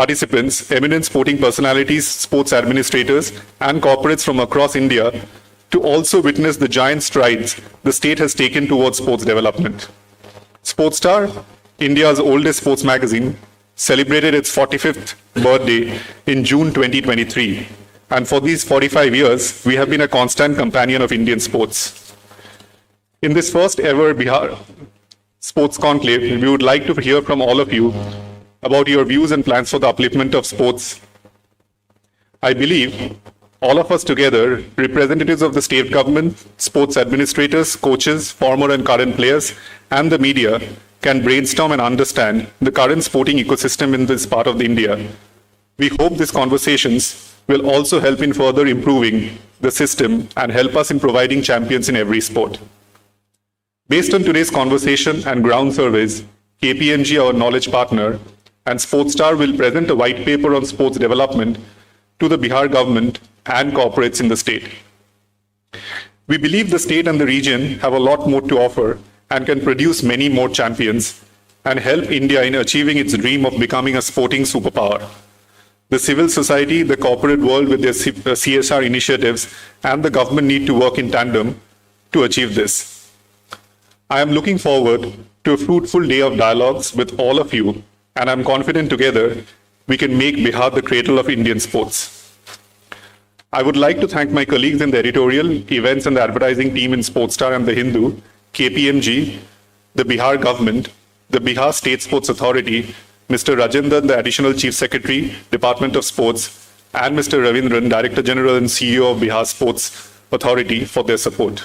participants, eminent sporting personalities, sports administrators, and corporates from across India to also witness the giant strides the state has taken towards sports development. Sportstar, India's oldest sports magazine, celebrated its 45th birthday in June 2023. And for these 45 years, we have been a constant companion of Indian sports. In this first ever Bihar Sports Conclave, we would like to hear from all of you about your views and plans for the upliftment of sports. I believe all of us together, representatives of the state government, sports administrators, coaches, former and current players, and the media, can brainstorm and understand the current sporting ecosystem in this part of India. We hope these conversations will also help in further improving the system and help us in providing champions in every sport. Based on today's conversation and ground surveys, KPMG, our knowledge partner, and Sportstar will present a white paper on sports development to the Bihar government and corporates in the state. We believe the state and the region have a lot more to offer and can produce many more champions and help India in achieving its dream of becoming a sporting superpower. The civil society, the corporate world with their CSR initiatives, and the government need to work in tandem to achieve this. I am looking forward to a fruitful day of dialogues with all of you, and I'm confident together we can make Bihar the cradle of Indian sports. I would like to thank my colleagues in the editorial, events and the advertising team in Sportstar and the Hindu, KPMG, the Bihar government, the Bihar State Sports Authority, Mr. Rajender, the Additional Chief Secretary, Department of Sports, and Mr. Ravindran, Director General and CEO of Bihar Sports Authority, for their support.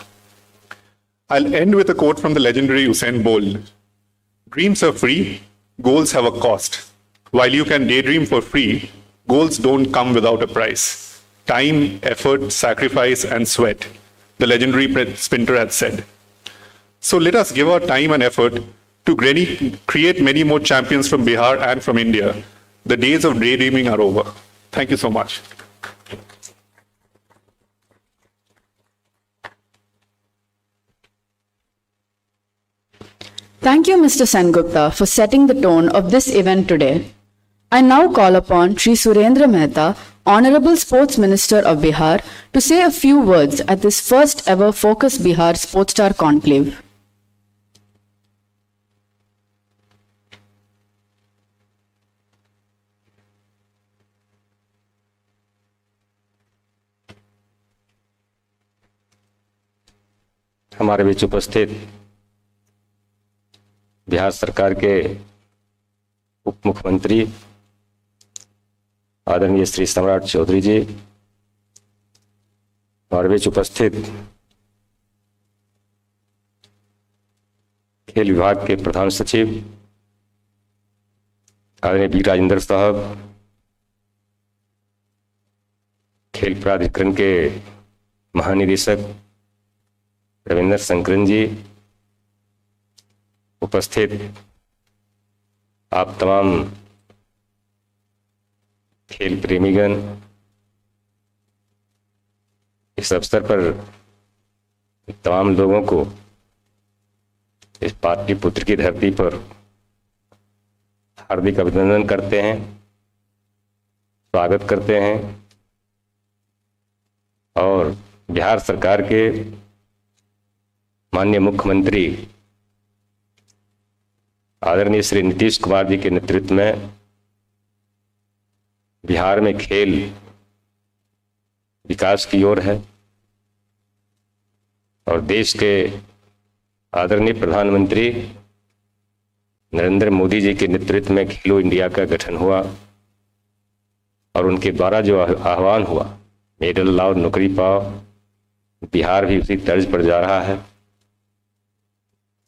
I'll end with a quote from the legendary Usain Bolt. Dreams are free, goals have a cost. While you can daydream for free, goals don't come without a price. Time, effort, sacrifice, and sweat, the legendary sprinter had said. So let us give our time and effort to create many more champions from Bihar and from India. The days of daydreaming are over. Thank you so much. Thank you, Mr. Sengupta, for setting the tone of this event today. I now call upon Shri Surendra Mehta, Honourable Sports Minister of Bihar, to say a few words at this first ever Focus Bihar Sportstar Conclave. हमारे बीच उपस्थित बिहार सरकार के उप मुख्यमंत्री आदरणीय श्री सम्राट चौधरी जी, हमारे बीच उपस्थित खेल विभाग के प्रधान सचिव आदरणीय बी राजेंद्र साहब, खेल प्राधिकरण के महानिदेशक रविंद्र शंकरन जी, उपस्थित आप तमाम खेल प्रेमीगण, इस अवसर पर तमाम लोगों को इस पाटलिपुत्र की धरती पर हार्दिक अभिनंदन करते हैं, स्वागत करते हैं और बिहार सरकार के माननीय मुख्यमंत्री आदरणीय श्री नीतीश कुमार जी के नेतृत्व में बिहार में खेल विकास की ओर है और देश के आदरणीय प्रधानमंत्री नरेंद्र मोदी जी के नेतृत्व में खेलो इंडिया का गठन हुआ और उनके द्वारा जो आह्वान हुआ, मेडल लाओ नौकरी पाओ, बिहार भी उसी तर्ज पर जा रहा है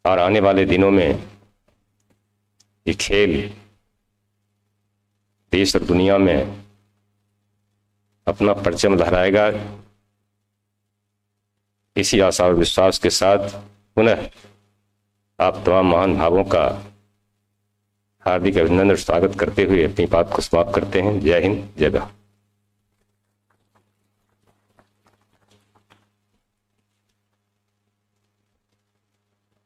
और आने वाले दिनों में ये खेल देश और दुनिया में अपना परचम लहराएगा। इसी आशा और विश्वास के साथ पुनः आप तमाम महान भावों का हार्दिक अभिनंदन और स्वागत करते हुए अपनी बात को समाप्त करते हैं। जय हिंद, जय Bihar.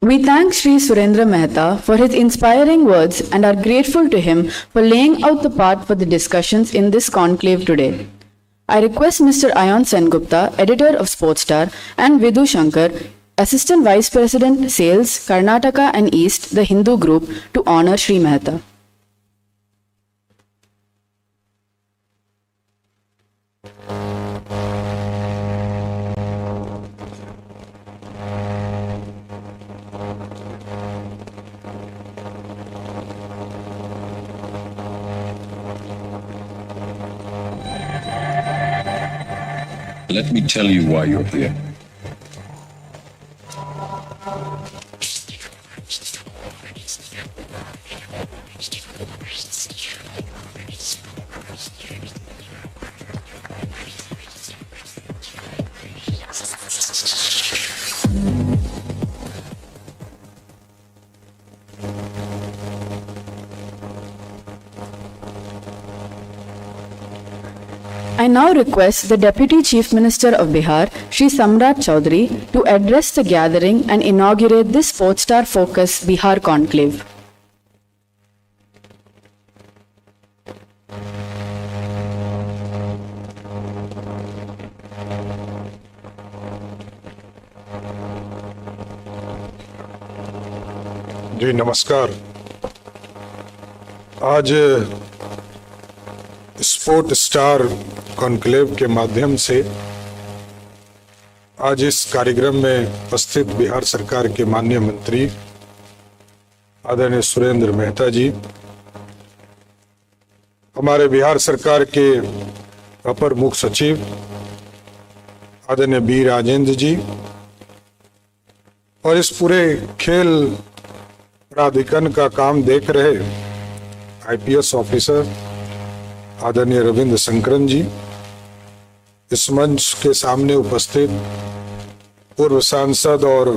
We thank Shri Surendra Mehta for his inspiring words and are grateful to him for laying out the path for the discussions in this conclave today. I request Mr. Ayan Sengupta, editor of Sportstar, and Vidhu Shankar, Assistant Vice President, Sales, Karnataka and East, the Hindu Group, to honor Shri Mehta. Let me tell you why you're here. I now request the Deputy Chief Minister of Bihar, Shri Samrat Choudhary, to address the gathering and inaugurate this Sportstar Focus Bihar Conclave. जी नमस्कार। आज sport star conclave के माध्यम से आज इस कार्यक्रम में उपस्थित बिहार सरकार के माननीय मंत्री आदरणीय सुरेंद्र मेहता जी, हमारे बिहार सरकार के अपर मुख्य सचिव आदरणीय बी राजेंद्र जी और इस पूरे खेल प्राधिकरण का काम देख रहे आईपीएस ऑफिसर आदरणीय रविंद्र शंकरन जी, इस मंच के सामने उपस्थित पूर्व सांसद और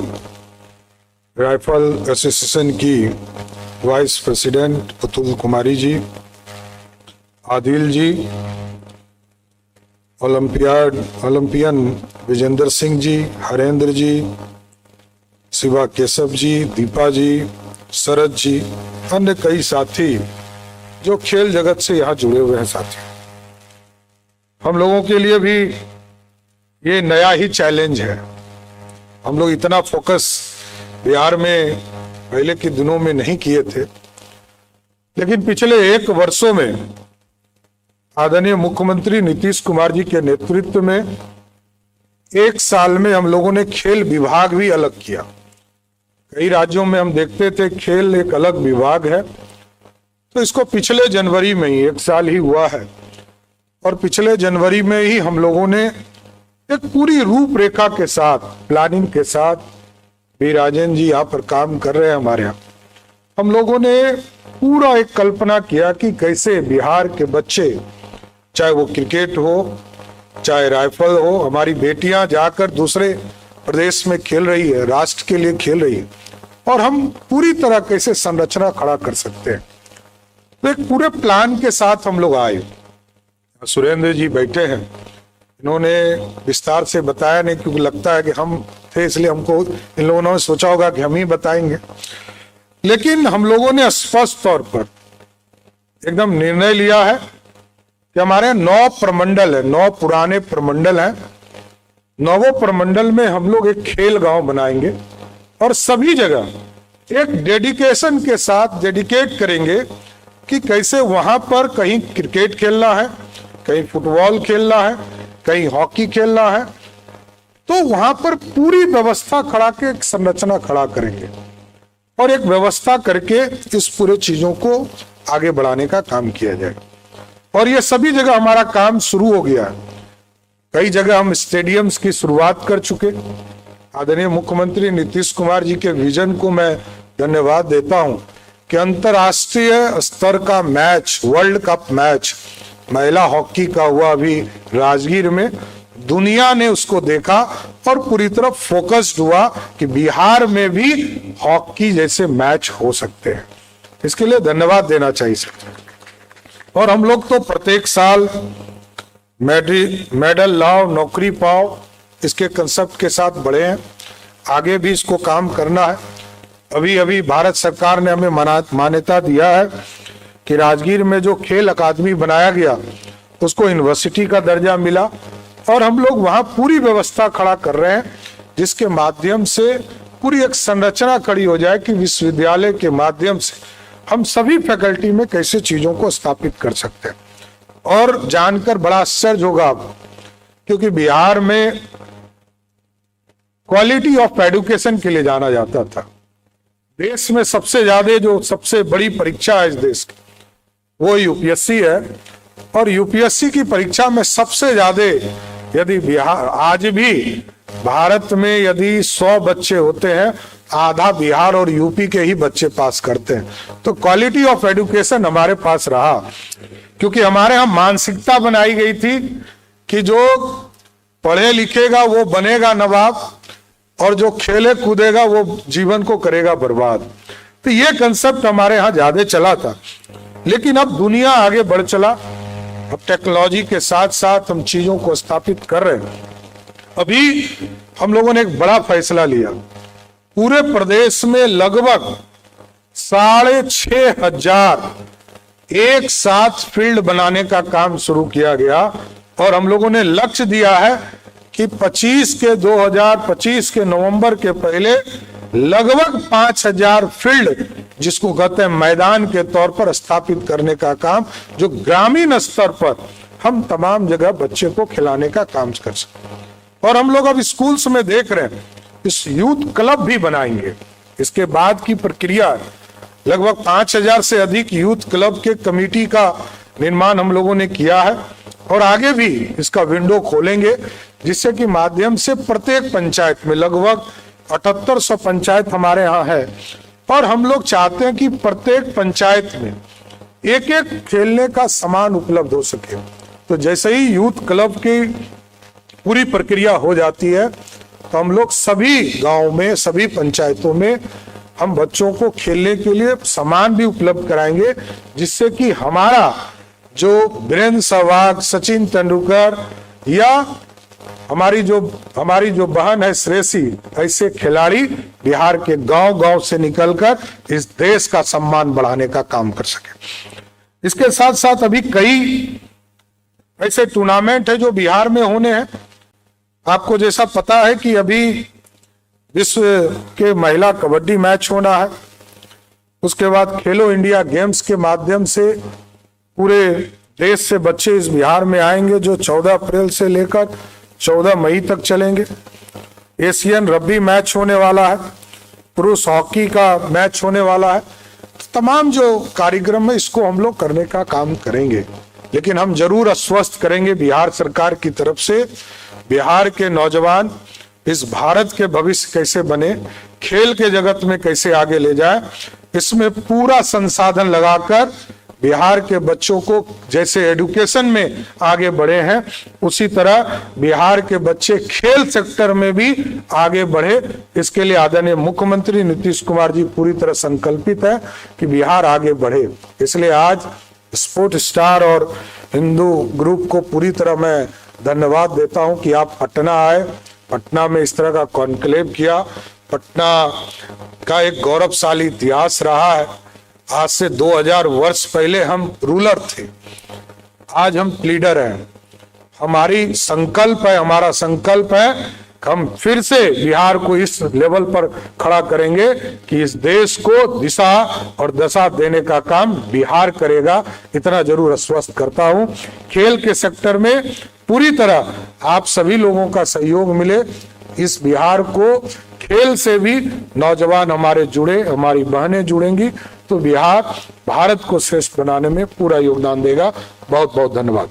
राइफल एसोसिएशन की वाइस प्रेसिडेंट पुतुल कुमारी जी, आदिल जी, ओलंपियन विजेंद्र सिंह जी, हरेंद्र जी, शिवा केशव जी, दीपा जी, शरद जी, अन्य कई साथी जो खेल जगत से यहाँ जुड़े हुए हैं साथी। हम लोगों के लिए भी ये नया ही चैलेंज है। हम लोग इतना फोकस बिहार में पहले के दिनों में नहीं किए थे, लेकिन पिछले 1 वर्षों में आदरणीय मुख्यमंत्री नीतीश कुमार जी के नेतृत्व में 1 साल में हम लोगों ने खेल विभाग भी अलग किया। कई राज्यों में हम देखते थे खेल एक अलग विभाग है, तो इसको पिछले जनवरी में ही 1 साल ही हुआ है और पिछले जनवरी में ही हम लोगों ने एक पूरी रूपरेखा के साथ, प्लानिंग के साथ, बी राजेंद्र जी यहाँ पर काम कर रहे हैं हमारे यहाँ, हम लोगों ने पूरा एक कल्पना किया कि कैसे बिहार के बच्चे, चाहे वो क्रिकेट हो, चाहे राइफल हो, हमारी बेटियां जाकर दूसरे प्रदेश में खेल रही है, राष्ट्र के लिए खेल रही है, और हम पूरी तरह कैसे संरचना खड़ा कर सकते हैं। तो एक पूरे प्लान के साथ हम लोग आए। सुरेंद्र जी बैठे हैं, इन्होंने विस्तार से बताया नहीं क्योंकि लगता है कि हम थे इसलिए हमको इन लोगों ने सोचा होगा कि हम ही बताएंगे, लेकिन हम लोगों ने स्पष्ट तौर पर एकदम निर्णय लिया है कि हमारे 9 प्रमंडल है, 9 पुराने प्रमंडल हैं, 9 प्रमंडल में हम लोग एक खेल गांव बनाएंगे और सभी जगह एक डेडिकेशन के साथ डेडिकेट करेंगे कि कैसे वहां पर कहीं क्रिकेट खेलना है, कहीं फुटबॉल खेलना है, कहीं हॉकी खेलना है, तो वहां पर पूरी व्यवस्था खड़ा के एक संरचना खड़ा करेंगे और एक व्यवस्था करके इस पूरे चीजों को आगे बढ़ाने का काम किया जाए। और ये सभी जगह हमारा काम शुरू हो गया है। कई जगह हम स्टेडियम्स की शुरुआत कर चुके। आदरणीय मुख्यमंत्री नीतीश कुमार जी के विजन को मैं धन्यवाद देता हूं कि अंतरराष्ट्रीय स्तर का मैच, वर्ल्ड कप मैच महिला हॉकी का हुआ अभी राजगीर में, दुनिया ने उसको देखा और पूरी तरह फोकस्ड हुआ कि बिहार में भी हॉकी जैसे मैच हो सकते हैं। इसके लिए धन्यवाद देना चाहिए सर। और हम लोग तो प्रत्येक साल मेडल लाओ नौकरी पाओ इसके कंसेप्ट के साथ बढ़े हैं, आगे भी इसको काम करना है। अभी अभी भारत सरकार ने हमें मान्यता दिया है कि राजगीर में जो खेल अकादमी बनाया गया उसको यूनिवर्सिटी का दर्जा मिला, और हम लोग वहां पूरी व्यवस्था खड़ा कर रहे हैं जिसके माध्यम से पूरी एक संरचना खड़ी हो जाए कि विश्वविद्यालय के माध्यम से हम सभी फैकल्टी में कैसे चीजों को स्थापित कर सकते हैं। और जानकर बड़ा आश्चर्य होगा आपको, क्योंकि बिहार में क्वालिटी ऑफ एजुकेशन के लिए जाना जाता था। देश में सबसे ज्यादा जो सबसे बड़ी परीक्षा है इस देश की वो यूपीएससी है, और यूपीएससी की परीक्षा में सबसे ज्यादा यदि बिहार, आज भी भारत में यदि 100 बच्चे होते हैं, आधा बिहार और यूपी के ही बच्चे पास करते हैं। तो क्वालिटी ऑफ एजुकेशन हमारे पास रहा, क्योंकि हमारे यहाँ मानसिकता बनाई गई थी कि जो पढ़े लिखेगा वो बनेगा नवाब, और जो खेले कूदेगा वो जीवन को करेगा बर्बाद। तो ये कंसेप्ट हमारे यहाँ ज्यादा चला था। लेकिन अब दुनिया आगे बढ़ चला, अब टेक्नोलॉजी के साथ साथ हम चीजों को स्थापित कर रहे हैं। अभी हम लोगों ने एक बड़ा फैसला लिया, पूरे प्रदेश में लगभग 6,500 एक साथ फील्ड बनाने का काम शुरू किया गया, और हम लोगों ने लक्ष्य दिया है कि 2025 के नवंबर के पहले लगभग 5,000 फील्ड, जिसको कहते हैं मैदान के तौर पर, स्थापित करने का काम, जो ग्रामीण स्तर पर हम तमाम जगह बच्चे को खिलाने का काम कर सकते। और हम लोग अब स्कूल्स में देख रहे हैं, इस यूथ क्लब भी बनाएंगे। इसके बाद की प्रक्रिया लगभग 5,000 से अधिक यूथ क्लब के कमेटी का निर्माण हम लोगों ने किया है, और आगे भी इसका विंडो खोलेंगे, जिससे कि माध्यम से प्रत्येक पंचायत में लगभग 7800 पंचायत हमारे यहाँ है, और हम लोग चाहते हैं कि प्रत्येक पंचायत में एक एक खेलने का सामान उपलब्ध हो सके। तो जैसे ही यूथ क्लब की पूरी प्रक्रिया हो जाती है, तो हम लोग सभी गांव में, सभी पंचायतों में हम बच्चों को खेलने के लिए सामान भी उपलब्ध कराएंगे, जिससे कि हमारा जो वीरेंद्र सहवाग, सचिन तेंदुलकर या हमारी जो बहन है श्रेसी, ऐसे खिलाड़ी बिहार के गांव गांव से निकलकर इस देश का सम्मान बढ़ाने का काम कर सके। इसके साथ साथ अभी कई ऐसे टूर्नामेंट है जो बिहार में होने हैं। आपको जैसा पता है कि अभी विश्व के महिला कबड्डी मैच होना है, उसके बाद खेलो इंडिया गेम्स के माध्यम से पूरे देश से बच्चे इस बिहार में आएंगे, जो 14 अप्रैल से लेकर 14 मई तक चलेंगे। एशियन रग्बी मैच होने वाला है, पुरुष हॉकी का मैच होने वाला है। तमाम जो कार्यक्रम है, इसको हम लोग करने का काम करेंगे, लेकिन हम जरूर आश्वस्त करेंगे बिहार सरकार की तरफ से, बिहार के नौजवान इस भारत के भविष्य कैसे बने, खेल के जगत में कैसे आगे ले जाए, इसमें पूरा संसाधन लगाकर बिहार के बच्चों को जैसे एजुकेशन में आगे बढ़े हैं, उसी तरह बिहार के बच्चे खेल सेक्टर में भी आगे बढ़े। इसके लिए आदरणीय मुख्यमंत्री नीतीश कुमार जी पूरी तरह संकल्पित है कि बिहार आगे बढ़े। इसलिए आज स्पोर्ट स्टार और हिंदू ग्रुप को पूरी तरह मैं धन्यवाद देता हूं कि आप पटना आए, पटना में इस तरह का कॉन्क्लेव किया। पटना का एक गौरवशाली इतिहास रहा है। आज से 2000 वर्ष पहले हम रूलर थे, आज हम लीडर हैं। हमारा संकल्प है कि हम फिर से बिहार को इस लेवल पर खड़ा करेंगे कि इस देश को दिशा और दशा देने का काम बिहार करेगा। इतना जरूर आश्वस्त करता हूं। खेल के सेक्टर में पूरी तरह आप सभी लोगों का सहयोग मिले। इस बिहार को खेल से भी नौजवान हमारे जुड़े, हमारी बहनें जुड़ेंगी, तो बिहार भारत को श्रेष्ठ बनाने में पूरा योगदान देगा। बहुत बहुत धन्यवाद।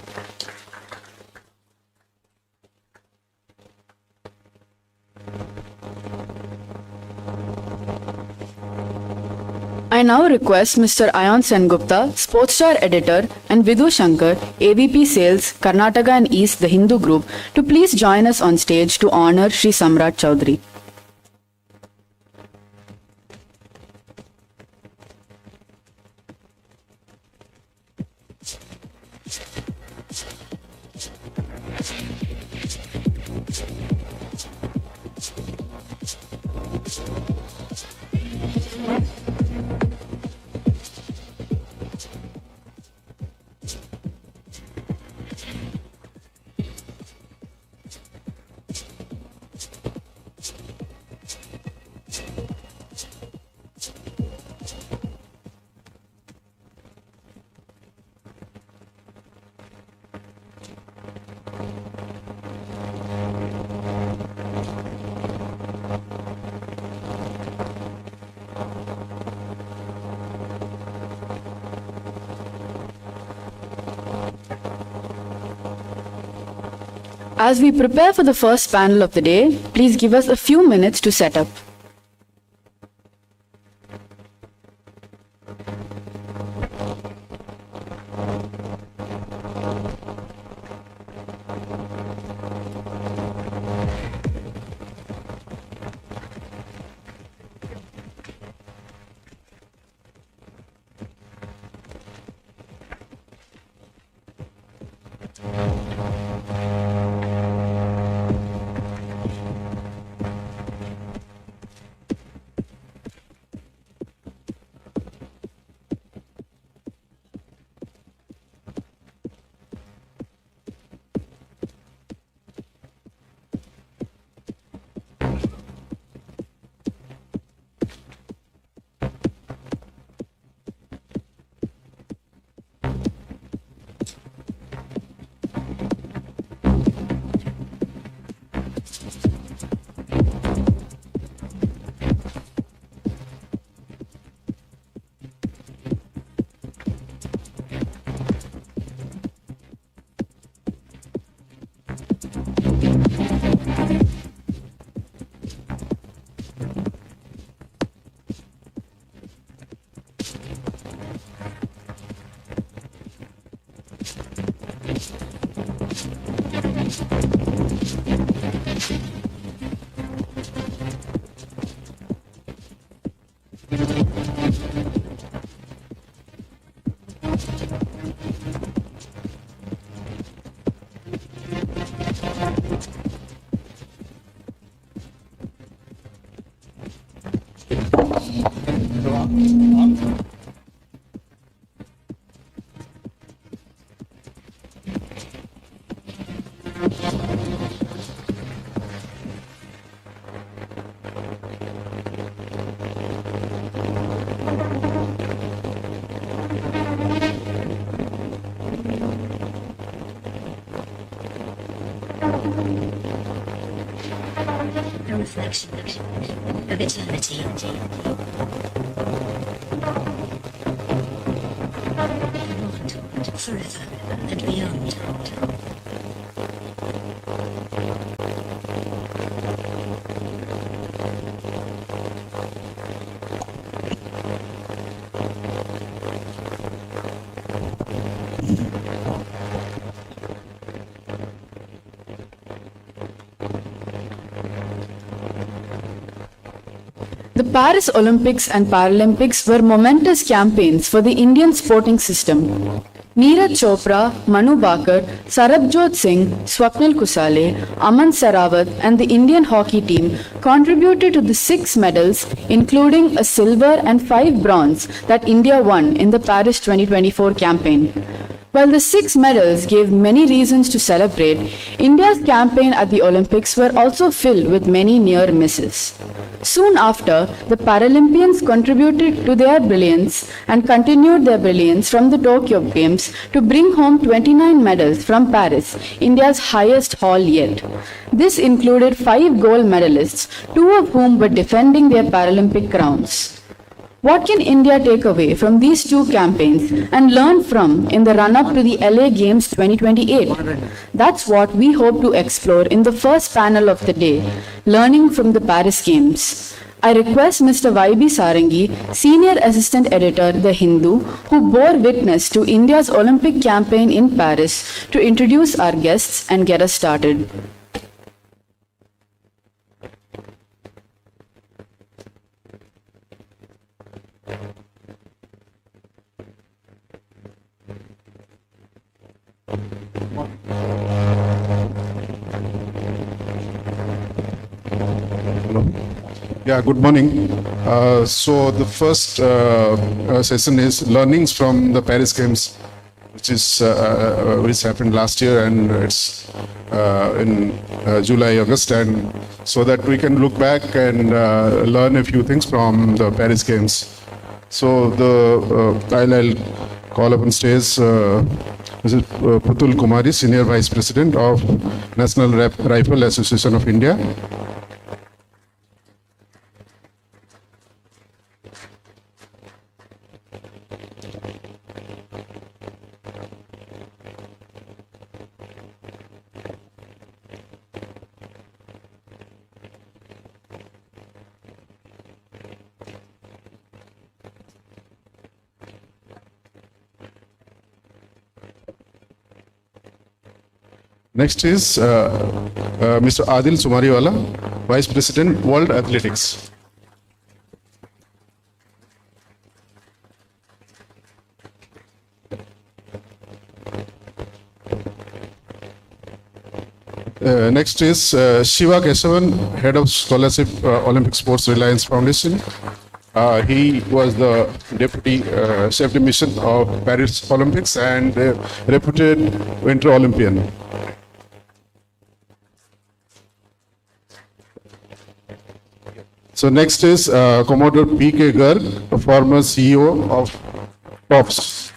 I now request Mr. Ayan Sengupta, Sportstar editor, and Vidhu Shankar, AVP Sales, Karnataka and East, the Hindu Group, to please join us on stage to honor Shri Samrat Choudhary. As we prepare for the first panel of the day, please give us a few minutes to set up. A reflection of eternity. Beyond, forever and beyond. The Paris Olympics and Paralympics were momentous campaigns for the Indian sporting system. Neeraj Chopra, Manu Bakar, Sarabjot Singh, Swapnil Kusale, Aman Sarawat and the Indian hockey team contributed to the 6 medals, including a silver and 5 bronze that India won in the Paris 2024 campaign. While the 6 medals gave many reasons to celebrate, India's campaign at the Olympics were also filled with many near misses. Soon after, the Paralympians contributed to their brilliance and continued their brilliance from the Tokyo Games to bring home 29 medals from Paris, India's highest haul yet. This included 5 gold medalists, 2 of whom were defending their Paralympic crowns. What can India take away from these 2 campaigns and learn from in the run-up to the LA Games 2028? That's what we hope to explore in the first panel of the day, Learning from the Paris Games. I request Mr. Y.B. Sarangi, Senior Assistant Editor, The Hindu, who bore witness to India's Olympic campaign in Paris, to introduce our guests and get us started. Yeah, good morning. So the first session is learnings from the Paris Games, which happened last year, and it's in July, August, and so that we can look back and learn a few things from the Paris Games. So I'll call up on stage Mrs. Putul Kumari, Senior Vice President of National Rifle Association of India. Next is Mr. Adille Sumariwalla, Vice President, World Athletics. Next is Shiva Keshavan, Head of Scholarship, Olympic Sports Reliance Foundation. He was the Deputy Chede-Misson of Paris Olympics and reputed Winter Olympian. So next is Commodore P.K. Garg, the former CEO of TOPS.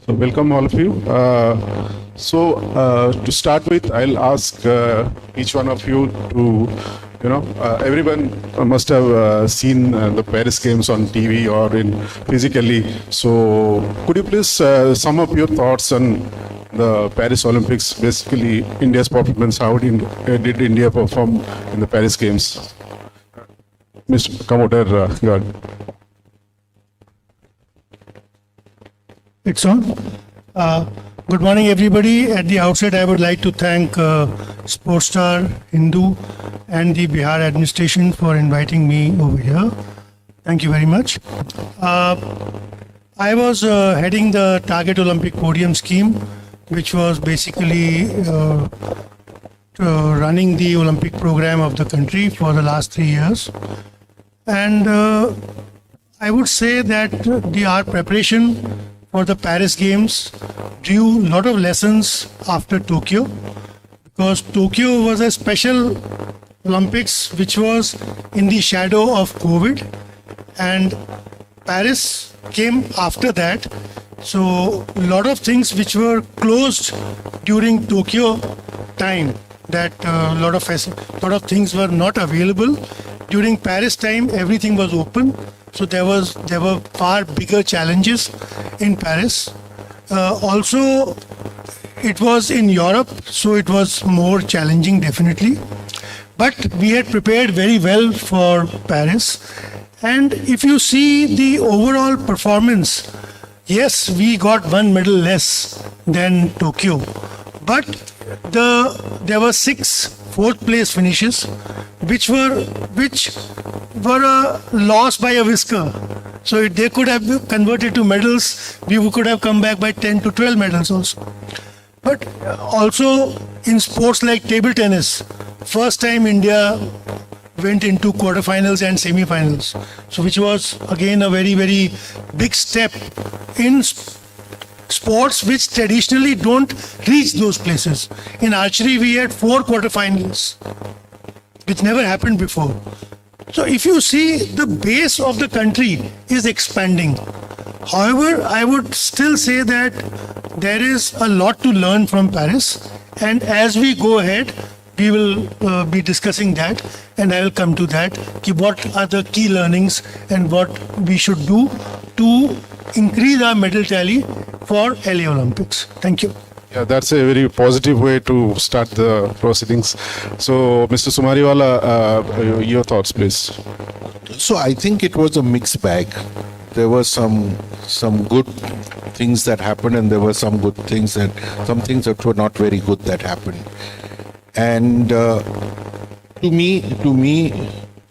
So welcome all of you. To start with, I'll ask each one of you to, everyone must have seen the Paris Games on TV or in physically. So could you please sum up your thoughts on the Paris Olympics, basically India's performance, how did India perform in the Paris Games? Mr. Commodore Garg. It's on. Good morning, everybody. At the outset, I would like to thank Sportstar, Hindu, and the Bihar administration for inviting me over here. Thank you very much. I was heading the Target Olympic Podium scheme, which was basically running the Olympic program of the country for the last 3 years. And I would say that our preparation for the Paris Games drew a lot of lessons after Tokyo, because Tokyo was a special Olympics which was in the shadow of COVID, and Paris came after that. So a lot of things which were closed during Tokyo time, that a lot of things were not available. During Paris time, everything was open. So there were far bigger challenges in Paris. Also, it was in Europe, so it was more challenging, definitely. But we had prepared very well for Paris. And if you see the overall performance, yes, we got 1 medal less than Tokyo. But there were 6 fourth-place finishes, which were a loss by a whisker. So if they could have converted to medals, we could have come back by 10 to 12 medals also. But also in sports like table tennis, first time India went into quarterfinals and semi-finals. So which was again a very, very big step in sports which traditionally don't reach those places. In archery, we had 4 quarterfinals, which never happened before. So if you see, the base of the country is expanding. However, I would still say that there is a lot to learn from Paris, and as we go ahead, we will be discussing that, and I will come to that. What are the key learnings and what we should do to increase our medal tally for LA Olympics. Thank you. Yeah, that's a very positive way to start the proceedings. So, Mr. Sumariwalla, your thoughts, please. So I think it was a mixed bag. There were some good things that happened, and there were some things that were not very good that happened. And to me,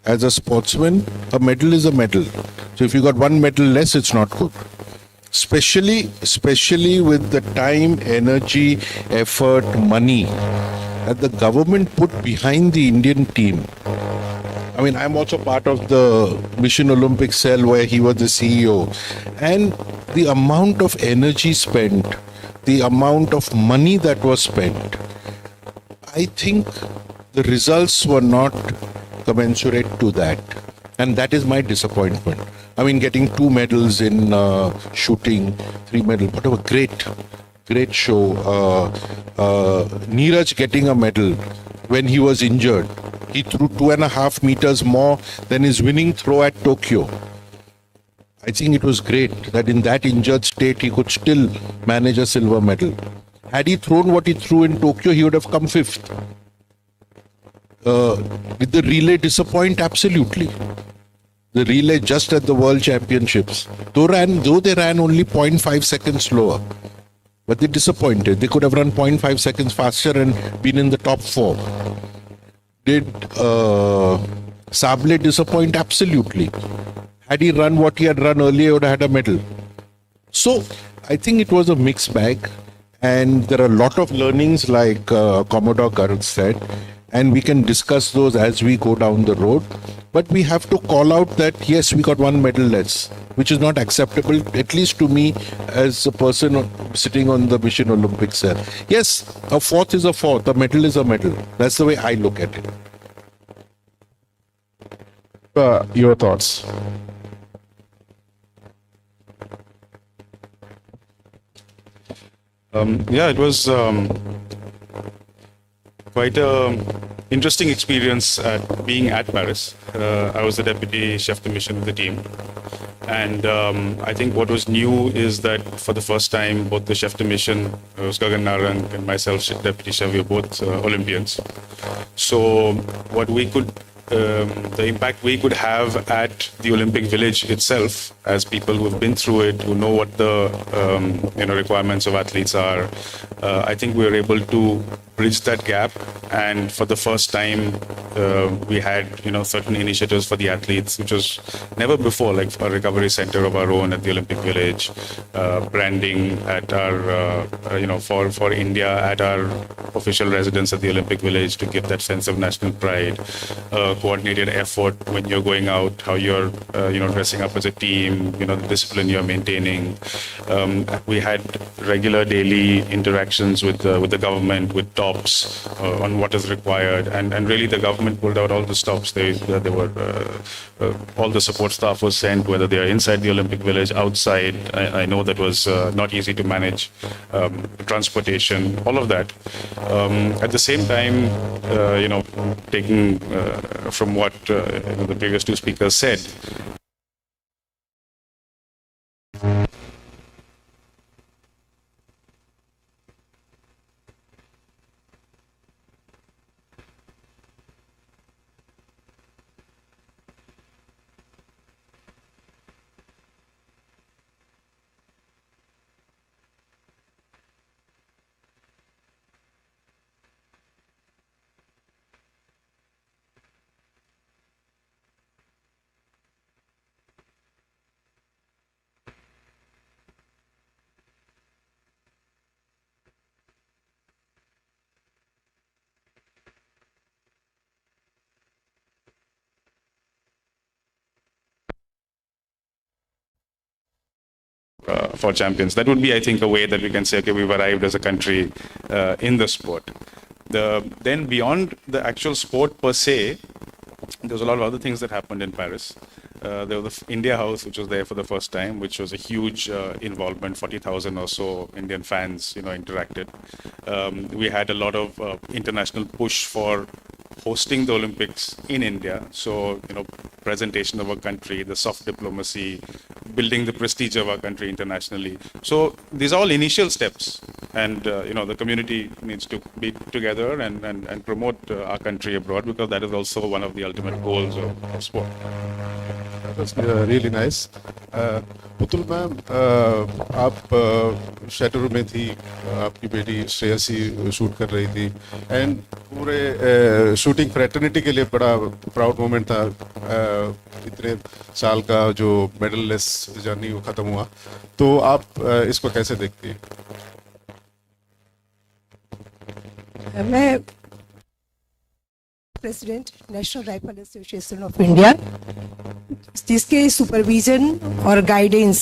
as a sportsman, a medal is a medal. So if you got 1 medal less, it's not good. Especially with the time, energy, effort, money that the government put behind the Indian team. I mean, I'm also part of the Mission Olympic cell where he was the CEO. And the amount of energy spent, the amount of money that was spent, I think the results were not commensurate to that. And that is my disappointment. I mean, getting 2 medals in shooting, 3 medals, whatever, great show. Neeraj getting a medal when he was injured. He threw 2.5 meters more than his winning throw at Tokyo. I think it was great that in that injured state he could still manage a silver medal. Had he thrown what he threw in Tokyo, he would have come 5th. Did the relay disappoint? Absolutely. The relay just at the World Championships, though they ran only 0.5 seconds slower, but they disappointed. They could have run 0.5 seconds faster and been in the top 4. Did Sable disappoint? Absolutely. Had he run what he had run earlier, he would have had a medal. So I think it was a mixed bag, and there are a lot of learnings, like Commodore Garg said, and we can discuss those as we go down the road. But we have to call out that yes, we got one medal less, which is not acceptable, at least to me as a person sitting on the Mission Olympics there. Yes, a fourth is a fourth, a medal is a medal. That's the way I look at it. Your thoughts? Yeah, it was quite a interesting experience at being at Paris. I was the deputy chef de mission of the team, and I think what was new is that for the first time, both the chef de mission, Gagan Narang, and myself, deputy chef, we were both Olympians. So what we could, the impact we could have at the Olympic Village itself, as people who have been through it, who know what the requirements of athletes are, I think we were able to bridge that gap. And for the first time, we had certain initiatives for the athletes, which was never before, like a recovery center of our own at the Olympic Village, branding at our for India at our official residence at the Olympic Village to give that sense of national pride, coordinated effort when you're going out, how you're dressing up as a team, the discipline you're maintaining. We had regular daily interactions with the government, with tops on what is required, and really the government pulled out all the stops. They were all the support staff was sent, whether they are inside the Olympic Village, outside. I know that was not easy to manage, transportation, all of that. At the same time, taking from what the previous two speakers said, for champions. That would be, I think, a way that we can say, okay, we've arrived as a country in the sport. Then beyond the actual sport per se, there was a lot of other things that happened in Paris. There was the India House, which was there for the first time, which was a huge involvement. 40,000 or so Indian fans, interacted. We had a lot of international push for hosting the Olympics in India. So, presentation of our country, the soft diplomacy, building the prestige of our country internationally. So these are all initial steps, and the community needs to be together and promote our country abroad, because that is also one of the ultimate goals of sport. That was really nice. Putul ma'am, आप shutter में थी, आपकी बेटी Shreyasi shoot कर रही थी, and पूरे shooting fraternity के लिए बड़ा प्राउड मोमेंट था. इतने साल का जो मेडल लेस जर्नी वो खत्म हुआ, तो आप इसको कैसे देखती हैं? मैं president national rifle association of India, जिसके सुपरविजन और गाइडेंस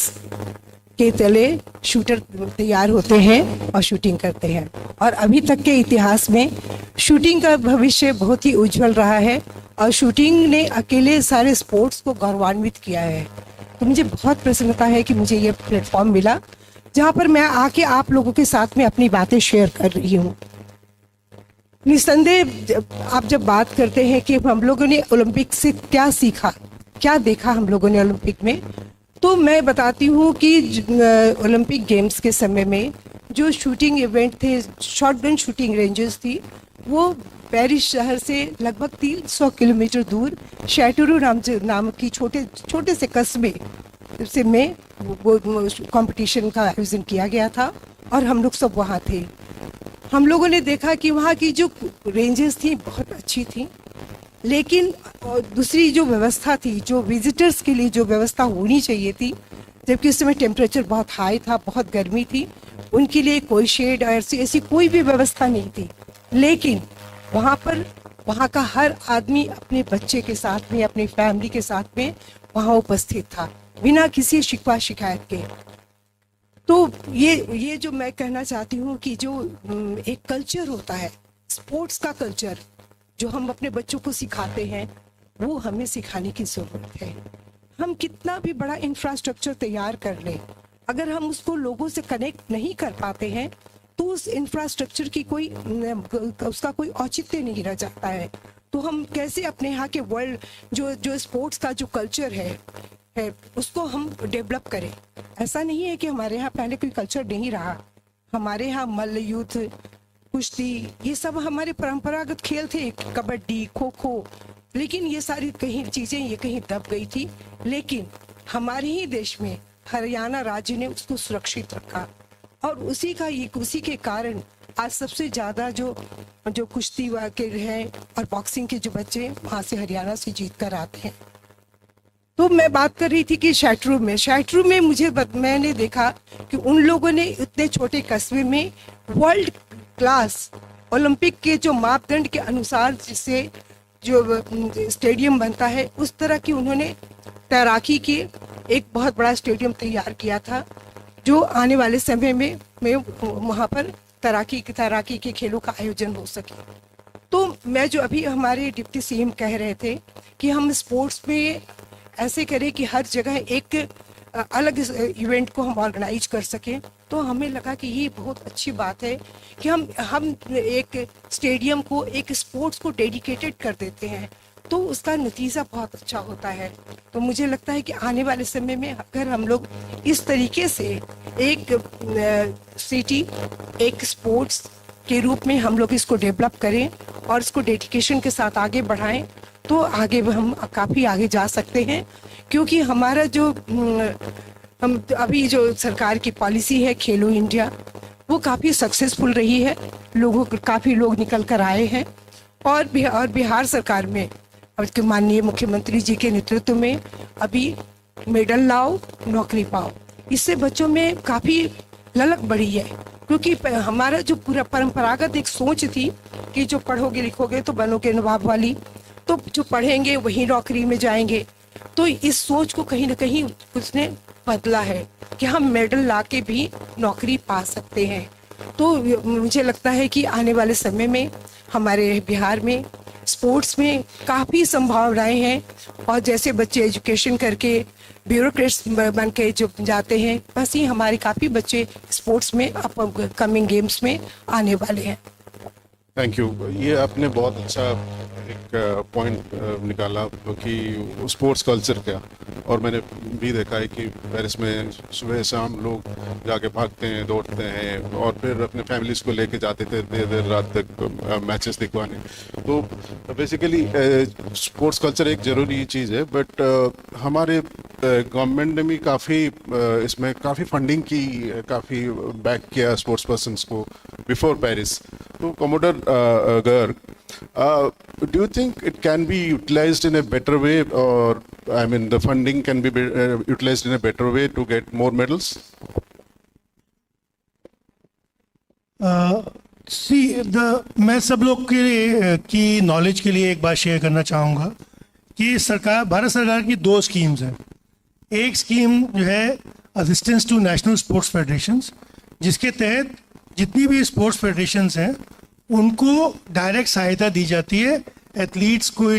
के तले शूटर तैयार होते हैं और शूटिंग करते हैं. और अभी तक के इतिहास में शूटिंग का भविष्य बहुत ही उज्जवल रहा है, और शूटिंग ने अकेले सारे स्पोर्ट्स को गौरवान्वित किया है. तो मुझे बहुत प्रसन्नता है कि मुझे ये प्लेटफॉर्म मिला, जहाँ पर मैं आके आप लोगों के साथ में अपनी बातें शेयर कर रही हूँ. निस्संदेह आप जब बात करते हैं कि हम लोगों ने ओलंपिक से क्या सीखा, क्या देखा हम लोगों ने ओलंपिक में, तो मैं बताती हूँ कि ओलंपिक गेम्स के समय में जो शूटिंग इवेंट थे, शॉटगन शूटिंग रेंजेस थी, वो पेरिस शहर से लगभग 300 किलोमीटर दूर शैटरू नाम की छोटे से कस्बे से में वो कंपटीशन का आयोजन किया गया था और हम लोग सब वहाँ थे। हम लोगों ने देखा कि वहाँ की जो रेंजेस थी बहुत अच्छी थी, लेकिन दूसरी जो व्यवस्था थी, जो विजिटर्स के लिए जो व्यवस्था होनी चाहिए थी, जबकि उस समय टेम्परेचर बहुत हाई था, बहुत गर्मी थी, उनके लिए कोई शेड और ऐसी कोई भी व्यवस्था नहीं थी। लेकिन वहाँ का हर आदमी अपने बच्चे के साथ में, अपनी फैमिली के साथ में वहाँ उपस्थित था, बिना किसी शिकवा शिकायत के। तो ये जो मैं कहना चाहती हूँ कि जो एक कल्चर होता है, स्पोर्ट्स का कल्चर, जो हम अपने बच्चों को सिखाते हैं, वो हमें सिखाने की ज़रूरत है। हम कितना भी बड़ा इंफ्रास्ट्रक्चर तैयार कर लें, अगर हम उसको लोगों से कनेक्ट नहीं कर पाते हैं तो उस इंफ्रास्ट्रक्चर की उसका कोई औचित्य नहीं रह जाता है। तो हम कैसे अपने यहाँ के वर्ल्ड जो स्पोर्ट्स का जो कल्चर है उसको हम डेवलप करें। ऐसा नहीं है कि हमारे यहाँ पहले कोई कल्चर नहीं रहा। हमारे यहाँ मल्ल युद्ध, कुश्ती, ये सब हमारे परंपरागत खेल थे, कबड्डी, खो खो, लेकिन ये सारी चीज़ें कहीं दब गई थी। लेकिन हमारे ही देश में हरियाणा राज्य ने उसको सुरक्षित रखा और उसी के कारण आज सबसे ज़्यादा जो कुश्ती के हैं और बॉक्सिंग के जो बच्चे वहाँ से हरियाणा से जीत कर आते हैं। तो मैं बात कर रही थी कि शैटरू में मैंने देखा कि उन लोगों ने इतने छोटे कस्बे में वर्ल्ड क्लास ओलंपिक के जो मापदंड के अनुसार जिससे जो स्टेडियम बनता है, उस तरह की उन्होंने तैराकी के एक बहुत बड़ा स्टेडियम तैयार किया था, जो आने वाले समय में वहाँ पर तैराकी के खेलों का आयोजन हो सके। तो मैं जो अभी हमारे डिप्टी सीएम कह रहे थे कि हम स्पोर्ट्स में ऐसे करें कि हर जगह एक अलग इवेंट को हम ऑर्गेनाइज कर सकें, तो हमें लगा कि ये बहुत अच्छी बात है कि हम एक स्टेडियम को, एक स्पोर्ट्स को डेडिकेटेड कर देते हैं, तो उसका नतीजा बहुत अच्छा होता है। तो मुझे लगता है कि आने वाले समय में अगर हम लोग इस तरीके से एक सिटी, एक स्पोर्ट्स के रूप में हम लोग इसको डेवलप करें और इसको डेडिकेशन के साथ आगे बढ़ाएं, तो आगे हम काफ़ी आगे जा सकते हैं। क्योंकि हमारा हम अभी जो सरकार की पॉलिसी है खेलो इंडिया, वो काफ़ी सक्सेसफुल रही है, काफ़ी लोग निकल कर आए हैं और बिहार सरकार में अब माननीय मुख्यमंत्री जी के नेतृत्व में अभी मेडल लाओ नौकरी पाओ, इससे बच्चों में काफ़ी ललक बढ़ी है। क्योंकि हमारा जो पूरा परंपरागत एक सोच थी कि जो पढ़ोगे लिखोगे तो बनोगे नवाब वाली, तो जो पढ़ेंगे वही नौकरी में जाएंगे, तो इस सोच को कहीं ना कहीं उसने बदला है कि हम मेडल लाके भी नौकरी पा सकते हैं। तो मुझे लगता है कि आने वाले समय में हमारे बिहार में स्पोर्ट्स में काफ़ी संभावनाएं हैं और जैसे बच्चे एजुकेशन करके ब्यूरोक्रेट्स बन के जो जाते हैं, बस ही हमारे काफ़ी बच्चे स्पोर्ट्स में कमिंग गेम्स में आने वाले हैं। Thank you. ये आपने बहुत अच्छा एक पॉइंट निकाला कि स्पोर्ट्स कल्चर का, और मैंने भी देखा है कि पेरिस में सुबह शाम लोग जाके भागते हैं, दौड़ते हैं और फिर अपने फैमिलीज को लेके जाते थे देर देर रात तक मैचेस दिखवाने। तो बेसिकली स्पोर्ट्स कल्चर एक ज़रूरी चीज़ है, बट हमारे गवर्नमेंट ने भी काफ़ी इसमें काफ़ी फंडिंग की, काफ़ी बैक किया स्पोर्ट्स पर्सन्स को बिफोर पेरिस। तो commodore Garg, do you think it can be utilized in a better way, or I mean the funding can be utilized in a better way to get more medals? मैं सब लोग की knowledge के लिए एक बात share करना चाहूँगा कि भारत सरकार की 2 स्कीम्स हैं। एक स्कीम जो है assistance to national sports federations, जिसके तहत जितनी भी स्पोर्ट्स फेडरेशंस हैं उनको डायरेक्ट सहायता दी जाती है एथलीट्स को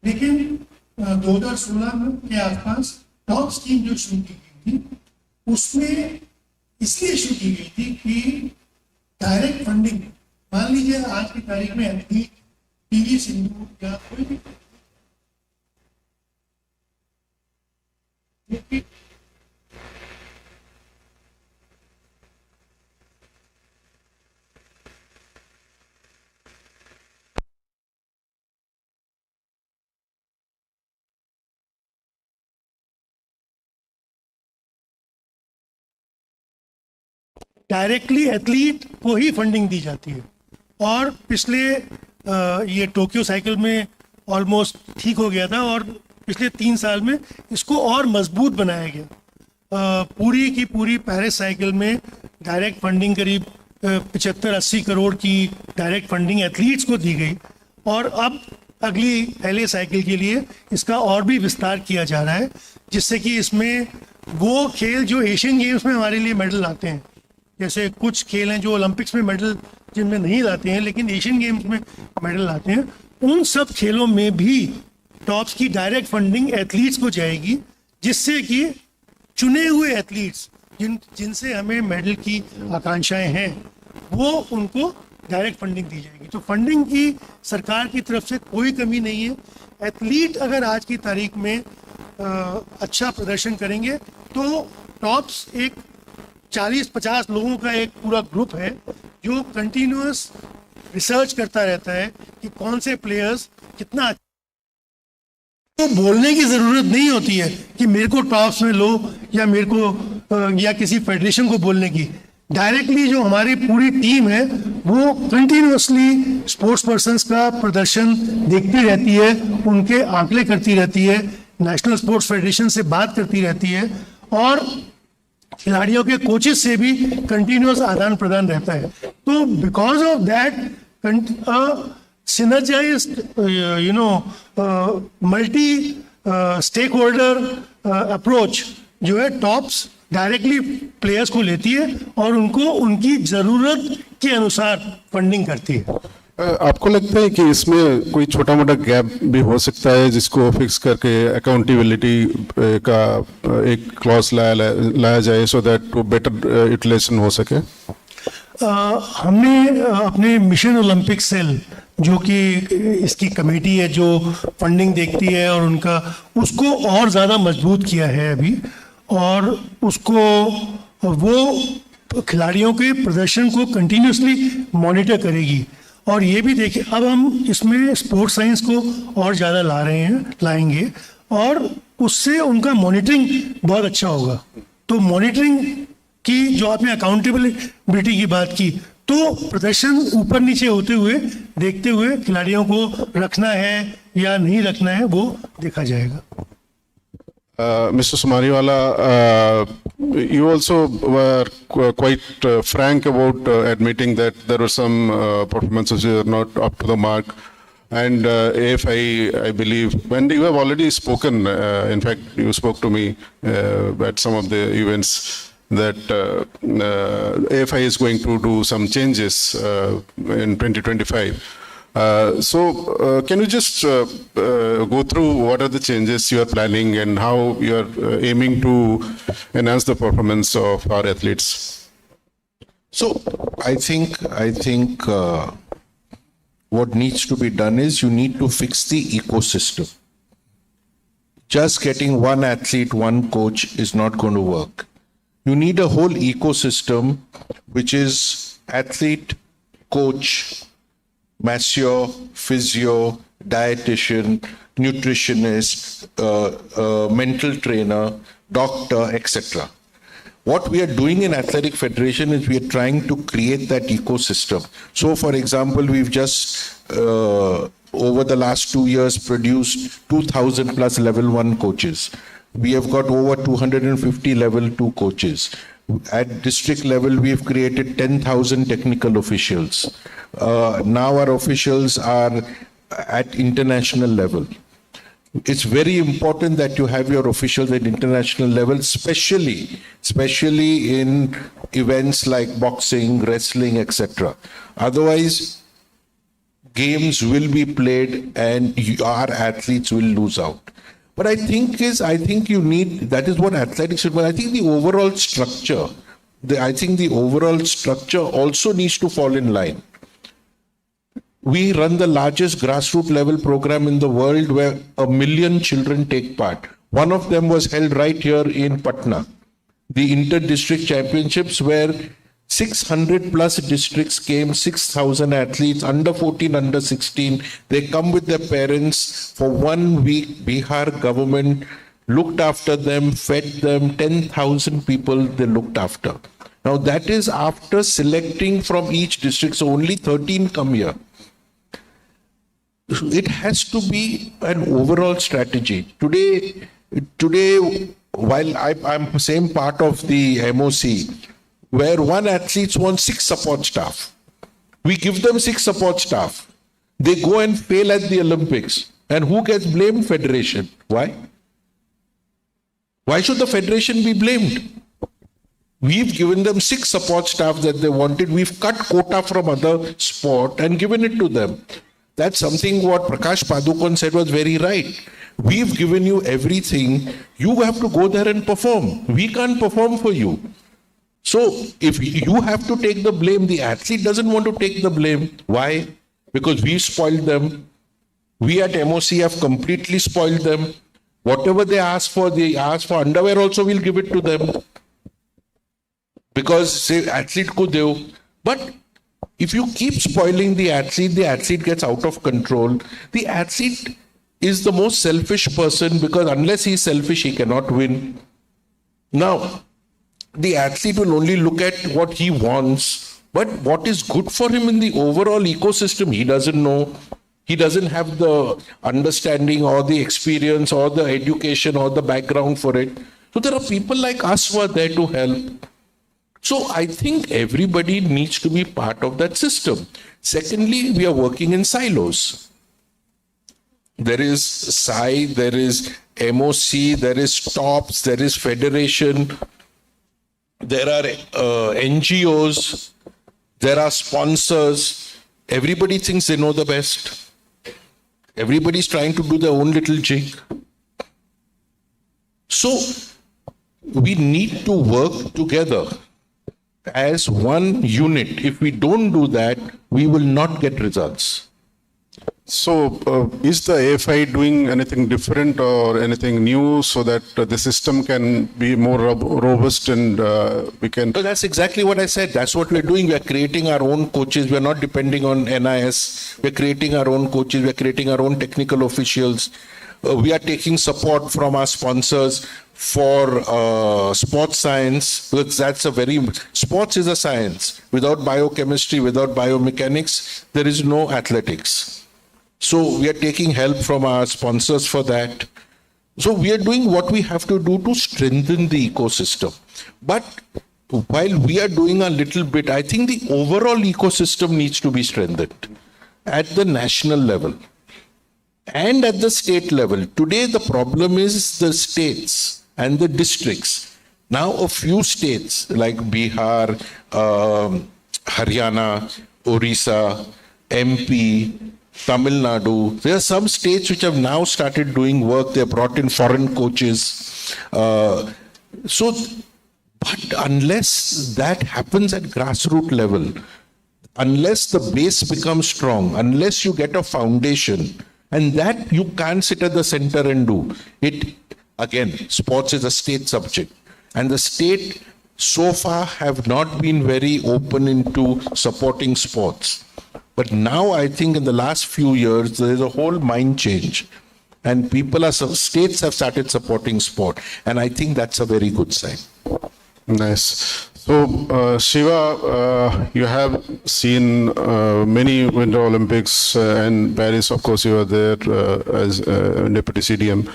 लेकिन 2016 के आसपास टॉप स्कीम जो शुरू की गई थी, उसमें इसलिए शुरू की गई थी कि डायरेक्ट फंडिंग मान लीजिए आज की तारीख में एथलीट पीवी सिंधु या कोई भी डायरेक्टली एथलीट को ही फंडिंग दी जाती है। और पिछले ये टोक्यो साइकिल में ऑलमोस्ट ठीक हो गया था और पिछले 3 साल में इसको और मजबूत बनाया गया। पूरी की पूरी पेरिस साइकिल में डायरेक्ट फंडिंग करीब 75-80 करोड़ की डायरेक्ट फंडिंग एथलीट्स को दी गई और अब अगली LA साइकिल के लिए इसका और भी विस्तार किया जा रहा है, जिससे कि इसमें वो खेल जो एशियन गेम्स में हमारे लिए मेडल लाते हैं, जैसे कुछ खेल हैं जो ओलंपिक्स में मेडल जिनमें नहीं लाते हैं लेकिन एशियन गेम्स में मेडल लाते हैं, उन सब खेलों में भी टॉप्स की डायरेक्ट फंडिंग एथलीट्स को जाएगी, जिससे कि चुने हुए एथलीट्स जिनसे हमें मेडल की आकांक्षाएं हैं वो उनको डायरेक्ट फंडिंग दी जाएगी। तो फंडिंग की सरकार की तरफ से कोई कमी नहीं है। एथलीट अगर आज की तारीख में अच्छा प्रदर्शन करेंगे तो टॉप्स एक 40-50 लोगों का एक पूरा ग्रुप है जो कंटिन्यूअस रिसर्च करता रहता है कि कौन से प्लेयर्स कितना। तो बोलने की जरूरत नहीं होती है कि मेरे को टॉप्स में लो या मेरे को या किसी फेडरेशन को बोलने की। डायरेक्टली जो हमारी पूरी टीम है वो कंटिन्यूअसली स्पोर्ट्स पर्सन्स का प्रदर्शन देखती रहती है, उनके आंकड़े करती रहती है, नेशनल स्पोर्ट्स फेडरेशन से बात करती रहती है और खिलाड़ियों के कोचेस से भी कंटिन्यूअस आदान प्रदान रहता है। तो because of that synergized multi stakeholder approach जो है टॉप्स डायरेक्टली प्लेयर्स को लेती है और उनको उनकी जरूरत के अनुसार फंडिंग करती है। आपको लगता है कि इसमें कोई छोटा मोटा गैप भी हो सकता है जिसको फिक्स करके अकाउंटेबिलिटी का एक क्लॉज लाया जाए सो दैट वो बेटर यूटिलाइजेशन हो सके? हमने अपने मिशन ओलंपिक सेल जो कि इसकी कमेटी है जो फंडिंग देखती है और उनका उसको और ज़्यादा मजबूत किया है अभी, और उसको वो खिलाड़ियों के प्रदर्शन को कंटिन्यूसली मॉनिटर करेगी। और ये भी देखिए अब हम इसमें स्पोर्ट्स साइंस को और ज़्यादा लाएंगे और उससे उनका मॉनिटरिंग बहुत अच्छा होगा। तो मॉनिटरिंग की जो आपने अकाउंटेबिलिटी की बात की, तो प्रदर्शन ऊपर नीचे होते हुए देखते हुए खिलाड़ियों को रखना है या नहीं रखना है वो देखा जाएगा। Mr. Sumariwalla, you also were quite frank about admitting that there were some performances that were not up to the mark. And AFI, I believe, when you have already spoken, in fact, you spoke to me at some of the events that AFI is going to do some changes in 2025. Can you just go through what are the changes you are planning and how you are aiming to enhance the performance of our athletes? So I think what needs to be done is you need to fix the ecosystem. Just getting one athlete, one coach is not going to work. You need a whole ecosystem, which is athlete, coach, masseur, physio, dietitian, nutritionist, mental trainer, doctor, etc. What we are doing in Athletic Federation is we are trying to create that ecosystem. So, for example, we've just over the last 2 years produced 2,000 plus level 1 coaches. We have got over 250 level 2 coaches. At district level, we've created 10,000 technical officials. Now our officials are at international level. It's very important that you have your officials at international level, especially in events like boxing, wrestling, etc. Otherwise, games will be played and our athletes will lose out. But I think you need, that is what athletics should be. I think the overall structure also needs to fall in line. We run the largest grassroots level program in the world where 1 million children take part. One of them was held right here in Patna, the inter-district championships, where 600 plus districts came, 6,000 athletes, under 14, under 16. They come with their parents. For 1 week, Bihar government looked after them, fed them, 10,000 people they looked after. Now that is after selecting from each district, so only 13 come here. It has to be an overall strategy. Today, while I'm same part of the MOC, where one athlete wants 6 support staff. We give them 6 support staff. They go and fail at the Olympics. And who gets blamed? Federation. Why? Why should the federation be blamed? We've given them 6 support staff that they wanted. We've cut quota from other sport and given it to them. That's something what Prakash Padukone said was very right. We've given you everything. You have to go there and perform. We can't perform for you. So if you have to take the blame, the athlete doesn't want to take the blame. Why? Because we spoiled them. We at MOC have completely spoiled them. Whatever they ask for underwear also, we'll give it to them. Because say athlete ko deo. But if you keep spoiling the athlete gets out of control. The athlete is the most selfish person because unless he's selfish, he cannot win. Now, the athlete will only look at what he wants, but what is good for him in the overall ecosystem, he doesn't know. He doesn't have the understanding or the experience or the education or the background for it. So there are people like us who are there to help. So I think everybody needs to be part of that system. Secondly, we are working in silos. There is SAI, there is MOC, there is TOPS, there is Federation, there are NGOs, there are sponsors. Everybody thinks they know the best. Everybody's trying to do their own little jig. So we need to work together as one unit. If we don't do that, we will not get results. So is the AFI doing anything different or anything new so that the system can be more robust and we can... So that's exactly what I said. That's what we're doing. We're creating our own coaches. We're not depending on NIS. We're creating our own coaches. We're creating our own technical officials. We are taking support from our sponsors for sports science, because that's sports is a science. Without biochemistry, without biomechanics, there is no athletics. So we are taking help from our sponsors for that. So we are doing what we have to do to strengthen the ecosystem. But while we are doing a little bit, I think the overall ecosystem needs to be strengthened at the national level and at the state level. Today, the problem is the states and the districts. Now, a few states like Bihar, Haryana, Orissa, MP, Tamil Nadu, there are some states which have now started doing work. They brought in foreign coaches. But unless that happens at grassroots level, unless the base becomes strong, unless you get a foundation, and that you can't sit at the center and do it. Again, sports is a state subject, and the state so far have not been very open into supporting sports. But now I think in the last few years, there is a whole mind change, and states have started supporting sport, and I think that's a very good sign. Nice. So, Shiva, you have seen many Winter Olympics and Paris, of course, you were there as Deputy CDM.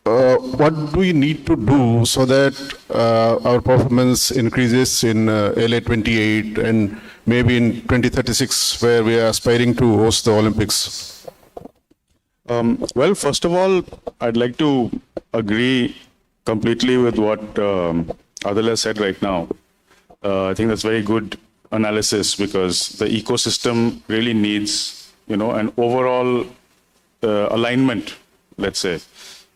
What do we need to do so that our performance increases in LA 28 and maybe in 2036, where we are aspiring to host the Olympics? Well, first of all, I'd like to agree completely with what Adille said right now. I think that's very good analysis, because the ecosystem really needs, an overall alignment, let's say,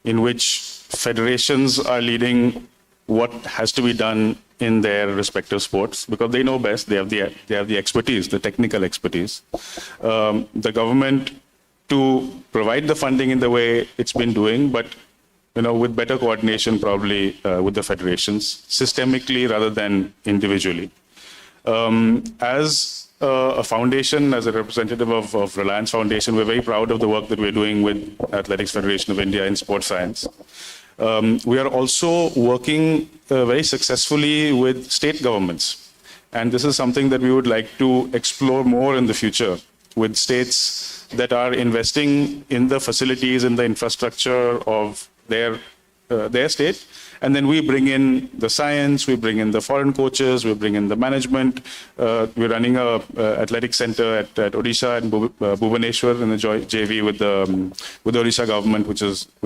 in which federations are leading what has to be done in their respective sports, because they know best. They have the expertise, the technical expertise. The government to provide the funding in the way it's been doing, but with better coordination probably with the federations, systemically rather than individually. As a foundation, as a representative of Reliance Foundation, we're very proud of the work that we're doing with Athletics Federation of India in sports science. We are also working very successfully with state governments. And this is something that we would like to explore more in the future with states that are investing in the facilities, in the infrastructure of their state. And then we bring in the science, we bring in the foreign coaches, we bring in the management. We're running a athletic center at Odisha and Bhubaneswar in the JV with the Odisha government, which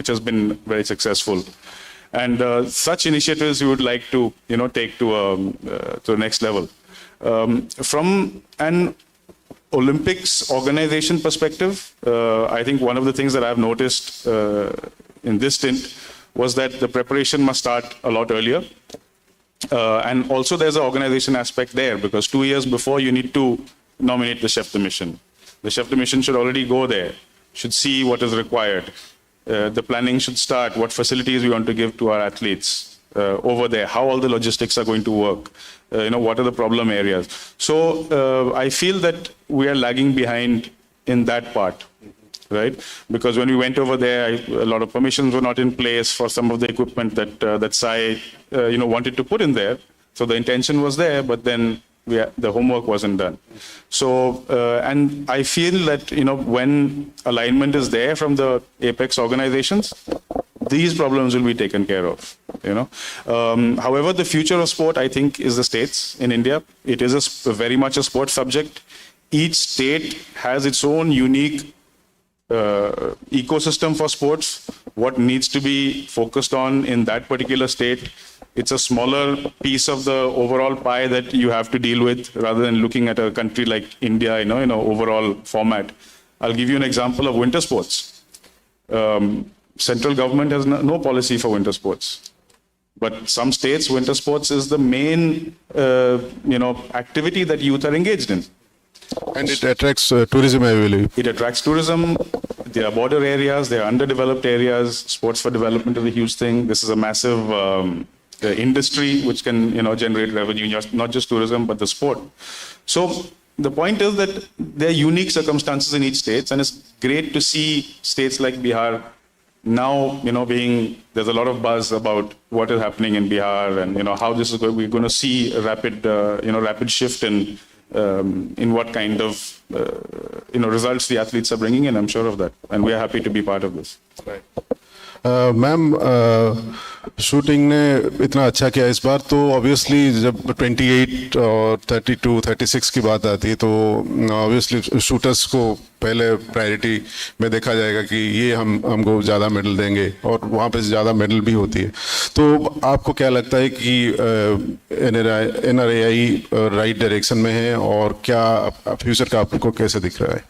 has been very successful. And such initiatives we would like to take to the next level. From an Olympics organization perspective, I think one of the things that I've noticed in this stint was that the preparation must start a lot earlier. And also there's an organization aspect there, because 2 years before you need to nominate the chef de mission. The chef de mission should already go there, should see what is required. The planning should start, what facilities we want to give to our athletes over there, how all the logistics are going to work, what are the problem areas. So I feel that we are lagging behind in that part. Right, because when we went over there, a lot of permissions were not in place for some of the equipment that Sai, wanted to put in there. So the intention was there, but then the homework wasn't done. So, and I feel that when alignment is there from the apex organizations, these problems will be taken care of. However, the future of sport, I think, is the states in India. It is very much a sports subject. Each state has its own unique ecosystem for sports, what needs to be focused on in that particular state. It's a smaller piece of the overall pie that you have to deal with, rather than looking at a country like India, in overall format. I'll give you an example of winter sports. Central government has no policy for winter sports. But some states, winter sports is the main, activity that youth are engaged in. And it attracts tourism heavily. It attracts tourism. There are border areas, there are underdeveloped areas. Sports for development is a huge thing. This is a massive industry which can, generate revenue, not just tourism, but the sport. So the point is that there are unique circumstances in each state, and it's great to see states like Bihar now, there's a lot of buzz about what is happening in Bihar and, how this is going. We're going to see a rapid shift in what kind of results the athletes are bringing in. I'm sure of that, and we are happy to be part of this. Right. Ma'am shooting ने इतना अच्छा किया इस बार, तो obviously जब 28 और 32, 36 की बात आती है तो ऑब्वियसली शूटर्स को पहले प्रायोरिटी में देखा जाएगा कि ये हमको ज़्यादा मेडल देंगे, और वहाँ पे ज़्यादा मेडल भी होती है. तो आपको क्या लगता है कि NRAI राइट डायरेक्शन में है, और क्या फ्यूचर का आपको कैसे दिख रहा है?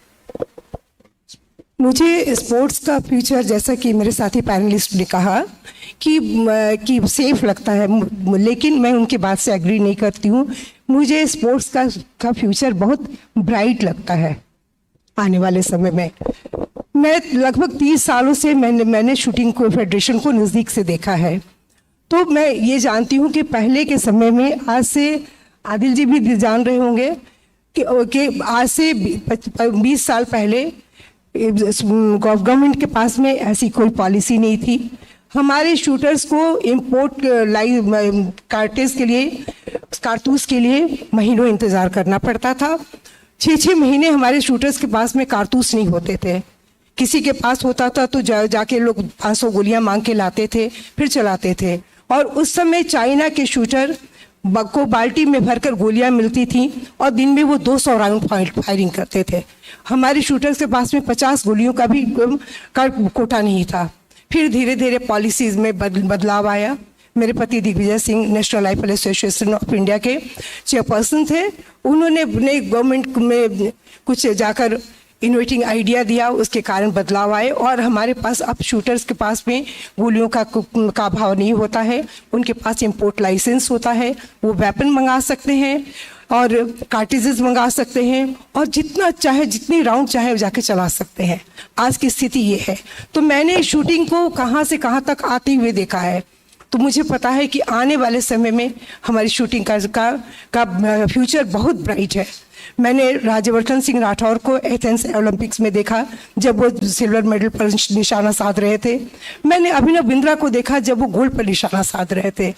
मुझे स्पोर्ट्स का फ्यूचर, जैसा कि मेरे साथी पैनलिस्ट ने कहा कि सेफ लगता है, लेकिन मैं उनकी बात से एग्री नहीं करती हूँ. मुझे स्पोर्ट्स का फ्यूचर बहुत ब्राइट लगता है आने वाले समय में. मैं लगभग 30 सालों से मैंने शूटिंग को फेडरेशन को नज़दीक से देखा है. तो मैं ये जानती हूँ कि पहले के समय में, आज से आदिल जी भी जान रहे होंगे कि आज से 20 साल पहले गवर्नमेंट के पास में ऐसी कोई पॉलिसी नहीं थी. हमारे शूटर्स को इंपोर्ट कारतूस के लिए महीनों इंतज़ार करना पड़ता था. 6-6 महीने हमारे शूटर्स के पास में कारतूस नहीं होते थे. किसी के पास होता था तो जाके लोग 500 गोलियां मांग के लाते थे, फिर चलाते थे. और उस समय चाइना के शूटर को बाल्टी में भरकर गोलियां मिलती थी, और दिन में वो 200 राउंड फायरिंग करते थे. हमारे शूटर्स के पास में 50 गोलियों का भी कोटा नहीं था. फिर धीरे धीरे पॉलिसीज़ में बदलाव आया. मेरे पति Digvijay Singh national rifle association of India के चेयरपर्सन थे. उन्होंने अपने गवर्नमेंट में कुछ जाकर इनोवेटिंग आइडिया दिया, उसके कारण बदलाव आए और हमारे पास अब शूटर्स के पास में गोलियों का अभाव नहीं होता है, उनके पास इंपोर्ट लाइसेंस होता है, वो वेपन मंगा सकते हैं और कार्टिजेस मंगा सकते हैं और जितना चाहे जितनी राउंड चाहे वो जाके चला सकते हैं। आज की स्थिति ये है। तो मैंने शूटिंग को कहाँ से कहाँ तक आते हुए देखा है, तो मुझे पता है कि आने वाले समय में हमारी शूटिंग का फ्यूचर बहुत ब्राइट है। मैंने राज्यवर्धन सिंह राठौर को एथेंस ओलंपिक्स में देखा जब वो सिल्वर मेडल पर निशाना साध रहे थे। मैंने अभिनव बिंद्रा को देखा जब वो गोल्ड पर निशाना साध रहे थे।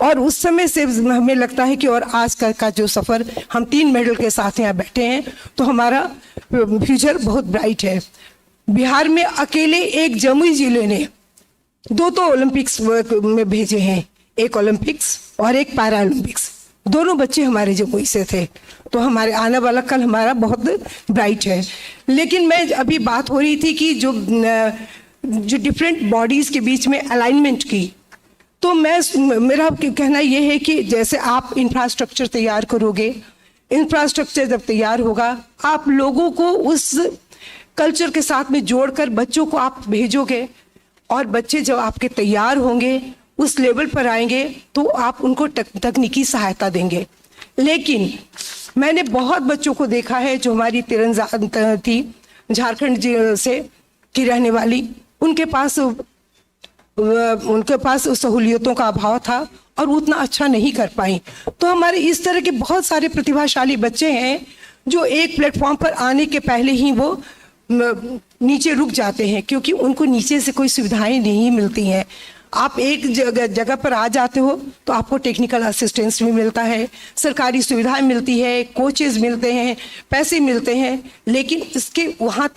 और उस समय से हमें लगता है कि और आज का जो सफ़र हम 3 मेडल के साथ यहाँ बैठे हैं, तो हमारा फ्यूचर बहुत ब्राइट है। बिहार में अकेले एक जमुई जिले ने 2 ओलंपिक्स में भेजे हैं, एक ओलंपिक्स और एक पैरा ओलंपिक्स। दोनों बच्चे हमारे जमुई से थे, तो हमारे आने वाला कल हमारा बहुत ब्राइट है। लेकिन मैं अभी बात हो रही थी कि जो डिफरेंट बॉडीज़ के बीच में अलाइनमेंट की, तो मेरा कहना यह है कि जैसे आप इंफ्रास्ट्रक्चर तैयार करोगे, इंफ्रास्ट्रक्चर जब तैयार होगा, आप लोगों को उस कल्चर के साथ में जोड़कर बच्चों को आप भेजोगे और बच्चे जब आपके तैयार होंगे, उस लेवल पर आएंगे, तो आप उनको तकनीकी सहायता देंगे। लेकिन मैंने बहुत बच्चों को देखा है जो हमारी तीरंदाज थी झारखंड से की रहने वाली, उनके पास सहूलियतों का अभाव था और उतना अच्छा नहीं कर पाई। तो हमारे इस तरह के बहुत सारे प्रतिभाशाली बच्चे हैं जो एक प्लेटफॉर्म पर आने के पहले ही वो नीचे रुक जाते हैं, क्योंकि उनको नीचे से कोई सुविधाएं नहीं मिलती हैं। आप एक जगह पर आ जाते हो तो आपको टेक्निकल असिस्टेंस भी मिलता है, सरकारी सुविधाएं मिलती है, कोचेस मिलते हैं, पैसे मिलते हैं, लेकिन उसके वहाँ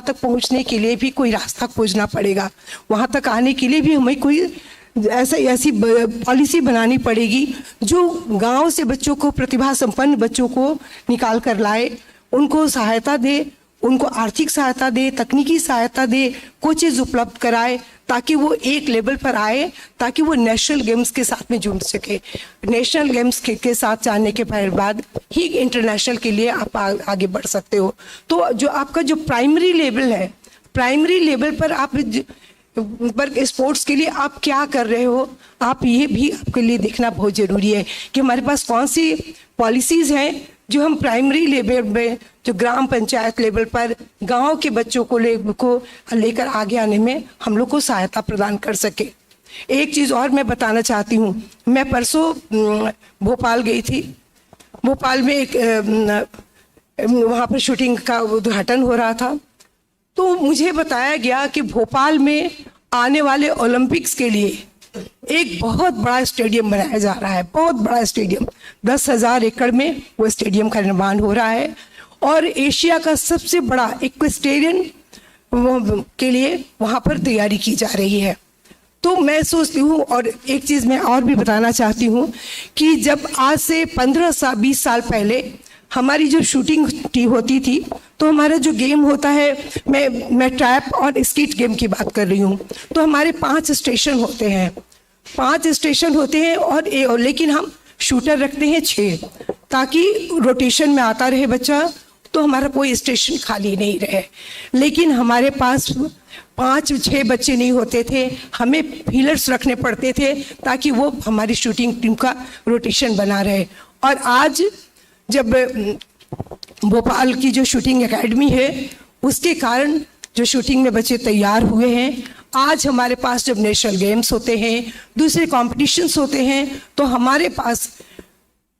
तक पहुँचने के लिए भी कोई रास्ता खोजना पड़ेगा। वहाँ तक आने के लिए भी हमें कोई ऐसी पॉलिसी बनानी पड़ेगी जो गांव से बच्चों को, प्रतिभा संपन्न बच्चों को निकाल कर लाए, उनको सहायता दे, उनको आर्थिक सहायता दे, तकनीकी सहायता दे, कोचेज उपलब्ध कराए, ताकि वो एक लेवल पर आए, ताकि वो नेशनल गेम्स के साथ में जुड़ सके। नेशनल गेम्स के साथ जाने के बाद ही इंटरनेशनल के लिए आप आगे बढ़ सकते हो। तो जो आपका जो प्राइमरी लेवल है, प्राइमरी लेवल पर आप स्पोर्ट्स के लिए आप क्या कर रहे हो, आप ये भी आपके लिए देखना बहुत ज़रूरी है कि हमारे पास कौन सी पॉलिसीज़ हैं जो हम प्राइमरी लेवल में, जो ग्राम पंचायत लेवल पर गांव के बच्चों को लेकर आगे आने में हम लोग को सहायता प्रदान कर सके। एक चीज़ और मैं बताना चाहती हूँ, मैं परसों भोपाल गई थी। भोपाल में एक वहाँ पर शूटिंग का उद्घाटन हो रहा था, तो मुझे बताया गया कि भोपाल में आने वाले ओलंपिक्स के लिए एक बहुत बड़ा स्टेडियम बनाया जा रहा है, बहुत बड़ा स्टेडियम, 10,000 एकड़ में वो स्टेडियम का निर्माण हो रहा है और एशिया का सबसे बड़ा इक्वेस्टेरियन के लिए वहाँ पर तैयारी की जा रही है। तो मैं सोचती हूँ, और एक चीज़ मैं और भी बताना चाहती हूँ कि जब आज से 15-20 साल पहले हमारी जो शूटिंग होती थी, तो हमारा जो गेम होता है, मैं ट्रैप और स्कीट गेम की बात कर रही हूँ, तो हमारे 5 स्टेशन होते हैं, 5 स्टेशन होते हैं और लेकिन हम शूटर रखते हैं 6, ताकि रोटेशन में आता रहे बच्चा, तो हमारा कोई स्टेशन खाली नहीं रहे। लेकिन हमारे पास 5-6 बच्चे नहीं होते थे, हमें फील्डर्स रखने पड़ते थे ताकि वो हमारी शूटिंग टीम का रोटेशन बना रहे। और आज जब भोपाल की जो शूटिंग एकेडमी है, उसके कारण जो शूटिंग में बच्चे तैयार हुए हैं, आज हमारे पास जब नेशनल गेम्स होते हैं, दूसरे कॉम्पिटिशन्स होते हैं, तो हमारे पास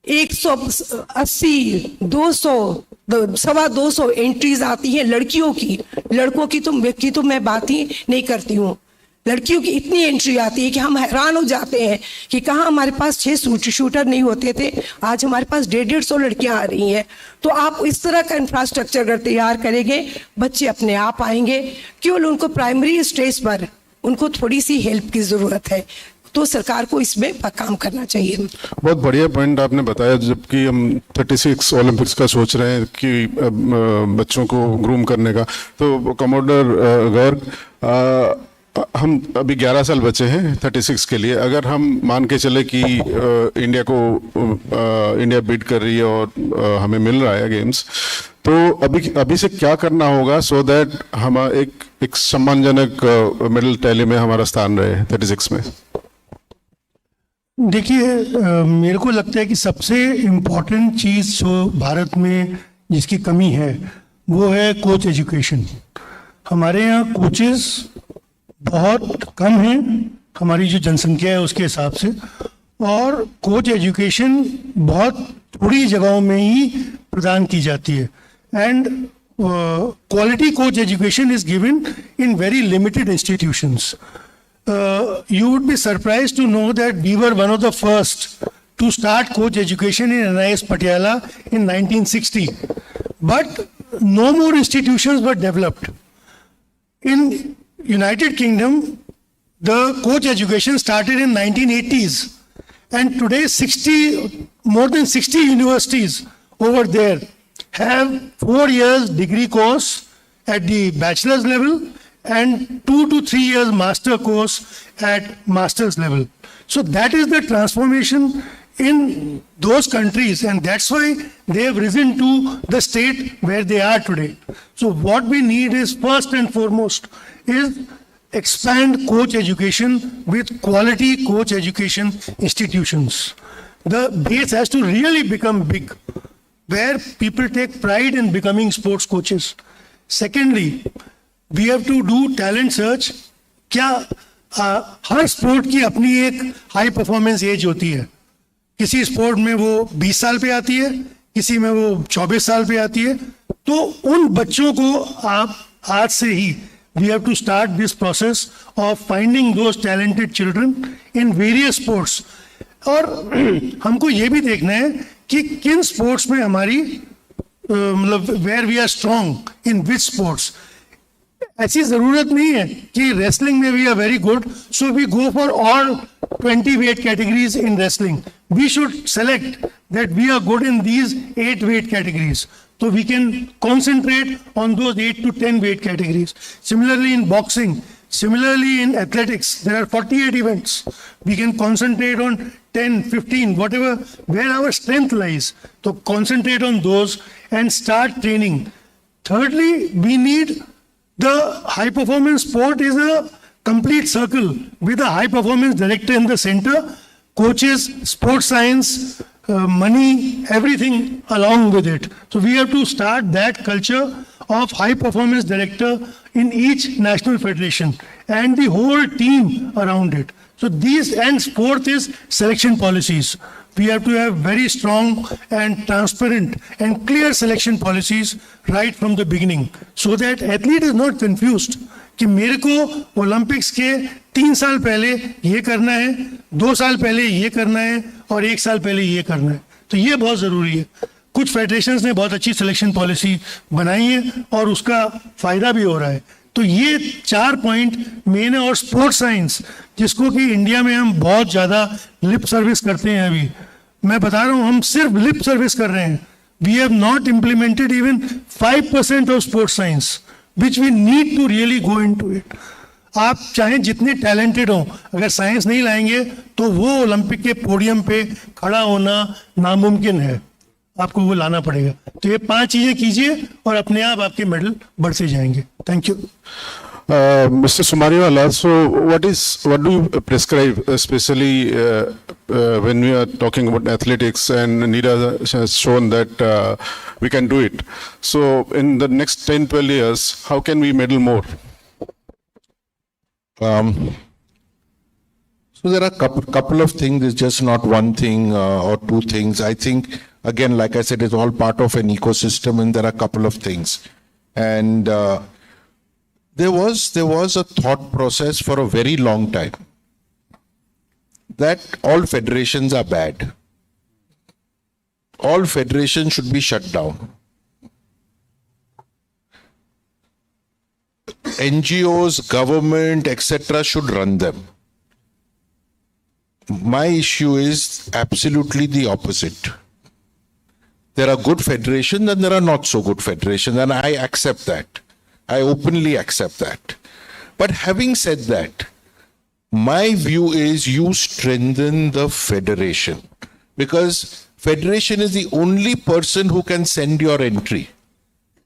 180, 200, 250 एंट्रीज आती हैं लड़कियों की। लड़कों की तो मैं बात ही नहीं करती हूँ। लड़कियों की इतनी एंट्री आती है कि हम हैरान हो जाते हैं कि कहाँ हमारे पास 6 शूटर नहीं होते थे, आज हमारे पास 150 लड़कियां आ रही हैं। तो आप इस तरह का इंफ्रास्ट्रक्चर अगर तैयार करेंगे, बच्चे अपने आप आएंगे। केवल उनको प्राइमरी स्टेज पर उनको थोड़ी सी हेल्प की ज़रूरत है, तो सरकार को इसमें काम करना चाहिए। बहुत बढ़िया पॉइंट आपने बताया। जबकि हम 36 ओलंपिक्स का सोच रहे हैं कि बच्चों को ग्रूम करने का, तो कमोडर गर्ग, हम अभी 11 साल बचे हैं 36 के लिए। अगर हम मान के चले कि इंडिया बीट कर रही है और हमें मिल रहा है गेम्स, तो अभी से क्या करना होगा सो दैट हम एक सम्मानजनक मेडल टैली में हमारा स्थान रहे 36 में? देखिए, मेरे को लगता है कि सबसे इम्पोर्टेंट चीज़ जो भारत में जिसकी कमी है वो है कोच एजुकेशन। हमारे यहाँ कोचेस बहुत कम हैं हमारी जो जनसंख्या है उसके हिसाब से, और कोच एजुकेशन बहुत थोड़ी जगहों में ही प्रदान की जाती है। And quality coach education is given in very limited institutions. You would be surprised to know that we were one of the first to start coach education in NIS Patiala in 1960. But no more institutions were developed. In United Kingdom, the coach education started in 1980s. And today more than 60 universities over there have 4 years degree course at the bachelor's level and 2 to 3 years master course at master's level. So that is the transformation in those countries, and that's why they have risen to the state where they are today. So what we need is, first and foremost, is expand coach education with quality coach education institutions. The base has to really become big, where people take pride in becoming sports coaches. Secondly, we have to do talent search. क्या हर sport की अपनी एक high performance as होती है। किसी sport में वो 20 साल पे आती है, किसी में वो 24 साल पे आती है। तो उन बच्चों को आप आज से ही we have to start this process of finding those talented children in various sports. और हमको ये भी देखना है कि किन स्पोर्ट्स में हमारी मतलब where we are strong in which sports. ऐसी जरूरत नहीं है कि रेसलिंग में we are very good so we go for all 20 weight categories in wrestling. We should select that we are good in these 8 weight categories, so we can concentrate on those 8 to 10 weight categories. Similarly in boxing, similarly in athletics, there are 48 events. We can concentrate on 10, 15, whatever, where our strength lies. So concentrate on those and start training. Thirdly, we need the high performance sport is a complete circle with a high performance director in the center, coaches, sports science, money, everything along with it. So we have to start that culture of high performance director in each national federation and the whole team around it. So these, and fourth is selection policies. We have to have very strong and transparent and clear selection policies right from the beginning, so that athlete is not confused कि मेरे को Olympics के 3 साल पहले ये करना है, 2 साल पहले ये करना है और 1 साल पहले ये करना है। तो ये बहुत ज़रूरी है। कुछ फेडरेशंस ने बहुत अच्छी सिलेक्शन पॉलिसी बनाई है और उसका फ़ायदा भी हो रहा है। तो ये 4 पॉइंट मेन है। और स्पोर्ट्स साइंस, जिसको कि इंडिया में हम बहुत ज़्यादा लिप सर्विस करते हैं, अभी मैं बता रहा हूँ हम सिर्फ लिप सर्विस कर रहे हैं। We have not implemented even 5% of sports science which we need to really go into it. आप चाहे जितने टैलेंटेड हों, अगर साइंस नहीं लाएंगे तो वो ओलंपिक के पोडियम पे खड़ा होना नामुमकिन है। आपको वो लाना पड़ेगा। तो ये 5 चीजें कीजिए और अपने आप आपके मेडल बढ़ते जाएंगे। Thank you. Mr. Sumariwalla, so what do you prescribe, especially when we are talking about athletics, and Nida has shown that we can do it. So in the next 10-12 years, how can we medal more? So there are couple of things. It's just not one thing or 2 things. I think, again, like I said, it's all part of an ecosystem, and there are a couple of things. And there was a thought process for a very long time that all federations are bad. All federations should be shut down. NGOs, government, etc. should run them. My issue is absolutely the opposite. There are good federations and there are not so good federations, and I accept that. I openly accept that. But having said that, my view is you strengthen the federation, because federation is the only person who can send your entry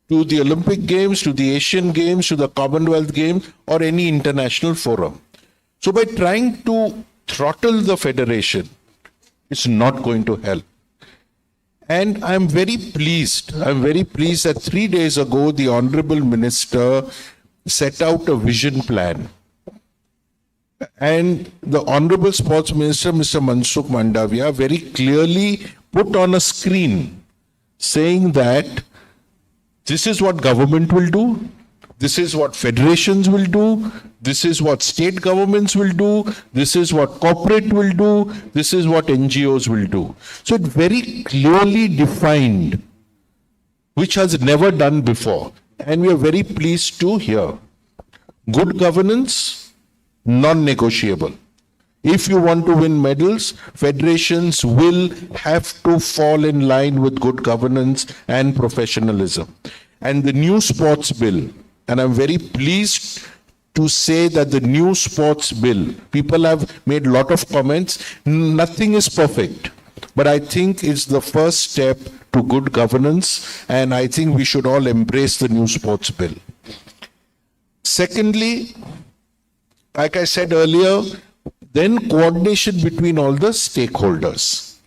to the Olympic Games, to the Asian Games, to the Commonwealth Games, or any international forum. So by trying to throttle the federation, it's not going to help. And I'm very pleased that 3 days ago, the Honourable Minister set out a vision plan. And the Honourable Sports Minister, Mr. Mansukh Mandavia, very clearly put on a screen saying that this is what government will do, this is what federations will do, this is what state governments will do, this is what corporate will do, this is what NGOs will do. So it very clearly defined, which has never done before. And we are very pleased to hear. Good governance, non-negotiable. If you want to win medals, federations will have to fall in line with good governance and professionalism. And the new sports bill, and I'm very pleased to say that the new sports bill, people have made a lot of comments. Nothing is perfect, but I think it's the first step to good governance, and I think we should all embrace the new sports bill. Secondly, like I said earlier, then coordination between all the stakeholders.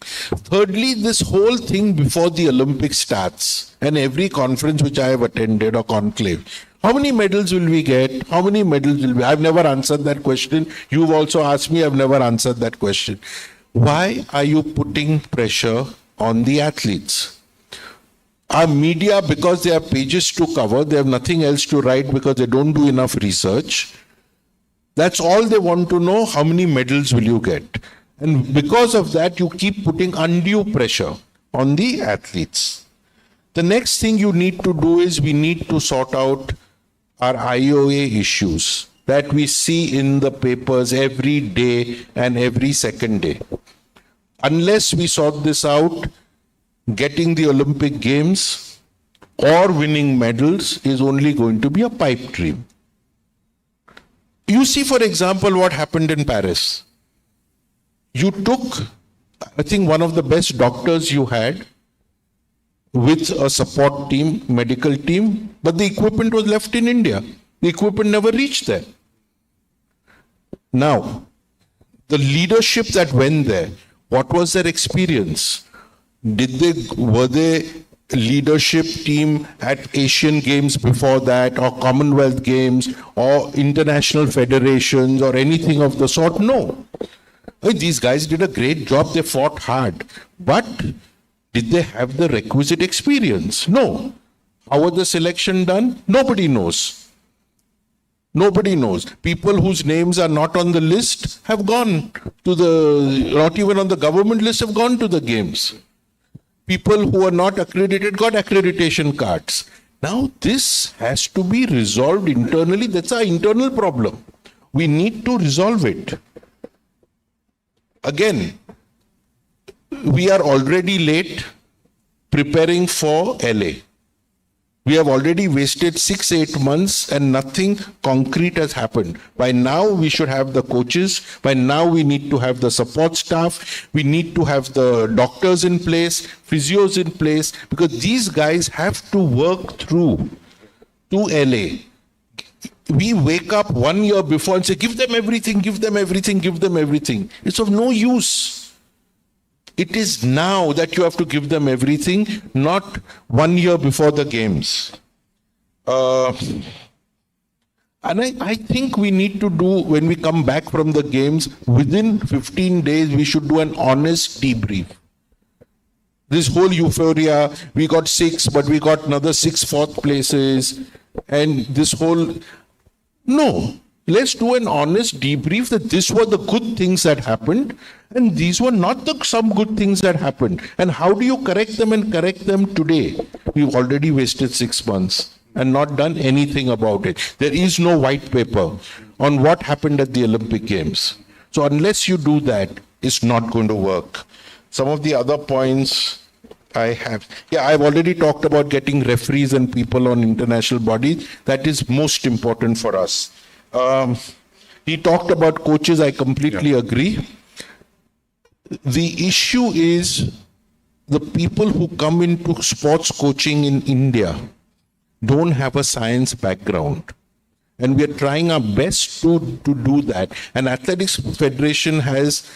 Thirdly, this whole thing before the Olympics starts, and every conference which I have attended or conclave, how many medals will we get? How many medals will we? I've never answered that question. You've also asked me, I've never answered that question. Why are you putting pressure on the athletes? Our media, because they have pages to cover, they have nothing else to write because they don't do enough research. That's all they want to know, how many medals will you get? And because of that, you keep putting undue pressure on the athletes. The next thing you need to do is we need to sort out our IOA issues that we see in the papers every day and every second day. Unless we sort this out, getting the Olympic Games or winning medals is only going to be a pipe dream. You see, for example, what happened in Paris. You took, I think, one of the best doctors you had with a support team, medical team, but the equipment was left in India. The equipment never reached there. Now, the leadership that went there, what was their experience? Were they leadership team at Asian Games before that, or Commonwealth Games, or international federations, or anything of the sort? No. These guys did a great job, they fought hard. But did they have the requisite experience? No. How was the selection done? Nobody knows. Nobody knows. People whose names are not on the list have gone to the, not even on the government list, have gone to the games. People who are not accredited got accreditation cards. Now this has to be resolved internally. That's our internal problem. We need to resolve it. Again, we are already late preparing for LA. We have already wasted 6-8 months and nothing concrete has happened. By now we should have the coaches. By now we need to have the support staff. We need to have the doctors in place, physios in place, because these guys have to work through to LA. We wake up 1 year before and say, give them everything, give them everything, give them everything. It's of no use. It is now that you have to give them everything, not 1 year before the games. And I think we need to do, when we come back from the games, within 15 days, we should do an honest debrief. This whole euphoria, we got 6, but we got another 6 fourth places. And this whole, no. Let's do an honest debrief that these were the good things that happened and these were not the some good things that happened. And how do you correct them and correct them today? We've already wasted 6 months and not done anything about it. There is no white paper on what happened at the Olympic Games. So unless you do that, it's not going to work. Some of the other points, I have. Yeah, I've already talked about getting referees and people on international bodies. That is most important for us. He talked about coaches. I completely agree. The issue is the people who come into sports coaching in India don't have a science background. And we are trying our best to do that. And Athletics Federation has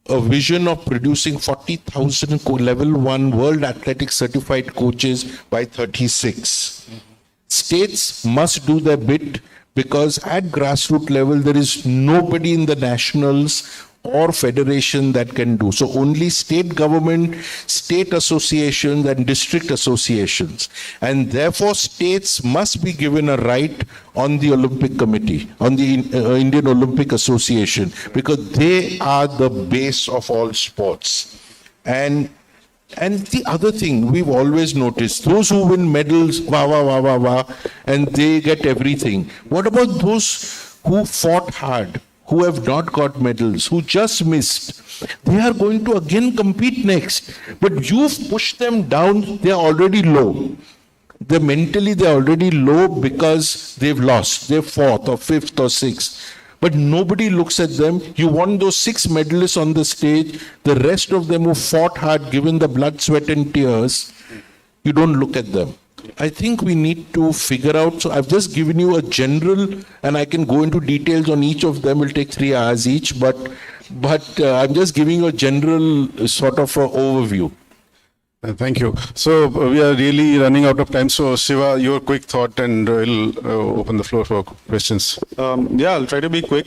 a vision of producing 40,000 level 1 world athletics certified coaches by 36. States must do their bit, because at grassroots level, there is nobody in the nationals or federation that can do. So only state government, state associations and district associations. And therefore states must be given a right on the Olympic Committee, on the Indian Olympic Association, because they are the base of all sports. And the other thing we've always noticed, those who win medals, and they get everything. What about those who fought hard, who have not got medals, who just missed? They are going to again compete next. But you've pushed them down, they are already low. Mentally they're already low because they've lost. They're 4th or 5th or 6th. But nobody looks at them. You want those 6 medalists on the stage, the rest of them who fought hard, given the blood, sweat and tears, you don't look at them. I think we need to figure out. So I've just given you a general, and I can go into details on each of them. It'll take 3 hours each, but I'm just giving you a general sort of overview. Thank you. So we are really running out of time. So Shiva, your quick thought, and we'll open the floor for questions. Yeah, I'll try to be quick,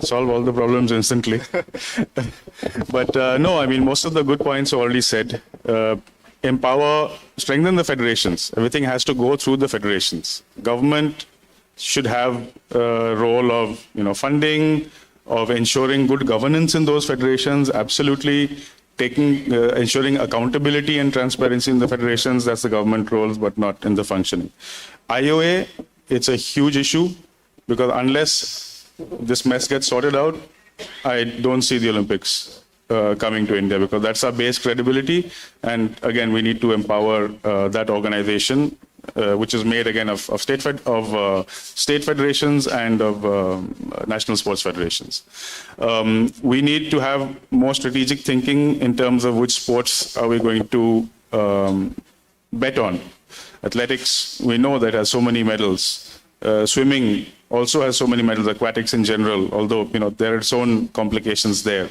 solve all the problems instantly. But no, I mean, most of the good points are already said. Empower, strengthen the federations. Everything has to go through the federations. Government should have a role of, funding, of ensuring good governance in those federations. Absolutely. Ensuring accountability and transparency in the federations. That's the government roles, but not in the functioning. IOA, it's a huge issue, because unless this mess gets sorted out, I don't see the Olympics coming to India, because that's our base credibility. And again, we need to empower that organization, which is made again of state federations and of national sports federations. We need to have more strategic thinking in terms of which sports are we going to bet on. Athletics, we know that has so many medals. Swimming also has so many medals. Aquatics in general, although there are its own complications there.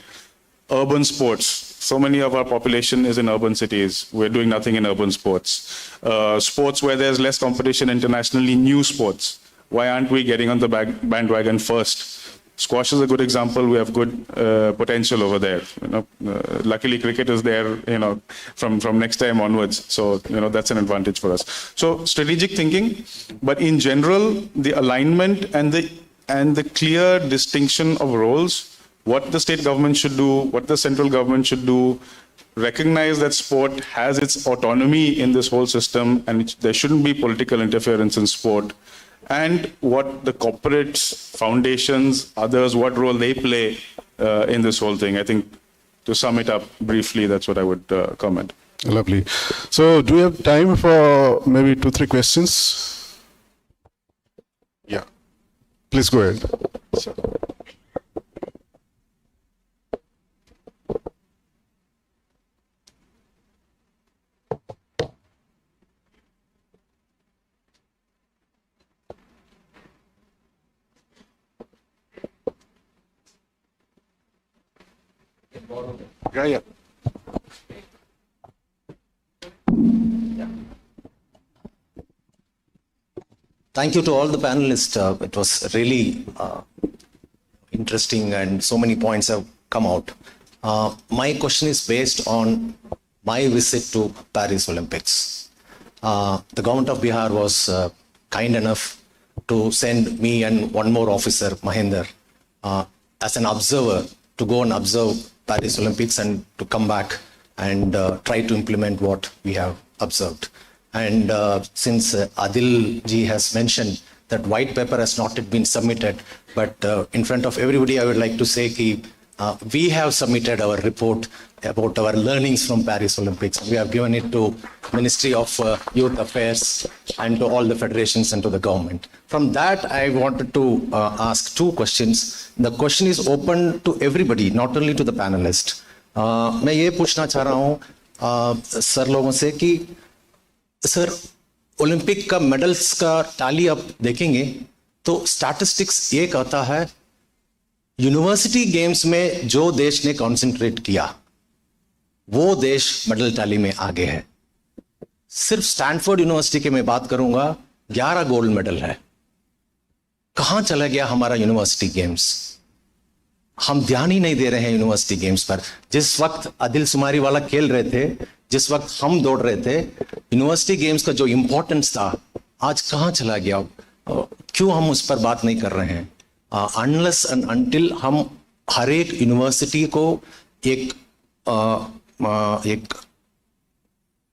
Urban sports, so many of our population is in urban cities. We're doing nothing in urban sports. Sports where there's less competition internationally, new sports. Why aren't we getting on the bandwagon first? Squash is a good example. We have good potential over there. Luckily cricket is there, from next time onwards. So, that's an advantage for us. So strategic thinking, but in general, the alignment and the clear distinction of roles, what the state government should do, what the central government should do, recognize that sport has its autonomy in this whole system, and there shouldn't be political interference in sport, and what the corporates, foundations, others, what role they play in this whole thing. I think, to sum it up briefly, that's what I would comment. Lovely. So do we have time for maybe 2-3 questions? Yeah. Please go ahead. Yeah. Thank you to all the panelists. It was really interesting, and so many points have come out. My question is based on my visit to Paris Olympics. The government of Bihar was kind enough to send me and one more officer, Mahinder, as an observer to go and observe Paris Olympics and to come back and try to implement what we have observed. And since Adille ji has mentioned that white paper has not yet been submitted, but in front of everybody, I would like to say that we have submitted our report about our learnings from Paris Olympics. We have given it to Ministry of Youth Affairs and to all the federations and to the government. From that, I wanted to ask two questions. The question is open to everybody, not only to the panelists. मैं ये पूछना चाह रहा हूँ sir लोगों से कि sir Olympic का मेडल्स का टाली आप देखेंगे तो स्टैटिस्टिक्स ये कहता है यूनिवर्सिटी गेम्स में जो देश ने कॉन्सेंट्रेट किया वो देश मेडल टैली में आगे है। सिर्फ स्टैनफोर्ड यूनिवर्सिटी के मैं बात करूंगा 11 गोल्ड मेडल है। कहां चला गया हमारा यूनिवर्सिटी गेम्स? हम ध्यान ही नहीं दे रहे हैं यूनिवर्सिटी गेम्स पर। जिस वक्त आदिल सुमारीवाला खेल रहे थे, जिस वक्त हम दौड़ रहे थे, यूनिवर्सिटी गेम्स का जो इंपॉर्टेंस था आज कहां चला गया? क्यों हम उस पर बात नहीं कर रहे हैं? अनलेस एंड अनटिल हम हर एक यूनिवर्सिटी को एक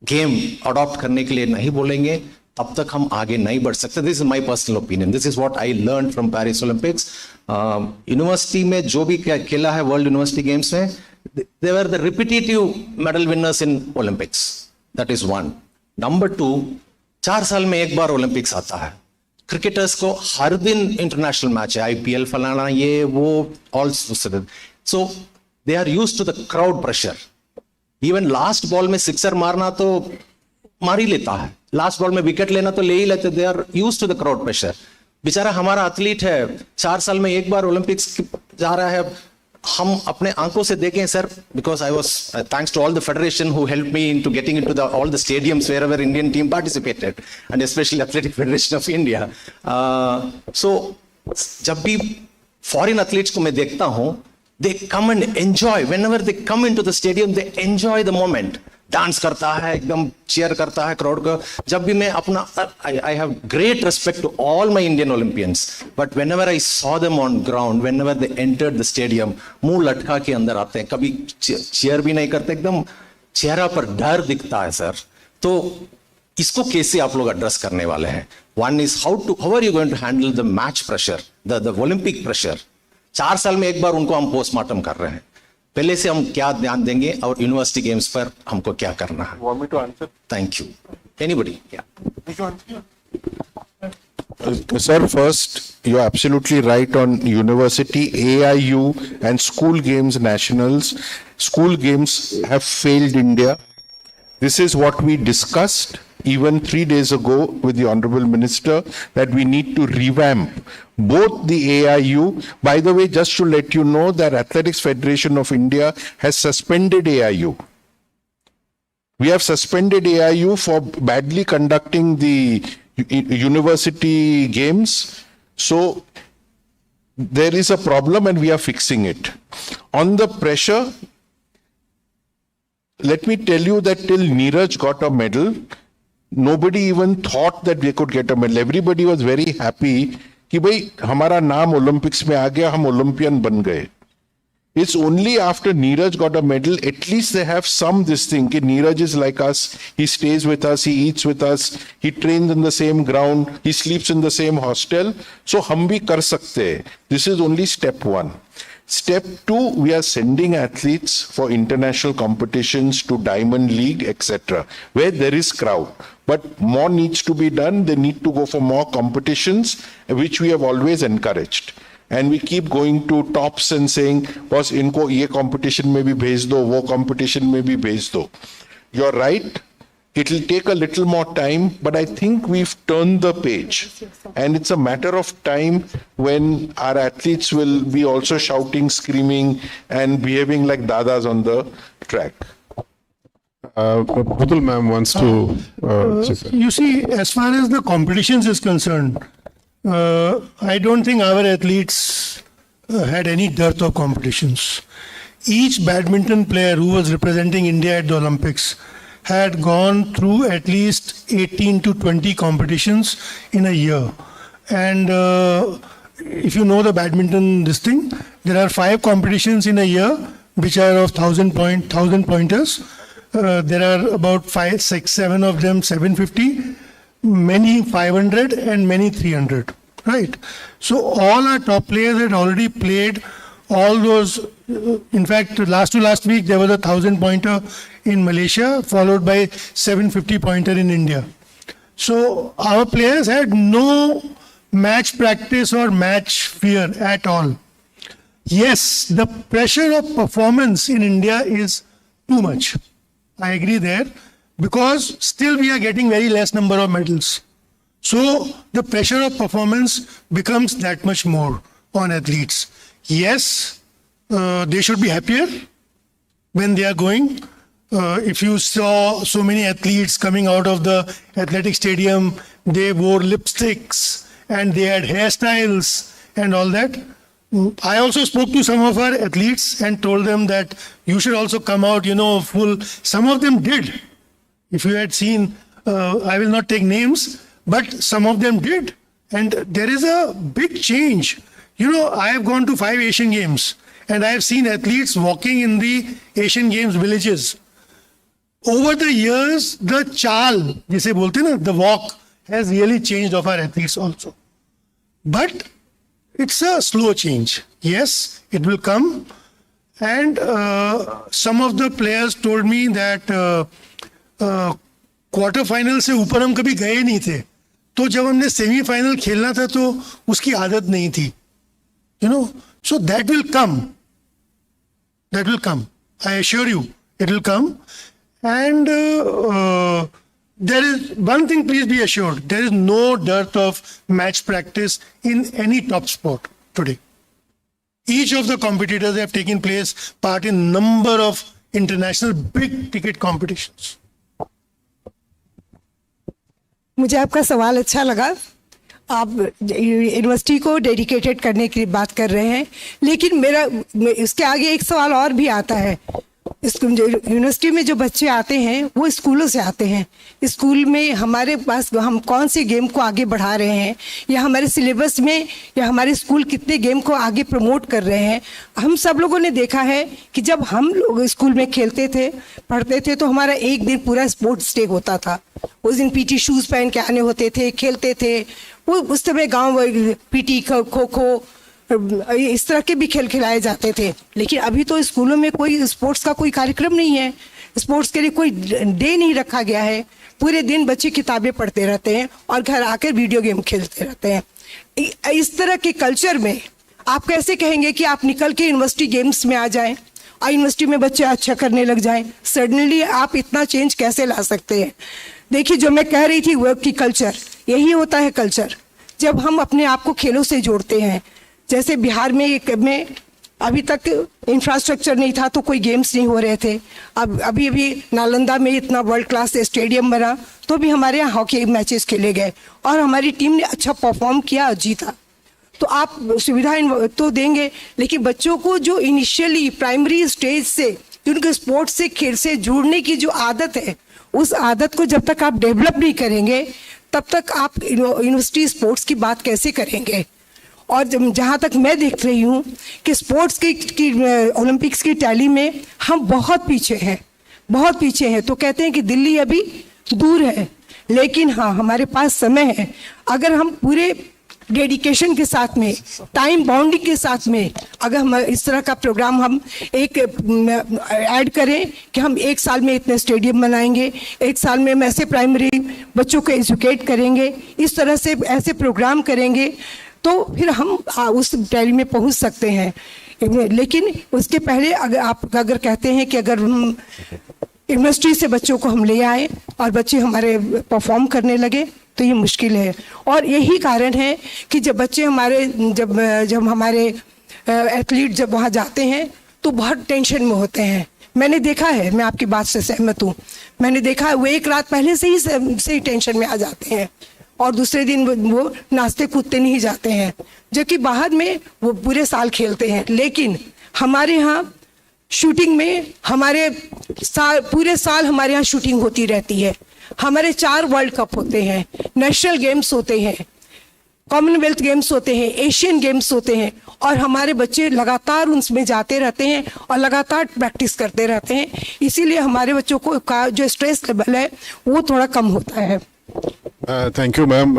गेम अडॉप्ट करने के लिए नहीं बोलेंगे तब तक हम आगे नहीं बढ़ सकते। This is my personal opinion, this is what I learn from Paris Olympics. University में जो भी खेला है वर्ल्ड यूनिवर्सिटी गेम्स में, they were the repetitive medal winners in Olympics. That is one. Number 2, 4 साल में एक बार ओलंपिक्स आता है। क्रिकेटर्स को हर दिन इंटरनेशनल मैच है, आईपीएल फलाना ये वो all, so they are used to the crowd pressure. Even last ball में सिक्सर मारना तो मार ही लेता है, लास्ट बॉल में विकेट लेना तो ले ही लेते। They are used to the crowd pressure. बेचारा हमारा एथलीट है, 4 साल में एक बार ओलंपिक्स जा रहा है। हम अपने आंखों से देखें sir, because I was thanks to all the federation who help me in to getting in to all the stadiums wherever Indian team participated and specially athletic federation of India. So जब भी foreign athletes को मैं देखता हूं, they come and enjoy, whenever they come into the stadium they enjoy the moment, dance करता है, एकदम cheer करता है क्राउड का। जब भी मैं अपना I have great respect to all my Indian Olympians, but whenever I saw them on ground, whenever they entered the stadium, मुंह लटका के अंदर आते हैं, कभी चीयर भी नहीं करते, एकदम चेहरा पर डर दिखता है सर। तो इसको कैसे आप लोग एड्रेस करने वाले हैं? One is how are you going to handle the match pressure, the Olympic pressure? 4 साल में एक बार उनको हम पोस्टमार्टम कर रहे हैं। पहले से हम क्या ध्यान देंगे और यूनिवर्सिटी गेम्स पर हमको क्या करना है? Want me to answer? Thank you. Anybody? Yeah. Sir, first, you're absolutely right on university, AIU and school games nationals. School games have failed India. This is what we discussed even 3 days ago with the Honourable Minister, that we need to revamp both the AIU. By the way, just to let you know that Athletics Federation of India has suspended AIU. We have suspended AIU for badly conducting the university games. So there is a problem and we are fixing it. On the pressure, let me tell you that till Neeraj got a medal, nobody even thought that they could get a medal. Everybody was very happy कि भाई हमारा नाम Olympics में आ गया, हम Olympian बन गए। It's only after Neeraj got a medal, at least they have some this thing कि Neeraj is like us, he stays with us, he eats with us, he trains in the same ground, he sleeps in the same hostel, so हम भी कर सकते हैं। This is only step 1. Step 2, we are sending athletes for international competitions to Diamond League, etc., where there is crowd. But more needs to be done. They need to go for more competitions, which we have always encouraged. And we keep going to tops and saying, boss, इनको ये competition में भी भेज दो, वो competition में भी भेज दो. You're right. It will take a little more time, but I think we've turned the page. And it's a matter of time when our athletes will be also shouting, screaming, and behaving like dadas on the track. Putul ma'am wants to... You see, as far as the competitions is concerned, I don't think our athletes had any dearth of competitions. Each badminton player who was representing India at the Olympics had gone through at least 18 to 20 competitions in a year. And if you know the badminton this thing, there are 5 competitions in a year which are of 1,000 pointers. There are about 5, 6, 7 of them 750, many 500 and many 300, right? So all our top players had already played all those, in fact, last week there was a 1,000-pointer in Malaysia, followed by 750-pointer in India. So our players had no match practice or match fear at all. Yes, the pressure of performance in India is too much. I agree there, because still we are getting very less number of medals. So the pressure of performance becomes that much more on athletes. Yes, they should be happier when they are going. If you saw so many athletes coming out of the athletic stadium, they wore lipsticks and they had hairstyles and all that. I also spoke to some of our athletes and told them that you should also come out, full. Some of them did. If you had seen, I will not take names, but some of them did. And there is a big change. I have gone to 5 Asian Games and I have seen athletes walking in the Asian Games villages. Over the years, the chal, jise bolte na, the walk has really changed of our athletes also. But it's a slow change. Yes, it will come. And some of the players told me that quarter final से ऊपर हम कभी गए नहीं थे, तो जब हमने सेमीफाइनल खेलना था तो उसकी आदत नहीं थी. So that will come. That will come. I assure you, it will come. And there is one thing, please be assured, there is no dearth of match practice in any top sport today. Each of the competitors have taken part in number of international big ticket competitions. मुझे आपका सवाल अच्छा लगा. आप university को dedicated करने की बात कर रहे हैं, लेकिन मेरा इसके आगे एक सवाल और भी आता है. यूनिवर्सिटी में जो बच्चे आते हैं वो स्कूलों से आते हैं. स्कूल में हमारे पास हम कौन से गेम को आगे बढ़ा रहे हैं, या हमारे सिलेबस में, या हमारे स्कूल कितने गेम को आगे प्रमोट कर रहे हैं. हम सब लोगों ने देखा है कि जब हम लोग स्कूल में खेलते थे, पढ़ते थे, तो हमारा एक दिन पूरा स्पोर्ट्स डे होता था. उस दिन पीटी शूज़ पहन के आने होते थे, खेलते थे. वो उस समय गाँव पीटी, खो खो, इस तरह के भी खेल खिलाए जाते थे. लेकिन अभी तो स्कूलों में कोई स्पोर्ट्स का कोई कार्यक्रम नहीं है. स्पोर्ट्स के लिए कोई डे नहीं रखा गया है. पूरे दिन बच्चे किताबें पढ़ते रहते हैं और घर आकर वीडियो गेम खेलते रहते हैं. इस तरह के कल्चर में आप कैसे कहेंगे कि आप निकल के यूनिवर्सिटी गेम्स में आ जाएं और यूनिवर्सिटी में बच्चे अच्छा करने लग जाएं? सडनली आप इतना चेंज कैसे ला सकते हैं? देखिए, जो मैं कह रही थी वर्क की कल्चर, यही होता है कल्चर. जब हम अपने आप को खेलों से जोड़ते हैं, जैसे बिहार में अभी तक इंफ्रास्ट्रक्चर नहीं था तो कोई गेम्स नहीं हो रहे थे. अब अभी नालंदा में इतना वर्ल्ड क्लास स्टेडियम बना तो भी हमारे यहाँ हॉकी मैचेस खेले गए और हमारी टीम ने अच्छा परफॉर्म किया और जीता. तो आप सुविधाएं तो देंगे, लेकिन बच्चों को जो इनिशियली प्राइमरी स्टेज से जिनके स्पोर्ट्स से खेल से जुड़ने की जो आदत है, उस आदत को जब तक आप डेवलप नहीं करेंगे तब तक आप यूनिवर्सिटी स्पोर्ट्स की बात कैसे करेंगे? और जहाँ तक मैं देख रही हूँ कि स्पोर्ट्स की ओलंपिक्स की टैली में हम बहुत पीछे हैं, बहुत पीछे हैं. तो कहते हैं कि दिल्ली अभी दूर है, लेकिन हाँ, हमारे पास समय है. अगर हम पूरे डेडिकेशन के साथ में, टाइम बाउंडिंग के साथ में, अगर हम इस तरह का प्रोग्राम हम एक ऐड करें कि हम 1 साल में इतने स्टेडियम बनाएंगे, 1 साल में हम ऐसे प्राइमरी बच्चों को एजुकेट करेंगे, इस तरह से ऐसे प्रोग्राम करेंगे, तो फिर हम उस टैली में पहुंच सकते हैं. लेकिन उसके पहले अगर कहते हैं कि अगर हम यूनिवर्सिटी से बच्चों को हम ले आए और बच्चे हमारे परफॉर्म करने लगे तो ये मुश्किल है. और यही कारण है कि जब बच्चे हमारे जब हमारे एथलीट जब वहाँ जाते हैं तो बहुत टेंशन में होते हैं. मैंने देखा है, मैं आपकी बात से सहमत हूँ, मैंने देखा है वो एक रात पहले से ही टेंशन में आ जाते हैं और दूसरे दिन वो नाचते कूदते नहीं जाते हैं, जबकि बाहर में वो पूरे साल खेलते हैं. लेकिन हमारे यहाँ शूटिंग में पूरे साल हमारे यहाँ शूटिंग होती रहती है. हमारे 4 वर्ल्ड कप होते हैं, नेशनल गेम्स होते हैं, कॉमनवेल्थ गेम्स होते हैं, एशियन गेम्स होते हैं, और हमारे बच्चे लगातार उनमें जाते रहते हैं और लगातार प्रैक्टिस करते रहते हैं. इसीलिए हमारे बच्चों को का जो स्ट्रेस लेवल है वो थोड़ा कम होता है. थैंक यू मैम,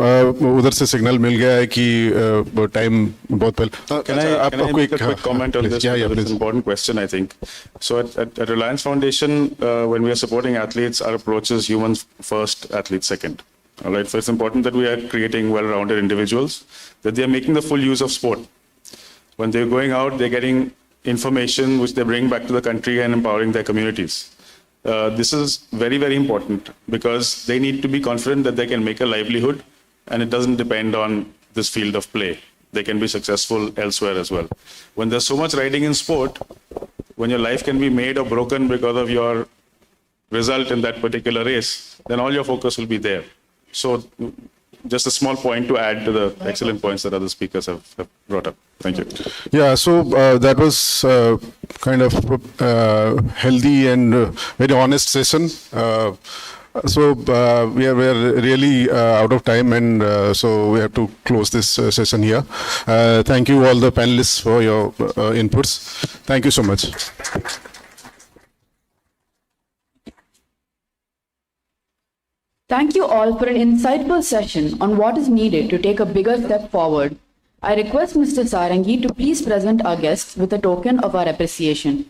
उधर से सिग्नल मिल गया है कि टाइम बहुत पहले. Can I make a quick comment on this? Yeah, Because it's please. an important question, I think. So at Reliance Foundation, when we are supporting athletes, our approach is humans first, athletes second. All right. So it's important that we are creating well-rounded individuals, that they are making the full use of sport. When they're going out, they're getting information which they bring back to the country and empowering their communities. This is very, very important because they need to be confident that they can make a livelihood and it doesn't depend on this field of play. They can be successful elsewhere as well. When there's so much riding in sport, when your life can be made or broken because of your result in that particular race, then all your focus will be there. So just a small point to add to the excellent points that other speakers have brought up. Thank you. Yeah, so that was kind of healthy and very honest session. So we are really out of time, and so we have to close this session here. Thank you all the panelists for your inputs. Thank you so much. Thank you all for an insightful session on what is needed to take a bigger step forward. I request Mr. Sarangi to please present our guests with a token of our appreciation.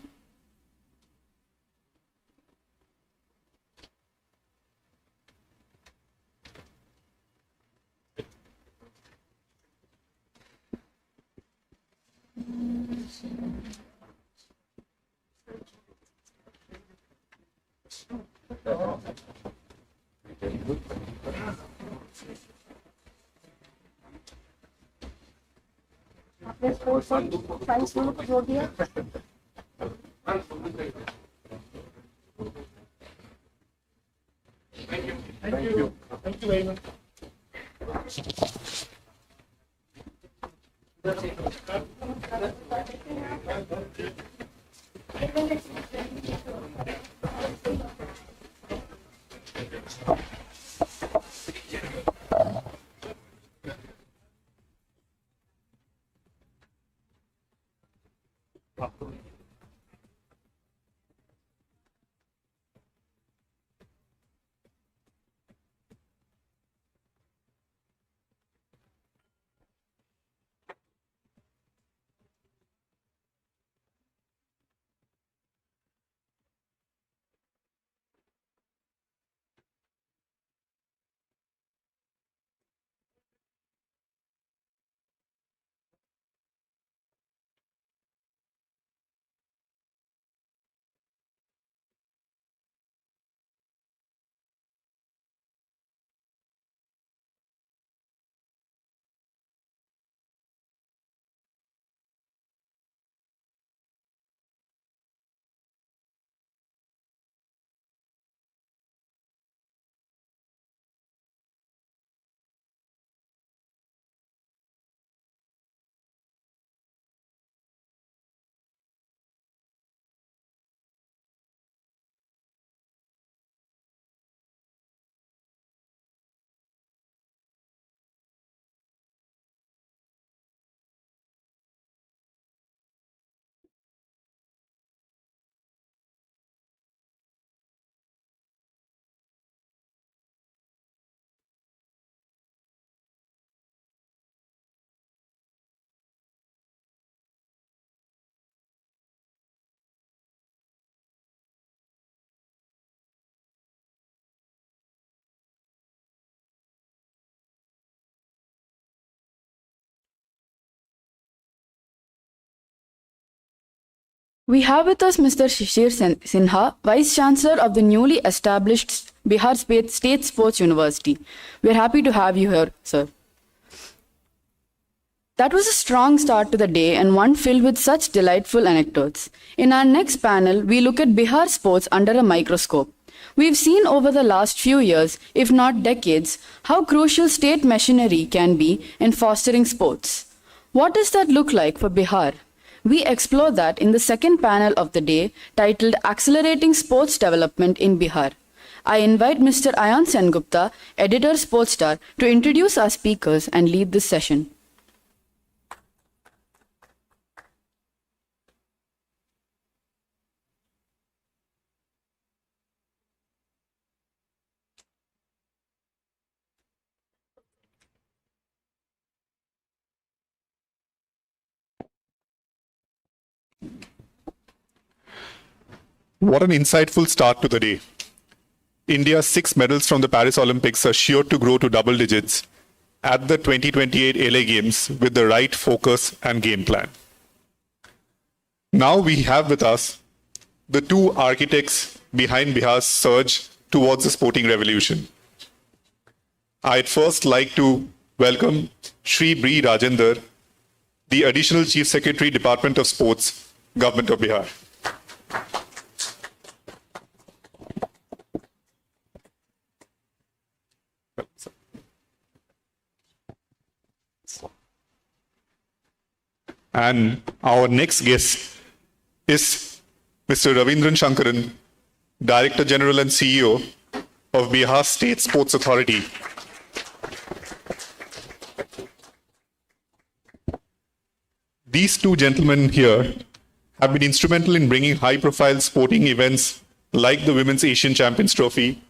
We have with us Mr. Shishir Sinha, Vice Chancellor of the newly established Bihar State Sports University. We are happy to have you here, sir. That was a strong start to the day and one filled with such delightful anecdotes. In our next panel, we look at Bihar sports under a microscope. We've seen over the last few years, if not decades, how crucial state machinery can be in fostering sports. What does that look like for Bihar? We explore that in the second panel of the day, titled Accelerating Sports Development in Bihar. I invite Mr. Ayan Sengupta, editor Sportstar, to introduce our speakers and lead this session. What an insightful start to the day. India's 6 medals from the Paris Olympics are sure to grow to double digits at the 2028 LA Games with the right focus and game plan. Now we have with us the two architects behind Bihar's surge towards the sporting revolution. I'd first like to welcome Shri Rajender, the Additional Chief Secretary, Department of Sports, Government of Bihar. And our next guest is Mr. Ravindran Shankaran, Director General and CEO of Bihar State Sports Authority. These two gentlemen here have been instrumental in bringing high-profile sporting events like the Women's Asian Champions Trophy,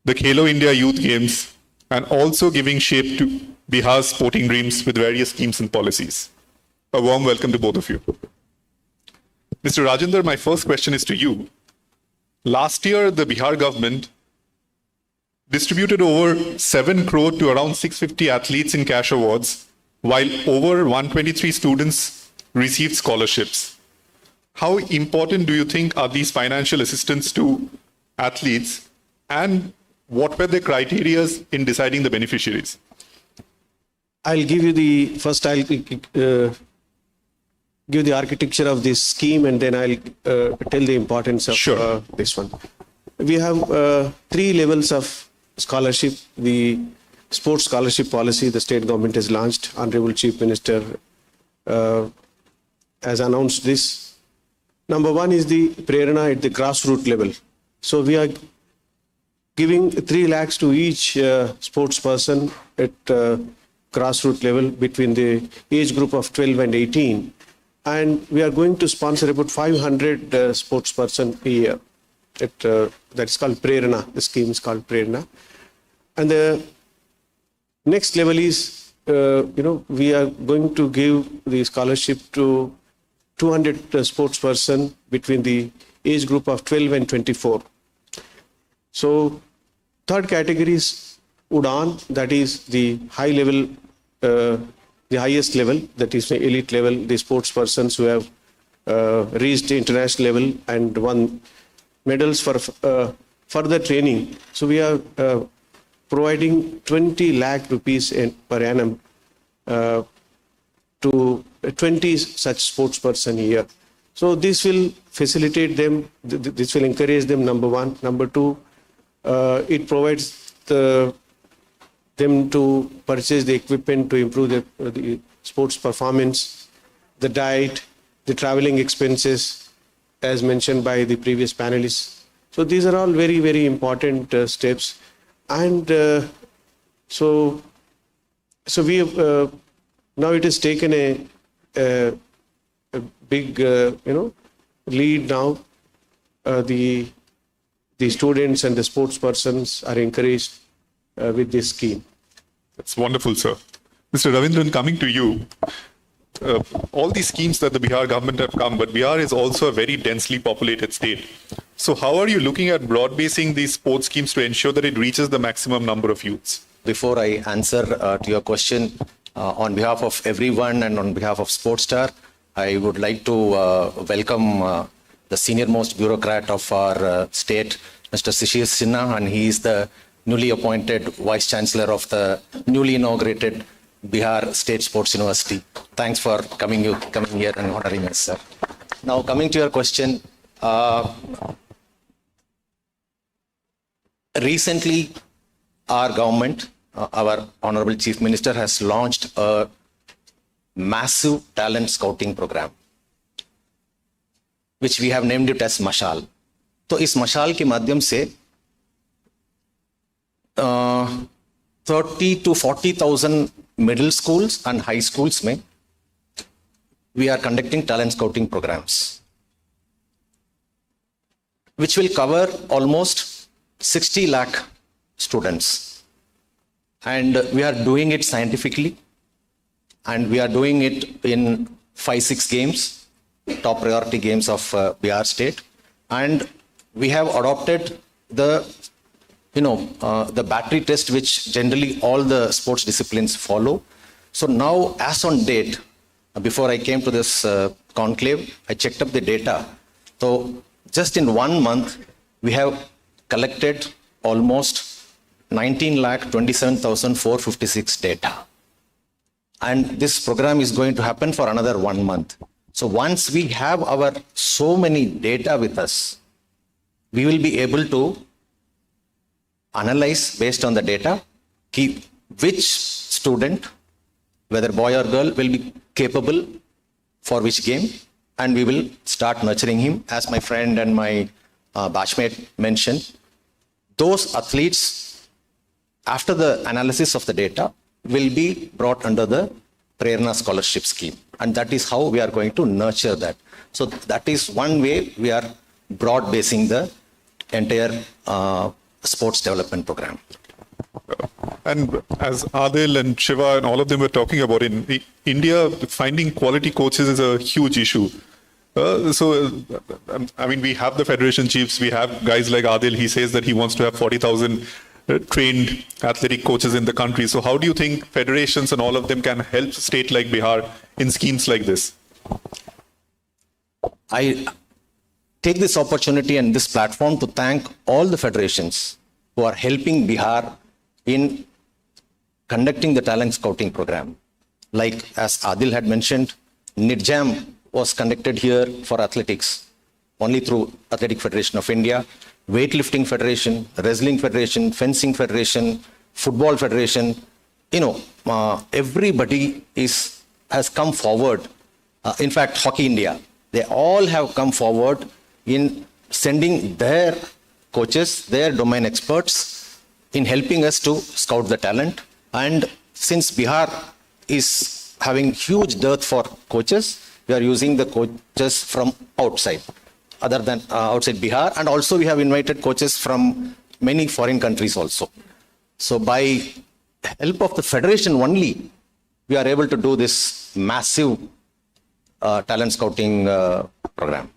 the Khelo India Youth Games, and also giving shape to Bihar's sporting dreams with various schemes and policies. A warm welcome to both of you. Mr. Rajender, my first question is to you. Last year, the Bihar government distributed over 7 crore to around 650 athletes in cash awards, while over 123 students received scholarships. How important do you think are these financial assistance to athletes, and what were the criteria in deciding the beneficiaries? I'll give you the first. I'll give the architecture of this scheme, and then I'll tell the importance of this one. We have 3 levels of scholarship. The sports scholarship policy the state government has launched. Honourable Chief Minister has announced this. Number 1 is the Prerana at the grassroots level. So we are giving 3 lakhs to each sports person at grassroots level between the age group of 12 and 18. And we are going to sponsor about 500 sports person a year. That's called Prerana. The scheme is called Prerana. And the next level is, we are going to give the scholarship to 200 sports person between the age group of 12 and 24. So third category is Udan, that is the high level, the highest level, that is the elite level, the sports persons who have reached the international level and won medals for further training. So we are providing 20 lakh rupees per annum to 20 such sports person a year. So this will facilitate them, this will encourage them, number 1. Number 2, it provides them to purchase the equipment to improve the sports performance, the diet, the traveling expenses, as mentioned by the previous panelists. So these are all very, very important steps. And so we have, now it has taken a big, lead now. The students and the sports persons are encouraged with this scheme. That's wonderful, sir. Mr. Ravindran, coming to you. All these schemes that the Bihar government have come, but Bihar is also a very densely populated state. So how are you looking at broad-basing these sports schemes to ensure that it reaches the maximum number of youths? Before I answer to your question, on behalf of everyone and on behalf of Sportstar, I would like to welcome the senior most bureaucrat of our state, Mr. Sinha, and he is the newly appointed Vice Chancellor of the newly inaugurated Bihar State Sports University. Thanks for coming here and honoring us, sir. Now, coming to your question, recently our government, our Honourable Chief Minister has launched a massive talent scouting program, which we have named it as Mashal. तो इस मशाल के माध्यम से 30 to 40,000 middle schools and high schools में we are conducting talent scouting programs, which will cover almost 60 lakh students. And we are doing it scientifically, and we are doing it in 5-6 games, top priority games of Bihar state. And we have adopted the, the battery test, which generally all the sports disciplines follow. So now, as on date, before I came to this conclave, I checked up the data. So just in 1 month, we have collected almost 19,27,456 data. And this program is going to happen for another 1 month. So once we have our so many data with us, we will be able to analyze based on the data, which student, whether boy or girl, will be capable for which game, and we will start nurturing him. As my friend and my batchmate mentioned, those athletes, after the analysis of the data, will be brought under the Prerna Scholarship Scheme. And that is how we are going to nurture that. So that is one way we are broad basing the entire sports development program. And as Adille and Shiva and all of them were talking about, in India, finding quality coaches is a huge issue. I mean, we have the federation chiefs, we have guys like Adille. He says that he wants to have 40,000 trained athletic coaches in the country. So how do you think federations and all of them can help a state like Bihar in schemes like this? I take this opportunity and this platform to thank all the federations who are helping Bihar in conducting the talent scouting program. Like as Adille had mentioned, NIDJAM was conducted here for athletics, only through Athletic Federation of India, Weightlifting Federation, Wrestling Federation, Fencing Federation, Football Federation. Everybody has come forward. In fact, Hockey India, they all have come forward in sending their coaches, their domain experts, in helping us to scout the talent. And since Bihar is having huge dearth for coaches, we are using the coaches from outside, other than outside Bihar. And also we have invited coaches from many foreign countries also. So by help of the federation only, we are able to do this massive talent scouting program.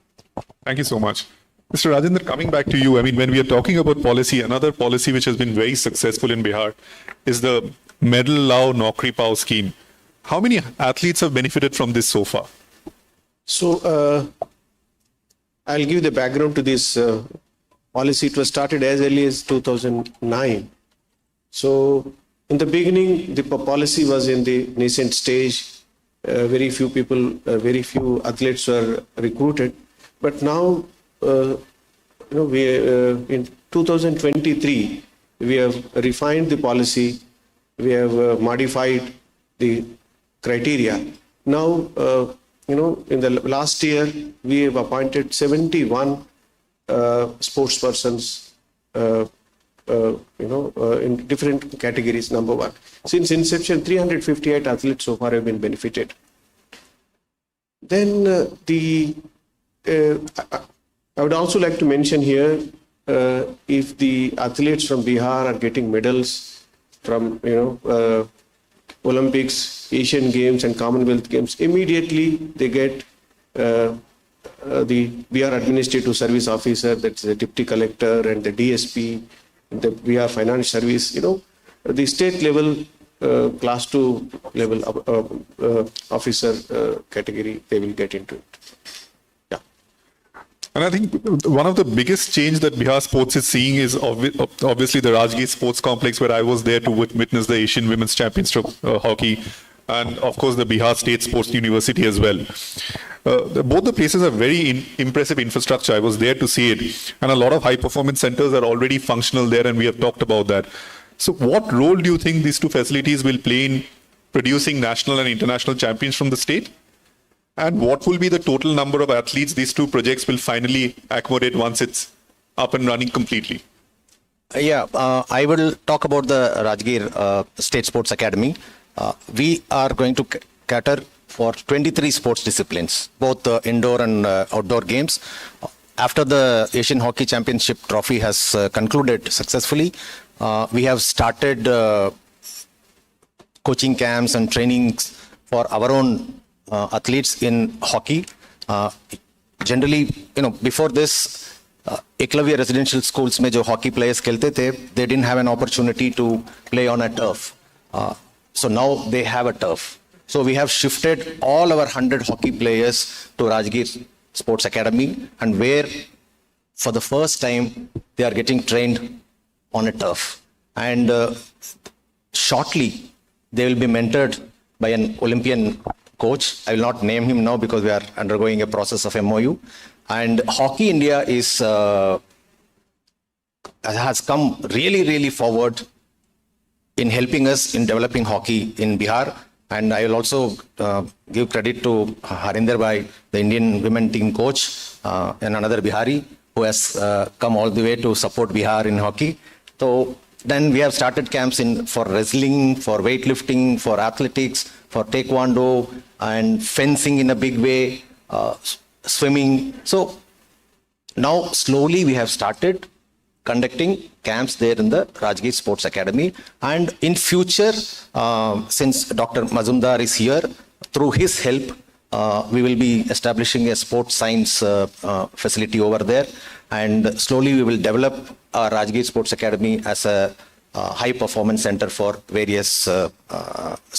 Thank you so much. Mr. Rajender, coming back to you, I mean, when we are talking about policy, another policy which has been very successful in Bihar is the Medal Lao Naukri Pao scheme. How many athletes have benefited from this so far? So, I'll give the background to this policy. It was started as early as 2009. So, in the beginning, the policy was in the nascent stage. Very few people, very few athletes were recruited. But now, in 2023, we have refined the policy. We have modified the criteria. Now, in the last year, we have appointed 71 sports persons, in different categories, number one. Since inception, 358 athletes so far have been benefited. Then I would also like to mention here, if the athletes from Bihar are getting medals from, Olympics, Asian Games and Commonwealth Games, immediately they get the Bihar Administrative Service Officer, that's the Deputy Collector, and the DSP, the Bihar Finance Service, the state level, class 2 level officer category, they will get into it. Yeah. And I think one of the biggest change that Bihar sports is seeing is obviously the Rajgir Sports Complex, where I was there to witness the Asian Women's Championship hockey, and of course the Bihar State Sports University as well. Both the places have very impressive infrastructure. I was there to see it, and a lot of high performance centers are already functional there, and we have talked about that. So what role do you think these two facilities will play in producing national and international champions from the state? And what will be the total number of athletes these two projects will finally accommodate once it's up and running completely? I will talk about the Rajgir State Sports Academy. We are going to cater for 23 sports disciplines, both indoor and outdoor games. After the Asian Hockey Championship trophy has concluded successfully, we have started coaching camps and trainings for our own athletes in hockey. Generally, before this, Eklavya residential schools में जो hockey players खेलते थे, they didn't have an opportunity to play on a turf. So now they have a turf. So we have shifted all our 100 hockey players to Rajgir Sports Academy, and where for the first time they are getting trained on a turf. And shortly they will be mentored by an Olympian coach. I will not name him now because we are undergoing a process of MOU. And Hockey India has come really forward in helping us in developing hockey in Bihar. And I will also give credit to Rajender bhai, the Indian women team coach, and another Bihari who has come all the way to support Bihar in hockey. So then we have started camps for wrestling, for weightlifting, for athletics, for taekwondo, and fencing in a big way, swimming. So now slowly we have started conducting camps there in the Rajgir Sports Academy. And in future, since Dr. Mazumdar is here, through his help, we will be establishing a sports science facility over there. And slowly we will develop our Rajgir Sports Academy as a high performance center for various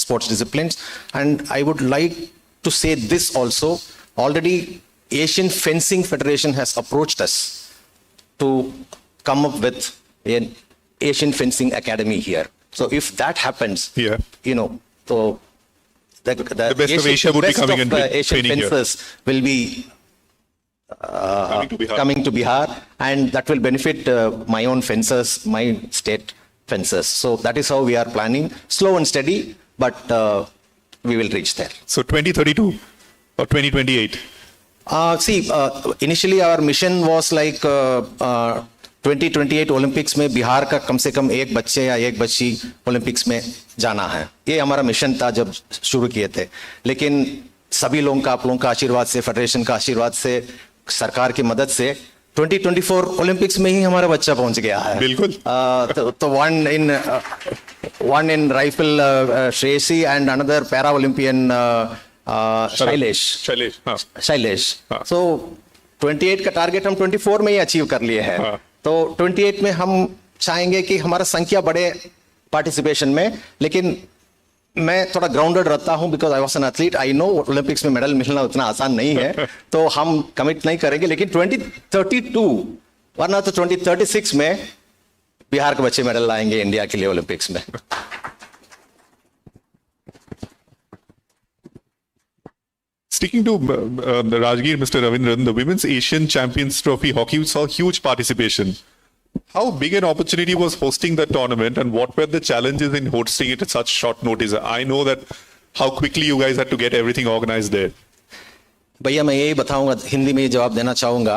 sports disciplines. And I would like to say this also, already Asian Fencing Federation has approached us to come up with an Asian Fencing Academy here. So if that happens, you know, so the best of Asia would be coming and Asian training fencers will be coming to Bihar, and that will benefit my own fencers, my state fencers. So that is how we are planning, slow and steady, but we will reach there. So 2032 or 2028? Initially our mission was like 2028 Olympics में बिहार का कम से कम एक बच्चे या एक बच्ची Olympics में जाना है. ये हमारा मिशन था जब शुरू किए थे. लेकिन सभी लोगों का, आप लोगों का आशीर्वाद से, फेडरेशन का आशीर्वाद से, सरकार की मदद से 2024 ओलंपिक्स में ही हमारा बच्चा पहुंच गया है. बिल्कुल. तो one in rifle Shri and another para Olympian Shailesh. So 28 का टारगेट हम 24 में ही अचीव कर लिए हैं. तो 28 में हम चाहेंगे कि हमारा संख्या बढ़े पार्टिसिपेशन में. लेकिन मैं थोड़ा ग्राउंडेड रहता हूं because I was an athlete. I know Olympics में मेडल मिलना उतना आसान नहीं है, तो हम कमिट नहीं करेंगे. लेकिन 2032 वरना तो 2036 में बिहार के बच्चे मेडल लाएंगे इंडिया के लिए ओलंपिक्स में. Speaking to Rajgir, Mr. Ravindran, the Women's Asian Champions Trophy Hockey saw huge participation. How big an opportunity was hosting that tournament, and what were the challenges in hosting it at such short notice? I know that how quickly you guys had to get everything organized there. भैया मैं यही बताऊंगा, हिंदी में जवाब देना चाहूंगा.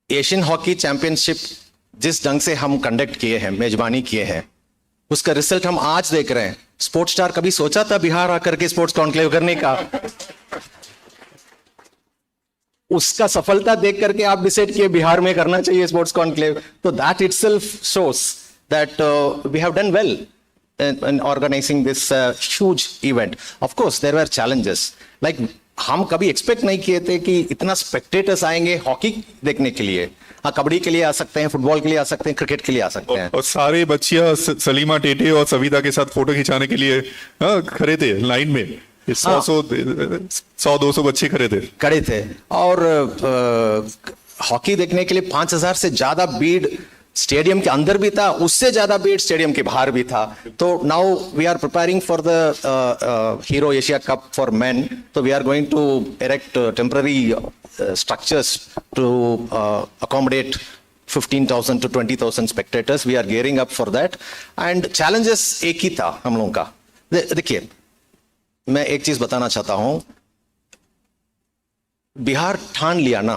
Asian hockey championship जिस ढंग से हम कंडक्ट किए हैं, मेजबानी किए हैं, उसका रिजल्ट हम आज देख रहे हैं. स्पोर्ट्सस्टार कभी सोचा था बिहार आकर के स्पोर्ट्स कॉन्क्लेव करने का? उसका सफलता देख करके आप डिसाइड किए बिहार में करना चाहिए स्पोर्ट्स कॉन्क्लेव. तो that itself shows that we have done well in organizing this huge event. Of course there were challenges, like हम कभी एक्सपेक्ट नहीं किए थे कि इतना स्पेक्टेटर्स आएंगे हॉकी देखने के लिए. हाँ, कबड्डी के लिए आ सकते हैं, फुटबॉल के लिए आ सकते हैं, क्रिकेट के लिए आ सकते हैं. और सारे बच्चियां सलीमा टेटे और सविता के साथ फोटो खिंचाने के लिए खड़े थे लाइन में. 100-200 बच्चे खड़े थे. और हॉकी देखने के लिए 5000 से ज्यादा भीड़ स्टेडियम के अंदर भी था, उससे ज्यादा भीड़ स्टेडियम के बाहर भी था. तो now we are preparing for the Hero Asia cup for men. तो we are going to erect temporary structures to accommodate 15,000 to 20,000 spectators. We are gearing up for that. And challenges एक ही था हम लोगों का. देखिए, मैं एक चीज बताना चाहता हूं. बिहार ठान लिया ना,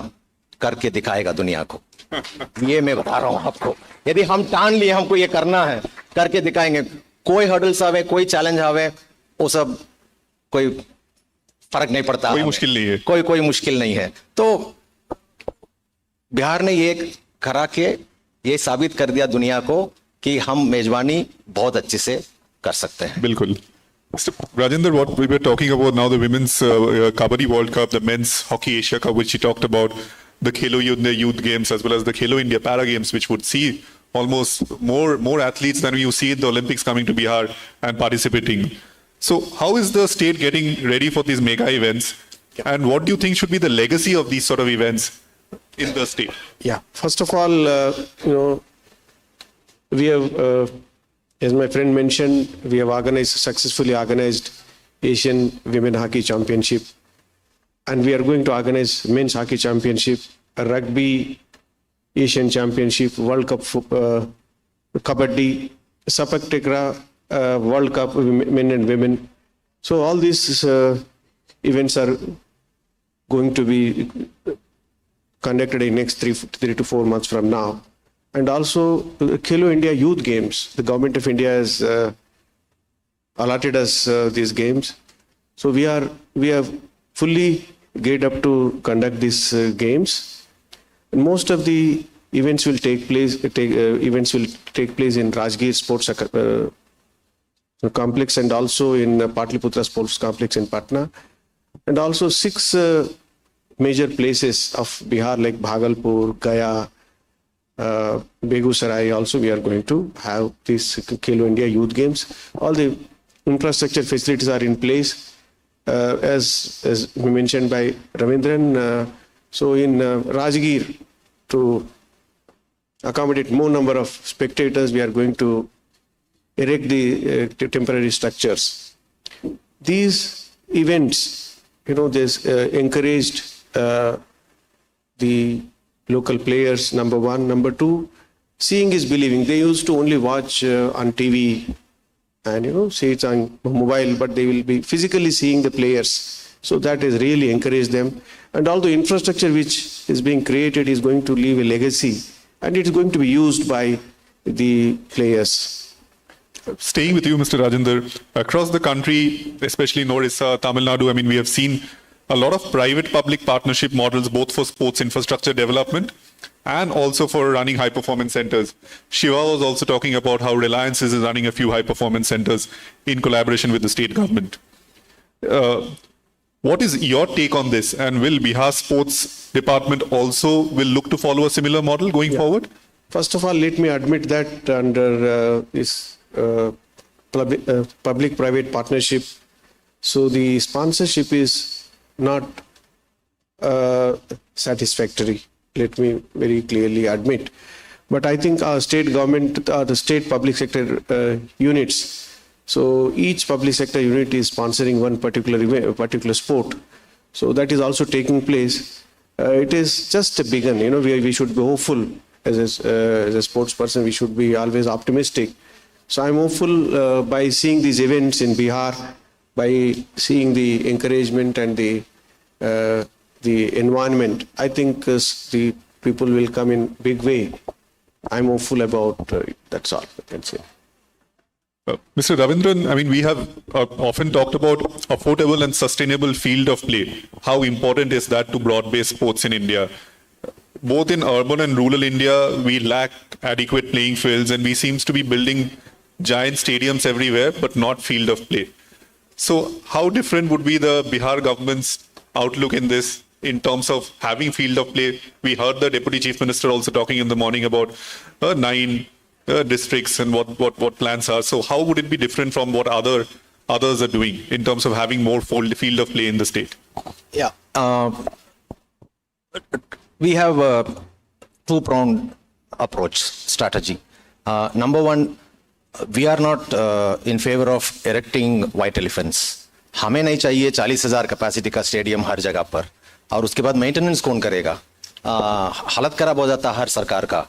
करके दिखाएगा दुनिया को. ये मैं बता रहा हूं आपको. यदि हम ठान लिए हमको ये करना है, करके दिखाएंगे. कोई हर्डल्स आवे, कोई चैलेंज आवे, वो सब कोई फर्क नहीं पड़ता. कोई मुश्किल नहीं है. कोई मुश्किल नहीं है. तो बिहार ने ये करा के ये साबित कर दिया दुनिया को कि हम मेजबानी बहुत अच्छे से कर सकते हैं. बिल्कुल. Mr. Rajender, what we were talking about now, the Women's Kabaddi World Cup, the Men's Hockey Asia Cup, which you talked about, the Khelo India Youth Games as well as the Khelo India Para Games, which would see almost more athletes than you see in the Olympics coming to Bihar and participating. So how is the state getting ready for these mega events? And what do you think should be the legacy of these sort of events in the state? Yeah, first of all, we have, as my friend mentioned, we have successfully organized Asian Women Hockey Championship, and we are going to organize Men's Hockey Championship, a Rugby Asian Championship, World Cup Kabaddi, Sapak Takraw, World Cup Men and Women. So all these events are going to be conducted in next 3 to 4 months from now. And also Khelo India Youth Games. The government of India has allotted us these games. So we have fully geared up to conduct these games. And most of the events will take place in Rajgir Sports Complex and also in Patliputra Sports Complex in Patna. And also 6 major places of Bihar like Bhagalpur, Gaya, Begusarai. Also we are going to have these Khelo India Youth Games. All the infrastructure facilities are in place, as mentioned by Ravindran. So in Rajgir, to accommodate more number of spectators, we are going to erect the temporary structures. These events, this encouraged the local players, number one. Number two, seeing is believing. They used to only watch on TV and see it on mobile, but they will be physically seeing the players. So that has really encouraged them. And all the infrastructure which is being created is going to leave a legacy, and it is going to be used by the players. Staying with you, Mr. Rajender, across the country, especially in Orissa, Tamil Nadu, we have seen a lot of private-public partnership models, both for sports infrastructure development and also for running high-performance centers. Shiva was also talking about how Reliance is running a few high-performance centers in collaboration with the state government. What is your take on this? And will Bihar Sports Department also will look to follow a similar model going forward? First of all, let me admit that under this public-private partnership, so the sponsorship is not satisfactory. Let me very clearly admit. But I think our state government, the state public sector units, so each public sector unit is sponsoring one particular sport. So that is also taking place. It is just a begun. We should be hopeful as a sports person. We should be always optimistic. So I'm hopeful by seeing these events in Bihar, by seeing the encouragement and the environment. I think the people will come in big way. I'm hopeful about that's all I can say. Mr. Ravindran, we have often talked about affordable and sustainable field of play. How important is that to broad-based sports in India? Both in urban and rural India, we lack adequate playing fields, and we seem to be building giant stadiums everywhere, but not field of play. So how different would be the Bihar government's outlook in this in terms of having field of play? We heard the Deputy Chief Minister also talking in the morning about 9 districts and what plans are. So how would it be different from what others are doing in terms of having more field of play in the state? Yeah. We have a two-pronged approach strategy. Number one, we are not in favor of erecting white elephants. हमें नहीं चाहिए 40,000 capacity का stadium हर जगह पर, और उसके बाद maintenance कौन करेगा? हालत खराब हो जाता हर सरकार का.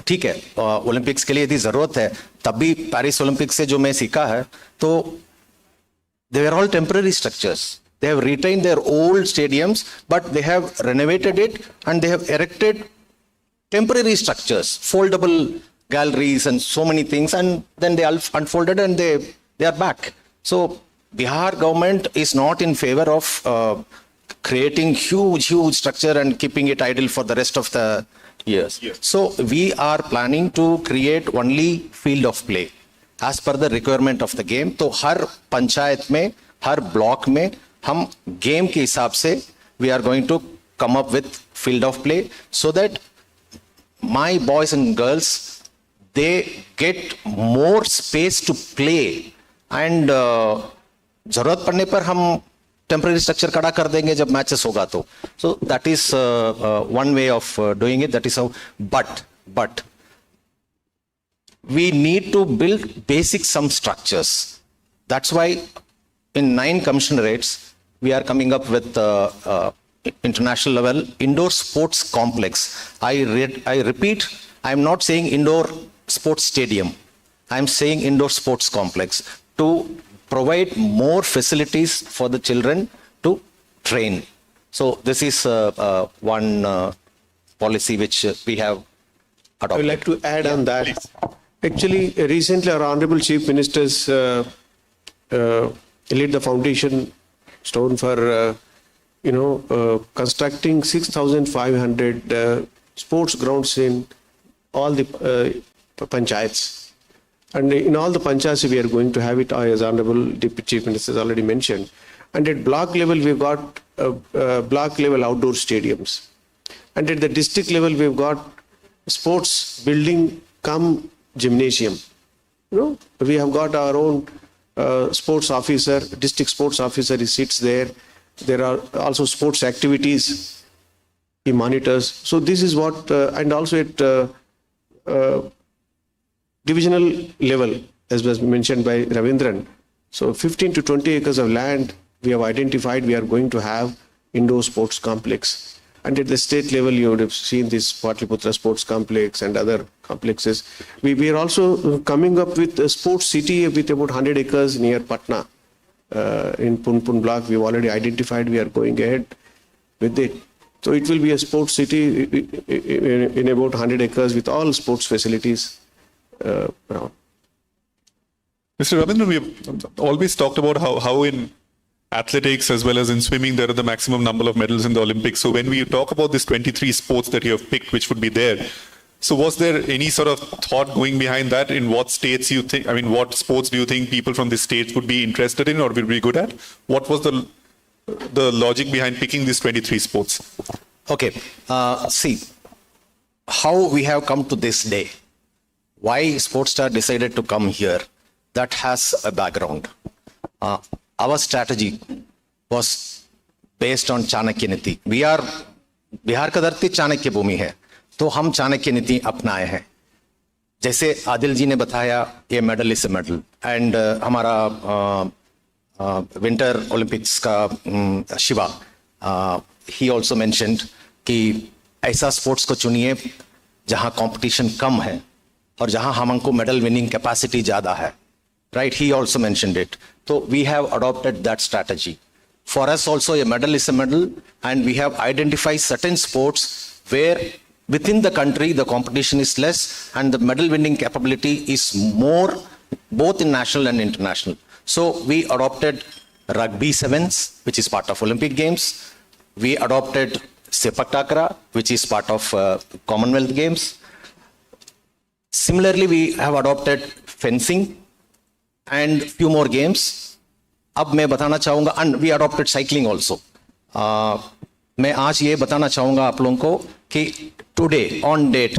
ठीक है, ओलंपिक्स के लिए यदि जरूरत है, तब भी पेरिस ओलंपिक्स से जो मैं सीखा है, तो they were all temporary structures. They have retained their old stadiums, but they have renovated it and they have erected temporary structures, foldable galleries and so many things, and then they unfolded and they are back. So Bihar government is not in favor of creating huge structure and keeping it idle for the rest of the years. Yes. So we are planning to create only field of play as per the requirement of the game. तो हर पंचायत में, हर block में हम game के हिसाब से we are going to come up with field of play, so that my boys and girls, they get more space to play. And जरूरत पड़ने पर हम temporary structure खड़ा कर देंगे जब matches होगा तो. So that is one way of doing it. That is how. But we need to build basic some structures. That's why in 9 commissionerates we are coming up with international level indoor sports complex. I repeat, I am not saying indoor sports stadium. I am saying indoor sports complex to provide more facilities for the children to train. So this is one policy which we have adopted. I would like to add on that. Please. Actually, recently our Honourable Chief Ministers laid the foundation stone for, constructing 6,500 sports grounds in all the panchayats. And in all the panchayats, we are going to have it, as Honourable Deputy Chief Minister has already mentioned. And at block level, we've got block level outdoor stadiums. And at the district level, we've got sports building cum gymnasium. We have got our own sports officer, district sports officer, he sits there. There are also sports activities he monitors. So this is what, and also at divisional level, as was mentioned by Ravindran. So 15 to 20 acres of land we have identified, we are going to have indoor sports complex. And at the state level, you would have seen this Patliputra Sports Complex and other complexes. We are also coming up with a sports city with about 100 acres near Patna. In Punpun block, we've already identified, we are going ahead with it. So it will be a sports city in about 100 acres with all sports facilities around. Mr. Ravindran, we've always talked about how in athletics as well as in swimming, there are the maximum number of medals in the Olympics. So when we talk about this 23 sports that you have picked, which would be there, so was there any sort of thought going behind that? In what states you think, what sports do you think people from the states would be interested in or will be good at? What was the logic behind picking these 23 sports? Okay, see, how we have come to this day, why Sportstar decided to come here, that has a background. Our strategy was based on Chanakya Niti. We are Bihar का धरती चाणक्य भूमि है, तो हम चाणक्य नीति अपनाए हैं. जैसे आदिल जी ने बताया, ये medal is a medal. And हमारा विंटर ओलंपिक्स का शिवा, ही ऑल्सो मेंशन्ड कि ऐसा स्पोर्ट्स को चुनिए जहां कंपटीशन कम है और जहां हमको मेडल विनिंग कैपेसिटी ज्यादा है. Right, he also mentioned it. So we have adopted that strategy. For us also, a medal is a medal, and we have identified certain sports where within the country the competition is less and the medal winning capability is more, both in national and international. So we adopted rugby sevens, which is part of Olympic Games. We adopted sepak takraw, which is part of Commonwealth Games. Similarly, we have adopted fencing and few more games. अब मैं बताना चाहूँगा, and we adopted cycling also. मैं आज ये बताना चाहूँगा आप लोगों को कि today on date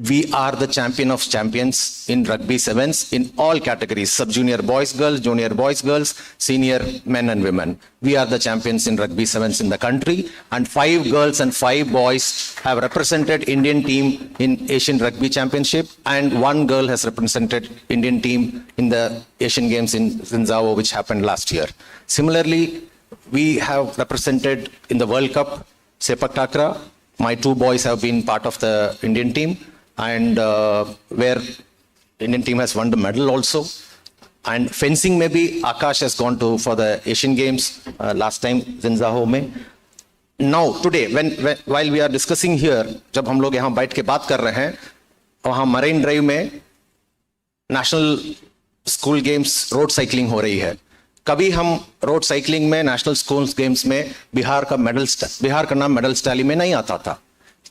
we are the champion of champions in rugby sevens in all categories: sub junior boys girls, junior boys girls, senior men and women. We are the champions in rugby sevens in the country, and 5 girls and 5 boys have represented Indian team in Asian Rugby Championship, and 1 girl has represented Indian team in the Asian Games in Zinzao, which happened last year. Similarly, we have represented in the World Cup sepak takraw. My 2 boys have been part of the Indian team, and where Indian team has won the medal also. And fencing, maybe Akash has gone to for the Asian Games last time Zinzao में. Now today, while we are discussing here, जब हम लोग यहाँ बैठ के बात कर रहे हैं, वहाँ मरीन ड्राइव में national school games road cycling हो रही है. कभी हम रोड साइकिलिंग में नेशनल स्कूल गेम्स में बिहार का नाम मेडल टैली में नहीं आता था.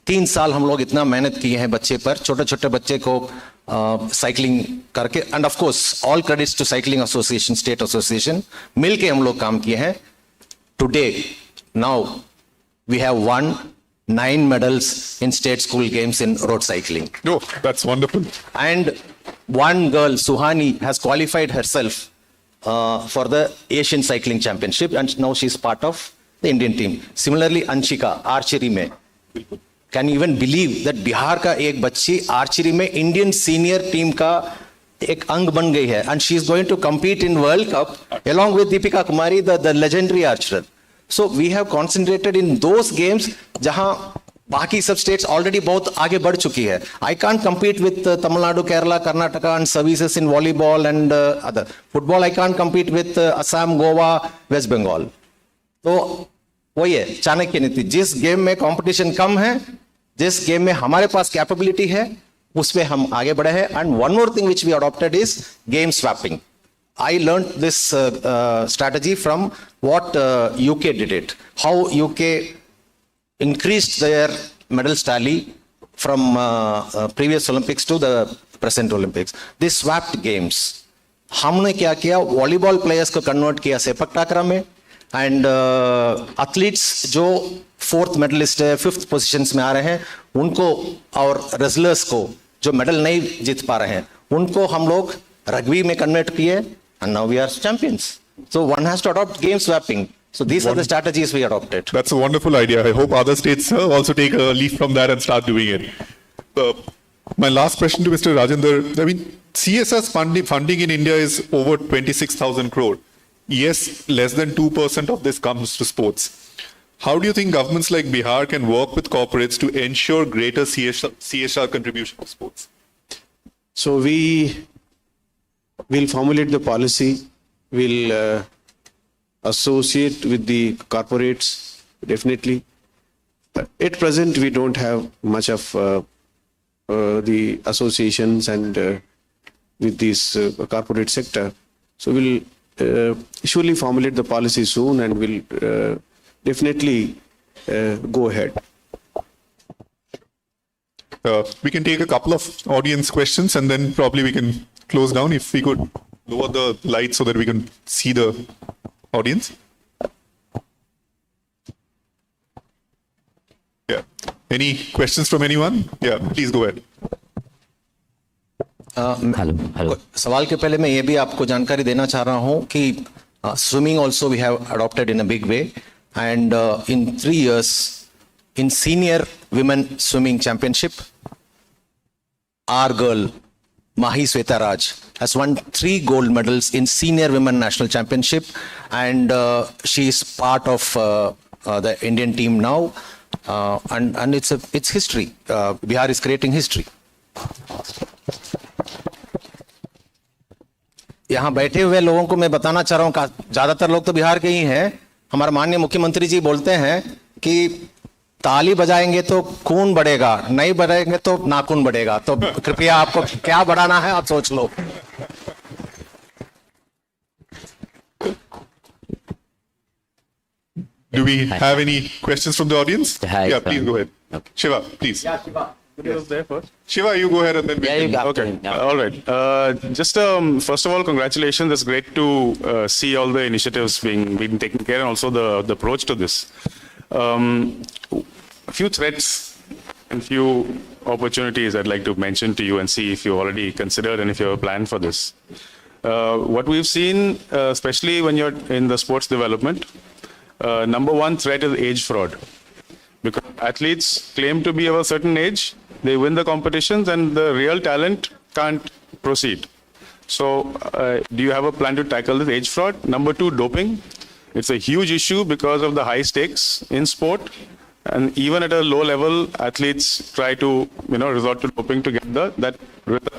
3 साल हम लोग इतना मेहनत किए हैं बच्चे पर, छोटे छोटे बच्चे को साइकिलिंग करके, and of course all credits to cycling association, state association, मिलके हम लोग काम किए हैं. Today now we have won 9 medals in state school games in road cycling. No, that's wonderful. And one girl, Suhani, has qualified herself for the Asian Cycling Championship, and now she's part of the Indian team. Similarly, Anshika, archery में. Can you even believe that Bihar का एक बच्ची archery में Indian senior team का एक अंग बन गई है, and she is going to compete in World Cup along with Deepika Kumari, the legendary archer. So we have concentrated in those games जहां बाकी सब states already बहुत आगे बढ़ चुकी है. I can't compete with Tamil Nadu, Kerala, Karnataka and services in volleyball and other. Football I can't compete with Assam, Goa, West Bengal. तो वही है चाणक्य नीति. जिस गेम में कंपटीशन कम है, जिस गेम में हमारे पास कैपेबिलिटी है, उसमें हम आगे बढ़े हैं. And one more thing which we adopted is game swapping. I learned this strategy from what UK did it. How UK increased their medals tally from previous Olympics to the present Olympics. They swapped games. हमने क्या किया, volleyball players को convert किया sepak टाकरा में, and athletes जो 4th medallist है, 5th positions में आ रहे हैं, उनको और रेसलर्स को जो मेडल नहीं जीत पा रहे हैं, उनको हम लोग रग्बी में कन्वर्ट किए, and now we are champions. So one has to adopt game swapping. So these are the strategies we adopted. That's a wonderful idea. I hope other states also take a leaf from that and start doing it. My last question to Mr. Rajender. I mean, CSR's funding in India is over 26,000 crore. Yes, less than 2% of this comes to sports. How do you think governments like Bihar can work with corporates to ensure greater CSR contribution to sports? So we will formulate the policy, will associate with the corporates, definitely. At present, we don't have much of the associations and with this corporate sector. So we'll surely formulate the policy soon and will definitely go ahead. We can take a couple of audience questions and then probably we can close down. If we could lower the lights so that we can see the audience. Yeah. Any questions from anyone? Yeah, please go ahead. Hello. सवाल के पहले मैं ये भी आपको जानकारी देना चाह रहा हूँ कि swimming also we have adopted in a big way, and in 3 years in senior women swimming championship, our girl Mahi Sweta Raj has won 3 gold medals in senior women national championship, and she is part of the Indian team now, and it's history. Bihar is creating history. यहाँ बैठे हुए लोगों को मैं बताना चाह रहा हूँ, ज्यादातर लोग तो बिहार के ही हैं. हमारे माननीय मुख्यमंत्री जी बोलते हैं कि ताली बजाएंगे तो खून बढ़ेगा, नहीं बढ़ाएंगे तो नाखून बढ़ेगा. तो कृपया आपको क्या बढ़ाना है आप सोच लो. Do we have any questions from the audience? Yeah, please go ahead. Okay. Shiva, please. Yeah, Shiva. Was there first? Shiva, you go ahead and then we can... Okay, all right. Just first of all, congratulations. It's great to see all the initiatives being taken care and also the approach to this. A few threats and few opportunities I'd like to mention to you and see if you already considered and if you have a plan for this. What we've seen, especially when you're in the sports development, number one threat is age fraud. Because athletes claim to be of a certain age, they win the competitions and the real talent can't proceed. So do you have a plan to tackle this age fraud? Number two, doping. It's a huge issue because of the high stakes in sport. And even at a low level, athletes try to, resort to doping to get that result.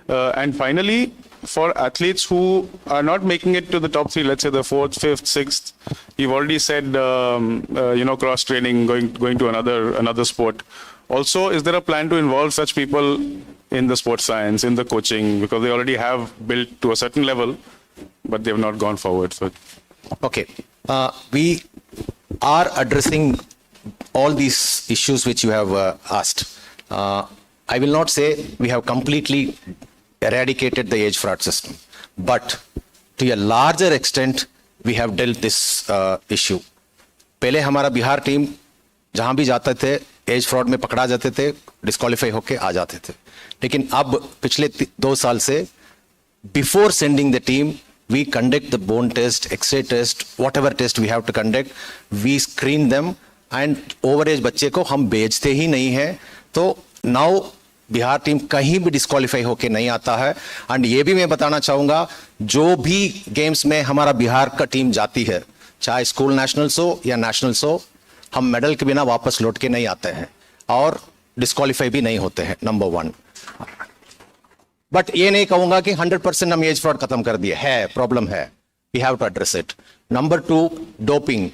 And finally, for athletes who are not making it to the top 3, let's say the 4th, 5th, 6th, you've already said, cross training, going to another sport. Also, is there a plan to involve such people in the sports science, in the coaching, because they already have built to a certain level, but they have not gone forward? So, okay, we are addressing all these issues which you have asked. I will not say we have completely eradicated the age fraud system, but to a larger extent, we have dealt this issue. पहले हमारा Bihar team जहां भी जाते थे as fraud में पकड़ा जाते थे, डिस्क्वालीफाई होके आ जाते थे। लेकिन अब पिछले 2 साल से before sending the team, we conduct the bone test, X-ray test, whatever test we have to conduct, we screen them and overage बच्चे को हम भेजते ही नहीं है। तो now बिहार टीम कहीं भी डिस्क्वालीफाई होके नहीं आता है। एंड ये भी मैं बताना चाहूंगा, जो भी गेम्स में हमारा बिहार का टीम जाती है, चाहे स्कूल नेशनल्स हो या नेशनल्स हो, हम मेडल के बिना वापस लौट के नहीं आते हैं और डिस्क्वालीफाई भी नहीं होते हैं, नंबर 1। बट ये नहीं कहूंगा कि 100% हम एज फ्रॉड खत्म कर दिए, है प्रॉब्लम है, we have to address it. Number 2, doping.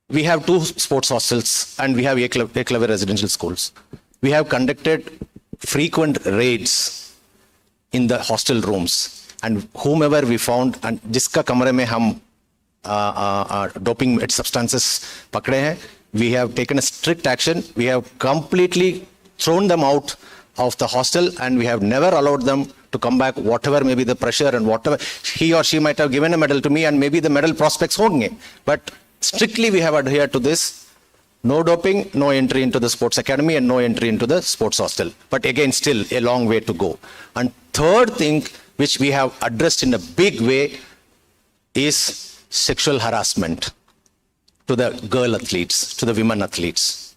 We have 2 sports hostels and we have Conclave residential schools. We have conducted frequent raids in the hostel rooms and whomever we found and जिसका कमरे में हम doping substances पकड़े हैं, we have taken a strict action. We have completely thrown them out of the hostel and we have never allowed them to come back, whatever may be the pressure and whatever. He or she might have given a medal to me and maybe the medal prospects honge. But strictly we have adhered to this. No doping, no entry into the sports academy and no entry into the sports hostel. But again, still a long way to go. And third thing which we have addressed in a big way is sexual harassment to the girl athletes, to the women athletes.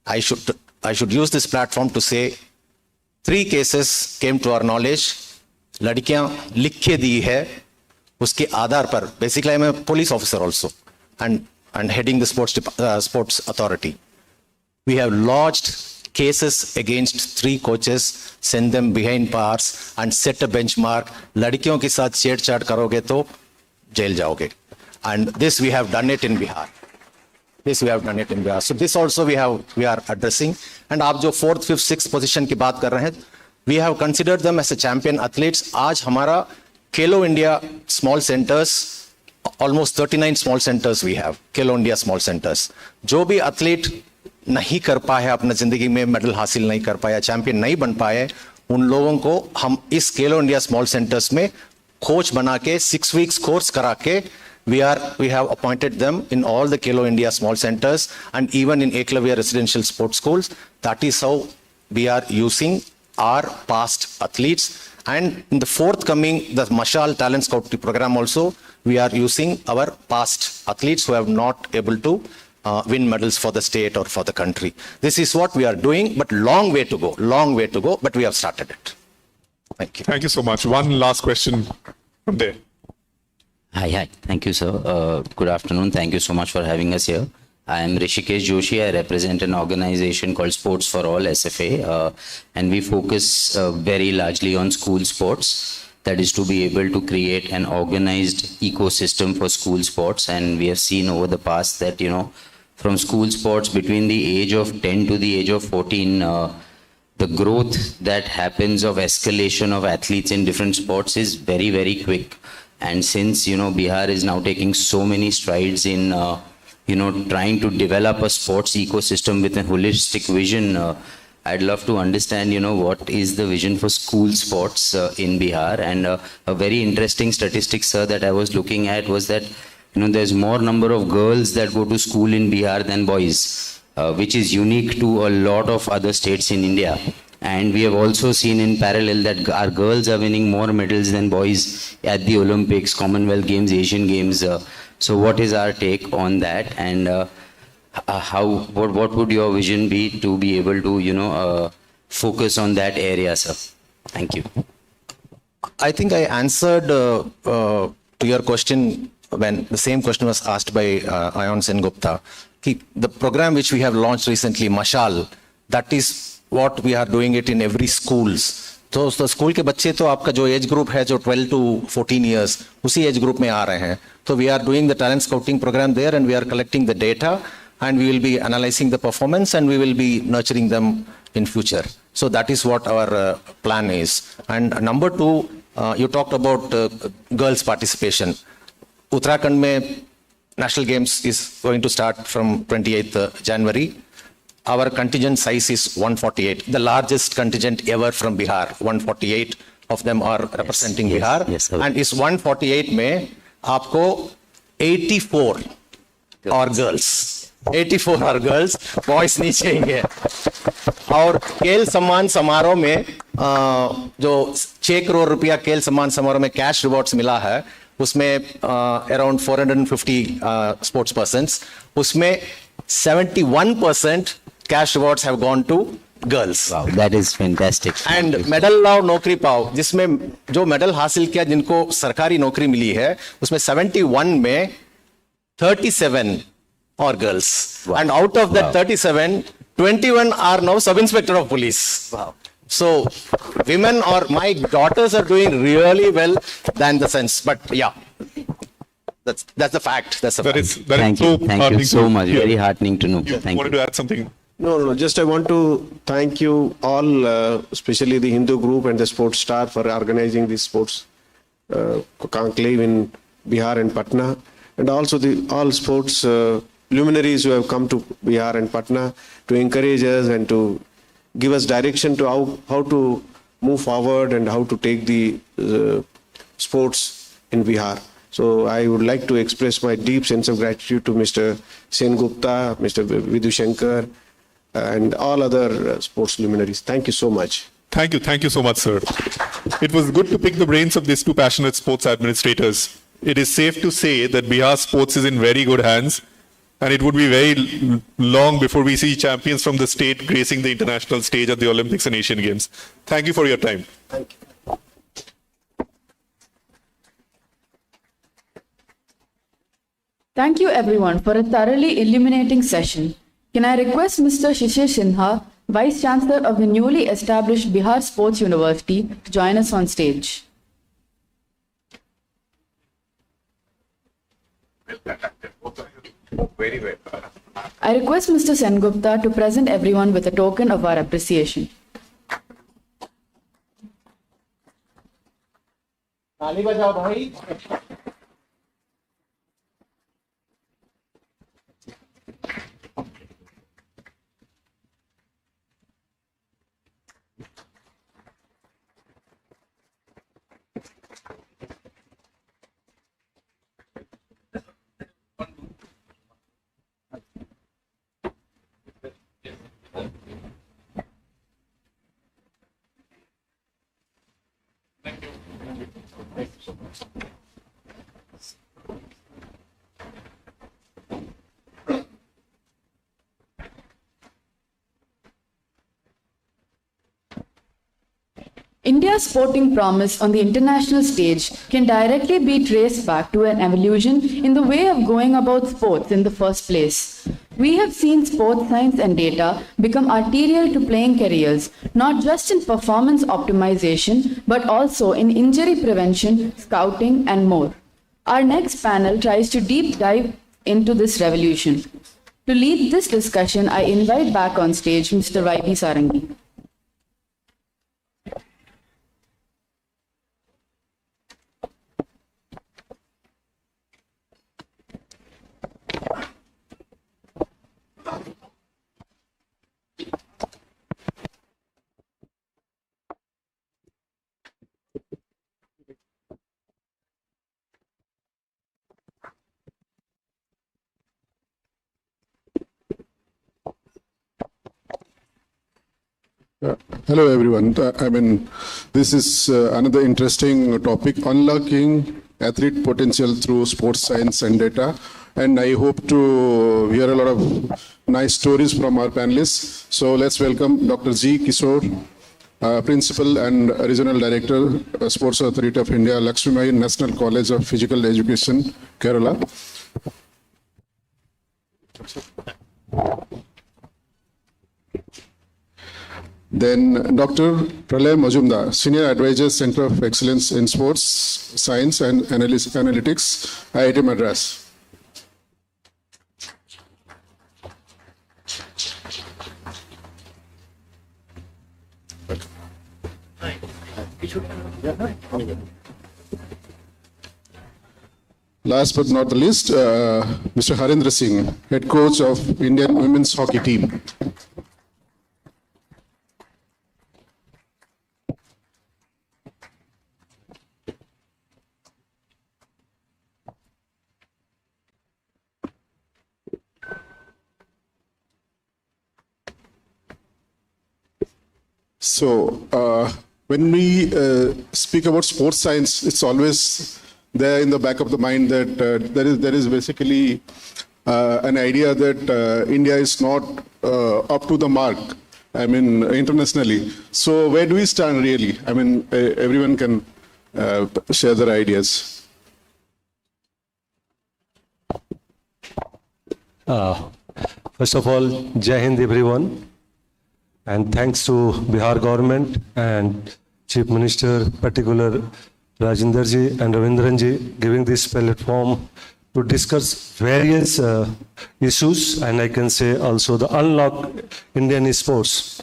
I should use this platform to say 3 cases came to our knowledge. लड़कियां लिख के दी है, उसके आधार पर, basically I'm a police officer also and heading the sports authority. We have lodged cases against 3 coaches, send them behind bars and set a benchmark. लड़कियों के साथ छेड़छाड़ करोगे तो जेल जाओगे. And this we have done it in Bihar. So this also we are addressing. And आप जो 4th, 5th, 6th position की बात कर रहे हैं, we have considered them as a champion athletes. आज हमारा Khelo India small centers, almost 39 small centers we have, Khelo India small centers. जो भी athlete नहीं कर पाए अपना जिंदगी में, मेडल हासिल नहीं कर पाया, चैंपियन नहीं बन पाए, उन लोगों को हम इस Khelo India small centers में कोच बना के 6 weeks कोर्स करा के we have appointed them in all the Khelo India small centers and even in Conclave residential sports schools. That is how we are using our past athletes. And in the forthcoming, the Mashal Talent Scouting program also, we are using our past athletes who have not able to win medals for the state or for the country. This is what we are doing, but long way to go, but we have started it. Thank you. Thank you so much. One last question from there. Hi. Thank you, sir. Good afternoon. Thank you so much for having us here. I am Rishikesh Joshi. I represent an organization called Sports for All, SFA, and we focus very largely on school sports. That is to be able to create an organized ecosystem for school sports. And we have seen over the past that, from school sports between the age of 10 to the age of 14, the growth that happens of escalation of athletes in different sports is very, very quick. And since, Bihar is now taking so many strides in, trying to develop a sports ecosystem with a holistic vision, I'd love to understand, what is the vision for school sports in Bihar. And a very interesting statistic, sir, that I was looking at was that, there's more number of girls that go to school in Bihar than boys, which is unique to a lot of other states in India. And we have also seen in parallel that our girls are winning more medals than boys at the Olympics, Commonwealth Games, Asian Games. So what is our take on that? And what would your vision be to be able to, focus on that area, sir? Thank you. I think I answered to your question when the same question was asked by Ayan Sen Gupta. The program which we have launched recently, Mashal, that is what we are doing it in every schools. तो school के बच्चे तो आपका जो age group है जो 12 to 14 years उसी age group में आ रहे हैं. तो we are doing the talent scouting program there and we are collecting the data and we will be analyzing the performance and we will be nurturing them in future. So that is what our plan is. And number 2, you talked about girls participation. Uttarakhand में National Games is going to start from 28th January. Our contingent size is 148, the largest contingent ever from Bihar. 148 of them are representing Bihar. Yes, sir. And इस 148 में आपको 84 are girls. 84 are girls, boys नीचे ही है। और खेल सम्मान समारोह में जो 6 करोड़ रुपया खेल सम्मान समारोह में कैश रिवॉर्ड्स मिला है, उसमें अराउंड 450 स्पोर्ट्स पर्सन्स, उसमें 71% cash rewards have gone to girls. Wow, that is fantastic. And medal लाओ नौकरी पाओ, जिसमें जो मेडल हासिल किया जिनको सरकारी नौकरी मिली है, उसमें 71 में 37 are girls. And out of that 37, 21 are now sub-inspector of police. Wow. So women or my daughters are doing really well than the sense. But yeah, that's the fact. That's the fact. Thank you so much. hear. Very heartening to know. You Thank wanted you. to add something? No, just I want to thank you all, especially the Hindu group and the Sportstar for organizing this sports conclave in Bihar and Patna, and also the all sports luminaries who have come to Bihar and Patna to encourage us and to give us direction to how to move forward and how to take the sports in Bihar. So I would like to express my deep sense of gratitude to Mr. Sen Gupta, Mr. Vidhu Shankar, and all other sports luminaries. Thank you so much. Thank you so much, sir. It was good to pick the brains of these two passionate sports administrators. It is safe to say that Bihar sports is in very good hands, and it would be very long before we see champions from the state gracing the international stage at the Olympics and Asian Games. Thank you for your time. Thank you. Thank you everyone for a thoroughly illuminating session. Can I request Mr. Shishir Sinha, Vice Chancellor of the newly established Bihar Sports University, to join us on stage? Very well. I request Mr. Sengupta to present everyone with a token of our appreciation. ताली बजाओ भाई। India's sporting promise on the international stage can directly be traced back to an evolution in the way of going about sports in the first place. We have seen sports science and data become arterial to playing careers, not just in performance optimization, but also in injury prevention, scouting, and more. Our next panel tries to deep dive into this revolution. To lead this discussion, I invite back on stage Mr. Y.B. Sarangi. Hello, everyone. This is another interesting topic, unlocking athlete potential through sports science and data. And I hope to hear a lot of nice stories from our panelists. So let's welcome Dr. G. Kishore, Principal and Regional Director, Sports Authority of India, Lakshmi National College of Physical Education, Kerala. Then Dr. Pralay Majumdar, Senior Advisor, Center of Excellence in Sports Science and Analytics, IIT Madras. Last but not the least, Mr. Harendra Singh, Head Coach of Indian Women's Hockey Team. So when we speak about sports science, it's always there in the back of the mind that there is basically an idea that India is not up to the mark. I mean, internationally. So where do we stand really? I mean, everyone can share their ideas. First of all, Jai Hind everyone, and thanks to Bihar government and Chief Minister, particular Rajender ji and Ravindran ji, giving this platform to discuss various issues, and I can say also the unlock Indian sports.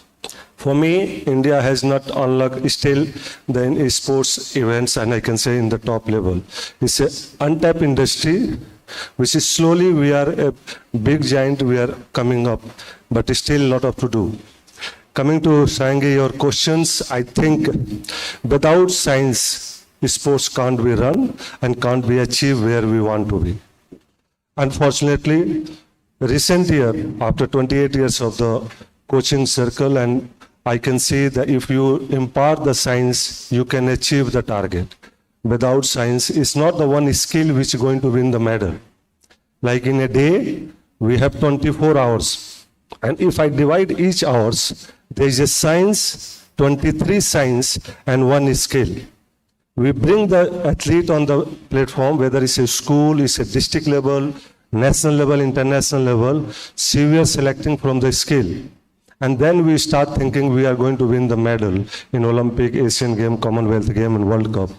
For me, India has not unlocked still the sports events, and I can say in the top level. It's an untapped industry, which is slowly we are a big giant, we are coming up, but still a lot of to do. Coming to Sarangi, your questions, I think without science, sports can't be run and can't be achieved where we want to be. Unfortunately, recent year, after 28 years of the coaching circle, and I can see that if you impart the science, you can achieve the target. Without science, it's not the one skill which is going to win the medal. Like in a day, we have 24 hours. And if I divide each hours, there is a science, 23 science, and one skill. We bring the athlete on the platform, whether it's a school, it's a district level, national level, international level, see we are selecting from the skill. And then we start thinking we are going to win the medal in Olympic, Asian Game, Commonwealth Game, and World Cup.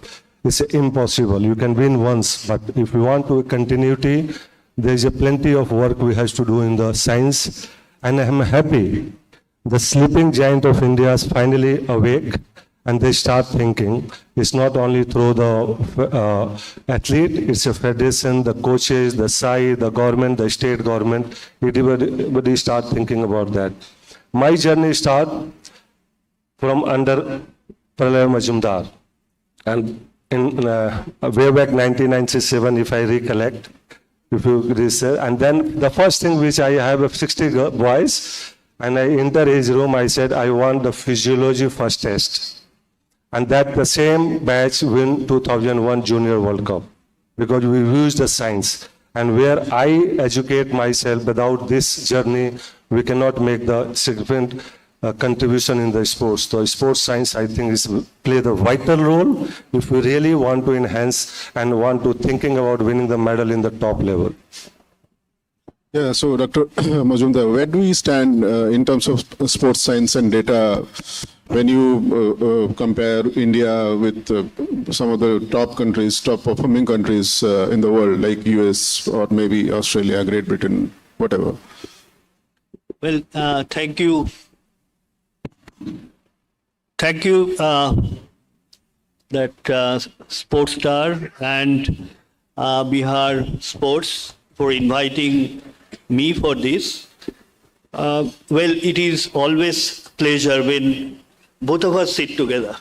It's impossible. You can win once, but if we want to continuity, there is a plenty of work we have to do in the science. And I am happy the sleeping giant of India is finally awake, and they start thinking. It's not only through the athlete, it's a federation, the coaches, the SAI, the government, the state government. Everybody start thinking about that. My journey start from under Pralay Majumdar. And in way back 1997, if I recollect, if you research, and then the first thing which I have 60 boys, and I enter his room, I said, I want the physiology first test. And that the same batch win 2001 Junior World Cup, because we used the science. And where I educate myself, without this journey, we cannot make the significant contribution in the sports. So sports science, I think, is play the vital role if we really want to enhance and want to thinking about winning the medal in the top level. Yeah, so Dr. Majumdar, where do we stand in terms of sports science and data when you compare India with some of the top countries, top performing countries in the world, like US or maybe Australia, Great Britain, whatever? Well, thank you. Thank you that Sportstar and Bihar Sports for inviting me for this. Well, it is always pleasure when both of us sit together,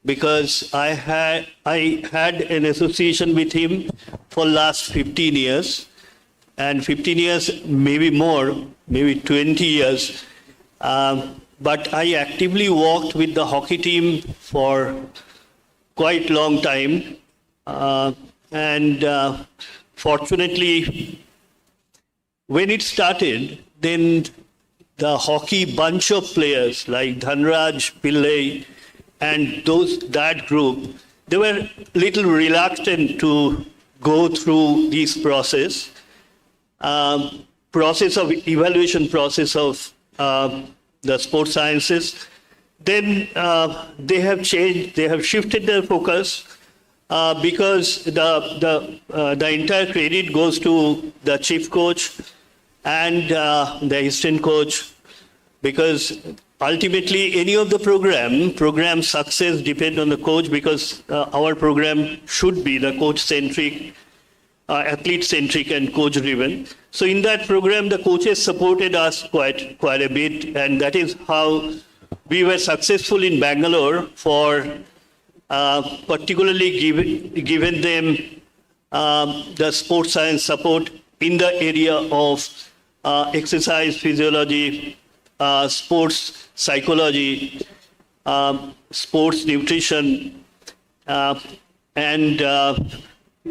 because I had an association with him for last 15 years, and 15 years, maybe more, maybe 20 years. But I actively worked with the hockey team for quite long time. And fortunately, when it started, then the hockey bunch of players like Dhanraj, Pillai, and that group, they were little reluctant to go through this process of evaluation process of the sports sciences. Then they have changed, they have shifted their focus because the entire credit goes to the chief coach and the assistant coach, because ultimately any of the program success depend on the coach, because our program should be the coach-centric, athlete-centric and coach-driven. So in that program, the coaches supported us quite a bit, and that is how we were successful in Bangalore for particularly given them the sports science support in the area of exercise physiology, sports psychology, sports nutrition, and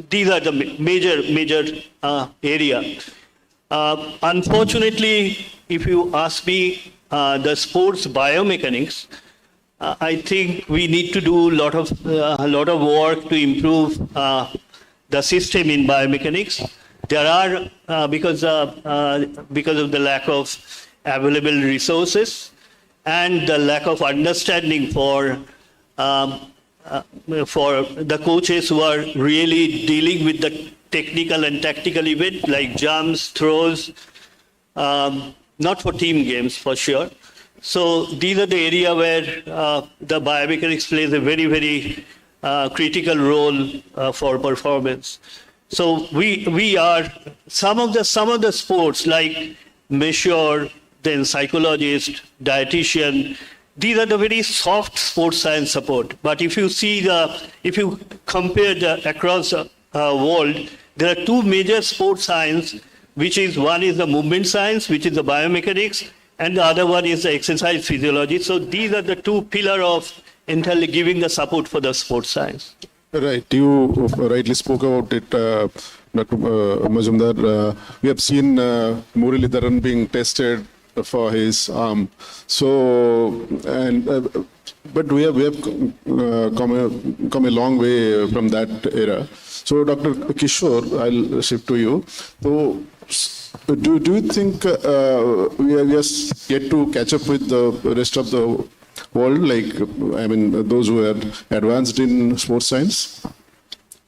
these are the major area. Unfortunately, if you ask me, the sports biomechanics, I think we need to do a lot of work to improve the system in biomechanics. There are because of the lack of available resources and the lack of understanding for the coaches who are really dealing with the technical and tactical event like jumps, throws, not for team games for sure. So these are the area where the biomechanics plays a very critical role for performance. So we are some of the sports like masseur, then psychologist, dietitian. These are the very soft sports science support. But if you compare across the world, there are two major sports science, one is the movement science, which is the biomechanics, and the other one is the exercise physiology. So these are the two pillars of entirely giving the support for the sports science. Right, you rightly spoke about it, Dr. Majumdar. We have seen Muralidharan being tested for his arm. So, but we have come a long way from that era. So, Dr. Kishore, I'll shift to you. So, do you think we are yet to catch up with the rest of the world, those who are advanced in sports science?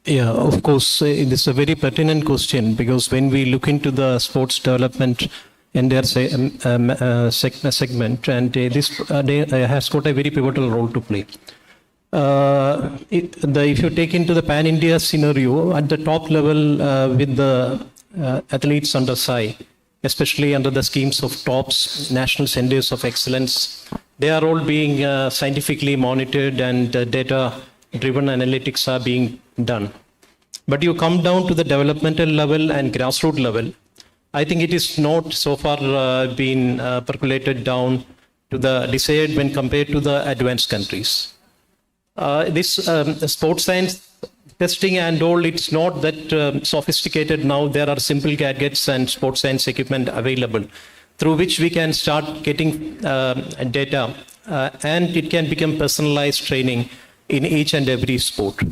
Yeah, of course, this is a very pertinent question, because when we look into the sports development in their segment, and this has got a very pivotal role to play. If you take into the pan-India scenario, at the top level with the athletes under SAI, especially under the schemes of TOPS, National Centers of Excellence, they are all being scientifically monitored, and data-driven analytics are being done. But you come down to the developmental level and grassroots level, I think it is not so far been percolated down to the desired when compared to the advanced countries. This sports science testing and all, it's not that sophisticated now. There are simple gadgets and sports science equipment available through which we can start getting data and it can become personalized training in each and every sport.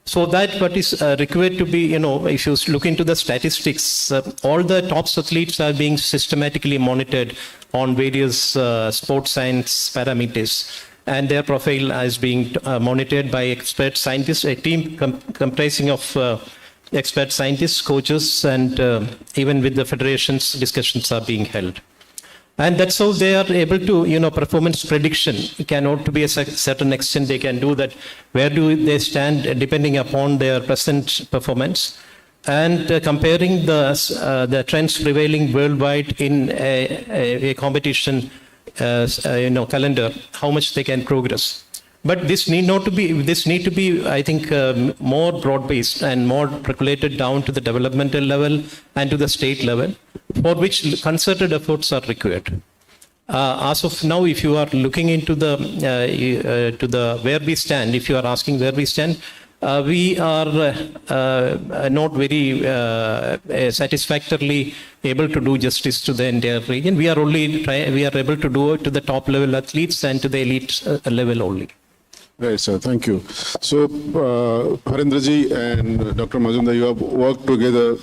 So that what is required to be, if you look into the statistics, all the top athletes are being systematically monitored on various sports science parameters, and their profile is being monitored by expert scientists, a team comprising of expert scientists, coaches, and even with the federations, discussions are being held. And that's how they are able to, performance prediction. It cannot be a certain extent they can do that. Where do they stand depending upon their present performance? And comparing the trends prevailing worldwide in a competition, calendar, how much they can progress. But this need to be, I think, more broad-based and more percolated down to the developmental level and to the state level, for which concerted efforts are required. As of now, if you are looking into the where we stand, if you are asking where we stand, we are not very satisfactorily able to do justice to the entire region. We are able to do it to the top level athletes and to the elite level only. Right, sir. Thank you. So, Harendraji and Dr. Majumdar, you have worked together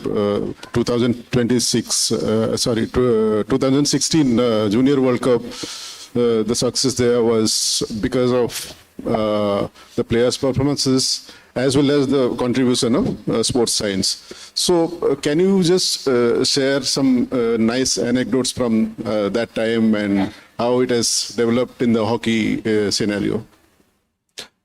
2016 Junior World Cup. The success there was because of the players' performances as well as the contribution of sports science. So, can you just share some nice anecdotes from that time and how it has developed in the hockey scenario?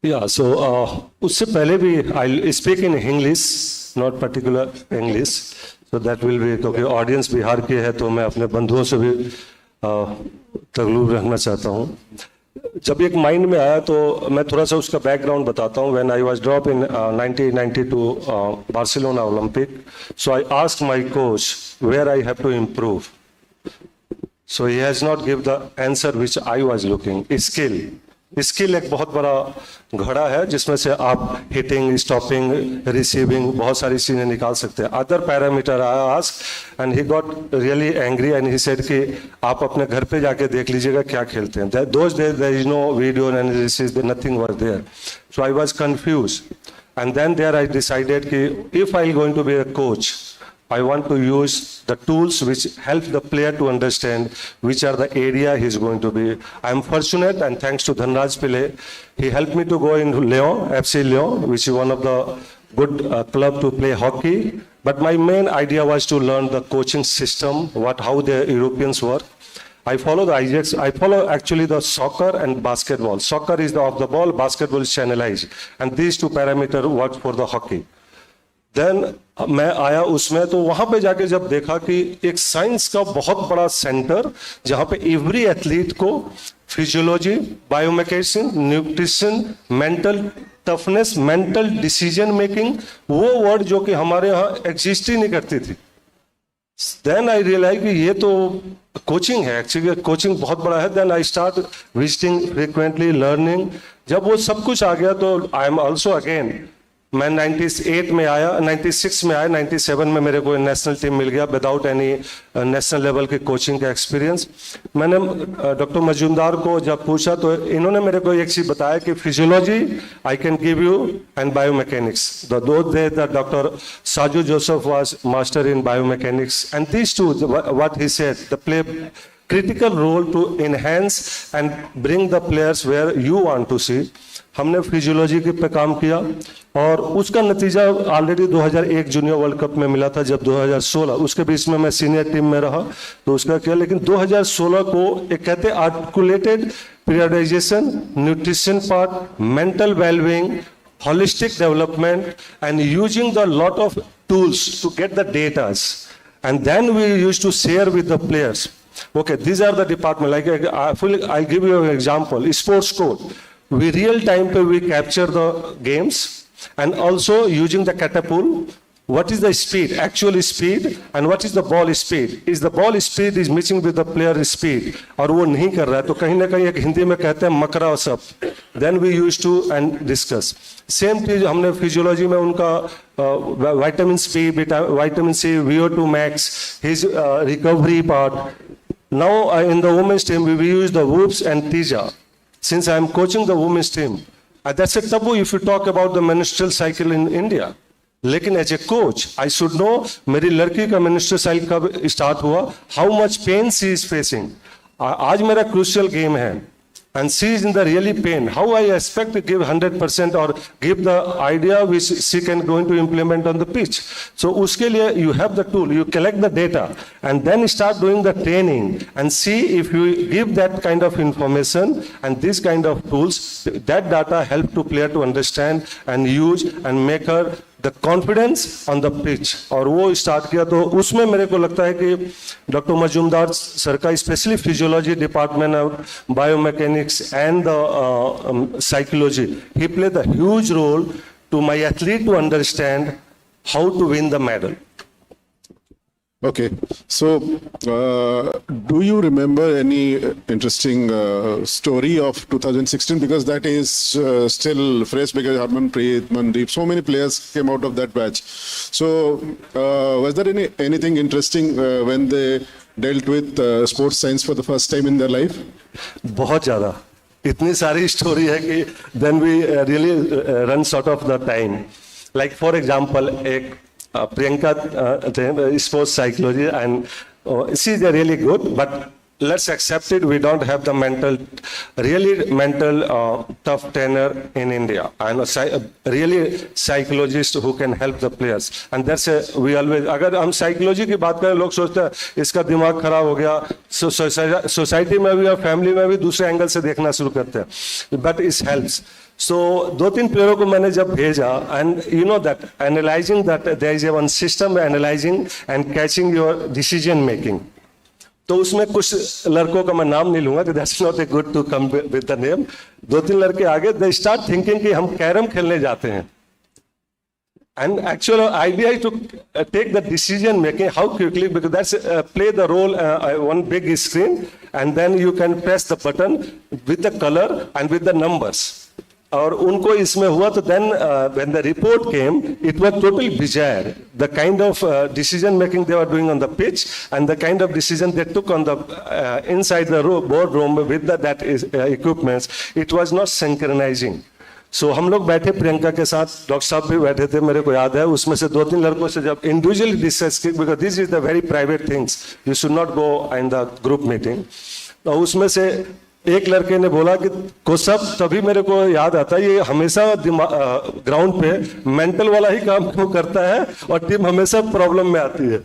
Yeah, so उससे पहले भी I'll speak in English, not particular English, so that will be क्योंकि audience Bihar के है तो मैं अपने बंधुओं से भी तगलूब रखना चाहता हूँ. जब एक माइंड में आया तो मैं थोड़ा सा उसका बैकग्राउंड बताता हूँ. When I was dropped in 1992 Barcelona Olympic, so I asked my coach where I have to improve. So he has not given the answer which I was looking. Skill. Skill एक बहुत बड़ा घड़ा है जिसमें से आप हिटिंग, स्टॉपिंग, रिसीविंग बहुत सारी चीजें निकाल सकते हैं. Other parameter I ask and he got really angry and he said कि आप अपने घर पे जाके देख लीजिएगा क्या खेलते हैं. Those days there is no video analysis, nothing was there. So I was confuse and then there I decided कि if I going to be a coach, I want to use the tools which help the player to understand which are the area he's going to be. I am fortunate and thanks to Dhanraj Pillai, he helped me to go in Lyon, FC Lyon, which is one of the good club to play hockey. But my main idea was to learn the coaching system, how the Europeans work. I follow the Ajax. I follow actually the soccer and basketball. Soccer is the off the ball, basketball is channelized, and these two parameters work for the hockey. Then मैं आया उसमें, तो वहां पे जाके जब देखा कि एक साइंस का बहुत बड़ा सेंटर जहां पे एवरी एथलीट को physiology, biomechanics, nutrition, mental toughness, mental decision making, वो वर्ड जो कि हमारे यहाँ एग्जिस्ट ही नहीं करती थी. देन आई रियलाइज कि ये तो कोचिंग है, एक्चुअली कोचिंग बहुत बड़ा है. Then I start visiting frequently, learning. जब वो सब कुछ आ गया तो आई एम ऑल्सो अगेन, मैं 98 में आया, 96 में आया, 97 में मेरे को नेशनल टीम मिल गया विदाउट एनी नेशनल लेवल के कोचिंग का एक्सपीरियंस. मैंने डॉक्टर मजूमदार को जब पूछा तो इन्होंने मेरे को एक चीज बताया कि physiology I can give you and biomechanics. Doctor Saju Joseph was master in biomechanics and these two what he said the play critical role to enhance and bring the players where you want to see. हमने physiology के पे काम किया और उसका नतीजा already 2001 junior world cup में मिला था. जब 2016 उसके बीच में मैं सीनियर टीम में रहा तो उसका किया, लेकिन 2016 को एक कहते articulated periodisation, nutrition part, mental wellbeing, holistic development and using the lot of tools to get the data, and then we used to share with the players. Okay, these are the department. Like I'll give you an example. Sports code. We real time we capture the games and also using the catapult. What is the speed, actual speed, and what is the ball speed? Is the ball speed is matching with the player speed? और वो नहीं कर रहा है तो कहीं ना कहीं एक हिंदी में कहते हैं मकरा और सब. Then we used to and discuss. Same चीज हमने फिजियोलॉजी में उनका vitamin C, vitamin C, VO2 max, his recovery part. Now in the women's team we use the whoops and tija. Since I am coaching the women's team, that's a taboo if you talk about the menstrual cycle in India. लेकिन as a coach I should know मेरी लड़की का menstrual cycle कब start हुआ, how much pain she is facing. आज मेरा crucial game है and she is in the really pain. How I expect to give 100% or give the idea which she can going to implement on the pitch. So uske liye you have the tool, you collect the data and then start doing the training and see if you give that kind of information and this kind of tools, that data help to player to understand and use and make her the confidence on the pitch. और वो start किया तो उसमें मेरे को लगता है कि डॉक्टर मजूमदार सर का specially physiology department of biomechanics and the psychology, he play the huge role to my athlete to understand how to win the medal. Okay, so do you remember any interesting story of 2016, because that is still fresh because Harmanpreet, Mandeep, so many players came out of that batch. So was there anything interesting when they dealt with sports science for the first time in their life? बहुत ज़्यादा, इतनी सारी story है कि then we really run short of the time. Like for example, एक Priyanka sports psychology and she's really good, but let's accept it, we don't have the mental tough trainer in India and really psychologist who can help the players, and that's we always, अगर हम psychology की बात करें लोग सोचते हैं इसका दिमाग खराब हो गया, सोसाइटी में भी और फैमिली में भी दूसरे एंगल से देखना शुरू करते हैं, but it helps. So 2-3 प्लेयरों को मैंने जब भेजा and you know that analyzing that there is a one system analyzing and catching your decision making. तो उसमें कुछ लड़कों का मैं नाम नहीं लूंगा, that's not a good to come with the name. 2-3 लड़के आगे they start thinking कि हम कैरम खेलने जाते हैं. And actual idea is to take the decision making, how quickly, because that's play the role one big screen and then you can press the button with the color and with the numbers. और उनको इसमें हुआ तो then when the report came, it was totally bizarre. The kind of decision making they were doing on the pitch and the kind of decision they took on the inside the boardroom with that equipments, it was not synchronizing. So हम लोग बैठे प्रियंका के साथ, doctor साहब भी बैठे थे, मेरे को याद है, उसमें से 2-3 लड़कों से जब individually discuss की, because this is the very private things, you should not go in the group meeting. तो उसमें से एक लड़के ने बोला कि को सब तभी मेरे को याद आता है, ये हमेशा ग्राउंड पे मेंटल वाला ही काम क्यों करता है और टीम हमेशा प्रॉब्लम में आती है.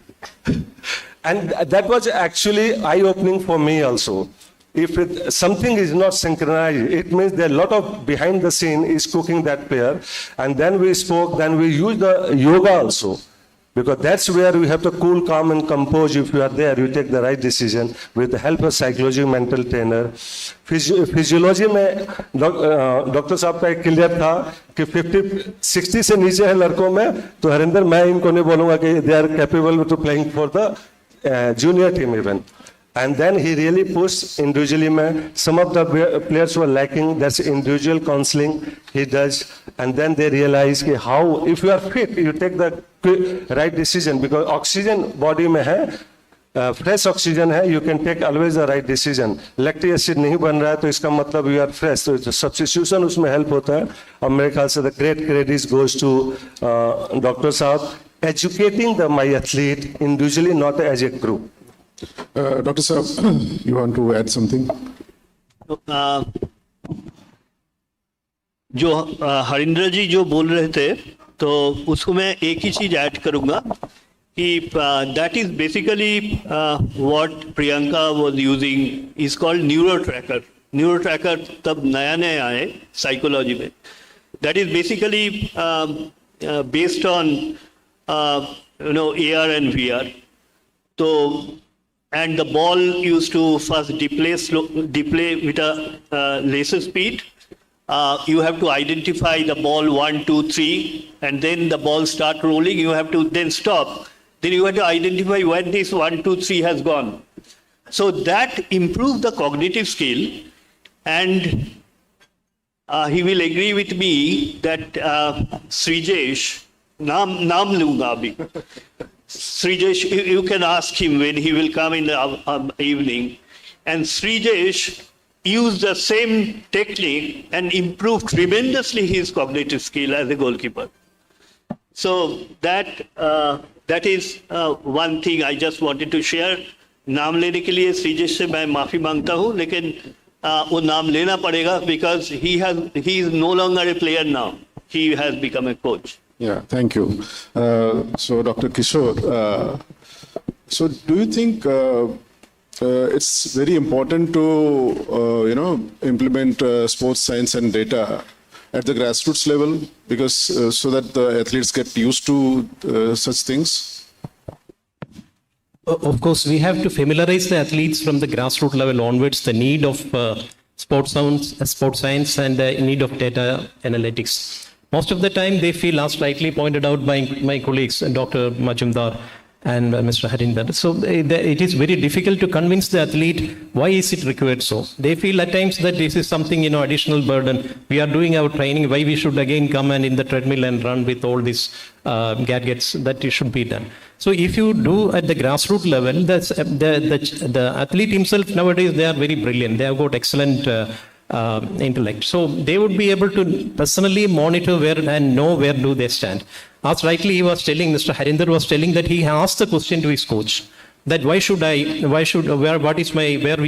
And that was actually eye-opening for me also. If something is not synchronized, it means there are a lot of behind the scene is cooking that player. And then we spoke, then we used the yoga also. Because that's where we have to cool, calm and compose. If you are there, you take the right decision with the help of psychology, mental trainer. Physiology में doctor साहब का एक clear था कि 50-60 से नीचे है लड़कों में, तो हरिंदर मैं इनको नहीं बोलूँगा कि they are capable to playing for the junior team even. And then he really pushed individually. Some of the players were lacking. That's individual counseling he does. And then they realize how, if you are fit, you take the right decision. Because oxygen body में है, fresh oxygen है, you can take always the right decision. Lactic acid नहीं बन रहा है, तो इसका मतलब you are fresh. तो substitution उसमें help होता है. और मेरे ख्याल से the great credit goes to Dr. Saab, educating my athlete individually, not as a group. Dr. Saab, you want to add something? जो हरिंदर जी जो बोल रहे थे, तो उसको मैं एक ही चीज ऐड करूंगा कि that is basically what Priyanka was using is called neurotracker. Neurotracker तब नया आए psychology में. That is basically based on AR and VR. So and the ball used to first deplay with a laser speed. You have to identify the ball 1, 2, 3, and then the ball start rolling. You have to then stop. Then you have to identify when this 1, 2, 3 has gone. So that improves the cognitive skill, and he will agree with me that Srijesh, naam lunga abhi. Srijesh, you can ask him when he will come in the evening. And Srijesh used the same technique and improved tremendously his cognitive skill as a goalkeeper. So that is one thing I just wanted to share. नाम लेने के लिए Srijesh से मैं माफी मांगता हूँ, लेकिन वो नाम लेना पड़ेगा because he is no longer a player now. He has become a coach. Yeah, thank you. So, Dr. Kishore, so do you think it's very important to, implement sports science and data at the grassroots level, because so that the athletes get used to such things? Of course, we have to familiarize the athletes from the grassroots level onwards, the need of sports science and the need of data analytics. Most of the time, they feel, as rightly pointed out by my colleagues, Dr. Majumdar and Mr. Harinder. So it is very difficult to convince the athlete why is it required so. They feel at times that this is something, additional burden. We are doing our training, why we should again come and in the treadmill and run with all these gadgets, that it should be done. So if you do at the grassroots level, the athlete himself nowadays, they are very brilliant. They have got excellent intellect. So they would be able to personally monitor where and know where do they stand. As rightly he was telling, Mr. Harinder was telling that he asked the question to his coach that where will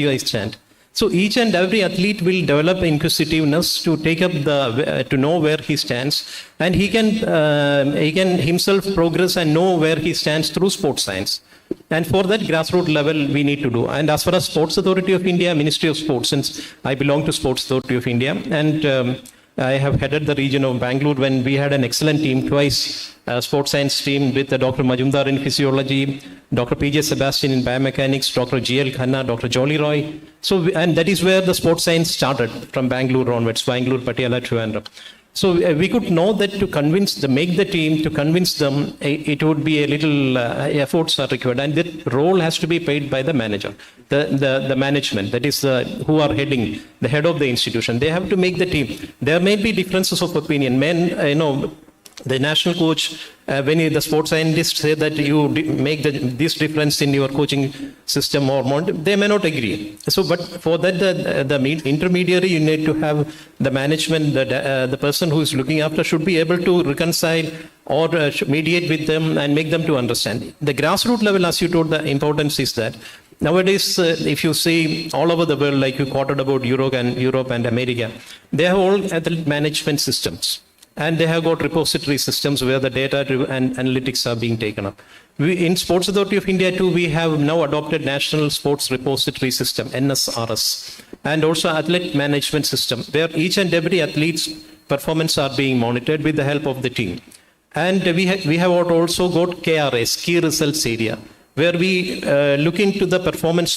I stand? So each and every athlete will develop inquisitiveness to take up to know where he stands, and he can himself progress and know where he stands through sports science. And for that grassroots level, we need to do. And as far as Sports Authority of India, Ministry of Sports, since I belong to Sports Authority of India, and I have headed the region of Bangalore when we had an excellent team, twice sports science team with Dr. Majumdar in physiology, Dr. P.J. Sebastian in biomechanics, Dr. G.L. Khanna, Dr. Jolly Roy. So, and that is where the sports science started from Bangalore onwards, Bangalore, Patiala, Trivandrum. So we could know that to convince them, make the team, to convince them, it would be a little efforts are required, and that role has to be paid by the manager, the management, that is who are heading, the head of the institution. They have to make the team. There may be differences of opinion. The national coach, when the sports scientists say that you make this difference in your coaching system or they may not agree. So, but for that, the intermediary, you need to have the management, the person who is looking after should be able to reconcile or mediate with them and make them to understand. The grassroots level, as you told, the importance is that nowadays, if you see all over the world, like you quoted about Europe and America, they have all athlete management systems. And they have got repository systems where the data and analytics are being taken up. In Sports Authority of India too, we have now adopted National Sports Repository System, NSRS, and also Athlete Management System, where each and every athlete's performance are being monitored with the help of the team. And we have also got KRS, Key Results Area, where we look into the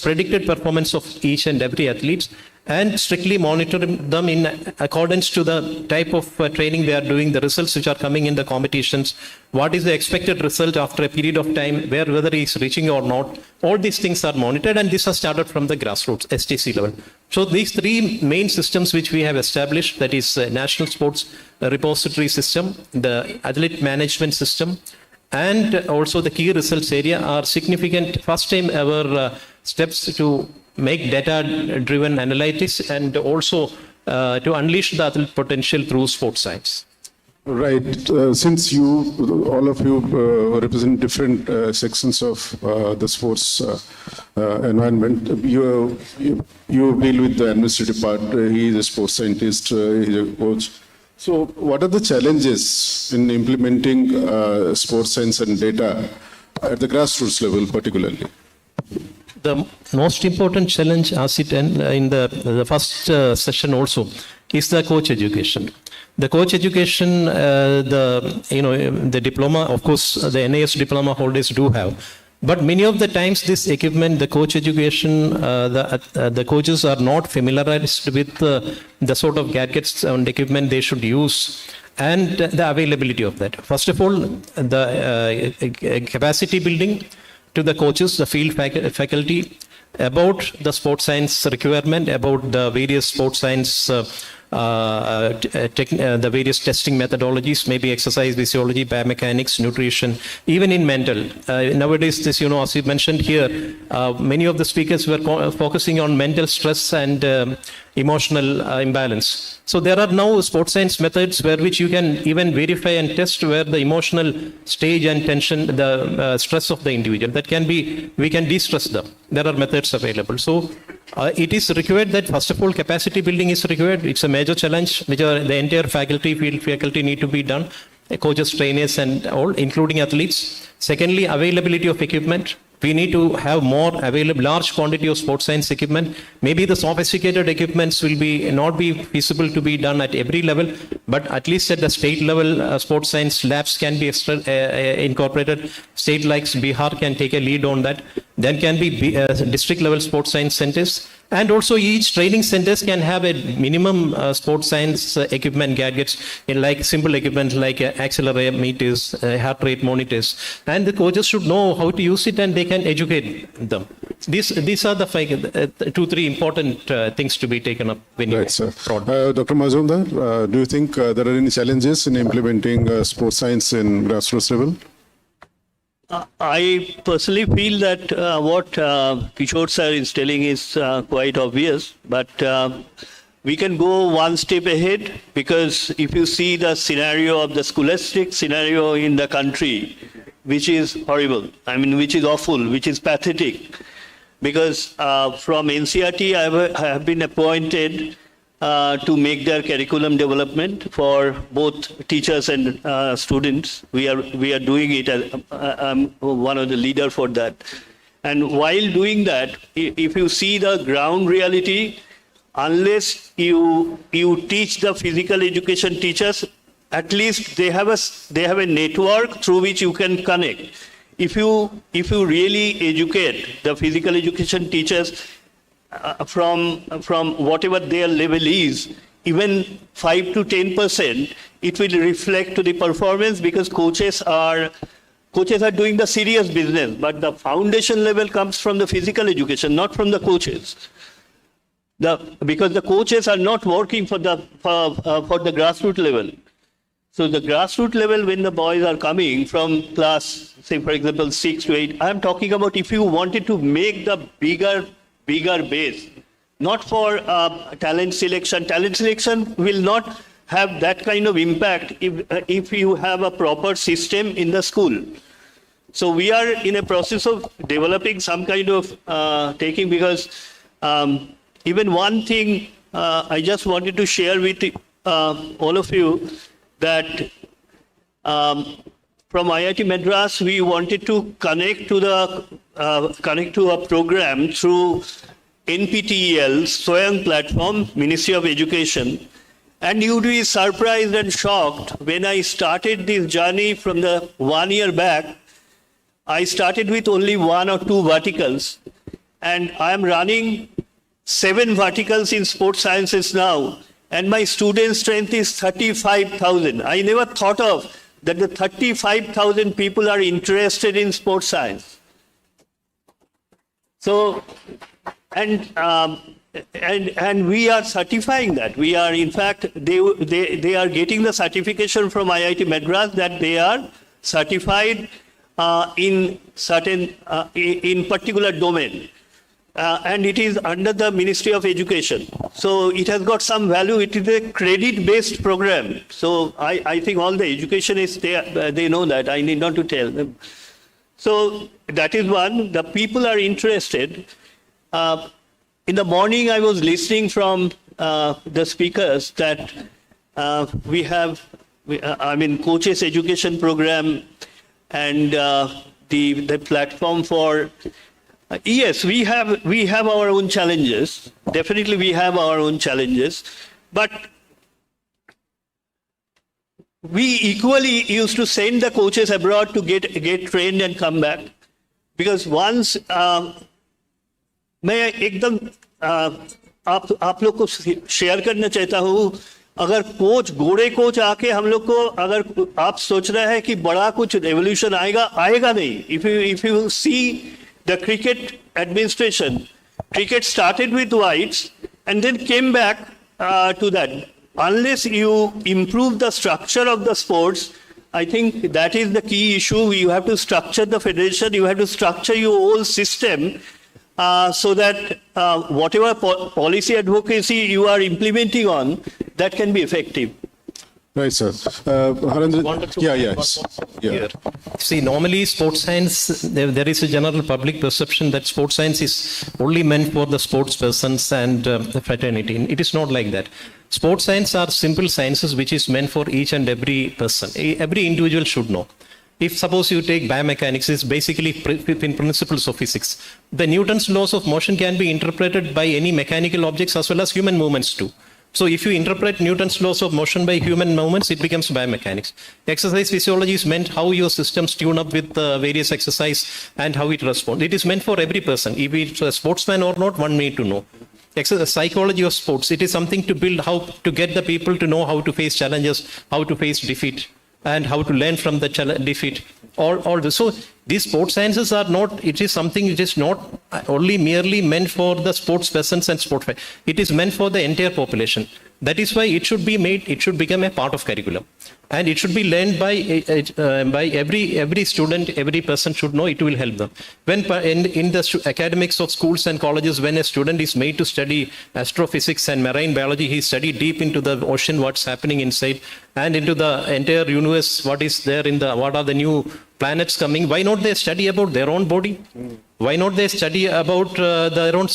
predicted performance of each and every athlete, and strictly monitor them in accordance to the type of training they are doing, the results which are coming in the competitions, what is the expected result after a period of time, whether he is reaching or not. All these things are monitored, and this has started from the grassroots, STC level. So these three main systems which we have established, that is National Sports Repository System, the Athlete Management System, and also the Key Results Area, are significant first time ever steps to make data-driven analytics and also to unleash the athlete potential through sports science. Right. Since all of you represent different sections of the sports environment, you deal with the administrative part. He is a sports scientist, he is a coach. So what are the challenges in implementing sports science and data at the grassroots level particularly? The most important challenge, as it in the first session also, is the coach education. The coach education, the diploma, of course, the NAS diploma holders do have. But many of the times this equipment, the coach education, the coaches are not familiarized with the sort of gadgets and equipment they should use and the availability of that. First of all, the capacity building to the coaches, the field faculty, about the sports science requirement, about the various sports science, the various testing methodologies, maybe exercise physiology, biomechanics, nutrition, even in mental. Nowadays, this, as you mentioned here, many of the speakers were focusing on mental stress and emotional imbalance. So there are now sports science methods where which you can even verify and test where the emotional stage and tension, the stress of the individual, we can de-stress them. There are methods available. So it is required that first of all capacity building is required. It's a major challenge which the entire field faculty need to be done, coaches, trainers and all, including athletes. Secondly, availability of equipment. We need to have more large quantity of sports science equipment. Maybe the sophisticated equipments will not be feasible to be done at every level, but at least at the state level, sports science labs can be incorporated. State like Bihar can take a lead on that. Then can be district level sports science centers. And also each training centers can have a minimum sports science equipment gadgets in like simple equipment like accelerometers, heart rate monitors. And the coaches should know how to use it and they can educate them. These are the 2-3 important things to be taken up when you Dr. Mazumdar, do you think there are any challenges in implementing sports science in grassroots level? I personally feel that what Kishore sir is telling is quite obvious, but we can go one step ahead, because if you see the scenario of the scholastic scenario in the country, which is horrible, which is awful, which is pathetic, because from NCERT I have been appointed to make their curriculum development for both teachers and students. We are doing it. I'm one of the leaders for that. And while doing that, if you see the ground reality, unless you teach the physical education teachers, at least they have a network through which you can connect. If you really educate the physical education teachers from whatever their level is, even 5 to 10%, it will reflect to the performance because coaches are doing the serious business, but the foundation level comes from the physical education, not from the coaches. Because the coaches are not working for the grassroots level. So the grassroots level, when the boys are coming from class, say for example 6 to 8, I am talking about if you wanted to make the bigger base, not for talent selection. Talent selection will not have that kind of impact if you have a proper system in the school. So we are in a process of developing some kind of taking, because even one thing I just wanted to share with all of you, that from IIT Madras we wanted to connect to a program through NPTEL, Swayam platform, Ministry of Education. And you'd be surprised and shocked when I started this journey from the 1 year back. I started with only 1 or 2 verticals, and I am running 7 verticals in sports sciences now, and my student strength is 35,000. I never thought of that the 35,000 people are interested in sports science. So, and we are certifying that. We are, in fact, they are getting the certification from IIT Madras that they are certified in certain, in particular domain. And it is under the Ministry of Education. So it has got some value. It is a credit-based program. So I think all the educationists, they know that. I need not to tell them. So that is one. The people are interested. In the morning, I was listening from the speakers that we have, coaches education program and the platform for. Yes, we have our own challenges. Definitely, we have our own challenges, but we equally used to send the coaches abroad to get trained and come back, because once मैं एकदम आप लोग को share करना चाहता हूँ, अगर coach गोड़े कोच आके हम लोग को, अगर आप सोच रहे हैं कि बड़ा कुछ रेवोल्यूशन आएगा नहीं. If you see the cricket administration, cricket started with whites and then came back to that. Unless you improve the structure of the sports, I think that is the key issue. You have to structure the federation, you have to structure your whole system so that whatever policy advocacy you are implementing on, that can be effective. Right, sir. Yeah. See, normally sports science, there is a general public perception that sports science is only meant for the sports persons and the fraternity. It is not like that. Sports science are simple sciences which is meant for each and every person. Every individual should know. If suppose you take biomechanics, it's basically in principles of physics. The Newton's laws of motion can be interpreted by any mechanical objects as well as human movements too. So if you interpret Newton's laws of motion by human movements, it becomes biomechanics. Exercise physiology is meant how your systems tune up with various exercise and how it responds. It is meant for every person. If it's a sportsman or not, one need to know. Psychology of sports, it is something to build how to get the people to know how to face challenges, how to face defeat, and how to learn from the defeat. All this. So these sports sciences are not, it is something which is not only merely meant for the sports persons and sport. It is meant for the entire population. That is why it should be made, it should become a part of curriculum. And it should be learned by every student, every person should know, it will help them. When in the academics of schools and colleges, when a student is made to study astrophysics and marine biology, he studies deep into the ocean, what's happening inside, and into the entire universe, what is there in the, what are the new planets coming. Why not they study about their own body? Why not they study about their own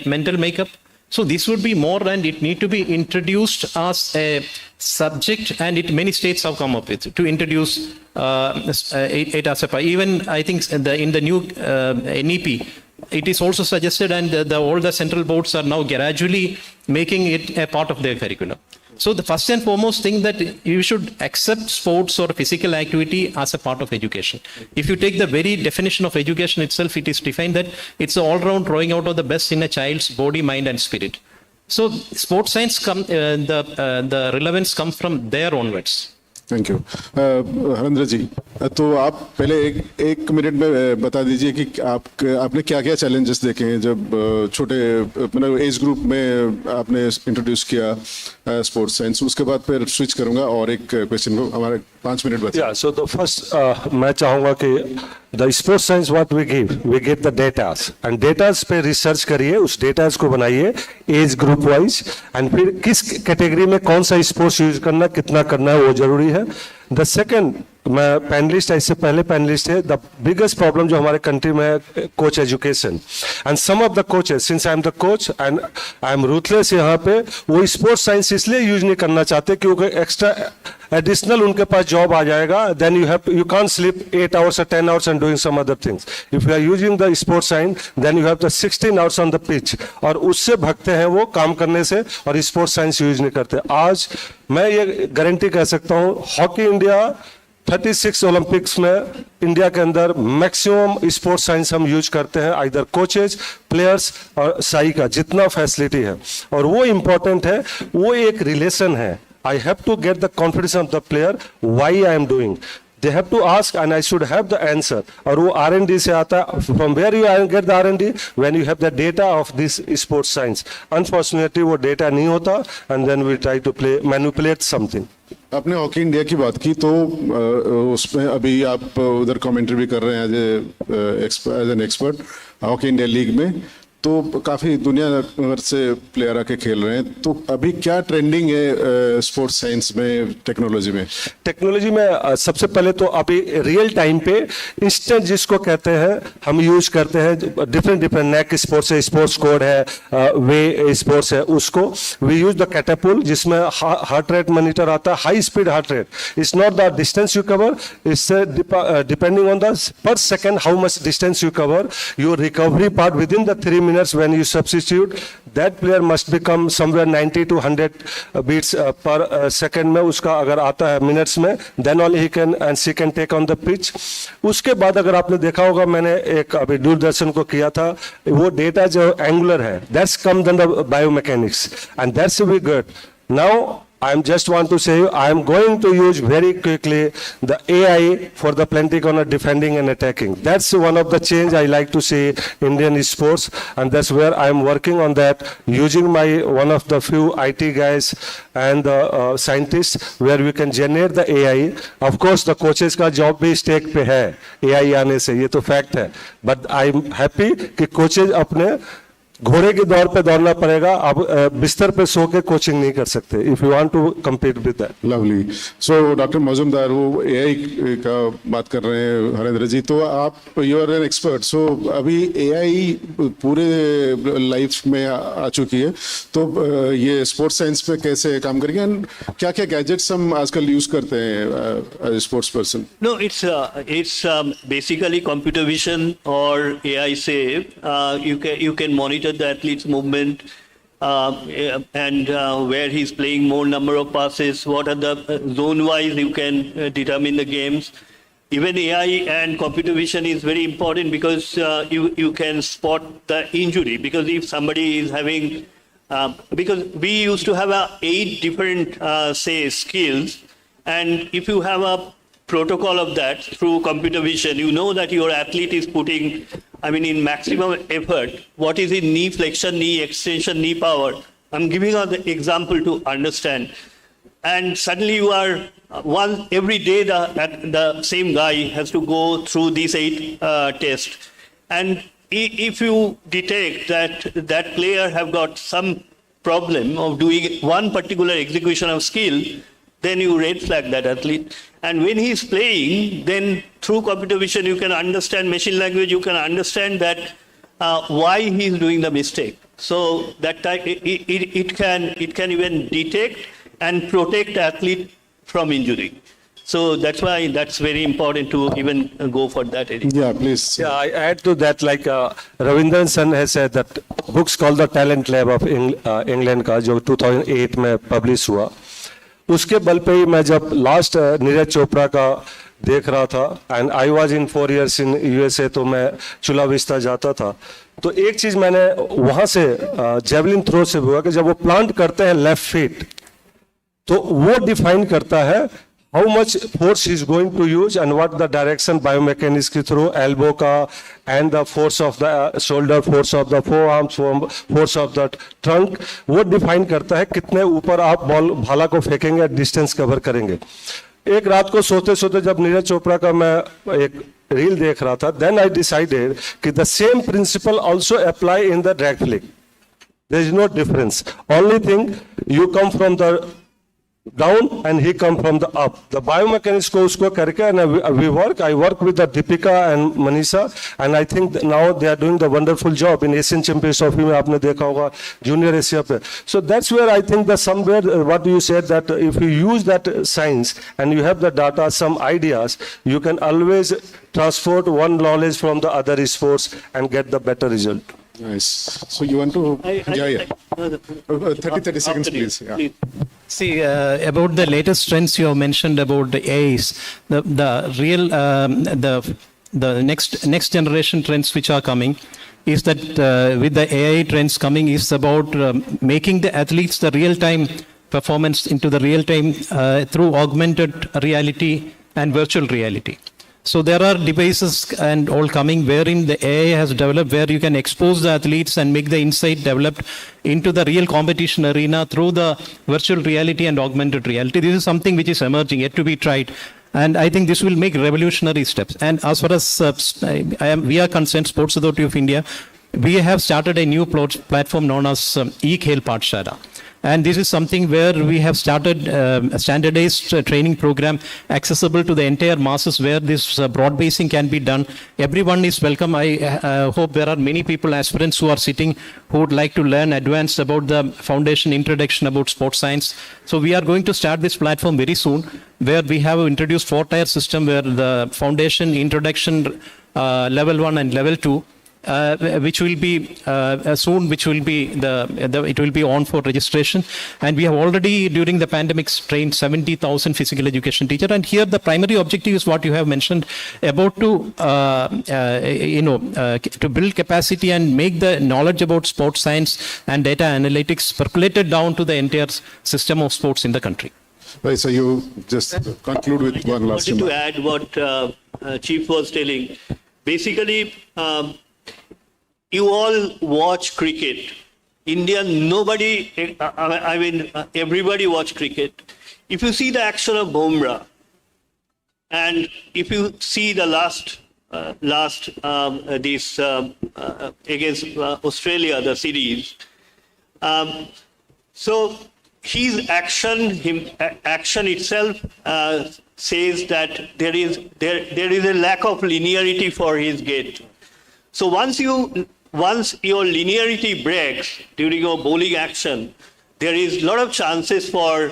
mental makeup? So this would be more, and it need to be introduced as a subject, and many states have come up with to introduce it as a, even I think in the new NEP, it is also suggested, and all the central boards are now gradually making it a part of their curriculum. So the first and foremost thing that you should accept sports or physical activity as a part of education. If you take the very definition of education itself, it is defined that it's an all-round drawing out of the best in a child's body, mind and spirit. So sports science the relevance come from there onwards. Thank you Harendra ji, तो आप पहले एक minute में बता दीजिए कि आपने क्या क्या चैलेंजेस देखे हैं जब छोटे मतलब एज ग्रुप में आपने इंट्रोड्यूस किया स्पोर्ट्स साइंस। उसके बाद फिर स्विच करूंगा और एक क्वेश्चन को, हमारे 5 मिनट बचे। सो द फर्स्ट मैं चाहूँगा कि the sports science what we get the datas and datas पे रिसर्च करिए, उस डेटास को बनाइए एज ग्रुप वाइज, एंड फिर किस कैटेगरी में कौन सा स्पोर्ट्स यूज करना, कितना करना है, वो जरूरी है। द सेकेंड, मैं पैनलिस्ट इससे पहले पैनलिस्ट है, द बिगेस्ट प्रॉब्लम जो हमारे कंट्री में है coach education, and some of the coaches, since I am the coach and I am ruthless यहाँ पे, वो स्पोर्ट्स साइंस इसलिए यूज नहीं करना चाहते क्योंकि एक्स्ट्रा एडिशनल उनके पास जॉब आ जाएगा, then you can't sleep 8 hours or 10 hours and doing some other things. If you are using the sports science, then you have the 16 hours on the pitch, और उससे भागते हैं वो काम करने से, और स्पोर्ट्स साइंस यूज नहीं करते। आज मैं ये गारंटी कह सकता हूँ, हॉकी इंडिया 36 ओलंपिक्स में इंडिया के अंदर मैक्सिमम स्पोर्ट्स साइंस हम यूज करते हैं, आइदर कोचेज, प्लेयर्स और साई का जितना फैसिलिटी है, और वो इम्पोर्टेंट है, वो एक रिलेशन है। I have to get the confidence of the player why I am doing. They have to ask and I should have the answer. और वो R&D से आता है. From where you get the R&D? When you have the data of this sports science. Unfortunately वो data नहीं होता, and then we try to manipulate something. आपने hockey India की बात की, तो उसमें अभी आप उधर कमेंट्री भी कर रहे हैं as an expert hockey India league में, तो काफ़ी दुनिया भर से प्लेयर आके खेल रहे हैं, तो अभी क्या ट्रेंडिंग है स्पोर्ट्स साइंस में, टेक्नोलॉजी में? टेक्नोलॉजी में सबसे पहले तो अभी रियल टाइम पे इंस्टेंट जिसको कहते हैं हम यूज करते हैं, डिफरेंट नेक स्पोर्ट्स है, स्पोर्ट्स कोड है, वे स्पोर्ट्स है, उसको वी यूज द कैटापुल जिसमें हार्ट रेट मॉनिटर आता है, high speed heart rate, it's not the distance you cover, it's depending on the पर second how much distance you cover, your recovery part with in the 3 minutes when you substitute, that player must become somewhere 90 to 100 beats per second में उसका अगर आता है minutes में, then only he can and she can take on the pitch. उसके बाद अगर आपने देखा होगा, मैंने एक अभी दूरदर्शन को किया था, वो डेटा जो एंगुलर है, that's come under biomechanics and that's we good. Now I just want to say I am going to use very quickly the AI for the plenty corner defending and attacking. That's one of the change I like to see Indian sports, and that's where I am working on that, using my one of the few IT guys and the scientists where we can generate the AI. Of course the coaches का job भी stake पे है AI आने से, ये तो fact है, but I am happy कि coaches अपने घोड़े के दौर पे दौड़ना पड़ेगा, आप बिस्तर पे सो के कोचिंग नहीं कर सकते, if you want to compete with that. Lovely. So doctor Majumdar, वो एआई का बात कर रहे हैं हरेंद्र जी, तो आप यू आर एन एक्सपर्ट, सो अभी एआई पूरे लाइफ में आ चुकी है, तो ये स्पोर्ट्स साइंस पे कैसे काम करेंगे, एंड क्या क्या गैजेट्स हम आजकल यूज करते हैं sports person? No, it's basically computer vision or AI say you can monitor the athlete's movement and where he's playing more number of passes, what are the zone-wise you can determine the games. Even AI and computer vision is very important because you can spot the injury, because if somebody is having because we used to have 8 different say skills, and if you have a protocol of that through computer vision, you know that your athlete is putting, in maximum effort, what is in knee flexion, knee extension, knee power. I'm giving an example to understand. And suddenly you are, every day the same guy has to go through these 8 tests. And if you detect that that player have got some problem of doing one particular execution of skill, then you red flag that athlete. And when he's playing, then through computer vision, you can understand machine language, you can understand that why he's doing the mistake. So that time it can even detect and protect the athlete from injury. So that's why that's very important to even go for that area. Yeah, please. Yeah, I add to that, like Ravindran has said that books called the Talent Lab of England का जो 2008 में publish हुआ, उसके बल पे ही मैं जब last Neeraj Chopra का देख रहा था, and I was in 4 years in USA, तो मैं चुला विस्ता जाता था, तो एक चीज मैंने वहां से जेवलिन थ्रो से हुआ कि जब वो प्लांट करते हैं लेफ्ट फीट, तो वो डिफाइन करता है how much force he is going to use and what the direction biomechanics के through elbow का and the force of the shoulder, force of the forearms, force of the trunk, वो define करता है कितने ऊपर आप बॉल भाला को फेंकेंगे, डिस्टेंस कवर करेंगे. एक रात को सोते सोते जब नीरज चोपड़ा का मैं एक रील देख रहा था, then I decided कि the same principle also apply in the drag flick. There is no difference. Only thing you come from the down and he come from the up. The biomechanics को उसको करके and we work. I work with the Deepika and Manisha and I think now they are doing the wonderful job in Asian Champions Trophy में आपने देखा होगा Junior Asia पे. So that's where I think that somewhere what you said that if you use that science and you have the data, some ideas, you can always transport one knowledge from the other sports and get the better result. Nice. So you want to? 30 seconds, please. Yeah. See, about the latest trends you have mentioned about the AIs, the real, the next generation trends which are coming is that with the AI trends coming is about making the athletes the real-time performance into the real-time through augmented reality and virtual reality. So there are devices and all coming wherein the AI has developed where you can expose the athletes and make the insight developed into the real competition arena through the virtual reality and augmented reality. This is something which is emerging, yet to be tried. And I think this will make revolutionary steps. And as far as we are concerned, Sports Authority of India, we have started a new platform known as e-Khel Pathshala. And this is something where we have started a standardized training program accessible to the entire masses where this broad basing can be done. Everyone is welcome. I hope there are many people, aspirants who are sitting who would like to learn advanced about the foundation introduction about sports science. So we are going to start this platform very soon where we have introduced 4-tier system where the foundation, introduction, level 1 and level 2. Which will be soon, which will be it will be on for registration. And we have already during the pandemic trained 70,000 physical education teachers. And here the primary objective is what you have mentioned about to build capacity and make the knowledge about sports science and data analytics percolated down to the entire system of sports in the country. Right, so you just conclude with one last remark. To add what Chief was telling, basically. You all watch cricket. India, nobody, everybody watch cricket. If you see the action of Bumrah, and if you see the last against Australia, the series, so his action itself says that there is a lack of linearity for his gait. So once your linearity breaks during your bowling action, there is a lot of chances for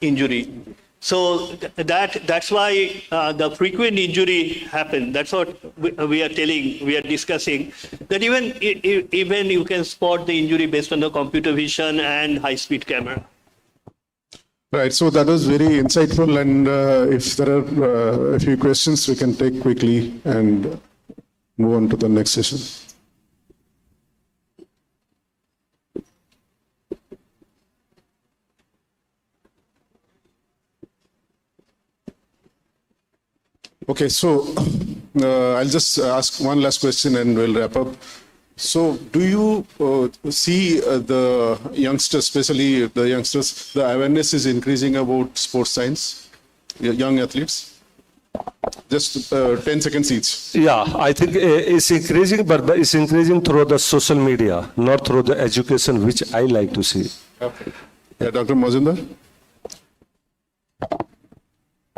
injury. So that's why the frequent injury happen. That's what we are discussing. That even you can spot the injury based on the computer vision and high-speed camera. Right, so that was very insightful. And if there are a few questions, we can take quickly and move on to the next session. Okay, so I'll just ask one last question and we'll wrap up. So do you see the youngsters, especially the youngsters, the awareness is increasing about sports science, young athletes? Just 10 seconds each. Yeah, I think it's increasing, but it's increasing through the social media, not through the education, which I like to see. Okay. Yeah, Dr. Majumdar?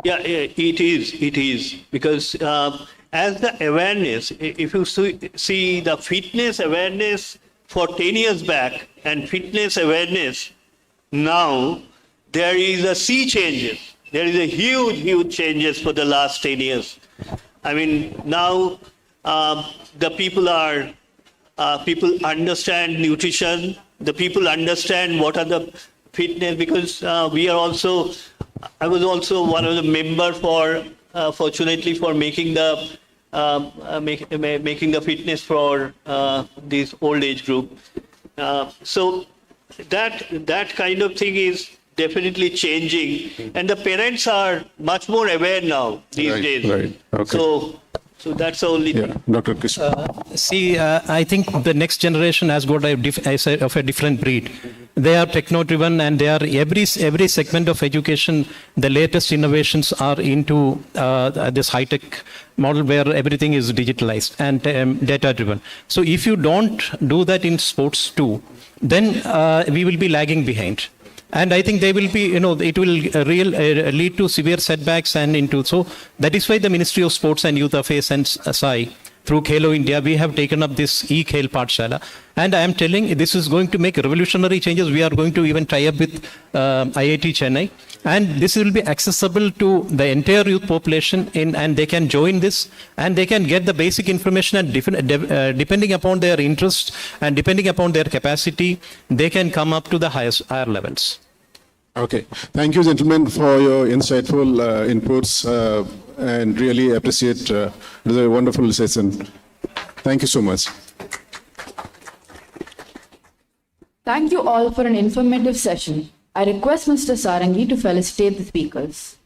Yeah, it is. Because as the awareness, if you see the fitness awareness for 10 years back and fitness awareness now, there is a sea changes. There is a huge changes for the last 10 years. I mean, now the people understand nutrition. The people understand what are the fitness, because I was also one of the member fortunately for making the making the fitness for this old age group. So that kind of thing is definitely changing, and the parents are much more aware now these days. Right. Okay. So that's the only thing. Dr. Keshavan. See, I think the next generation has got of a different breed. They are techno-driven, and they are every segment of education. The latest innovations are into this high-tech model where everything is digitalized and data-driven. So if you don't do that in sports too, then we will be lagging behind. And I think they will be, it will lead to severe setbacks so that is why the Ministry of Sports and Youth Affairs and SAI, through Khelo India, we have taken up this e-Khel Pathshala. And I am telling, this is going to make revolutionary changes. We are going to even tie up with IIT Chennai. And this will be accessible to the entire youth population, and they can join this, and they can get the basic information, and depending upon their interest and depending upon their capacity, they can come up to the higher levels. Okay. Thank you, gentlemen, for your insightful inputs, and really appreciate it was a wonderful session. Thank you so much. Thank you all for an informative session. I request Mr. Sarangi to felicitate the speakers.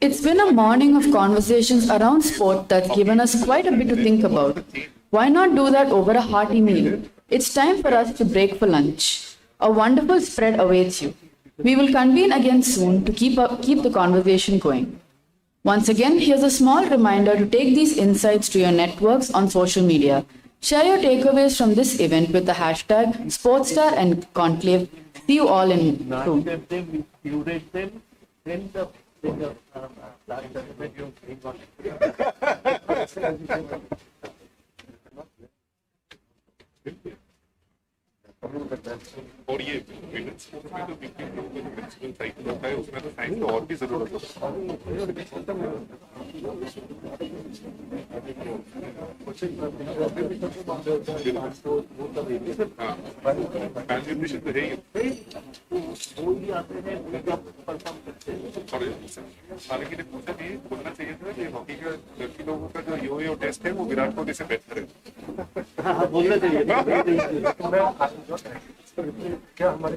It's been a morning of conversations around sport that's given us quite a bit to think about. Why not do that over a hearty meal? It's time for us to break for lunch. A wonderful spread awaits you. We will convene again soon to keep the conversation going. Once again, here's a small reminder to take these insights to your networks on social media. Share your takeaways from this event with the hashtag Sportstar and Conclave. See you all in room. और ये women's sports में तो 50 लोगों का municipal cycle होता है उसमें तो साइंस तो और भी जरूरत है न्यूट्रिशन तो है ही हालांकि ने पूछा भी बोलना चाहिए था कि हॉकी का लड़की लोगों का जो यो टेस्ट है वो विराट कोहली से बेहतर है बोलना चाहिए क्या हमारी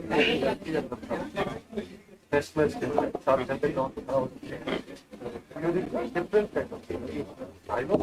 टेस्ट मैच के साथ different kind of I know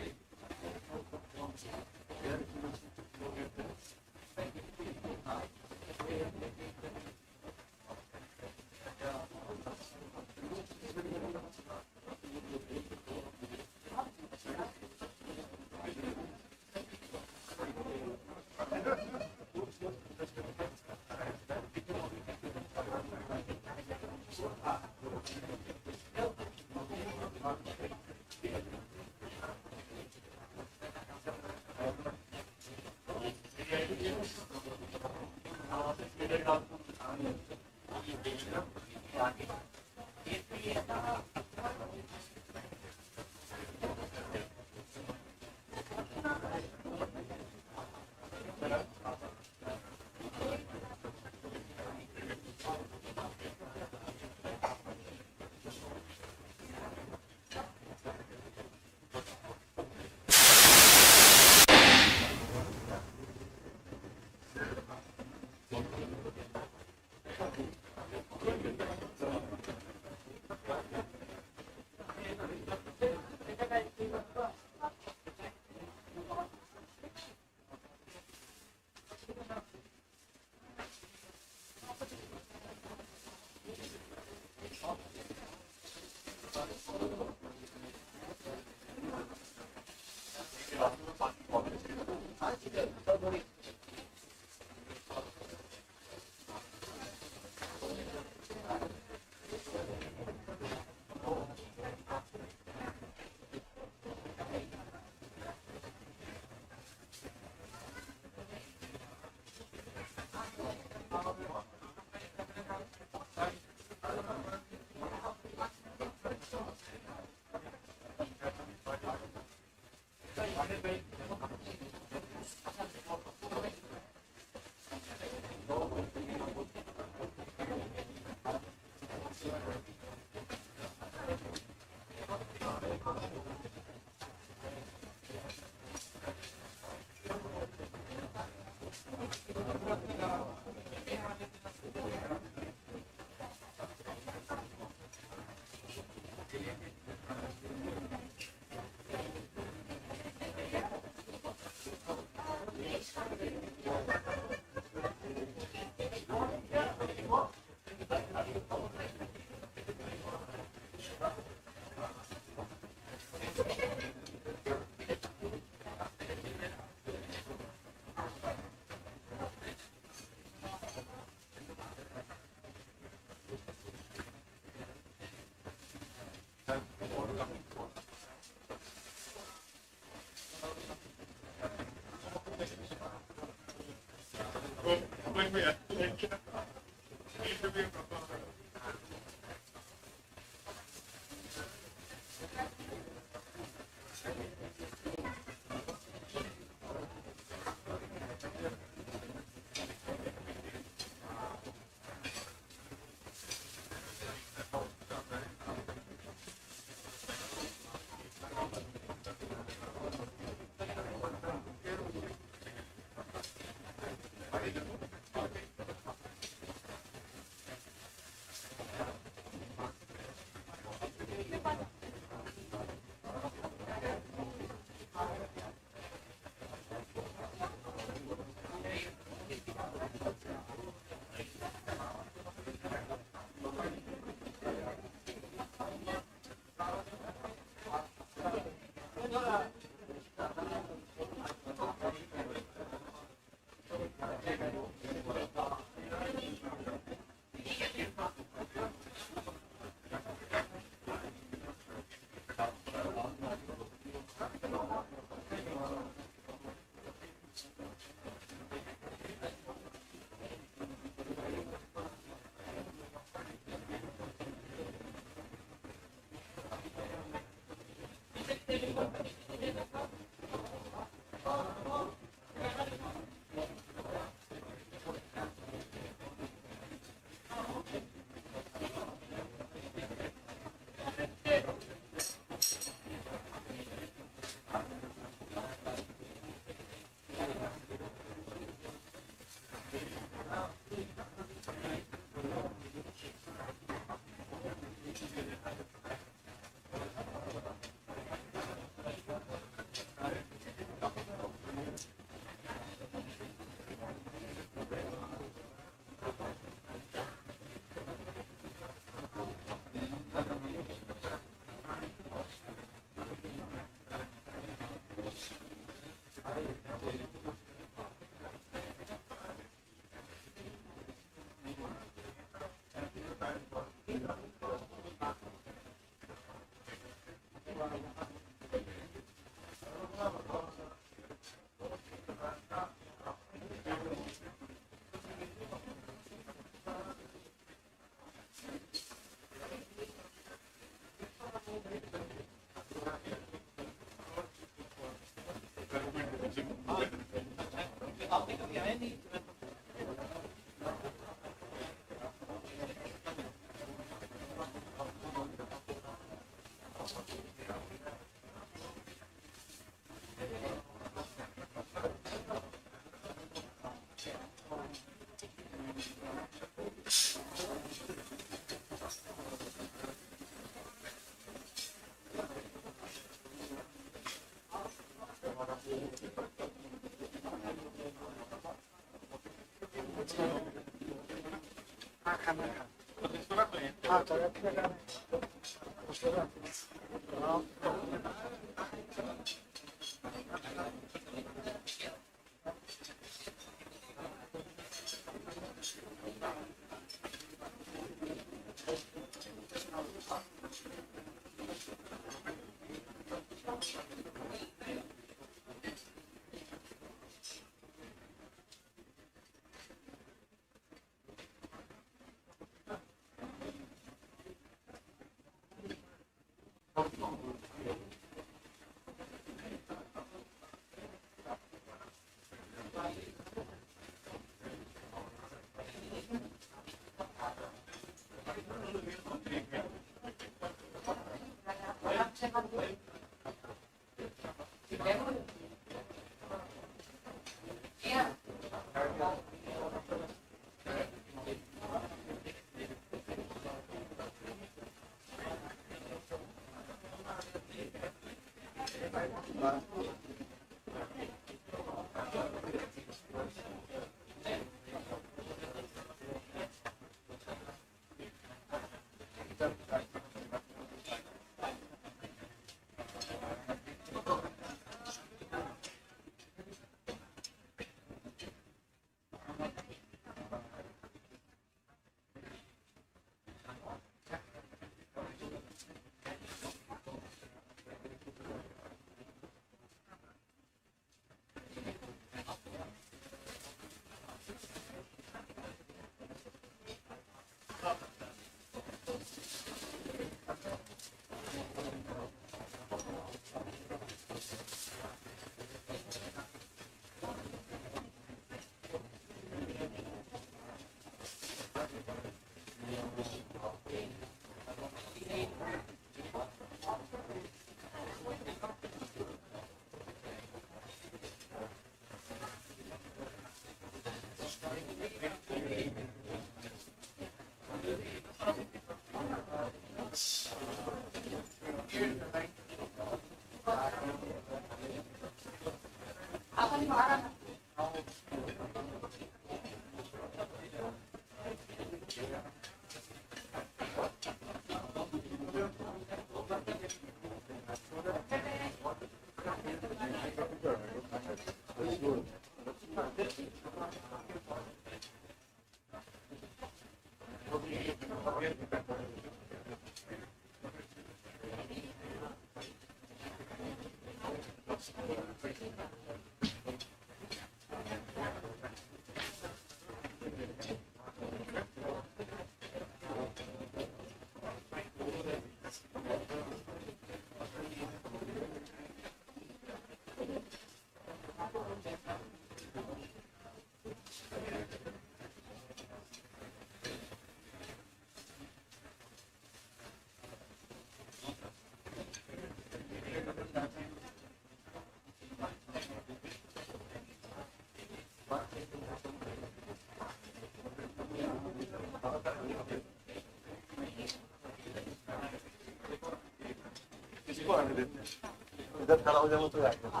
इधर खड़ा हो जाओ तो आएगा।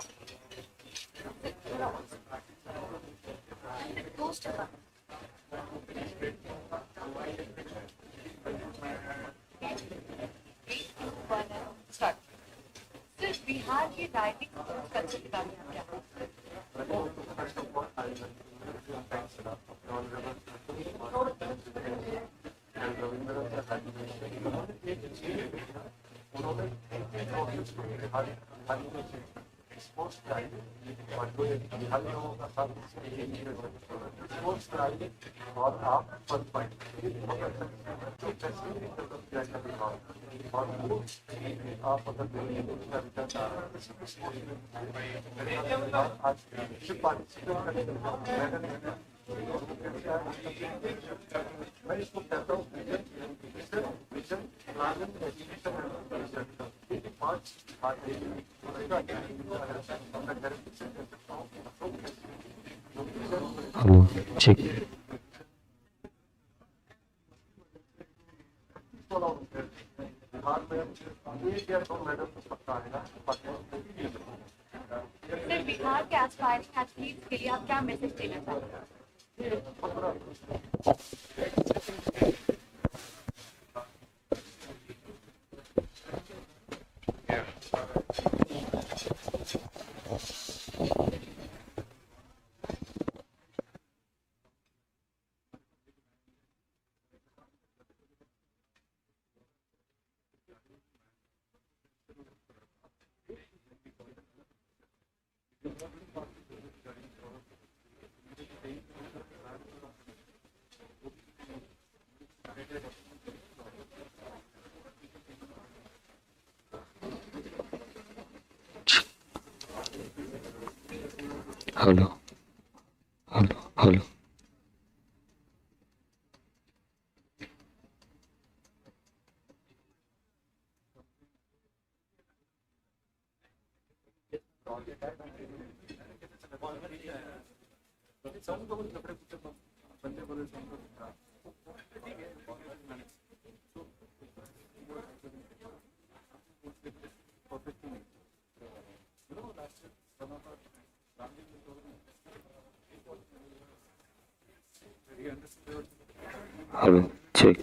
बिहार की राइटिंग कल्चर के बारे में क्या? और आप Hello, check. सर बिहार के एस्पायरिंग एथलीट्स के लिए आप क्या मैसेज देना चाहते हैं? Hello, hello, hello. Hello, check.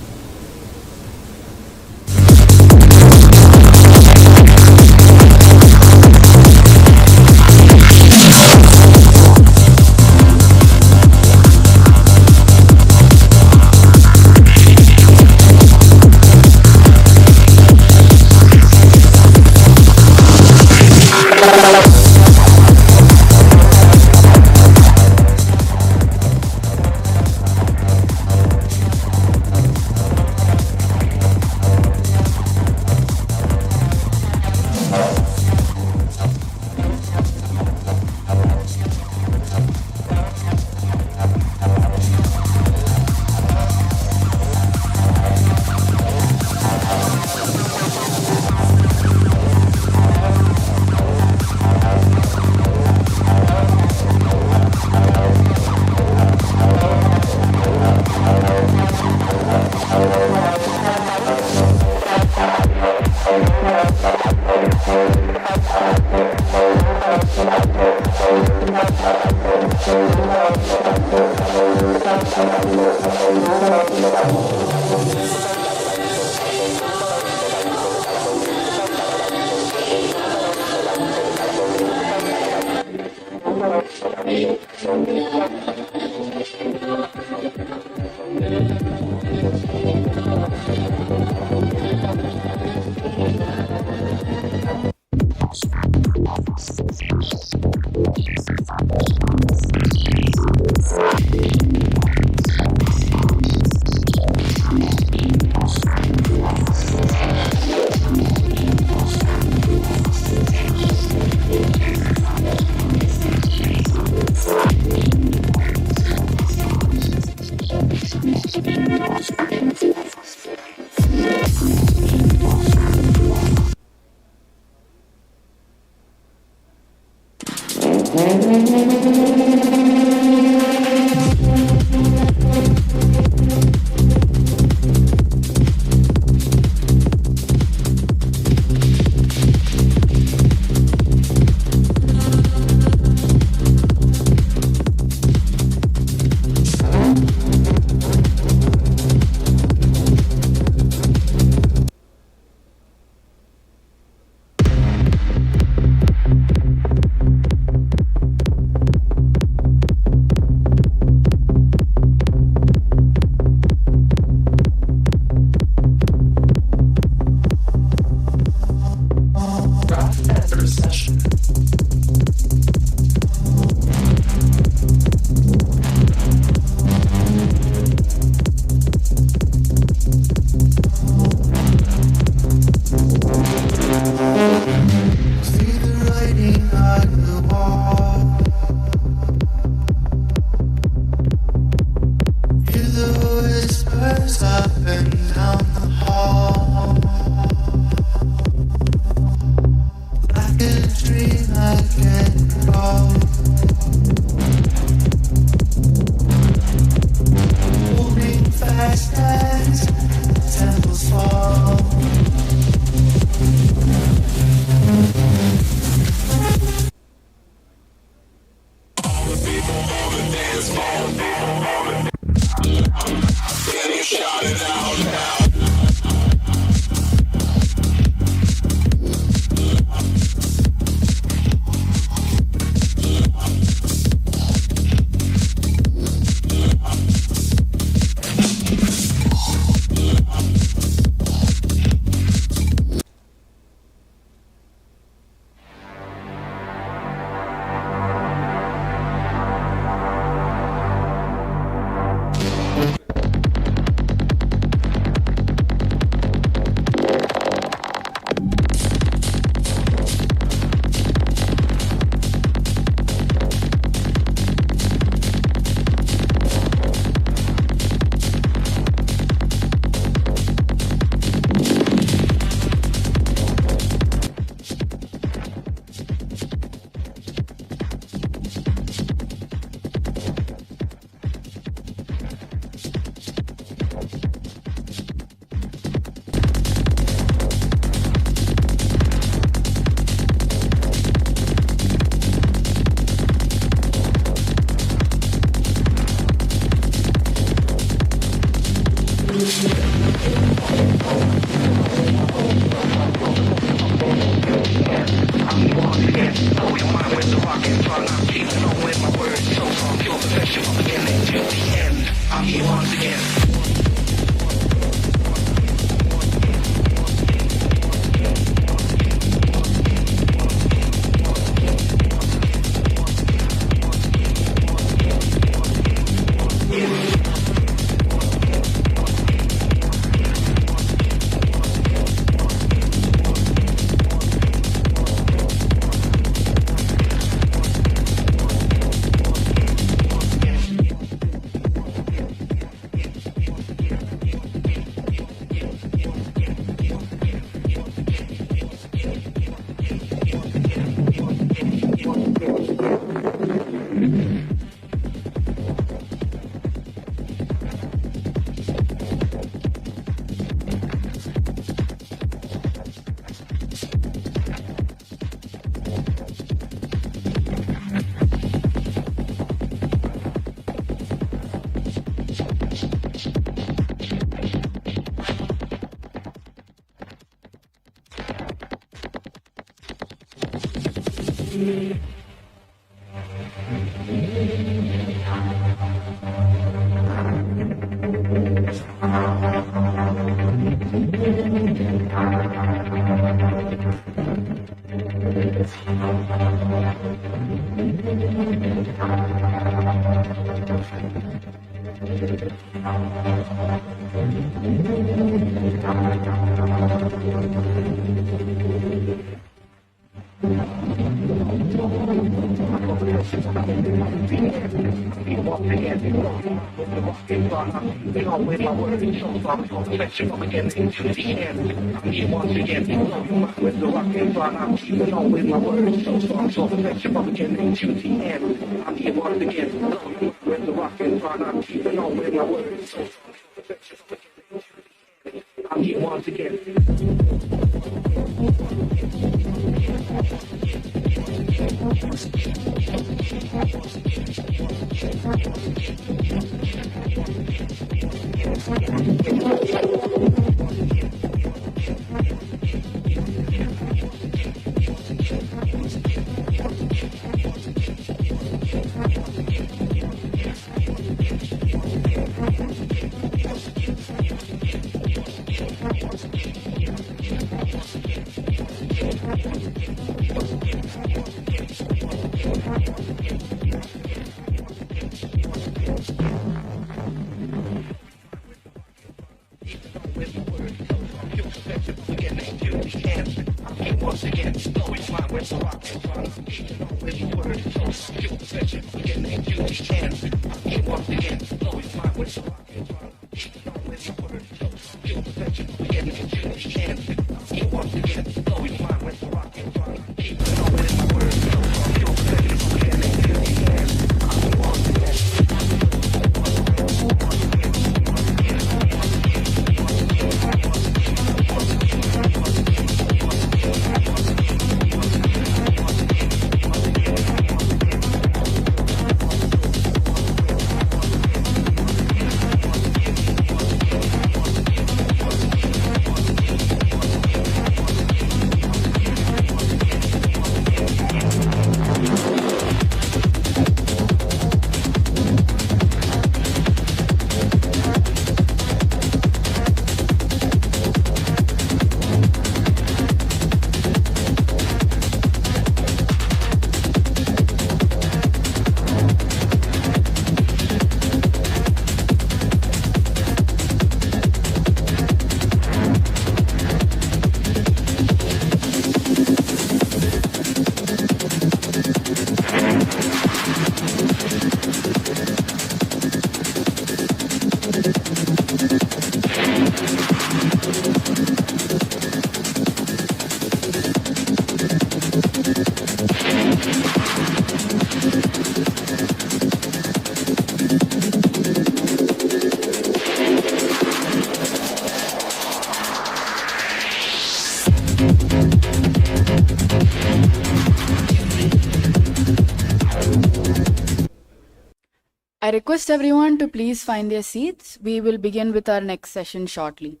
I request everyone to please find their seats. We will begin with our next session shortly.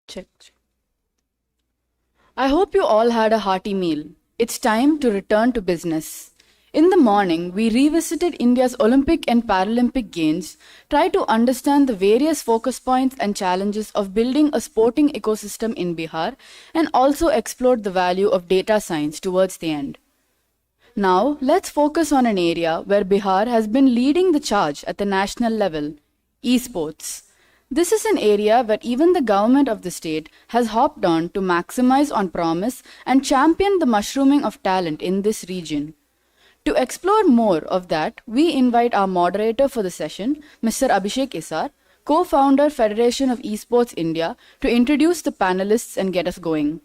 Check. I hope you all had a hearty meal. It's time to return to business. In the morning, we revisited India's Olympic and Paralympic Games, tried to understand the various focus points and challenges of building a sporting ecosystem in Bihar, and also explored the value of data science towards the end. Now, let's focus on an area where Bihar has been leading the charge at the national level, esports. This is an area where even the government of the state has hopped on to maximize on promise and champion the mushrooming of talent in this region. To explore more of that, we invite our moderator for the session, Mr. Abhishek Isar, co-founder Federation of Esports India, to introduce the panelists and get us going.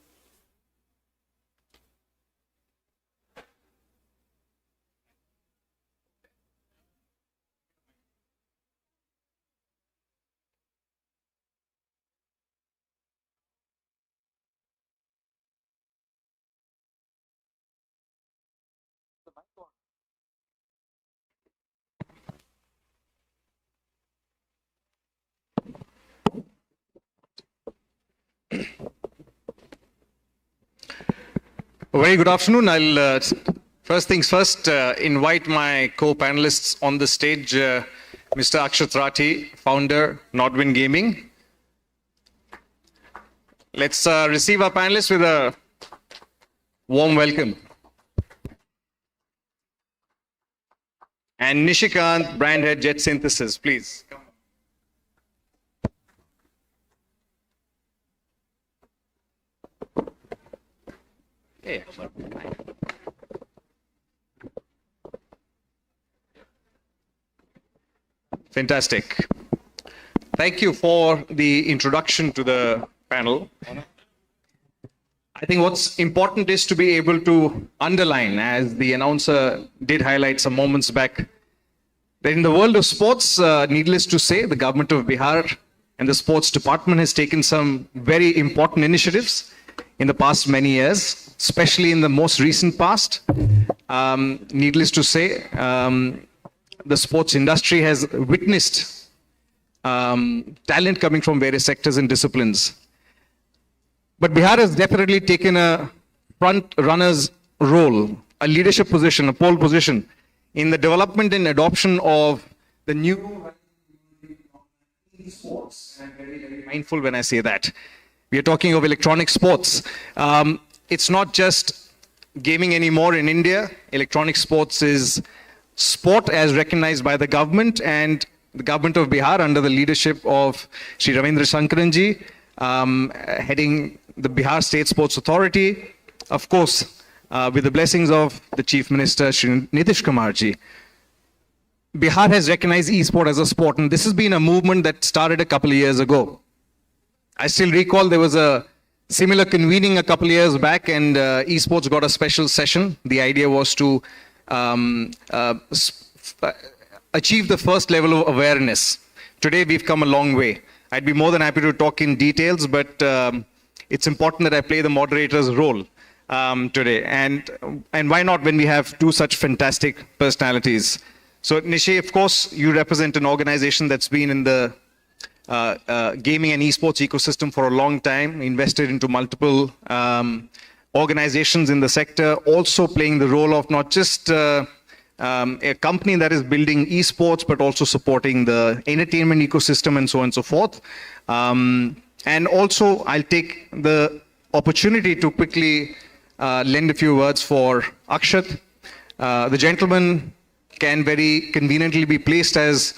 Very good afternoon. I'll first things first invite my co-panelists on the stage, Mr. Akshat Rathi, founder, Nodwin Gaming. Let's receive our panelists with a warm welcome. And Nishikant, brand head, Jet Synthesis, please. Yeah. Fantastic. Thank you for the introduction to the panel. I think what's important is to be able to underline, as the announcer did highlight some moments back, that in the world of sports, needless to say, the government of Bihar and the sports department has taken some very important initiatives in the past many years, especially in the most recent past. Needless to say, the sports industry has witnessed talent coming from various sectors and disciplines. But Bihar has definitely taken a front runner's role, a leadership position, a pole position in the development and adoption of the new sports. And I'm very, very mindful when I say that. We are talking of electronic sports. It's not just gaming anymore in India. Electronic sports is sport as recognized by the government, and the government of Bihar under the leadership of Shri Shankaranji, heading the Bihar State Sports Authority, of course, with the blessings of the Chief Minister, Shri Nitish Kumarji. Bihar has recognized e-sport as a sport, and this has been a movement that started a couple of years ago. I still recall there was a similar convening a couple of years back, and esports got a special session. The idea was to achieve the first level of awareness. Today we've come a long way. I'd be more than happy to talk in details, but it's important that I play the moderator's role today. And why not when we have two such fantastic personalities? So Nishi, of course, you represent an organization that's been in the gaming and esports ecosystem for a long time, invested into multiple organizations in the sector, also playing the role of not just a company that is building esports, but also supporting the entertainment ecosystem and so on and so forth. And also, I'll take the opportunity to quickly lend a few words for Akshat. The gentleman can very conveniently be placed as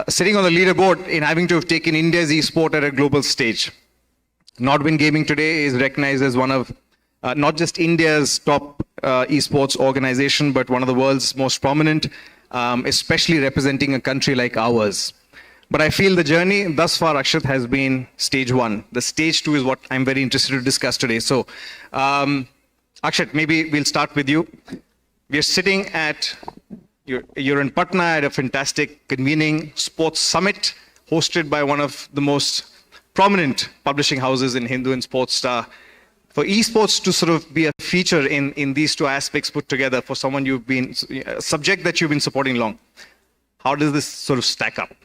sitting on the leaderboard in having to have taken India's esport at a global stage. Nodwin Gaming today is recognized as one of not just India's top esports organization, but one of the world's most prominent, especially representing a country like ours. But I feel the journey thus far, Akshat, has been stage one. The stage two is what I'm very interested to discuss today. So, Akshat, maybe we'll start with you. We are sitting at, you're in Patna at a fantastic convening sports summit hosted by one of the most prominent publishing houses in Hindu and Sportstar. For esports to sort of be a feature in these two aspects put together for someone you've been, a subject that you've been supporting long, how does this sort of stack up?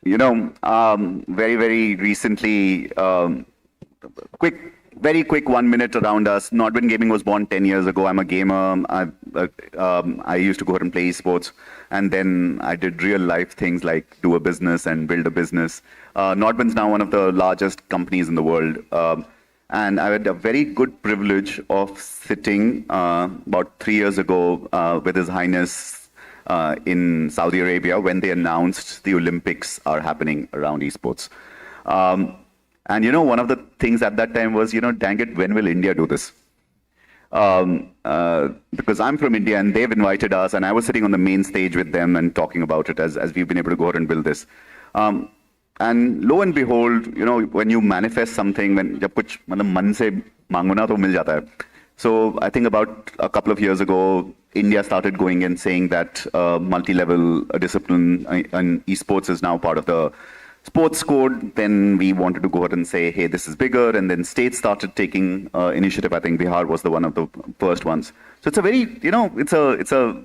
Very, very recently, very quick 1 minute around us. Nodwin Gaming was born 10 years ago. I'm a gamer. I used to go out and play esports. And then I did real life things like do a business and build a business. Nodwin's now one of the largest companies in the world. And I had a very good privilege of sitting about 3 years ago with His Highness in Saudi Arabia when they announced the Olympics are happening around esports. And one of the things at that time was, dang it, when will India do this? because I'm from India and they've invited us, and I was sitting on the main stage with them and talking about it as we've been able to go out and build this. And lo and behold, you know, when you manifest something, when jab kuch matlab man se mango na to mil jata hai. So I think about a couple of years ago, India started going and saying that multi-level discipline and esports is now part of the sports code. Then we wanted to go ahead and say, hey, this is bigger. And then states started taking initiative. I think Bihar was one of the first ones. So it's a very, you know, it's a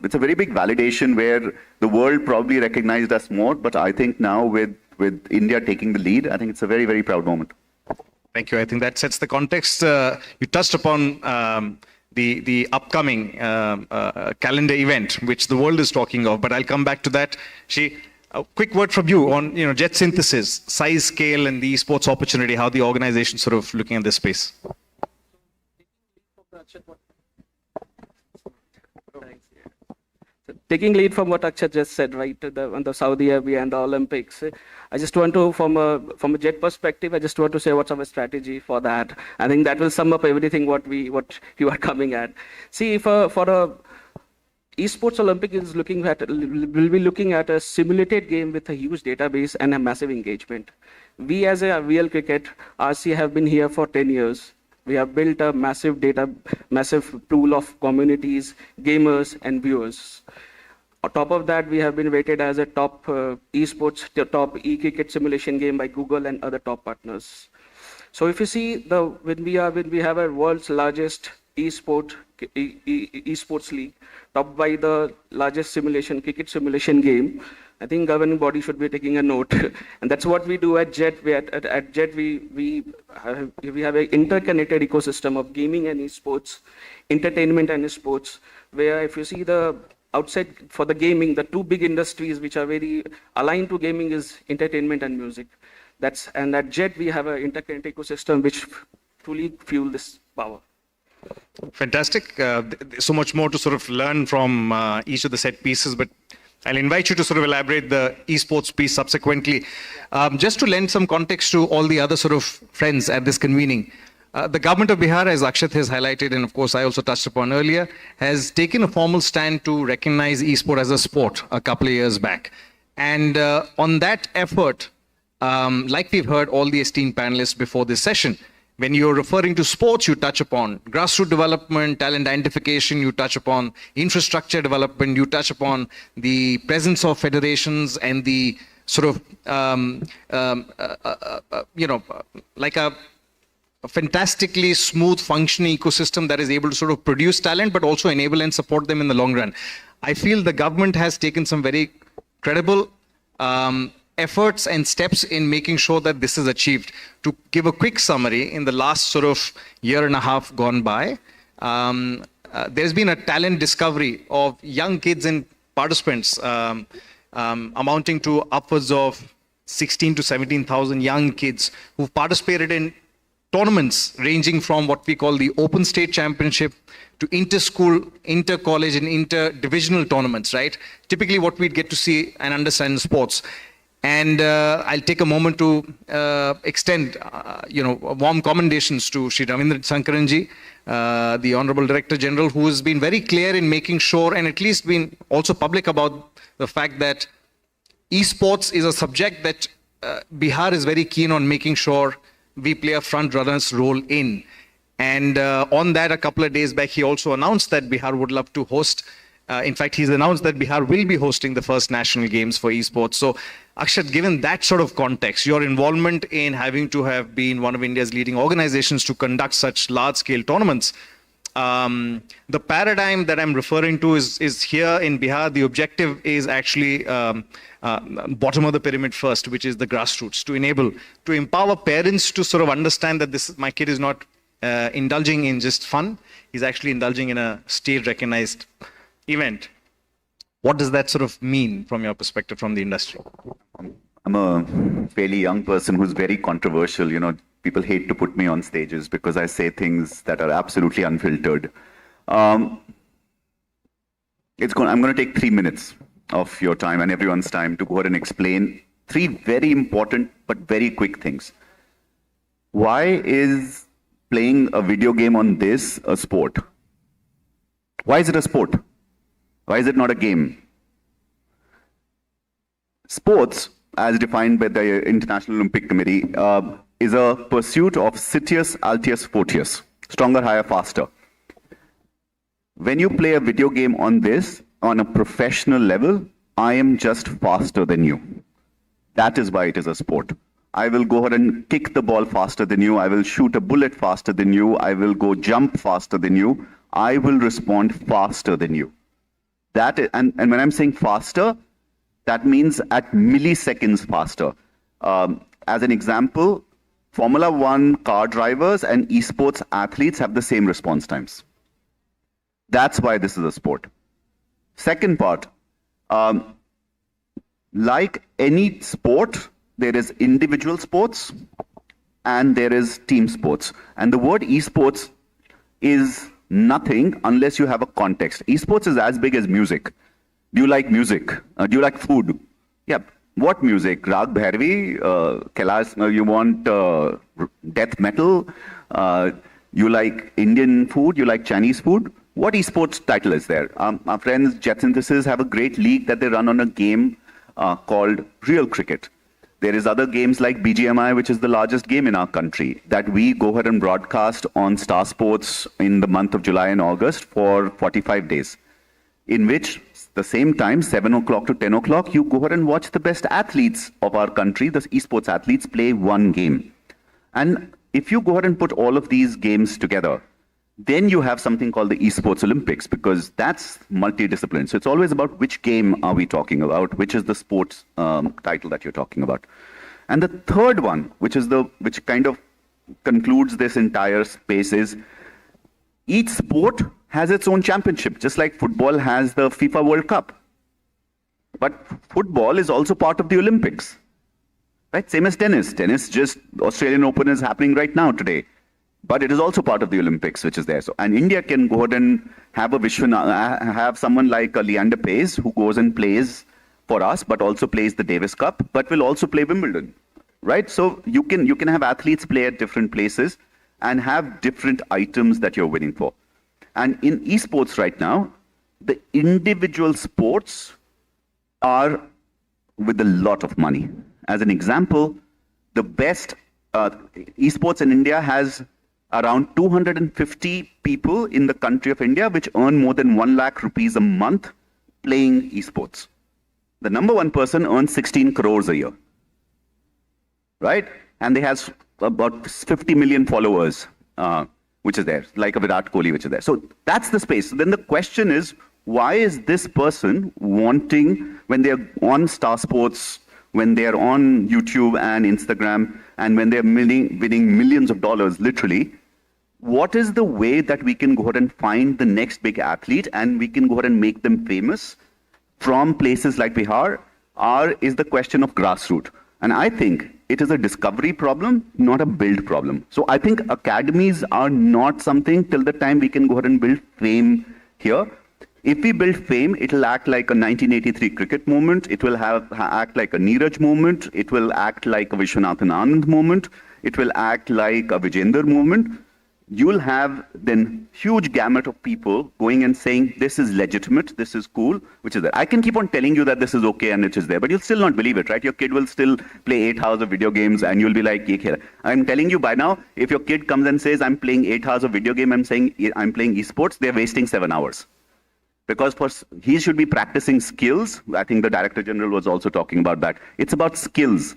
very big validation where the world probably recognized us more. But I think now with India taking the lead, I think it's a very, very proud moment. Thank you. I think that sets the context. You touched upon the upcoming calendar event, which the world is talking of, but I'll come back to that. Shri, a quick word from you on, you know, jet synthesis, size, scale, and the esports opportunity, how the organization sort of looking at this space. Taking lead from what Akshat just said, right, on the Saudi Arabia and the Olympics, I just want to, from a jet perspective, I just want to say what's our strategy for that. I think that will sum up everything what you are coming at. See, for a esports Olympic will be looking at a simulated game with a huge database and a massive engagement. We as a real cricket, RC have been here for 10 years. We have built a massive pool of communities, gamers, and viewers. On top of that, we have been rated as a top esports, top e-cricket simulation game by Google and other top partners. So if you see when we have a world's largest esports league, topped by the largest cricket simulation game, I think governing body should be taking a note. And that's what we do at JET. At JET, we have an interconnected ecosystem of gaming and esports, entertainment and esports, where if you see the outside for the gaming, the two big industries which are very aligned to gaming is entertainment and music. And at JET, we have an interconnected ecosystem which truly fuel this power. Fantastic. So much more to sort of learn from each of the set pieces, but I'll invite you to sort of elaborate the esports piece subsequently. Just to lend some context to all the other sort of friends at this convening. The government of Bihar, as Akshat has highlighted, and of course I also touched upon earlier, has taken a formal stand to recognize esport as a sport a couple of years back. And on that effort, like we've heard all the esteemed panelists before this session, when you're referring to sports, you touch upon grassroots development, talent identification, you touch upon infrastructure development, you touch upon the presence of federations and the sort of, like a fantastically smooth functioning ecosystem that is able to sort of produce talent, but also enable and support them in the long run. I feel the government has taken some very credible efforts and steps in making sure that this is achieved. To give a quick summary, in the last sort of year and a half gone by, there's been a talent discovery of young kids and participants amounting to upwards of 16 to 17,000 young kids who've participated in tournaments ranging from what we call the Open State Championship to inter-school, inter-college and inter-divisional tournaments, right? Typically what we'd get to see and understand in sports. And I'll take a moment to extend, warm commendations to Shri Ravindra Sankaranji, the Honourable Director General, who has been very clear in making sure and at least been also public about the fact that esports is a subject that Bihar is very keen on making sure we play a front runner's role in. And on that, a couple of days back, he also announced that Bihar would love to host. In fact, he's announced that Bihar will be hosting the first national games for esports. So, Akshat, given that sort of context, your involvement in having to have been one of India's leading organizations to conduct such large-scale tournaments, the paradigm that I'm referring to is here in Bihar. The objective is actually bottom of the pyramid first, which is the grassroots, to empower parents to sort of understand that my kid is not indulging in just fun. He's actually indulging in a state-recognized event. What does that sort of mean from your perspective from the industry? I'm a fairly young person who's very controversial. You know, people hate to put me on stages because I say things that are absolutely unfiltered. I'm going to take 3 minutes of your time and everyone's time to go ahead and explain 3 very important but very quick things. Why is playing a video game on this a sport? Why is it a sport? Why is it not a game? Sports, as defined by the International Olympic Committee, is a pursuit of Citius, Altius, Fortius, stronger, higher, faster. When you play a video game on this, on a professional level, I am just faster than you. That is why it is a sport. I will go ahead and kick the ball faster than you. I will shoot a bullet faster than you. I will go jump faster than you. I will respond faster than you. That is, and when I'm saying faster, that means at milliseconds faster. As an example, Formula One car drivers and esports athletes have the same response times. That's why this is a sport. Second part, like any sport, there is individual sports and there is team sports. And the word esports is nothing unless you have a context. Esports is as big as music. Do you like music? Do you like food? Yeah. What music? Rag Bhairavi? Kailash? You want death metal? You like Indian food? You like Chinese food? What esports title is there? Our friends Jet Synthesis have a great league that they run on a game called Real Cricket. There is other games like BGMI, which is the largest game in our country, that we go ahead and broadcast on Star Sports in the month of July and August for 45 days, in which the same time, 7 o'clock to 10 o'clock, you go ahead and watch the best athletes of our country, the esports athletes, play one game. And if you go ahead and put all of these games together, then you have something called the Esports Olympics, because that's multidisciplinary. So it's always about which game are we talking about, which is the sports title that you're talking about. And the third one, which kind of concludes this entire space, is each sport has its own championship, just like football has the FIFA World Cup. But football is also part of the Olympics, right? Same as tennis. Tennis, just Australian Open is happening right now today. But it is also part of the Olympics, which is there. So, and India can go ahead and have someone like Leander Paes, who goes and plays for us, but also plays the Davis Cup, but will also play Wimbledon, right? So you can have athletes play at different places and have different items that you're winning for. And in esports right now, the individual sports are with a lot of money. As an example, the best esports in India has around 250 people in the country of India which earn more than 1 lakh rupees a month playing esports. The number one person earns 16 crores a year, right? And they has about 50 million followers, which is there, like a Virat Kohli, which is there. So that's the space. So then the question is, why is this person wanting, when they're on Star Sports, when they're on YouTube and Instagram, and when they're winning millions of dollars, literally, what is the way that we can go ahead and find the next big athlete and we can go ahead and make them famous from places like Bihar, is the question of grassroots. And I think it is a discovery problem, not a build problem. So I think academies are not something till the time we can go ahead and build fame here. If we build fame, it will act like a 1983 cricket moment. It will act like a Neeraj moment. It will act like a Vishwanathan Anand moment. It will act like a Rajender moment. You will have then huge gamut of people going and saying, this is legitimate, this is cool, which is there. I can keep on telling you that this is okay and it is there, but you'll still not believe it, right? Your kid will still play 8 hours of video games and you'll be like, ye khela. I'm telling you by now, if your kid comes and says, I'm playing 8 hours of video game, I'm saying I'm playing esports, they're wasting 7 hours. Because he should be practicing skills. I think the Director General was also talking about that. It's about skills.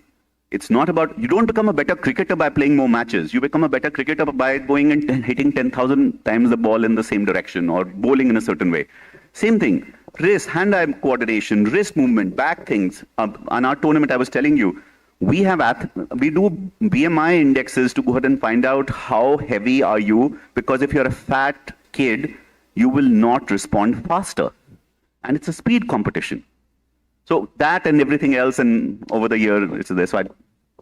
It's not about, you don't become a better cricketer by playing more matches. You become a better cricketer by going and hitting 10,000 times the ball in the same direction or bowling in a certain way. Same thing, wrist, hand-eye coordination, wrist movement, back things. On our tournament, I was telling you, we do BMI indexes to go ahead and find out how heavy are you, because if you're a fat kid, you will not respond faster. And it's a speed competition. So that and everything else, and over the year, it's there. So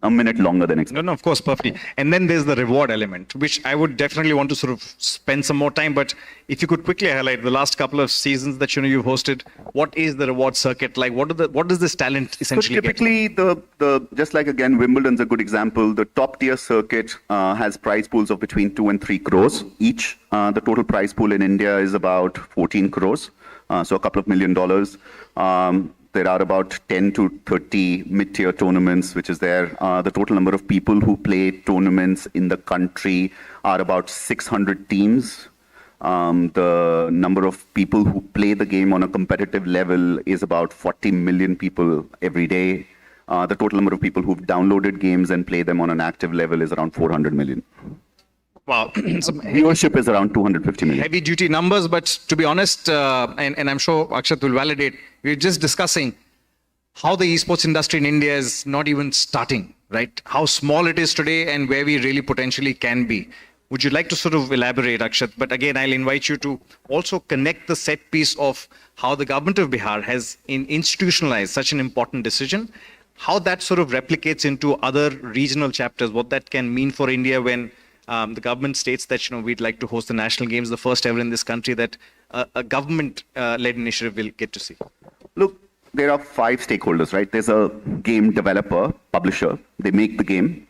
a minute longer than expected. No, of course, perfectly. And then there's the reward element, which I would definitely want to sort of spend some more time. But if you could quickly highlight the last couple of seasons that you've hosted, what is the reward circuit like? What does this talent essentially typically the just like again Wimbledon's a good example. The top tier circuit has prize pools of between 2 and 3 crores each. The total prize pool in India is about 14 crores, so a couple of $1 million. There are about 10 to 30 mid-tier tournaments, which is there. The total number of people who play tournaments in the country are about 600 teams. The number of people who play the game on a competitive level is about 40 million people every day. The total number of people who've downloaded games and play them on an active level is around 400 million. Wow. Viewership is around 250 million. Heavy duty numbers, but to be honest, and I'm sure Akshat will validate, we're just discussing how the esports industry in India is not even starting, right? How small it is today and where we really potentially can be. Would you like to sort of elaborate, Akshat? But again, I'll invite you to also connect the set piece of how the government of Bihar has institutionalized such an important decision, how that sort of replicates into other regional chapters, what that can mean for India when the government states that we'd like to host the national games, the first ever in this country that a government-led initiative will get to see. Look, there are 5 stakeholders, right? There's a game developer, publisher. They make the game.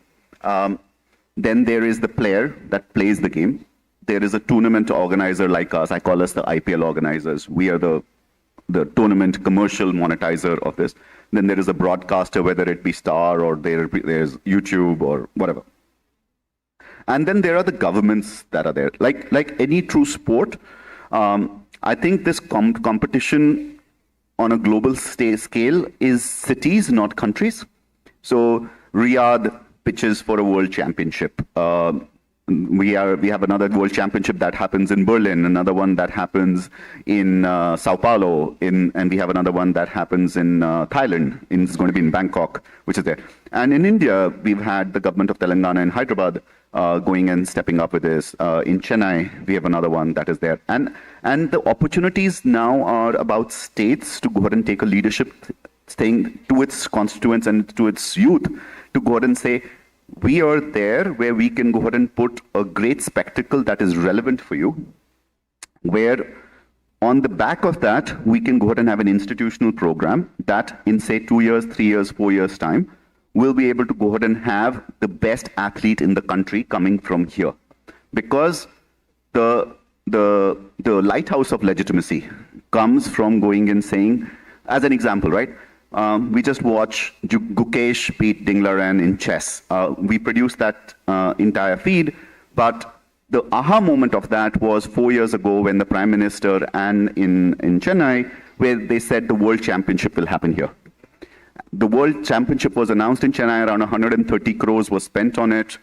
Then there is the player that plays the game. There is a tournament organizer like us. I call us the IPL organizers. We are the tournament commercial monetizer of this. Then there is a broadcaster, whether it be Star or there's YouTube or whatever. And then there are the governments that are there. Like any true sport, I think this competition on a global scale is cities, not countries. So Riyadh pitches for a world championship. We have another world championship that happens in Berlin, another one that happens in Sao Paulo, and we have another one that happens in Thailand. It's going to be in Bangkok, which is there. And in India, we've had the government of Telangana and Hyderabad going and stepping up with this. In Chennai, we have another one that is there. And the opportunities now are about states to go ahead and take a leadership thing to its constituents and to its youth to go ahead and say, we are there where we can go ahead and put a great spectacle that is relevant for you, where on the back of that, we can go ahead and have an institutional program that in say 2 years, 3 years, 4 years time, we'll be able to go ahead and have the best athlete in the country coming from here. Because the lighthouse of legitimacy comes from going and saying, as an example, right? We just watched Gukesh beat Dinglaran in chess. We produced that entire feed, but the aha moment of that was 4 years ago when the Prime Minister and in Chennai, where they said the World Championship will happen here. The World Championship was announced in Chennai, around 130 crores was spent on it.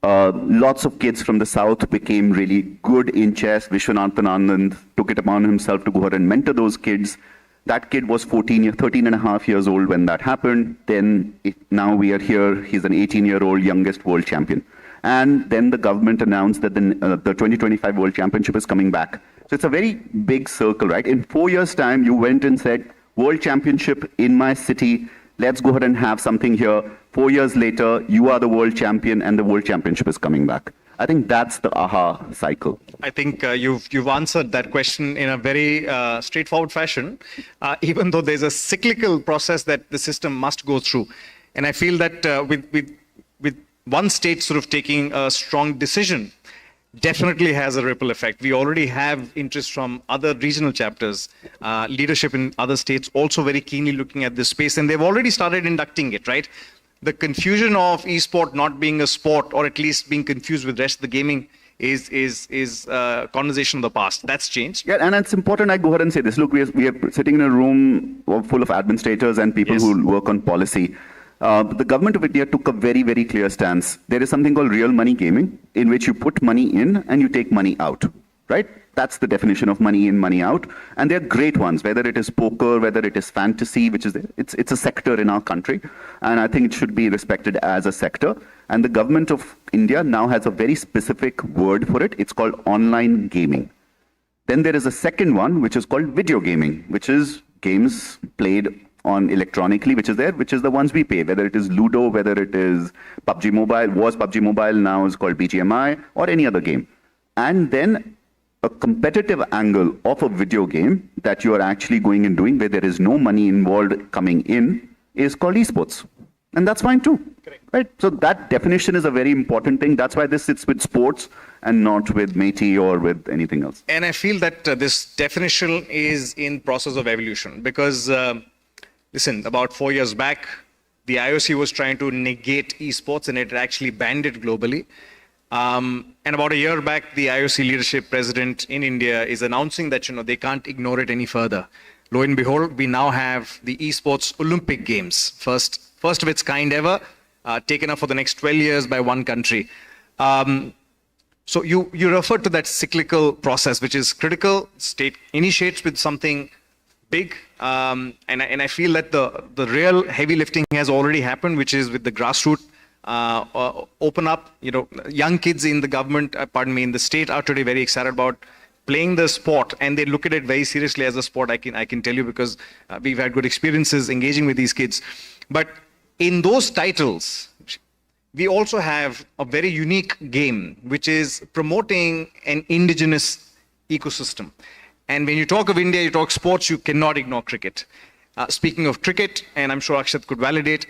Lots of kids from the south became really good in chess. Vishwanathan Anand took it upon himself to go ahead and mentor those kids. That kid was 13 and a half years old when that happened. Then now we are here. He's an 18-year-old youngest world champion. And then the government announced that the 2025 World Championship is coming back. So it's a very big circle, right? In 4 years' time, you went and said, World Championship in my city. Let's go ahead and have something here. 4 years later, you are the world champion and the World Championship is coming back. I think that's the aha cycle. I think you've answered that question in a very straightforward fashion, even though there's a cyclical process that the system must go through. And I feel that with one state sort of taking a strong decision, definitely has a ripple effect. We already have interest from other regional chapters, leadership in other states also very keenly looking at this space, and they've already started inducting it, right? The confusion of esport not being a sport, or at least being confused with the rest of the gaming, is a conversation of the past. That's changed. Yeah, and it's important I go ahead and say this. Look, we are sitting in a room full of administrators and people who work on policy. The government of India took a very, very clear stance. There is something called real money gaming, in which you put money in and you take money out, right? That's the definition of money in, money out. And they're great ones, whether it is poker, whether it is fantasy, which is, it's a sector in our country. And I think it should be respected as a sector. And the government of India now has a very specific word for it. It's called online gaming. Then there is a second one, which is called video gaming, which is games played on electronically, which is there, which is the ones we pay, whether it is Ludo, whether it is PUBG Mobile, was PUBG Mobile, now is called BGMI, or any other game. And then a competitive angle of a video game that you are actually going and doing where there is no money involved coming in is called esports. And that's fine too. Correct. Right? So that definition is a very important thing. That's why this sits with sports and not with Métis or with anything else. And I feel that this definition is in process of evolution because, listen, about 4 years back, the IOC was trying to negate esports and it actually banned it globally. And about a year back, the IOC leadership president in India is announcing that, they can't ignore it any further. Lo and behold, we now have the esports Olympic Games, first of its kind ever, taken up for the next 12 years by one country. So you refer to that cyclical process, which is critical. State initiates with something big, and I feel that the real heavy lifting has already happened, which is with the grassroots open up. Young kids in the government, in the state are today very excited about playing the sport, and they look at it very seriously as a sport. I can tell you because we've had good experiences engaging with these kids. But in those titles, we also have a very unique game, which is promoting an indigenous ecosystem. And when you talk of India, you talk sports, you cannot ignore cricket. Speaking of cricket, and I'm sure Akshat could validate,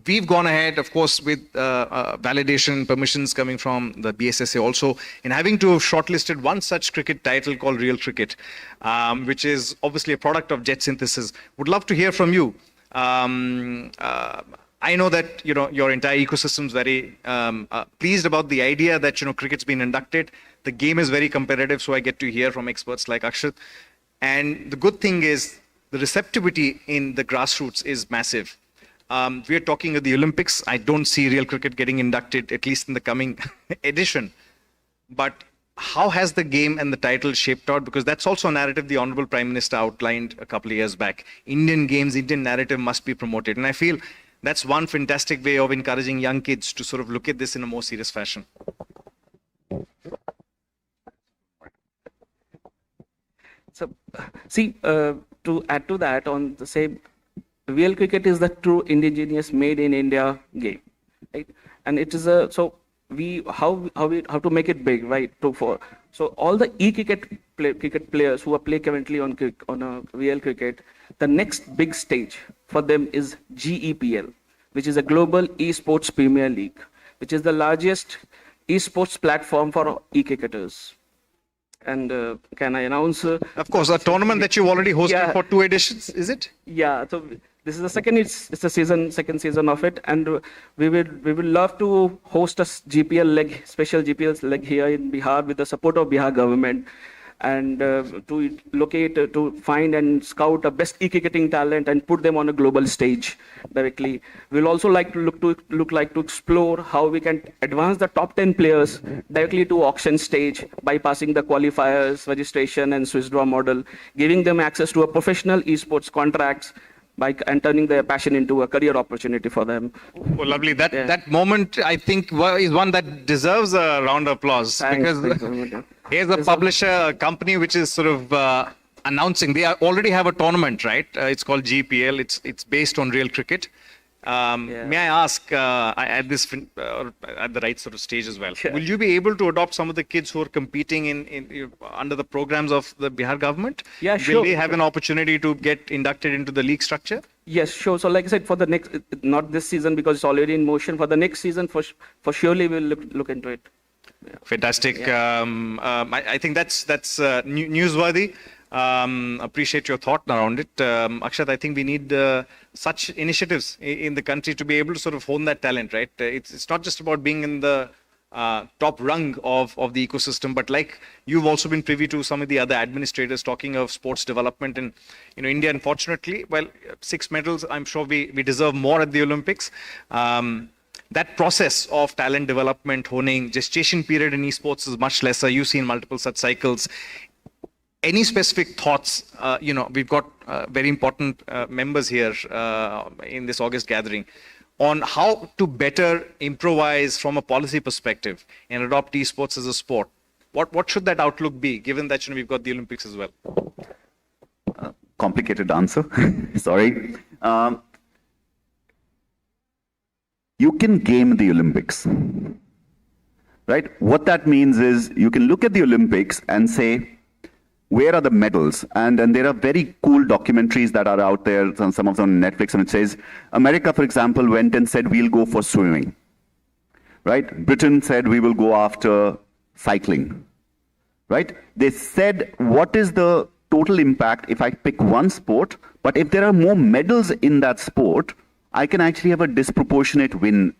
we've gone ahead, of course, with validation permissions coming from the BSSA also, in having to have shortlisted one such cricket title called Real Cricket, which is obviously a product of jet synthesis. Would love to hear from you. I know that your entire ecosystem is very pleased about the idea that cricket's been inducted. The game is very competitive, so I get to hear from experts like Akshat. And the good thing is the receptivity in the grassroots is massive. We are talking of the Olympics. I don't see real cricket getting inducted, at least in the coming edition. But how has the game and the title shaped out? Because that's also a narrative the Honourable Prime Minister outlined a couple of years back. Indian games, Indian narrative must be promoted. And I feel that's one fantastic way of encouraging young kids to sort of look at this in a more serious fashion. So, see, to add to that, on the same, real cricket is the true indigenous made in India game, right? And it is a, so we, how to make it big, right? So all the cricket players who are play currently on a real cricket, the next big stage for them is GEPL, which is a global esports premier league, which is the largest esports platform for e-cricketers. And can I announce? Of course, a tournament that you've already hosted for 2 editions, is it? Yeah. So this is the second. It's the second season of it, and we will love to host a GPL leg, special GPL leg here in Bihar with the support of Bihar government, and to locate, to find and scout the best e-cricketing talent and put them on a global stage directly. We'll also like to to explore how we can advance the top 10 players directly to auction stage, bypassing the qualifiers, registration and Swiss draw model, giving them access to a professional esports contracts and turning their passion into a career opportunity for them. Oh, lovely. That moment, I think, is one that deserves a round of applause. Thanks. Because here's a publisher, a company which is sort of announcing. They already have a tournament, right? It's called GPL. It's based on real cricket. May I ask, at the right sort of stage as well, will you be able to adopt some of the kids who are competing in under the programs of the Bihar government? Yeah, sure. Will they have an opportunity to get inducted into the league structure? Yes, sure. So like I said, for the next, not this season because it's already in motion, for the next season, for surely we'll look into it. Yeah. Fantastic. Yeah. I think that's newsworthy. Appreciate your thought around it. Akshat, I think we need such initiatives in the country to be able to sort of hone that talent, right? It's not just about being in the top rung of the ecosystem, but like you've also been privy to some of the other administrators talking of sports development. And, India, unfortunately, well, 6 medals, I'm sure we deserve more at the Olympics. That process of talent development, honing, gestation period in esports is much lesser. You've seen multiple such cycles. Any specific thoughts? We've got very important members here in this August gathering on how to better improvise from a policy perspective and adopt esports as a sport. What should that outlook be, given that we've got the Olympics as well? Complicated answer. Sorry. You can game the Olympics, right? What that means is you can look at the Olympics and say, where are the medals? And there are very cool documentaries that are out there, some of them on Netflix, and it says, America, for example, went and said, we'll go for swimming, right? Britain said, we will go after cycling, right? They said, what is the total impact if I pick one sport, but if there are more medals in that sport, I can actually have a disproportionate win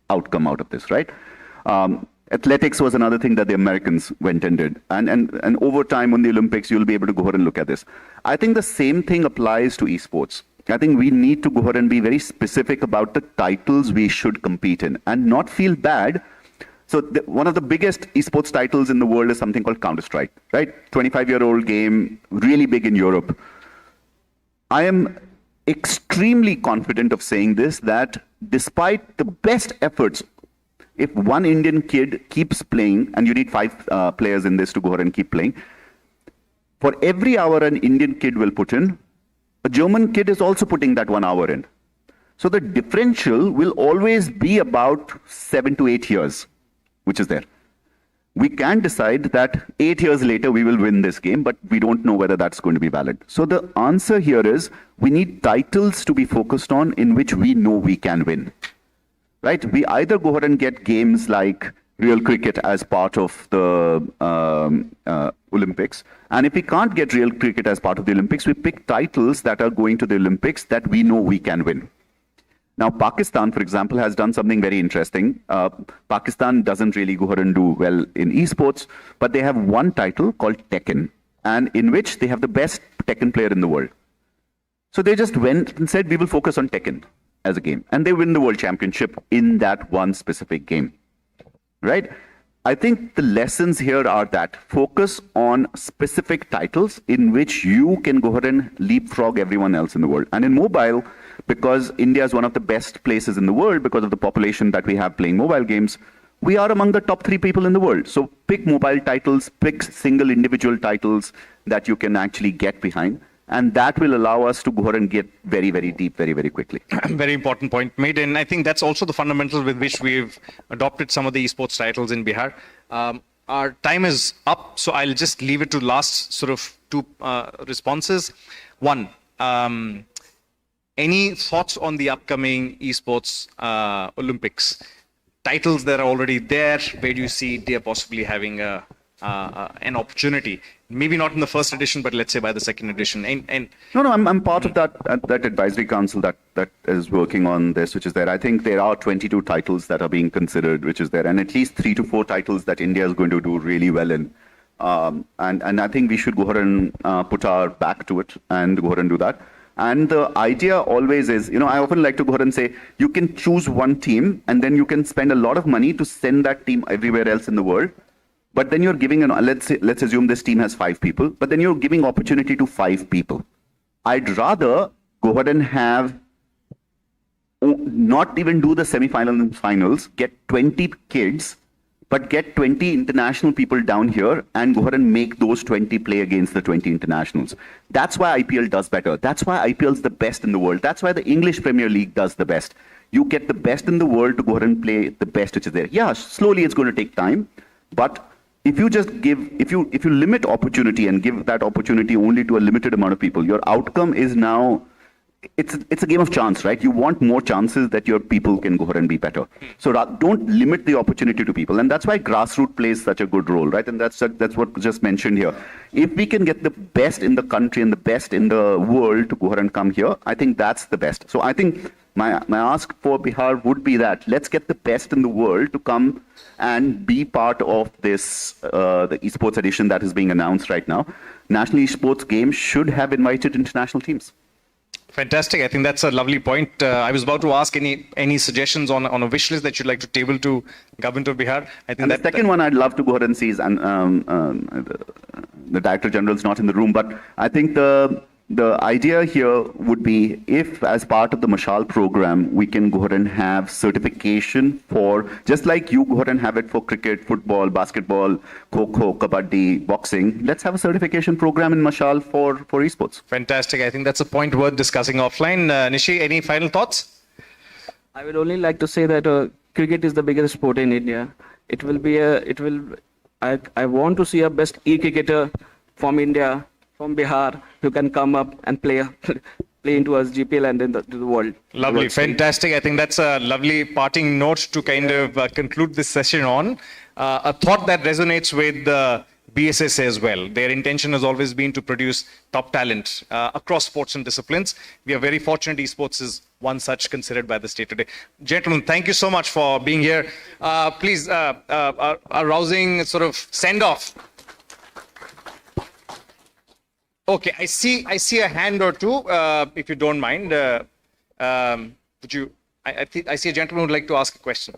outcome out of this, right? Athletics was another thing that the Americans went and did. And over time on the Olympics, you'll be able to go ahead and look at this. I think the same thing applies to esports. I think we need to go ahead and be very specific about the titles we should compete in and not feel bad. So one of the biggest esports titles in the world is something called Counter-Strike, right? 25-year-old game, really big in Europe. I am extremely confident of saying this, that despite the best efforts, if one Indian kid keeps playing, and you need 5 players in this to go ahead and keep playing, for every hour an Indian kid will put in, a German kid is also putting that 1 hour in. So the differential will always be about 7 to 8 years, which is there. We can decide that 8 years later we will win this game, but we don't know whether that's going to be valid. So the answer here is we need titles to be focused on in which we know we can win. Right? We either go ahead and get games like real cricket as part of the Olympics. And if we can't get real cricket as part of the Olympics, we pick titles that are going to the Olympics that we know we can win. Now, Pakistan, for example, has done something very interesting. Pakistan doesn't really go ahead and do well in esports, but they have one title called Tekken, and in which they have the best Tekken player in the world. So they just went and said, we will focus on Tekken as a game. And they win the world championship in that one specific game, right? I think the lessons here are that focus on specific titles in which you can go ahead and leapfrog everyone else in the world. And in mobile, because India is one of the best places in the world because of the population that we have playing mobile games, we are among the top 3 people in the world. So pick mobile titles, pick single individual titles that you can actually get behind. And that will allow us to go ahead and get very, very deep, very, very quickly. Very important point made. And I think that's also the fundamental with which we've adopted some of the esports titles in Bihar. Our time is up, so I'll just leave it to last sort of 2 responses. One, any thoughts on the upcoming esports Olympics? Titles that are already there, where do you see India possibly having an opportunity? Maybe not in the first edition, but let's say by the second edition. No, I'm part of that advisory council that is working on this, which is there. I think there are 22 titles that are being considered, which is there, and at least 3 to 4 titles that India is going to do really well in. And I think we should go ahead and put our back to it and go ahead and do that. And the idea always is, I often like to go ahead and say, you can choose one team and then you can spend a lot of money to send that team everywhere else in the world. But then you're giving, let's assume this team has 5 people, but then you're giving opportunity to 5 people. I'd rather go ahead and have, not even do the semi-finals and finals, get 20 kids, but get 20 international people down here and go ahead and make those 20 play against the 20 internationals. That's why IPL does better. That's why IPL is the best in the world. That's why the English Premier League does the best. You get the best in the world to go ahead and play the best which is there. Yeah, slowly it's going to take time, but if you just give, if you limit opportunity and give that opportunity only to a limited amount of people, your outcome is now, it's a game of chance, right? You want more chances that your people can go ahead and be better. So don't limit the opportunity to people. And that's why grassroots plays such a good role, right? And that's what was just mentioned here. If we can get the best in the country and the best in the world to go ahead and come here, I think that's the best. So I think my ask for Bihar would be that let's get the best in the world to come and be part of this, the esports edition that is being announced right now. National Esports Games should have invited international teams. Fantastic. I think that's a lovely point. I was about to ask any suggestions on a wish list that you'd like to table to Government of Bihar. I think and the second one I'd love to go ahead and see is, and the Director General is not in the room, but I think the The idea here would be if, as part of the Mashal program, we can go ahead and have certification for, just like you go ahead and have it for cricket, football, basketball, kho-kho, kabaddi, boxing, let's have a certification program in Mashal for esports. Fantastic. I think that's a point worth discussing offline. Nishi, any final thoughts? I would only like to say that cricket is the biggest sport in India. I want to see a best e-cricketer from India, from Bihar, who can come up and play into us GPL and in the world. Lovely, fantastic. I think that's a lovely parting note to kind of conclude this session on. A thought that resonates with the BSSA as well. Their intention has always been to produce top talent across sports and disciplines. We are very fortunate esports is one such considered by the state today. Gentlemen, thank you so much for being here. Please, a rousing sort of send-off. Okay, I see a hand or two, if you don't mind. Would you? I see a gentleman who'd like to ask a question.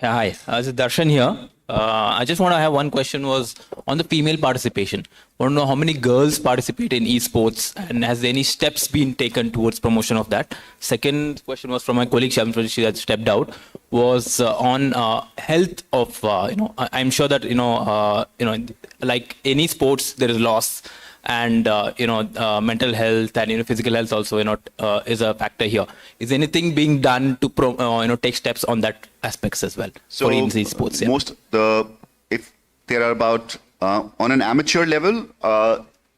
Yeah, hi, this is Darshan here. I just want to have one question was on the female participation. I want to know how many girls participate in esports and has any steps been taken towards promotion of that? Second question was from my colleague Shamswar, she had stepped out, was on health of, I'm sure that, like any sports, there is loss and, mental health and, physical health also, is a factor here. Is anything being done to, take steps on that aspects as well So for esports? Yeah. If there are about, on an amateur level,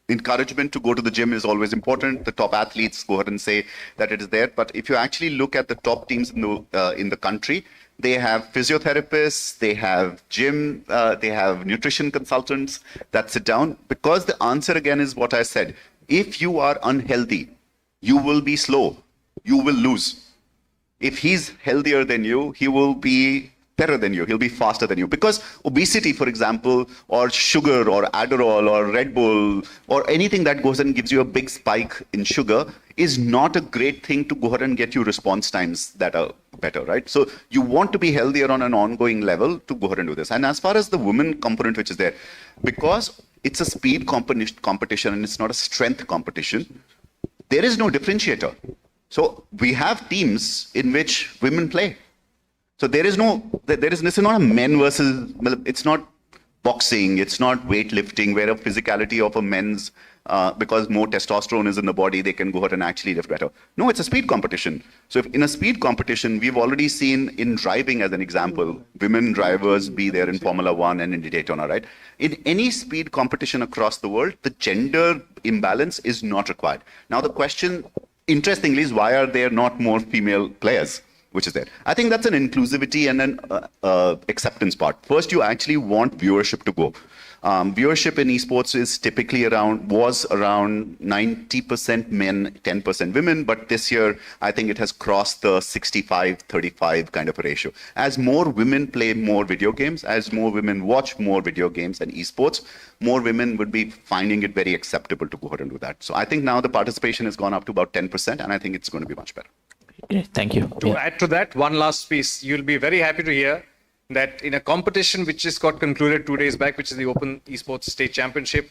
encouragement to go to the gym is always important. The top athletes go ahead and say that it is there. But if you actually look at the top teams in the country, they have physiotherapists, they have gym, they have nutrition consultants that sit down. Because the answer again is what I said. If you are unhealthy, you will be slow. You will lose. If he's healthier than you, he will be better than you. He'll be faster than you. Because obesity, for example, or sugar or Adderall or Red Bull or anything that goes and gives you a big spike in sugar is not a great thing to go ahead and get you response times that are better, right? So you want to be healthier on an ongoing level to go ahead and do this. And as far as the women component which is there, because it's a speed competition and it's not a strength competition, there is no differentiator. So we have teams in which women play. So this is not a men versus, it's not boxing, it's not weightlifting where a physicality of a men's, because more testosterone is in the body, they can go ahead and actually lift better. No, it's a speed competition. So if in a speed competition, we've already seen in driving as an example, women drivers be there in Formula 1 and in Daytona, right? In any speed competition across the world, the gender imbalance is not required. Now the question, interestingly, is why are there not more female players? Which is there. I think that's an inclusivity and an acceptance part. First, you actually want viewership to go. Viewership in esports is typically was around 90% men, 10% women, but this year, I think it has crossed the 65-35 kind of a ratio. As more women play more video games, as more women watch more video games and esports, more women would be finding it very acceptable to go ahead and do that. So I think now the participation has gone up to about 10%, and I think it's going to be much better. Thank you. To add to that, one last piece. You'll be very happy to hear that in a competition which just got concluded 2 days back, which is the Open Esports State Championship,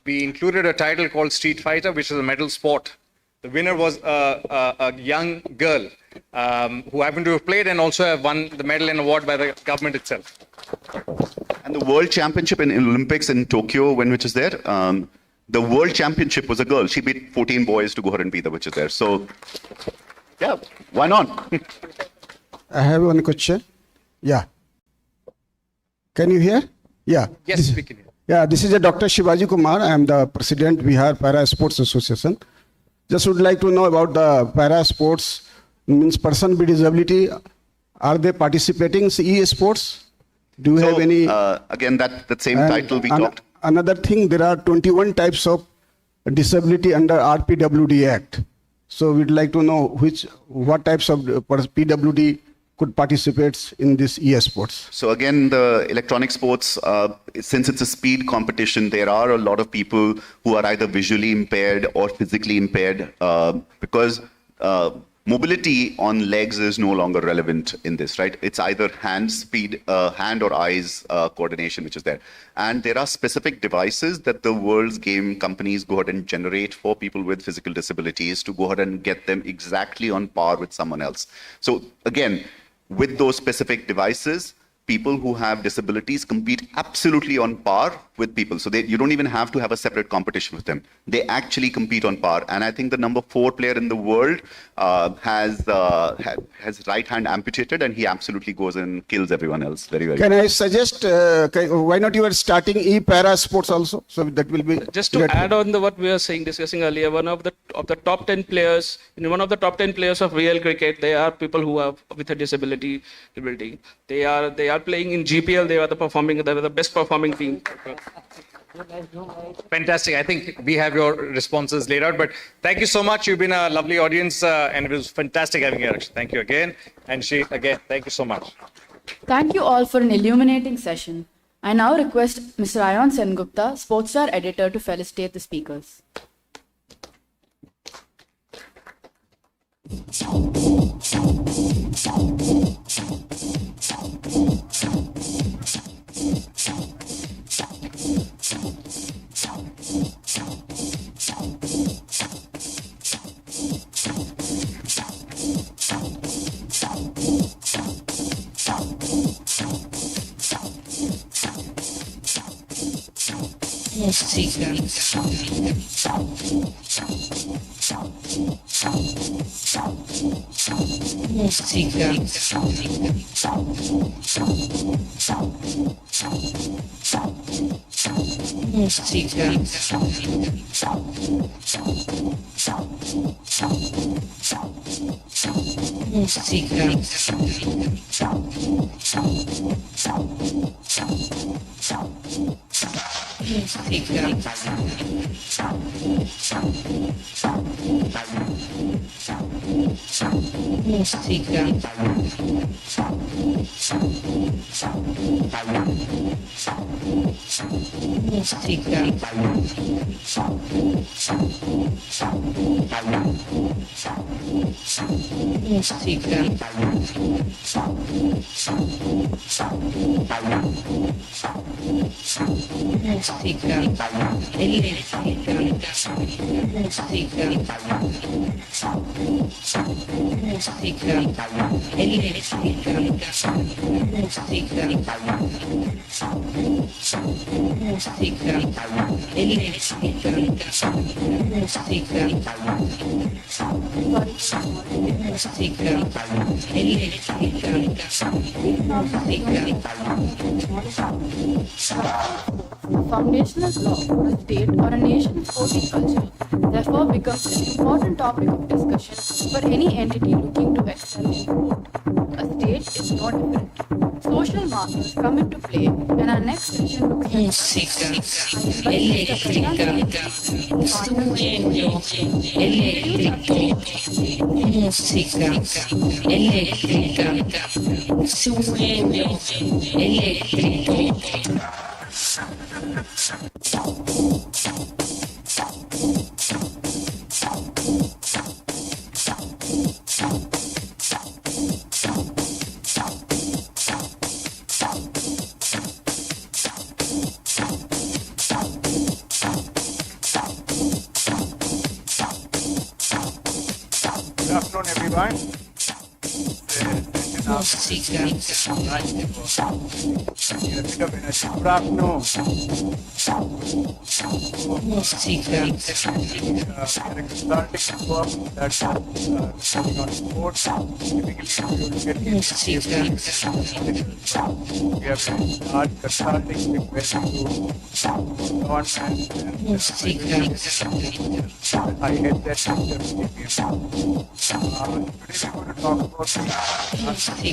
we included a title called Street Fighter, which is a medal sport. The winner was a young girl who happened to have played and also have won the medal and award by the government itself. And the World Championship in Olympics in Tokyo, which is there, the World Championship was a girl. She beat 14 boys to go ahead and be the which is there. So, yeah, why not? I have one question. Yeah. Can you hear? Yeah. Yes, we can hear. Yeah, this is a Dr. Shivaji Kumar. I am the President, Bihar Para Sports Association. Just would like to know about the para sports, means person with disability. Are they participating in e-sports? Do you have any? Again, that same title we talked. Another thing, there are 21 types of disability under RPWD Act. So we'd like to know what types of PWD could participate in this e-sports. So again, the electronic sports, since it's a speed competition, there are a lot of people who are either visually impaired or physically impaired because mobility on legs is no longer relevant in this, right? It's either hand speed, hand or eyes coordination, which is there. And there are specific devices that the world's game companies go ahead and generate for people with physical disabilities to go ahead and get them exactly on par with someone else. So again, with those specific devices, people who have disabilities compete absolutely on par with people. So you don't even have to have a separate competition with them. They actually compete on par. And I think the number 4 player in the world has right hand amputated, and he absolutely goes and kills everyone else very, very Can I suggest, why not you are starting e-para sports also? So that will be... Just to add on what we were discussing earlier, one of the top 10 players, one of the top 10 players of real cricket, they are people who are with a disability. They are playing in GPL. They are the best performing team. Fantastic. I think we have your responses laid out, but thank you so much. You've been a lovely audience, and it was fantastic having you. Thank you again. And Shri, again, thank you so much. Thank you all for an illuminating session. I now request Mr. Ayan Sengupta, Sportstar editor, to felicitate the speakers. A foundational block for a state or a nation's sporting culture therefore becomes an important topic of discussion for any entity looking to excel in sport. A state is no different. Social markers come into play, and our next session looks Good afternoon, everyone. Good afternoon. Consulting work that's on sports. Typically, we have started consulting requesting to government and I head that today we're going to talk about I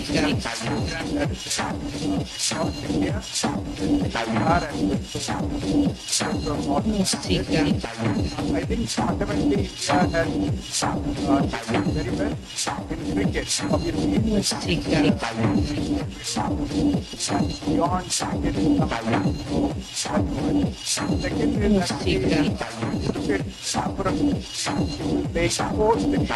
think fundamentally India has done very well in cricket. Obviously, beyond cricket, second is actually look at number of people playing sports in India.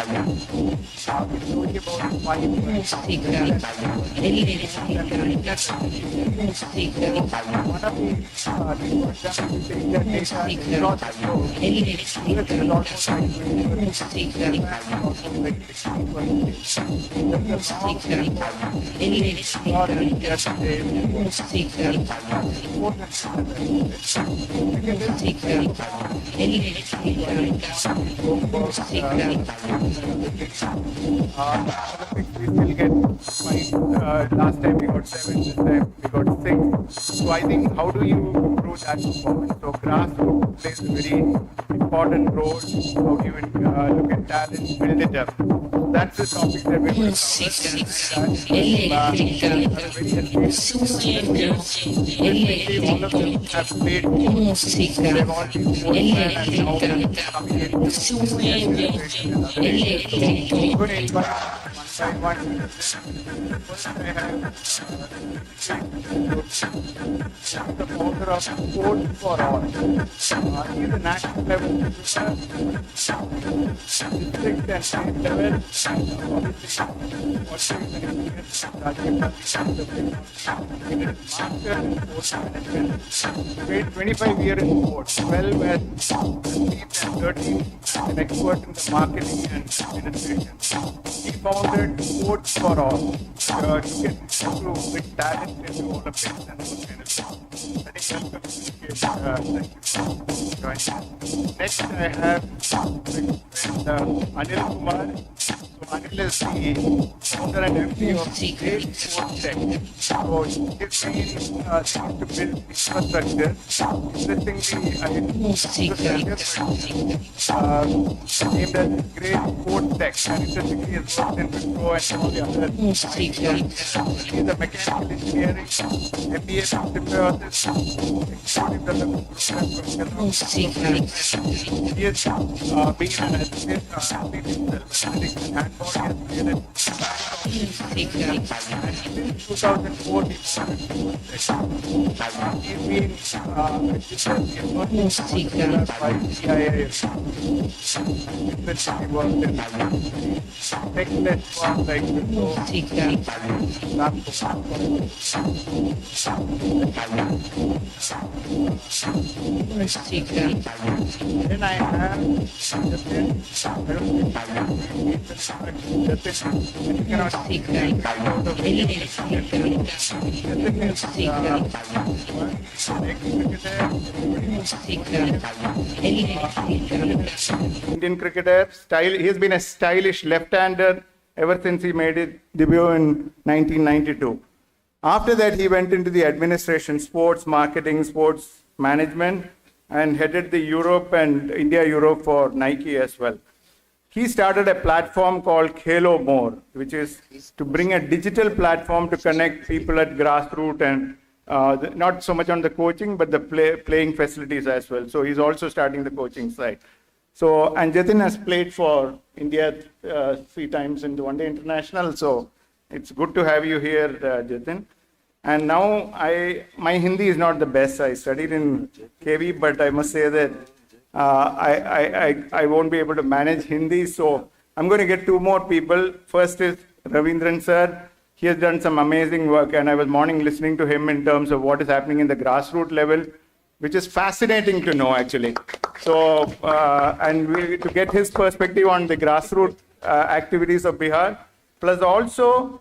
It's only about 5%. One of the last time we got 7, this time we got 6. So I think how do you improve that performance? So grassroots plays a very important role. How do you look at talent, build it up? That's the topic that we're going to cover. All of them have played. They've all been sportsmen and now coming into I'm going to invite one by one. First I have the founder of Sports for All. He's a national level district and state level. Obviously, also is an experience Rajender. Master in sports management. Played 25 years in sports, 12 as lead and 13 an expert in the marketing and administration. He founded Sports for All to get to bring talent into Olympics and those kind of things. I think that's the case. Thank you for joining us. Next, I have Adille Kumar. So Adille is the founder and MD of Great Sports Tech. So he's been trying to build infrastructure. Interestingly, named as Great Sports Tech, and interestingly has worked in Wipro and all the other. He's a mechanical engineering, MBA from Symbiosis, executive development program from Keshavan. He has been an athlete himself, athletics and handball. He has created and since 2004 he founded Sports Tech. He's been by CIA. Interestingly worked in tech-led firms like Wipro, Then I have Jatin. I don't think Jatin, you cannot speak out of Jatin is Indian cricketer. He has been a stylish left-hander ever since he made his debut in 1992. After that, he went into the administration, sports marketing, sports management, and headed the Europe and India-Europe for Nike as well. He started a platform called Khelo More, which is to bring a digital platform to connect people at grassroots and not so much on the coaching, but the playing facilities as well. So he's also starting the coaching side. So, and Jatin has played for India 3 times in the One Day International. So it's good to have you here, Jatin. And now my Hindi is not the best. I studied in KV, but I must say that I won't be able to manage Hindi. So I'm going to get 2 more people. First is Ravindran sir. He has done some amazing work, and I was morning listening to him in terms of what is happening in the grassroots level, which is fascinating to know actually. So, to get his perspective on the grassroots activities of Bihar, plus also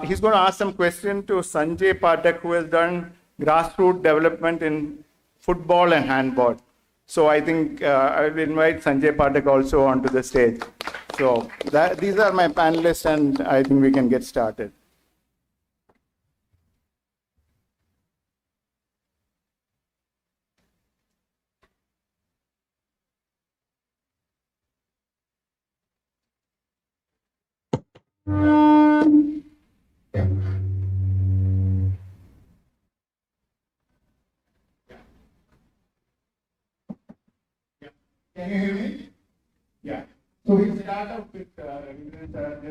he's going to ask some question to Sanjay Pathak, who has done grassroots development in football and handball. So I think I will invite Sanjay Pathak also onto the stage. So these are my panelists, and I think we can get started.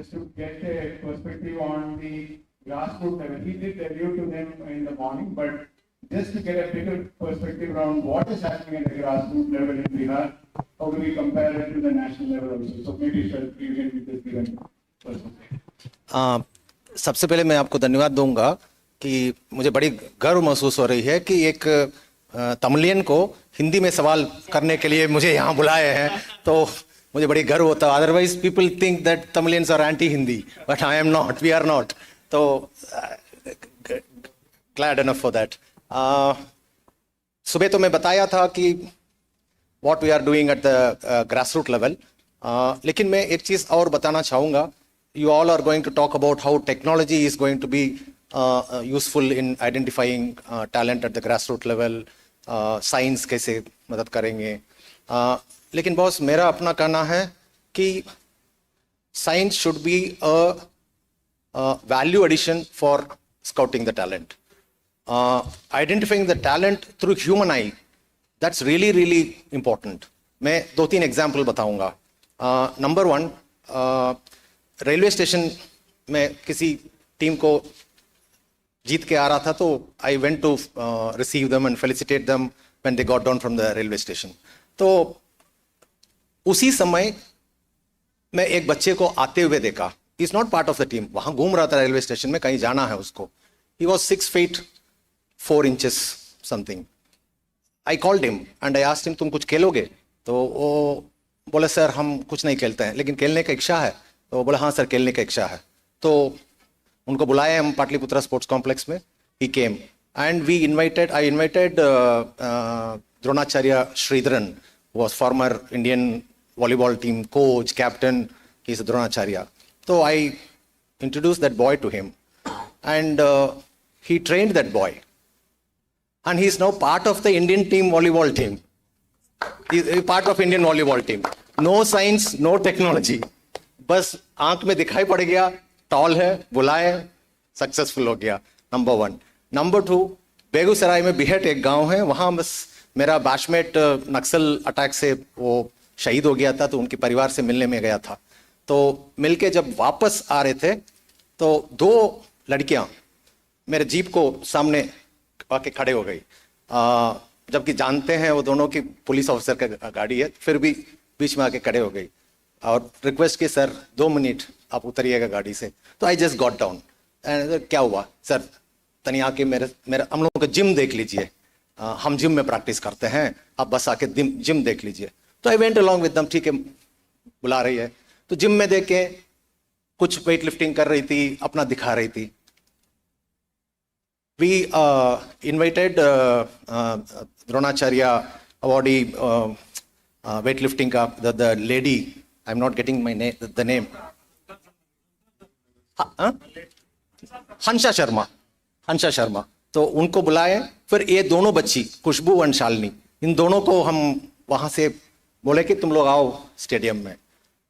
just to get a perspective on the grassroots level. He did allude to them in the morning, but just to get a bigger perspective around what is happening at the grassroots level in Bihar, how do we compare it to the national level also? So maybe shall you can just give an perspective. सबसे पहले मैं आपको धन्यवाद दूंगा कि मुझे बड़ी गर्व महसूस हो रही है कि एक तमिलियन को हिंदी में सवाल करने के लिए मुझे यहाँ बुलाए हैं, तो मुझे बड़ी गर्व होता है. Otherwise people think that Tamilians are anti Hindi, but I am not, we are not. तो ग्लैड एनफ फॉर दैट. सुबह तो मैं बताया था कि what we are doing at the grassroot level, लेकिन मैं एक चीज़ और बताना चाहूँगा. You all are going to talk about how technology is going to be useful in identifying talent at the grassroots level, science कैसे मदद करेंगे. लेकिन बॉस मेरा अपना कहना है कि science should be a value addition for scouting the talent. Identifying the talent through human eye, that's really really important. मैं 2-3 एग्जाम्पल बताऊंगा. नंबर 1, रेलवे स्टेशन में किसी टीम को जीत के आ रहा था, तो I went to receive them and felicitate them when they got down from the railway station. तो उसी समय मैं एक बच्चे को आते हुए देखा. He is not part of the team, वहां घूम रहा था रेलवे स्टेशन में, कहीं जाना है उसको. He was 6 feet 4 inches something. I called him and I asked him, तुम कुछ खेलोगे? तो वो बोले, सर हम कुछ नहीं खेलते हैं, लेकिन खेलने का इच्छा है. तो बोला, हाँ सर खेलने का इच्छा है. तो उनको बुलाए हम पाटलिपुत्रा स्पोर्ट्स कॉम्प्लेक्स में. He came and we invited, I invited Dronacharya Sreedharan, was former Indian volleyball team coach, captain. He is Dronacharya. तो I introduce that boy to him and he trained that boy and he is now part of the Indian team volleyball team. Part of Indian volleyball team. No science, no technology, बस आंख में दिखाई पड़ गया, toll है, बुलाए, successful हो गया. नंबर 1. नंबर 2, बेगूसराय में बिहट एक गांव है, वहां बस मेरा बैचमेट नक्सल अटैक से वो शहीद हो गया था, तो उनके परिवार से मिलने में गया था. तो मिलके जब वापस आ रहे थे, तो 2 लड़कियां मेरे जीप को सामने आके खड़े हो गई, जबकि जानते हैं वो दोनों की पुलिस ऑफिसर का गाड़ी है, फिर भी बीच में आके खड़े हो गई और रिक्वेस्ट की, सर 2 मिनट आप उतरिएगा गाड़ी से. तो I just got down and क्या हुआ सर, तनी आके मेरे हम लोगों का जिम देख लीजिए, हम जिम में प्रैक्टिस करते हैं, आप बस आके जिम देख लीजिए. तो I went along with them. ठीक है, बुला रही है, तो जिम में देख के कुछ वेट लिफ्टिंग कर रही थी, अपना दिखा रही थी. We invited Dronacharya awardee weight lifting का the lady, I'm not getting the name. Hansa Sharma. तो उनको बुलाए. फिर ये दोनों बच्ची, खुशबू और शालिनी, इन दोनों को हम वहां से बोले कि तुम लोग आओ स्टेडियम में.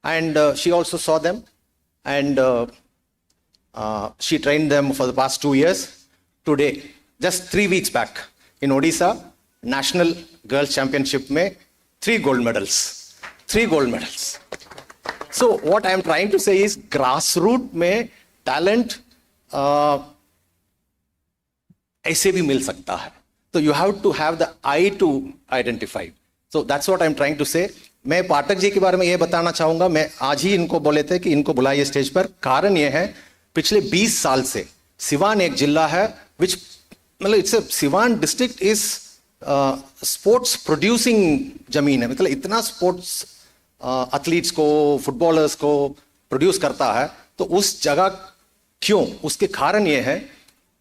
And she also saw them and she trained them for the past 2 years. Today, just 3 weeks back, in Odisha national girls championship में 3 gold medals. So what I am trying to say is grassroots में talent ऐसे भी मिल सकता है. तो you have to have the eye to identify. So that's what I am trying to say. मैं पाठक जी के बारे में ये बताना चाहूंगा. मैं आज ही इनको बोले थे कि इनको बुलाइए स्टेज पर. कारण ये है, पिछले 20 साल से सिवान एक जिला है, which मतलब it's Siwan district is sports producing जमीन है. मतलब इतना स्पोर्ट्स एथलीट्स को, फुटबॉलर्स को प्रोड्यूस करता है. तो उस जगह क्यों? उसके कारण ये है,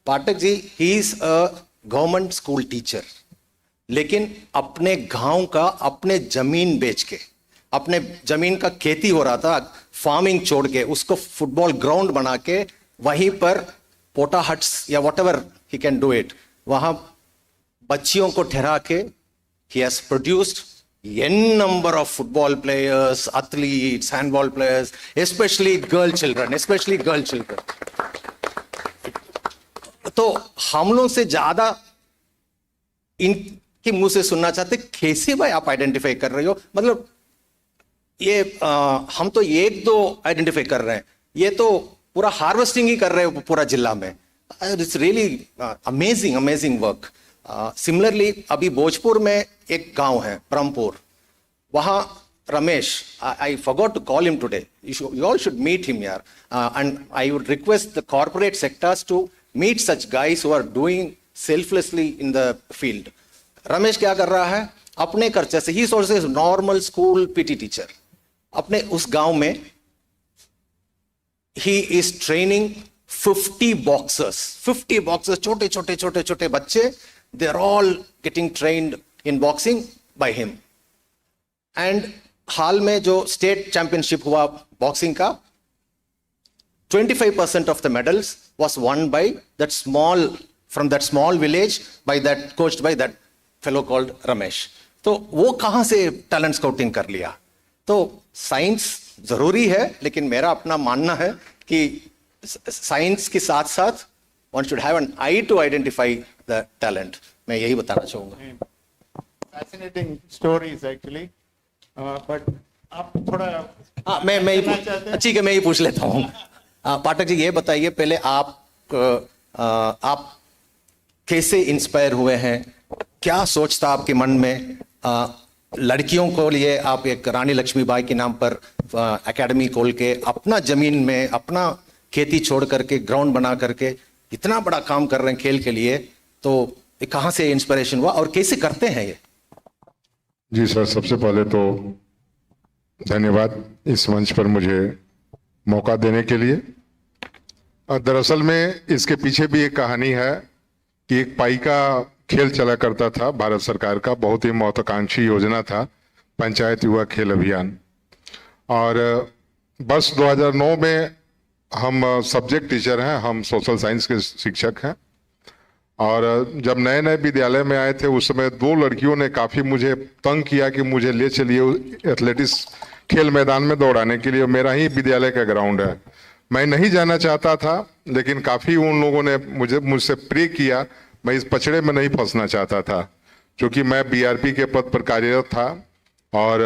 Pathak ji he is a government school teacher, लेकिन अपने गांव का, अपने जमीन बेच के, अपने जमीन का खेती हो रहा था, फार्मिंग छोड़ के उसको फुटबॉल ग्राउंड बना के वहीं पर पोटा हट्स या whatever he can do it, वहां बच्चियों को ठहरा के he has produced n number of football players, athletes, handball players, especially girl children. तो हम लोग से ज्यादा इनके मुंह से सुनना चाहते, कैसे भाई आप आइडेंटिफाई कर रहे हो? मतलब ये हम तो 1-2 आइडेंटिफाई कर रहे हैं, ये तो पूरा हार्वेस्टिंग ही कर रहे हो पूरा जिला में. It's really amazing work. Similarly अभी भोजपुर में एक गांव है ब्रह्मपुर, वहाँ Ramesh, I forgot to call him today. You all should meet him here. And I would request the corporate sectors to meet such guys who are doing selflessly in the field. Ramesh क्या कर रहा है? अपने खर्चे से, he is also a normal school PT teacher. अपने उस गांव में he is training 50 boxers. 50 boxers, छोटे बच्चे, they are all getting trained in boxing by him. And हाल में जो स्टेट चैंपियनशिप हुआ बॉक्सिंग का, 25% of the medals was won by that small village by that coached by that fellow called Ramesh. तो वो कहाँ से टैलेंट स्काउटिंग कर लिया? तो साइंस जरूरी है, लेकिन मेरा अपना मानना है कि साइंस के साथ साथ one should have an eye to identify the talent. मैं यही बताना चाहूँगा. Fascinating stories actually. बट आप थोड़ा ठीक है, मैं ही पूछ लेता हूँ. पाठक जी ये बताइए पहले, आप कैसे इंस्पायर हुए हैं? क्या सोच था आपके मन में? लड़कियों को लिए आप एक रानी लक्ष्मीबाई के नाम पर एकेडमी खोल के अपना जमीन में अपना खेती छोड़ करके ग्राउंड बना करके इतना बड़ा काम कर रहे हैं खेल के लिए, तो कहाँ से इंस्पिरेशन हुआ और कैसे करते हैं ये? जी सर, सबसे पहले तो धन्यवाद इस मंच पर मुझे मौका देने के लिए. दरअसल में इसके पीछे भी एक कहानी है कि एक पाई का खेल चला करता था भारत सरकार का, बहुत ही महत्वाकांक्षी योजना था, पंचायत युवा खेल अभियान. और वर्ष 2009 में हम सब्जेक्ट टीचर हैं, हम सोशल साइंस के शिक्षक हैं. और जब नए नए विद्यालय में आए थे उस समय 2 लड़कियों ने काफ़ी मुझे तंग किया कि मुझे ले चलिए एथलेटिक्स खेल मैदान में दौड़ाने के लिए. मेरा ही विद्यालय का ग्राउंड है, मैं नहीं जाना चाहता था, लेकिन काफ़ी उन लोगों ने मुझसे प्रे किया. मैं इस पचड़े में नहीं फंसना चाहता था, क्योंकि मैं BRP के पद पर कार्यरत था और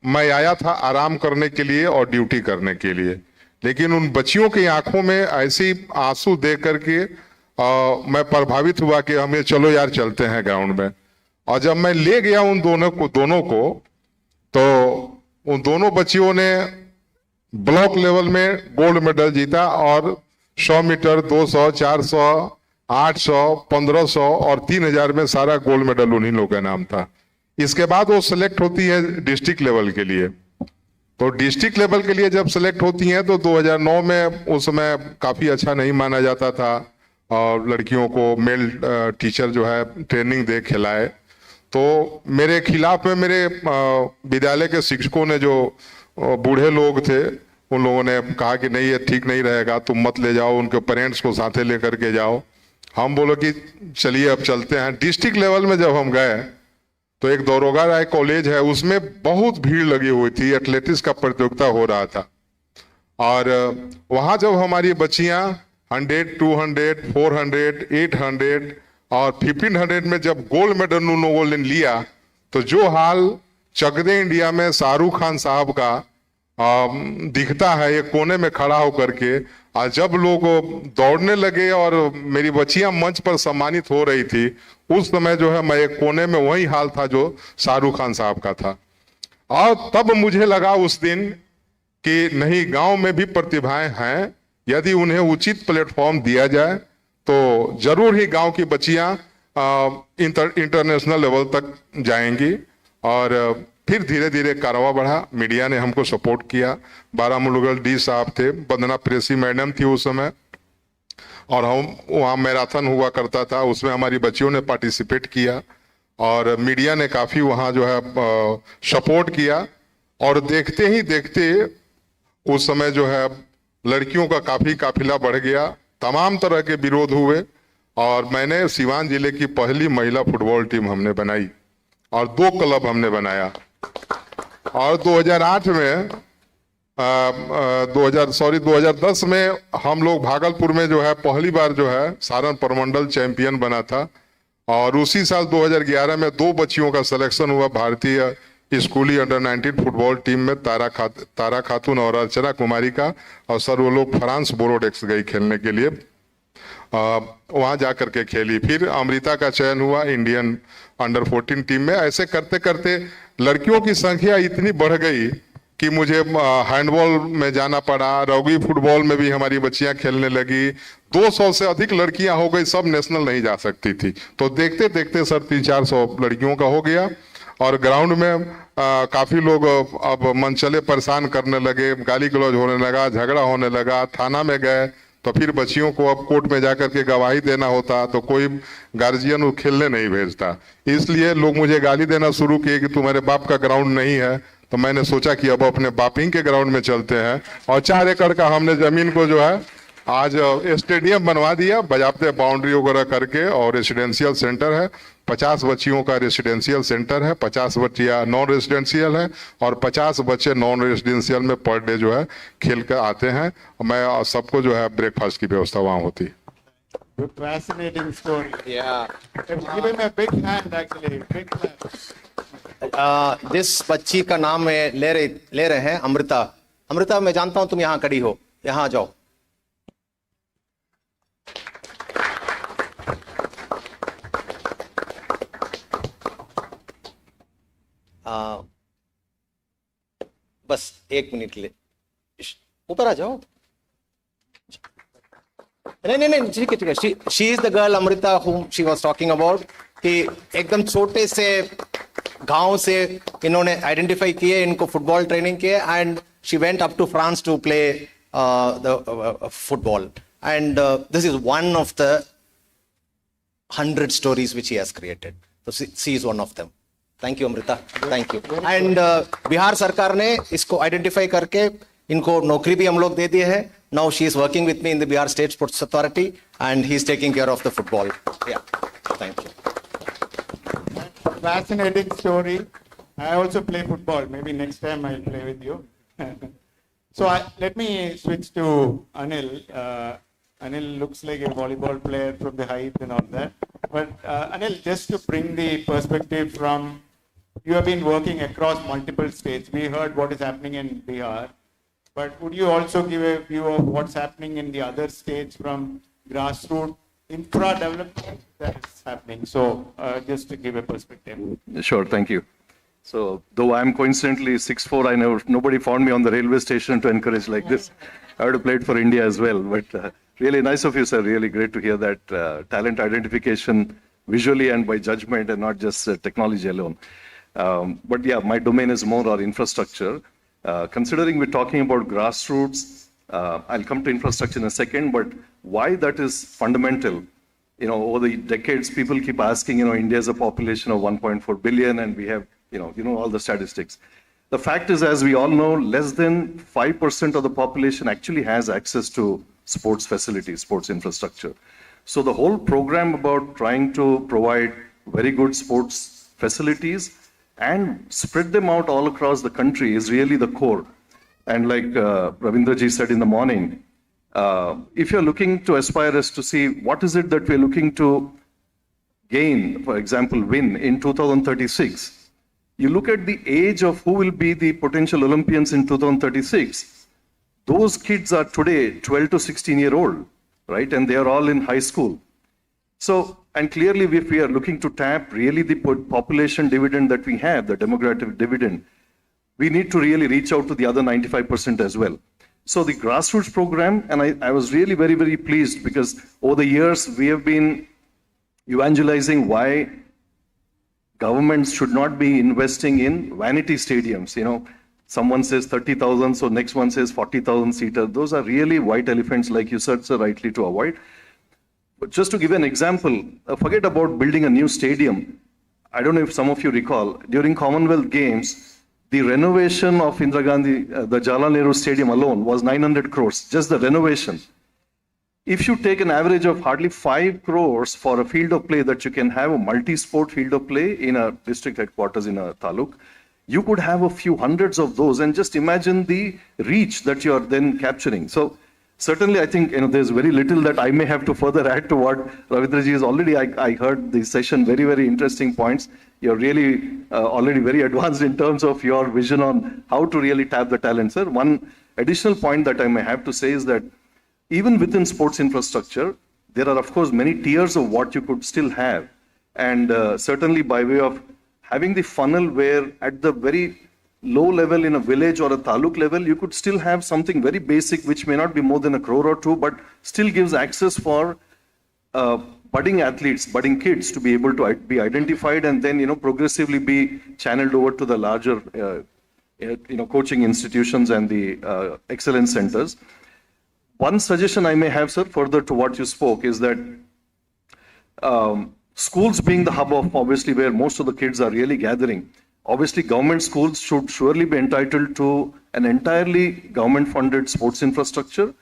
मैं आया था आराम करने के लिए और ड्यूटी करने के लिए. लेकिन उन बच्चियों की आंखों में ऐसी आंसू देख करके मैं प्रभावित हुआ कि हमें चलो यार चलते हैं ग्राउंड में. और जब मैं ले गया उन दोनों को तो उन दोनों बच्चियों ने ब्लॉक लेवल में गोल्ड मेडल जीता और 100 मीटर, 200, 400, 800, 1500 और 3000 में सारा गोल्ड मेडल उन्हीं लोगों का नाम था. इसके बाद वो सिलेक्ट होती है डिस्ट्रिक्ट लेवल के लिए. तो डिस्ट्रिक्ट लेवल के लिए जब सिलेक्ट होती हैं तो 2009 में उस समय काफ़ी अच्छा नहीं माना जाता था और लड़कियों को मेल टीचर जो है ट्रेनिंग दे खिलाए. तो मेरे खिलाफ में मेरे विद्यालय के शिक्षकों ने, जो बूढ़े लोग थे, उन लोगों ने कहा कि नहीं ये ठीक नहीं रहेगा, तुम मत ले जाओ, उनके पेरेंट्स को साथे लेकर के जाओ. हम बोलो कि चलिए अब चलते हैं. डिस्ट्रिक्ट लेवल में जब हम गए तो एक दरोगा राय कॉलेज है, उसमें बहुत भीड़ लगी हुई थी, एथलेटिक्स का प्रतियोगिता हो रहा था. और वहाँ जब हमारी बच्चियाँ 100, 200, 400, 800 और 1500 में जब गोल्ड मेडल उन लोगों ने लिया, तो जो हाल चक दे इंडिया में शाहरुख खान साहब का दिखता है एक कोने में खड़ा होकर के, और जब लोग दौड़ने लगे और मेरी बच्चियां मंच पर सम्मानित हो रही थी, उस समय जो है मैं एक कोने में वही हाल था जो शाहरुख खान साहब का था. और तब मुझे लगा उस दिन कि नहीं, गांव में भी प्रतिभाएं हैं, यदि उन्हें उचित प्लेटफॉर्म दिया जाए तो जरूर ही गांव की बच्चियां इंटरनेशनल लेवल तक जाएंगी. और फिर धीरे धीरे कारवा बढ़ा, मीडिया ने हमको सपोर्ट किया. बारामुलगल डी साहब थे, वंदना प्रेसी मैडम थी उस समय, और हम वहाँ मैराथन हुआ करता था, उसमें हमारी बच्चियों ने पार्टिसिपेट किया और मीडिया ने काफ़ी वहाँ जो है सपोर्ट किया. और देखते ही देखते उस समय जो है लड़कियों का काफ़ी काफिला बढ़ गया, तमाम तरह के विरोध हुए और मैंने सीवान जिले की पहली महिला फुटबॉल टीम हमने बनाई और 2 क्लब हमने बनाया. और 2008 में 2010 में हम लोग भागलपुर में जो है पहली बार जो है सारण प्रमंडल चैंपियन बना था. और उसी साल 2011 में 2 बच्चियों का सिलेक्शन हुआ भारतीय स्कूली अंडर 19 फुटबॉल टीम में तारा खातून और अर्चना कुमारी का, और सर वो लोग फ्रांस बोरोडेक्स गई खेलने के लिए, वहाँ जा कर के खेली। फिर अमृता का चयन हुआ इंडियन अंडर 14 टीम में। ऐसे करते करते लड़कियों की संख्या इतनी बढ़ गई कि मुझे हैंडबॉल में जाना पड़ा, रग्बी फुटबॉल में भी हमारी बच्चियां खेलने लगी। 200 से अधिक लड़कियां हो गई, सब नेशनल नहीं जा सकती थी। तो देखते देखते सर 300-400 लड़कियों का हो गया। और ग्राउंड में काफ़ी लोग अब मनचले परेशान करने लगे, गाली गलौज होने लगा, झगड़ा होने लगा। थाना में गए तो फिर बच्चियों को अब कोर्ट में जाकर के गवाही देना होता, तो कोई गार्जियन वो खेलने नहीं भेजता। इसलिए लोग मुझे गाली देना शुरू किए कि तुम्हारे बाप का ग्राउंड नहीं है। तो मैंने सोचा कि अब अपने बापिंग के ग्राउंड में चलते हैं, और 4 एकड़ का हमने जमीन को जो है आज स्टेडियम बनवा दिया, बजाबते बाउंड्री वगैरह करके, और रेसिडेंशियल सेंटर है। 50 बच्चियों का रेसिडेंशियल सेंटर है, 50 बच्चियाँ नॉन रेसिडेंशियल है, और 50 बच्चे नॉन रेसिडेंशियल में पर डे जो है खेल कर आते हैं। मैं सबको जो है ब्रेकफास्ट की व्यवस्था वहाँ होती है। Fascinating story. Yeah. Give him a big hand, actually. Big hand. जिस बच्ची का नाम ले रहे हैं अमृता। अमृता, मैं जानता हूं तुम यहाँ खड़ी हो, यहाँ आ जाओ। बस 1 मिनट ले, ऊपर आ जाओ। नहीं, ठीक है। She is the girl Amrita whom she was talking about, कि एकदम छोटे से गांव से इन्होंने आइडेंटिफाई किए, इनको फुटबॉल ट्रेनिंग किए, and she went up to France to play the football, and this is one of the 100 stories which he has created. So she is one of them. Thank you Amrita, thank you. And Bihar सरकार ने इसको identify करके इनको नौकरी भी हम लोग दे दिए हैं। Now she is working with me in the Bihar State Sports Authority, and he is taking care of the football. Yeah, thank you. Fascinating story. I also play football. Maybe next time I'll play with you. So let me switch to Anil. Anil looks like a volleyball player from the height and all that. But Anil, just to bring the perspective from, you have been working across multiple states. We heard what is happening in Bihar. But would you also give a view of what's happening in the other states from grassroots infra development that is happening? So just to give a perspective. Sure, thank you. So though I'm coincidentally 6'4", nobody found me on the railway station to encourage like this. I would have played for India as well. But really nice of you, sir. Really great to hear that talent identification visually and by judgment and not just technology alone. But yeah, my domain is more our infrastructure. Considering we're talking about grassroots, I'll come to infrastructure in a second, but why that is fundamental. Over the decades, people keep asking, India has a population of 1.4 billion and we have, all the statistics. The fact is, as we all know, less than 5% of the population actually has access to sports facilities, sports infrastructure. So the whole program about trying to provide very good sports facilities and spread them out all across the country is really the core. And like Ravindraji said in the morning, if you're looking to aspire as to see what is it that we're looking to gain, for example, win in 2036, you look at the age of who will be the potential Olympians in 2036. Those kids are today 12 to 16-year-old, right? And they are all in high school. So, and clearly, if we are looking to tap really the population dividend that we have, the demographic dividend, we need to really reach out to the other 95% as well. So the grassroots program, and I was really very, very pleased because over the years, we have been evangelizing why governments should not be investing in vanity stadiums. Someone says 30,000, so next one says 40,000 seater. Those are really white elephants, like you said, sir, rightly to avoid. But just to give an example, forget about building a new stadium. I don't know if some of you recall, during Commonwealth Games, the renovation of Indira Gandhi, the Jawaharlal Nehru Stadium alone was 900 crores, just the renovation. If you take an average of hardly 5 crores for a field of play that you can have a multi-sport field of play in a district headquarters in a taluk, you could have a few hundreds of those, and just imagine the reach that you are then capturing. So certainly I think there's very little that I may have to further add to what Ravindraji is already. I heard the session, very, very interesting points. You're really already very advanced in terms of your vision on how to really tap the talent, sir. One additional point that I may have to say is that even within sports infrastructure, there are of course many tiers of what you could still have. And certainly by way of having the funnel where at the very low level in a village or a taluk level, you could still have something very basic, which may not be more than 1 crore or 2, but still gives access for budding athletes, budding kids to be able to be identified and then, progressively be channeled over to the larger, coaching institutions and the excellence centers. One suggestion I may have, sir, further to what you spoke is that schools being the hub of obviously where most of the kids are really gathering, obviously government schools should surely be entitled to an entirely government-funded sports infrastructure.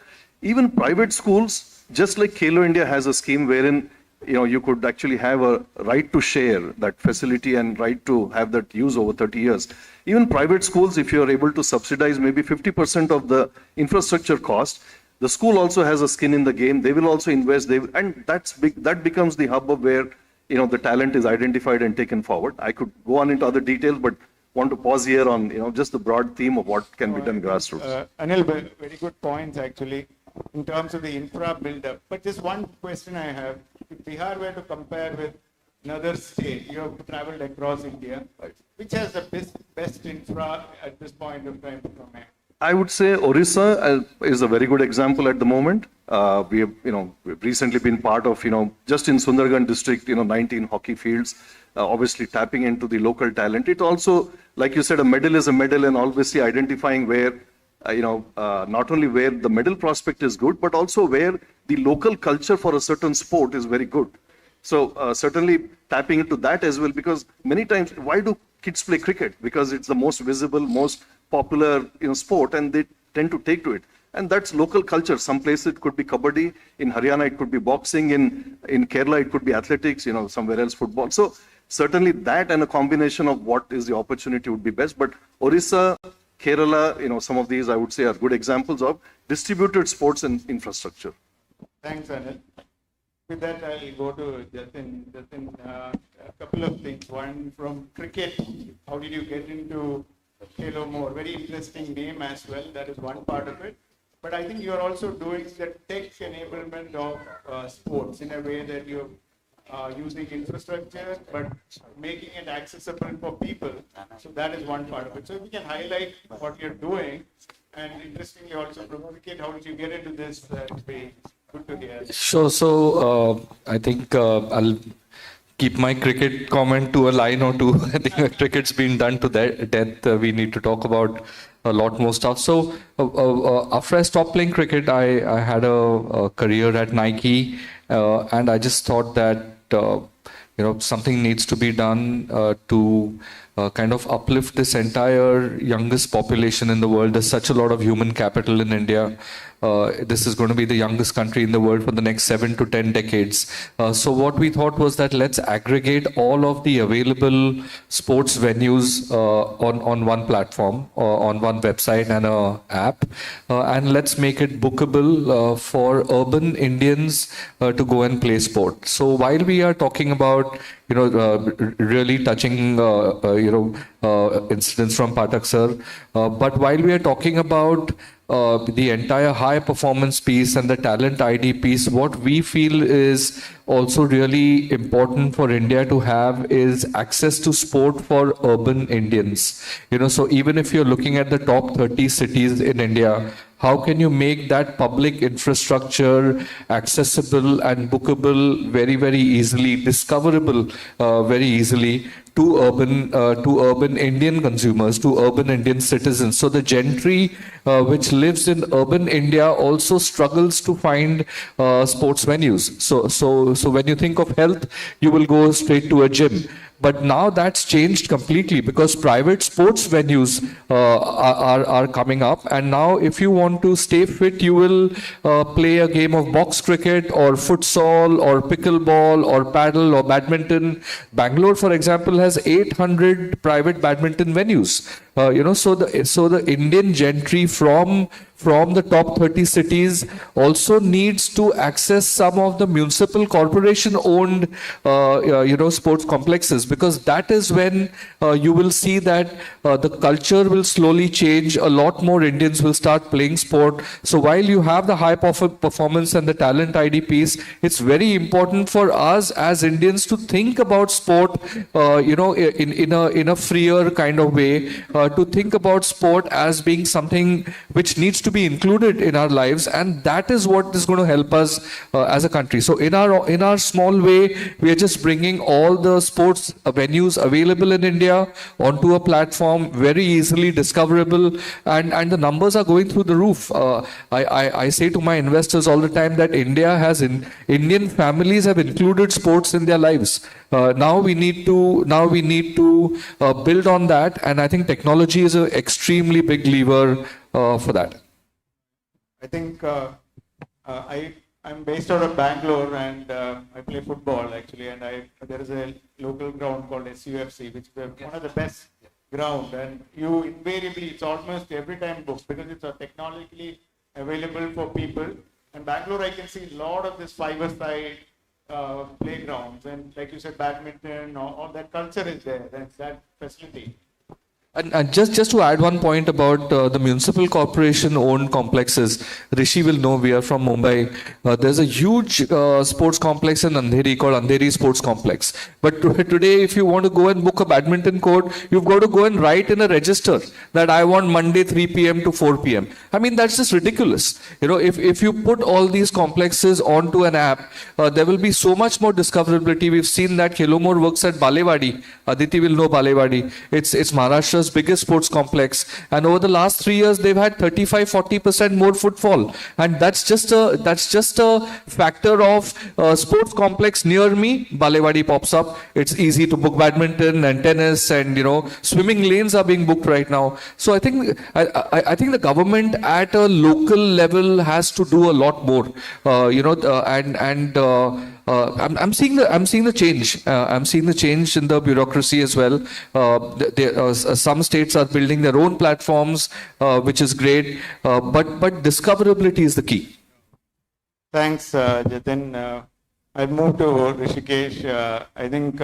Even private schools, just like Khelo India has a scheme wherein you could actually have a right to share that facility and right to have that use over 30 years. Even private schools, if you are able to subsidize maybe 50% of the infrastructure cost, the school also has a skin in the game. They will also invest, and that becomes the hub of where the talent is identified and taken forward. I could go on into other details, but want to pause here on just the broad theme of what can be done grassroots. Anil, very good points actually in terms of the infra build-up. But just one question I have: if Bihar were to compare with another state, you have traveled across India, which has the best infra at this point of time from here? I would say Orissa is a very good example at the moment. We have, we've recently been part of, just in Sundargarh district, 19 hockey fields, obviously tapping into the local talent. It also, like you said, a medal is a medal, and obviously identifying where, not only where the medal prospect is good, but also where the local culture for a certain sport is very good. So certainly tapping into that as well, because many times, why do kids play cricket? Because it's the most visible, most popular sport, and they tend to take to it. And that's local culture. Some places it could be kabaddi, in Haryana it could be boxing, in Kerala it could be athletics, somewhere else football. So certainly that and a combination of what is the opportunity would be best. But Orissa, Kerala, some of these I would say are good examples of distributed sports and infrastructure. Thanks, Anil. With that, I'll go to Jatin. Jatin, a couple of things. One from cricket. How did you get into Khelo More? Very interesting name as well. That is one part of it. But I think you're also doing the tech enablement of sports in a way that you're using infrastructure, but making it accessible for people. So that is one part of it. So if you can highlight what you're doing, and interestingly also communicate how did you get into this, that would be good to hear. Sure. So I think I'll keep my cricket comment to a line or two. I think cricket's been done to death. We need to talk about a lot more stuff. So after I stopped playing cricket, I had a career at Nike, and I just thought that something needs to be done to kind of uplift this entire youngest population in the world. There's such a lot of human capital in India. This is going to be the youngest country in the world for the next 7 to 10 decades. So what we thought was that let's aggregate all of the available sports venues on one platform, on one website and an app, and let's make it bookable for urban Indians to go and play sport. So while we are talking about really touching incidents from Pathak sir, but while we are talking about the entire high performance piece and the talent ID piece, what we feel is also really important for India to have is access to sport for urban Indians. So even if you're looking at the top 30 cities in India, how can you make that public infrastructure accessible and bookable very, very easily, discoverable very easily to urban Indian consumers, to urban Indian citizens? So the gentry which lives in urban India also struggles to find sports venues. So when you think of health, you will go straight to a gym. But now that's changed completely because private sports venues are coming up. And now if you want to stay fit, you will play a game of box cricket or futsal or pickleball or paddle or badminton. Bangalore, for example, has 800 private badminton venues. So the Indian gentry from the top 30 cities also needs to access some of the municipal corporation owned sports complexes, because that is when you will see that the culture will slowly change. A lot more Indians will start playing sport. So while you have the high performance and the talent ID piece, it's very important for us as Indians to think about sport in a freer kind of way, to think about sport as being something which needs to be included in our lives, and that is what is going to help us as a country. So in our small way, we are just bringing all the sports venues available in India onto a platform, very easily discoverable, and the numbers are going through the roof. I say to my investors all the time that Indian families have included sports in their lives. Now we need to build on that, and I think technology is an extremely big lever for that. I think I'm based out of Bangalore, and I play football actually, and there is a local ground called SUFC, which is one of the best ground, and you invariably, it's almost every time booked because it's technologically available for people. And Bangalore, I can see a lot of this five-a-side playgrounds, and like you said, badminton, all that culture is there, that facility. And just to add one point about the municipal corporation owned complexes, Rishi will know, we are from Mumbai. There's a huge sports complex in Andheri called Andheri Sports Complex. But today, if you want to go and book a badminton court, you've got to go and write in a register that I want Monday 3 p.m. to 4 p.m. I mean, that's just ridiculous. If you put all these complexes onto an app, there will be so much more discoverability. We've seen that Khilomor works at Balewadi. Aditi will know Balewadi. It's Maharashtra's biggest sports complex, and over the last 3 years they've had 35-40% more footfall, and that's just a factor of sports complex near me. Balewadi pops up. It's easy to book badminton and tennis, and swimming lanes are being booked right now. So I think the government at a local level has to do a lot more. I'm seeing the change. I'm seeing the change in the bureaucracy as well. Some states are building their own platforms, which is great. But discoverability is the key. Thanks, Jatin. I'll move to Rishikesh. I think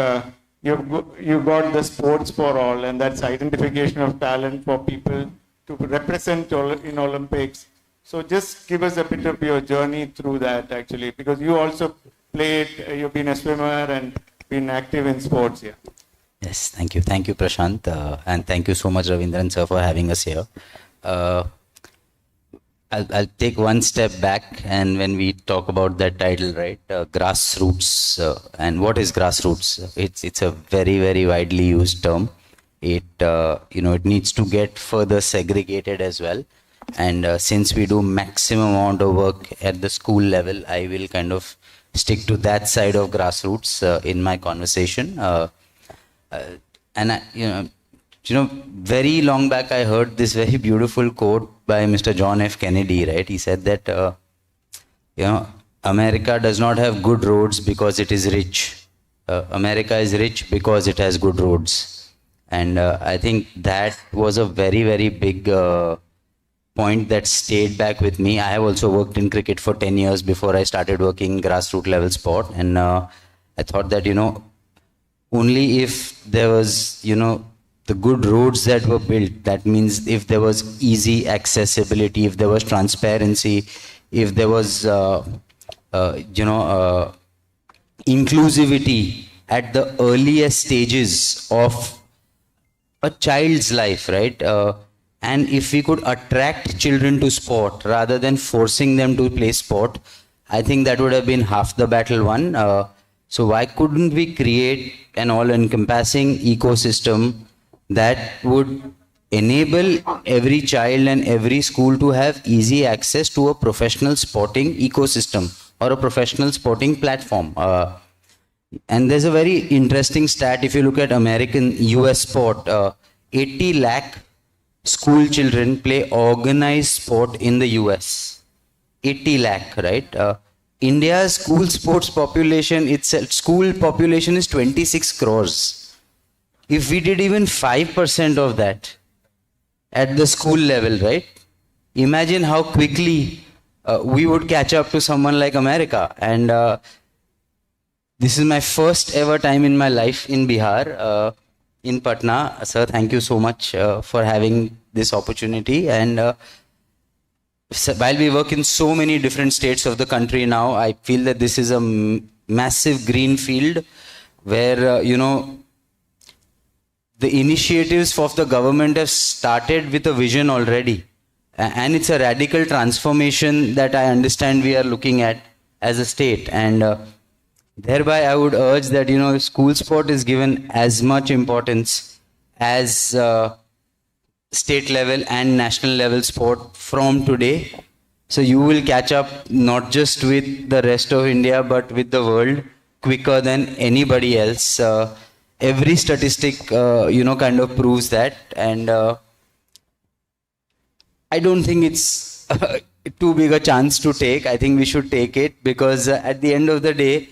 you got the sports for all, and that's identification of talent for people to represent in Olympics. So just give us a bit of your journey through that, actually, because you also played, you've been a swimmer and been active in sports here. Yes, thank you. Thank you, Prashant. And thank you so much, Ravindran sir, for having us here. I'll take one step back, and when we talk about that title, right, grassroots, and what is grassroots? It's a very, very widely used term. It needs to get further segregated as well. And since we do maximum amount of work at the school level, I will kind of stick to that side of grassroots in my conversation. Very long back, I heard this very beautiful quote by Mr. John F. Kennedy, right? He said that, America does not have good roads because it is rich. America is rich because it has good roads. And I think that was a very, very big point that stayed back with me. I have also worked in cricket for 10 years before I started working grassroots level sport. And I thought that, only if there was, the good roads that were built, that means if there was easy accessibility, if there was transparency, if there was, inclusivity at the earliest stages of a child's life, right? And if we could attract children to sport rather than forcing them to play sport, I think that would have been half the battle won. So why couldn't we create an all-encompassing ecosystem that would enable every child and every school to have easy access to a professional sporting ecosystem or a professional sporting platform? And there's a very interesting stat. If you look at American US sport, 80 lakh school children play organized sport in the US. 80 lakh, right? India's school sports population itself, school population is 26 crores. If we did even 5% of that, at the school level, right? Imagine how quickly we would catch up to someone like America. And this is my first ever time in my life in Bihar, in Patna. Sir, thank you so much for having this opportunity. And while we work in so many different states of the country now, I feel that this is a massive green field where, the initiatives of the government have started with a vision already. And it's a radical transformation that I understand we are looking at as a state. And thereby I would urge that, school sport is given as much importance as state level and national level sport from today. So you will catch up not just with the rest of India, but with the world quicker than anybody else. Every statistic, kind of proves that. And I don't think it's too big a chance to take. I think we should take it because at the end of the day,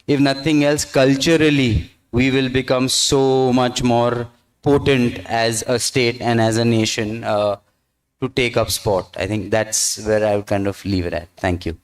if nothing else, culturally, we will become so much more potent as a state and as a nation to take up sport. I think that's where I would kind of leave it at. Thank you.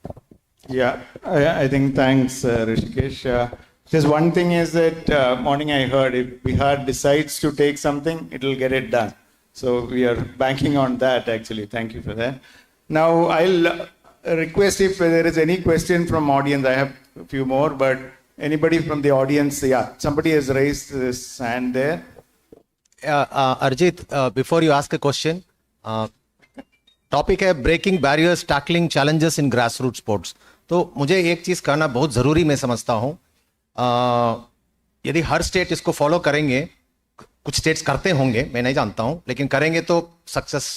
Yeah, I think thanks, Rishikesh. Just one thing is that morning I heard if Bihar decides to take something, it will get it done. So we are banking on that actually. Thank you for that. Now I'll request if there is any question from audience. I have a few more, but anybody from the audience? Yeah, somebody has raised this hand there. Arjit, before you ask a question, topic है breaking barriers tackling challenges in grassroot sports. तो मुझे एक चीज़ कहना बहुत ज़रूरी मैं समझता हूँ. यदि हर स्टेट इसको फॉलो करेंगे, कुछ स्टेट्स करते होंगे मैं नहीं जानता हूँ, लेकिन करेंगे तो सक्सेस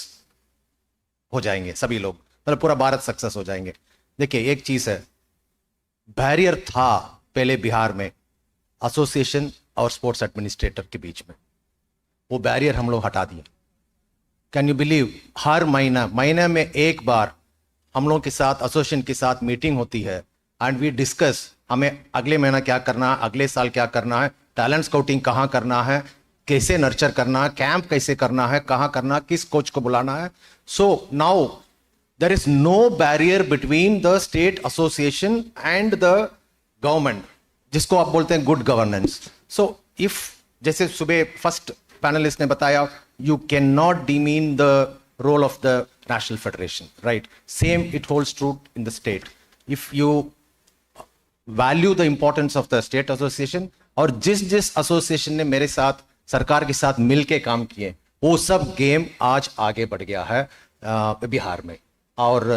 हो जाएंगे सभी लोग, मतलब पूरा भारत सक्सेस हो जाएंगे. देखिए एक चीज़ है, बैरियर था पहले बिहार में एसोसिएशन और स्पोर्ट्स एडमिनिस्ट्रेटर के बीच में, वो बैरियर हम लोग हटा दिए. कैन यू बिलीव, हर महीने में एक बार हम लोग के साथ एसोसिएशन के साथ मीटिंग होती है एंड वी डिस्कस हमें अगले महीना क्या करना है, अगले साल क्या करना है, टैलेंट स्काउटिंग कहाँ करना है, कैसे नर्चर करना है, कैंप कैसे करना है, कहाँ करना है, किस कोच को बुलाना है. So now there is no barrier between the state association and the government, जिसको आप बोलते हैं गुड गवर्नेंस. सो इफ जैसे सुबह फर्स्ट पैनलिस्ट ने बताया, you cannot demean the role of the national federation, right? Same it holds true in the state. If you value the importance of the state association, और जिस association ने मेरे साथ सरकार के साथ मिलके काम किए, वो सब गेम आज आगे बढ़ गया है बिहार में. और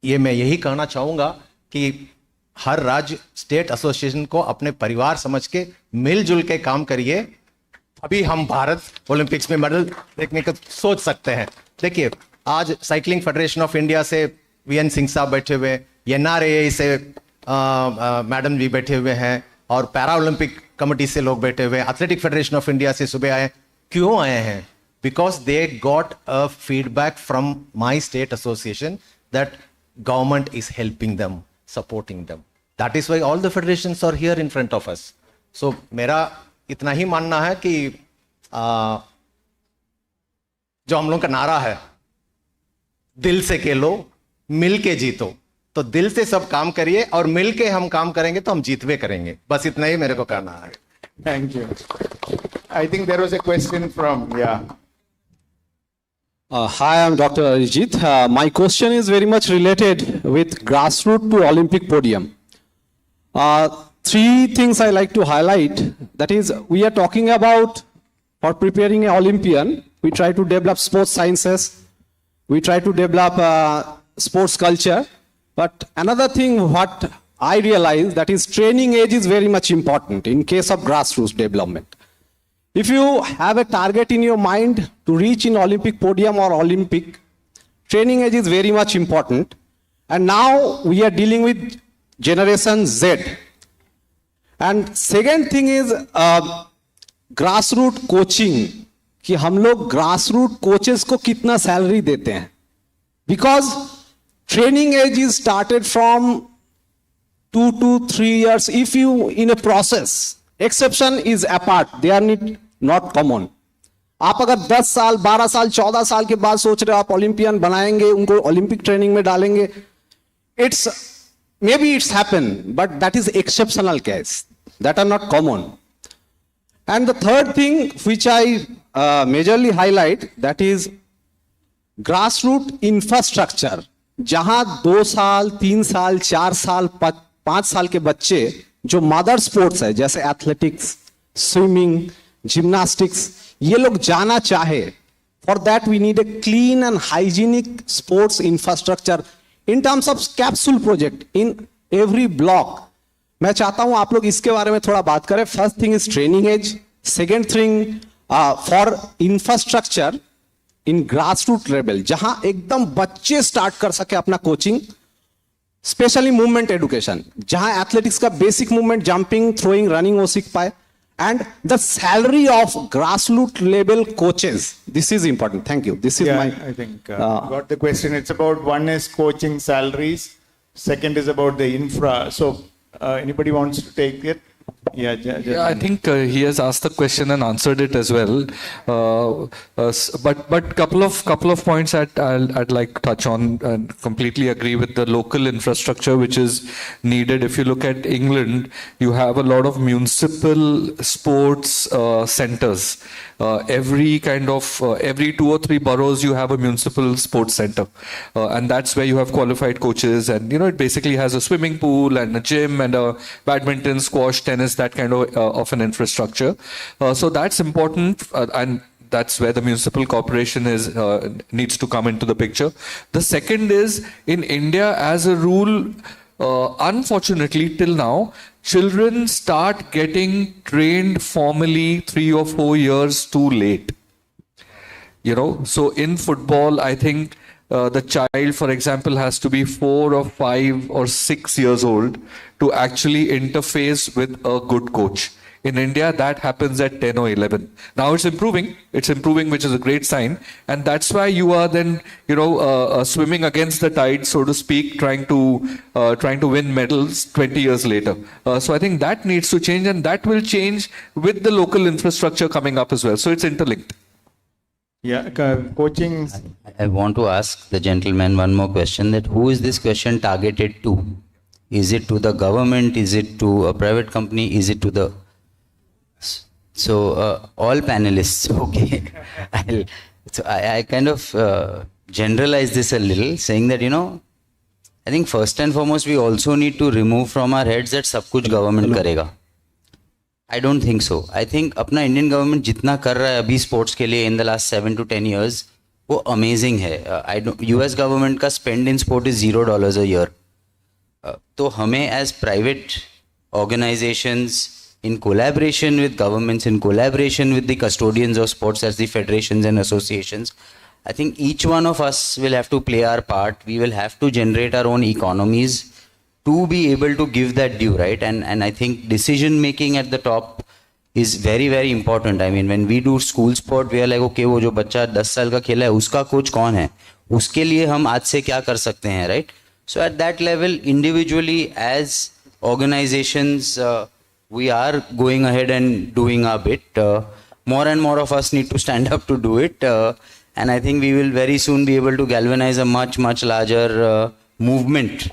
ये मैं यही कहना चाहूँगा कि हर राज्य स्टेट एसोसिएशन को अपने परिवार समझ के मिलजुल के काम करिए. अभी हम भारत ओलंपिक्स में मेडल देखने का सोच सकते हैं. देखिए आज साइकिलिंग फेडरेशन ऑफ इंडिया से वीएन सिंह साहब बैठे हुए, एनआरए से मैडम भी बैठे हुए हैं, और पैरा ओलंपिक कमेटी से लोग बैठे हुए हैं, एथलेटिक फेडरेशन ऑफ इंडिया से सुबह आए. क्यों आए हैं? Because they got a feedback from my state association that government is helping them, supporting them. That is why all the federations are here in front of us. So मेरा इतना ही मानना है कि जो हम लोग का नारा है, दिल से खेलो मिल के जीतो, तो दिल से सब काम करिए और मिल के हम काम करेंगे तो हम जीतवे करेंगे. बस इतना ही मेरे को कहना है. Thank you. I think there was a question from, yeah. Hi, I'm Dr. Arijit. My question is very much related with grassroots to Olympic podium. Three things I like to highlight. That is, we are talking about for preparing an Olympian, we try to develop sports sciences, we try to develop sports culture. But another thing what I realize, that is training age is very much important in case of grassroots development. If you have a target in your mind to reach in Olympic podium or Olympic, training age is very much important. And now we are dealing with Generation Z. And second thing is grassroots coaching, कि हम लोग grassroots coaches को कितना salary देते हैं. Because training age is started from 2 to 3 years. If you in a process, exception is apart, they are not common. आप अगर 10 साल 12 साल 14 साल के बाद सोच रहे हो आप ओलंपियन बनाएंगे, उनको ओलंपिक ट्रेनिंग में डालेंगे, it's maybe it's happened, but that is exceptional case that are not common. And the third thing which I majorly highlight, that is grassroots infrastructure. जहां 2 साल 3 साल 4 साल 5 साल के बच्चे जो मदर स्पोर्ट्स है जैसे एथलेटिक्स, स्विमिंग, जिम्नास्टिक्स, ये लोग जाना चाहे, for that we need a clean and hygienic sports infrastructure in terms of capsule project in every block. मैं चाहता हूं आप लोग इसके बारे में थोड़ा बात करें. First thing is training age, second thing for infrastructure in grass root level, जहां एकदम बच्चे स्टार्ट कर सके अपना कोचिंग, स्पेशली मूवमेंट एडुकेशन, जहां एथलेटिक्स का basic movement, jumping, throwing, running वो सीख पाए. And the salary of grassroots level coaches, this is important. Thank you. This is Yeah, my. I think got the question. It's about, one is coaching salaries, second is about the infra. So anybody wants to take it? Yeah, I think he has asked the question and answered it as well. But couple of points I'd like to touch on, and completely agree with the local infrastructure which is needed. If you look at England, you have a lot of municipal sports centers. Every 2 or 3 boroughs you have a municipal sports center, and that's where you have qualified coaches, and it basically has a swimming pool and a gym and a badminton, squash, tennis, that kind of an infrastructure. So that's important, and that's where the municipal corporation needs to come into the picture. The second is, in India, as a rule, unfortunately till now, children start getting trained formally 3 or 4 years too late. So in football, I think the child, for example, has to be 4 or 5 or 6 years old to actually interface with a good coach. In India, that happens at 10 or 11. Now it's improving, which is a great sign. And that's why you are then, swimming against the tide, so to speak, trying to win medals 20 years later. So I think that needs to change, and that will change with the local infrastructure coming up as well. So it's interlinked. Yeah, coaching. I want to ask the gentleman one more question, that who is this question targeted to? Is it to the government? Is it to a private company? Is it to the... So all panelists, okay. I kind of generalize this a little, saying that, I think first and foremost, we also need to remove from our heads that sab kuch government karega. I don't think so. I think अपना Indian government जितना कर रहा है अभी sports के लिए in the last 7 to 10 years, वो amazing है. US government का spend in sport is $0 a year. तो हमें as private organizations, in collaboration with governments, in collaboration with the custodians of sports as the federations and associations, I think each one of us will have to play our part. We will have to generate our own economies to be able to give that due, right? And I think decision making at the top is very, very important. I mean, when we do school sport, we are like, okay, वो जो बच्चा 10 साल का खेला है, उसका coach कौन है? उसके लिए हम आज से क्या कर सकते हैं, right? So at that level, individually, as organizations, we are going ahead and doing our bit. More and more of us need to stand up to do it. And I think we will very soon be able to galvanize a much, much larger movement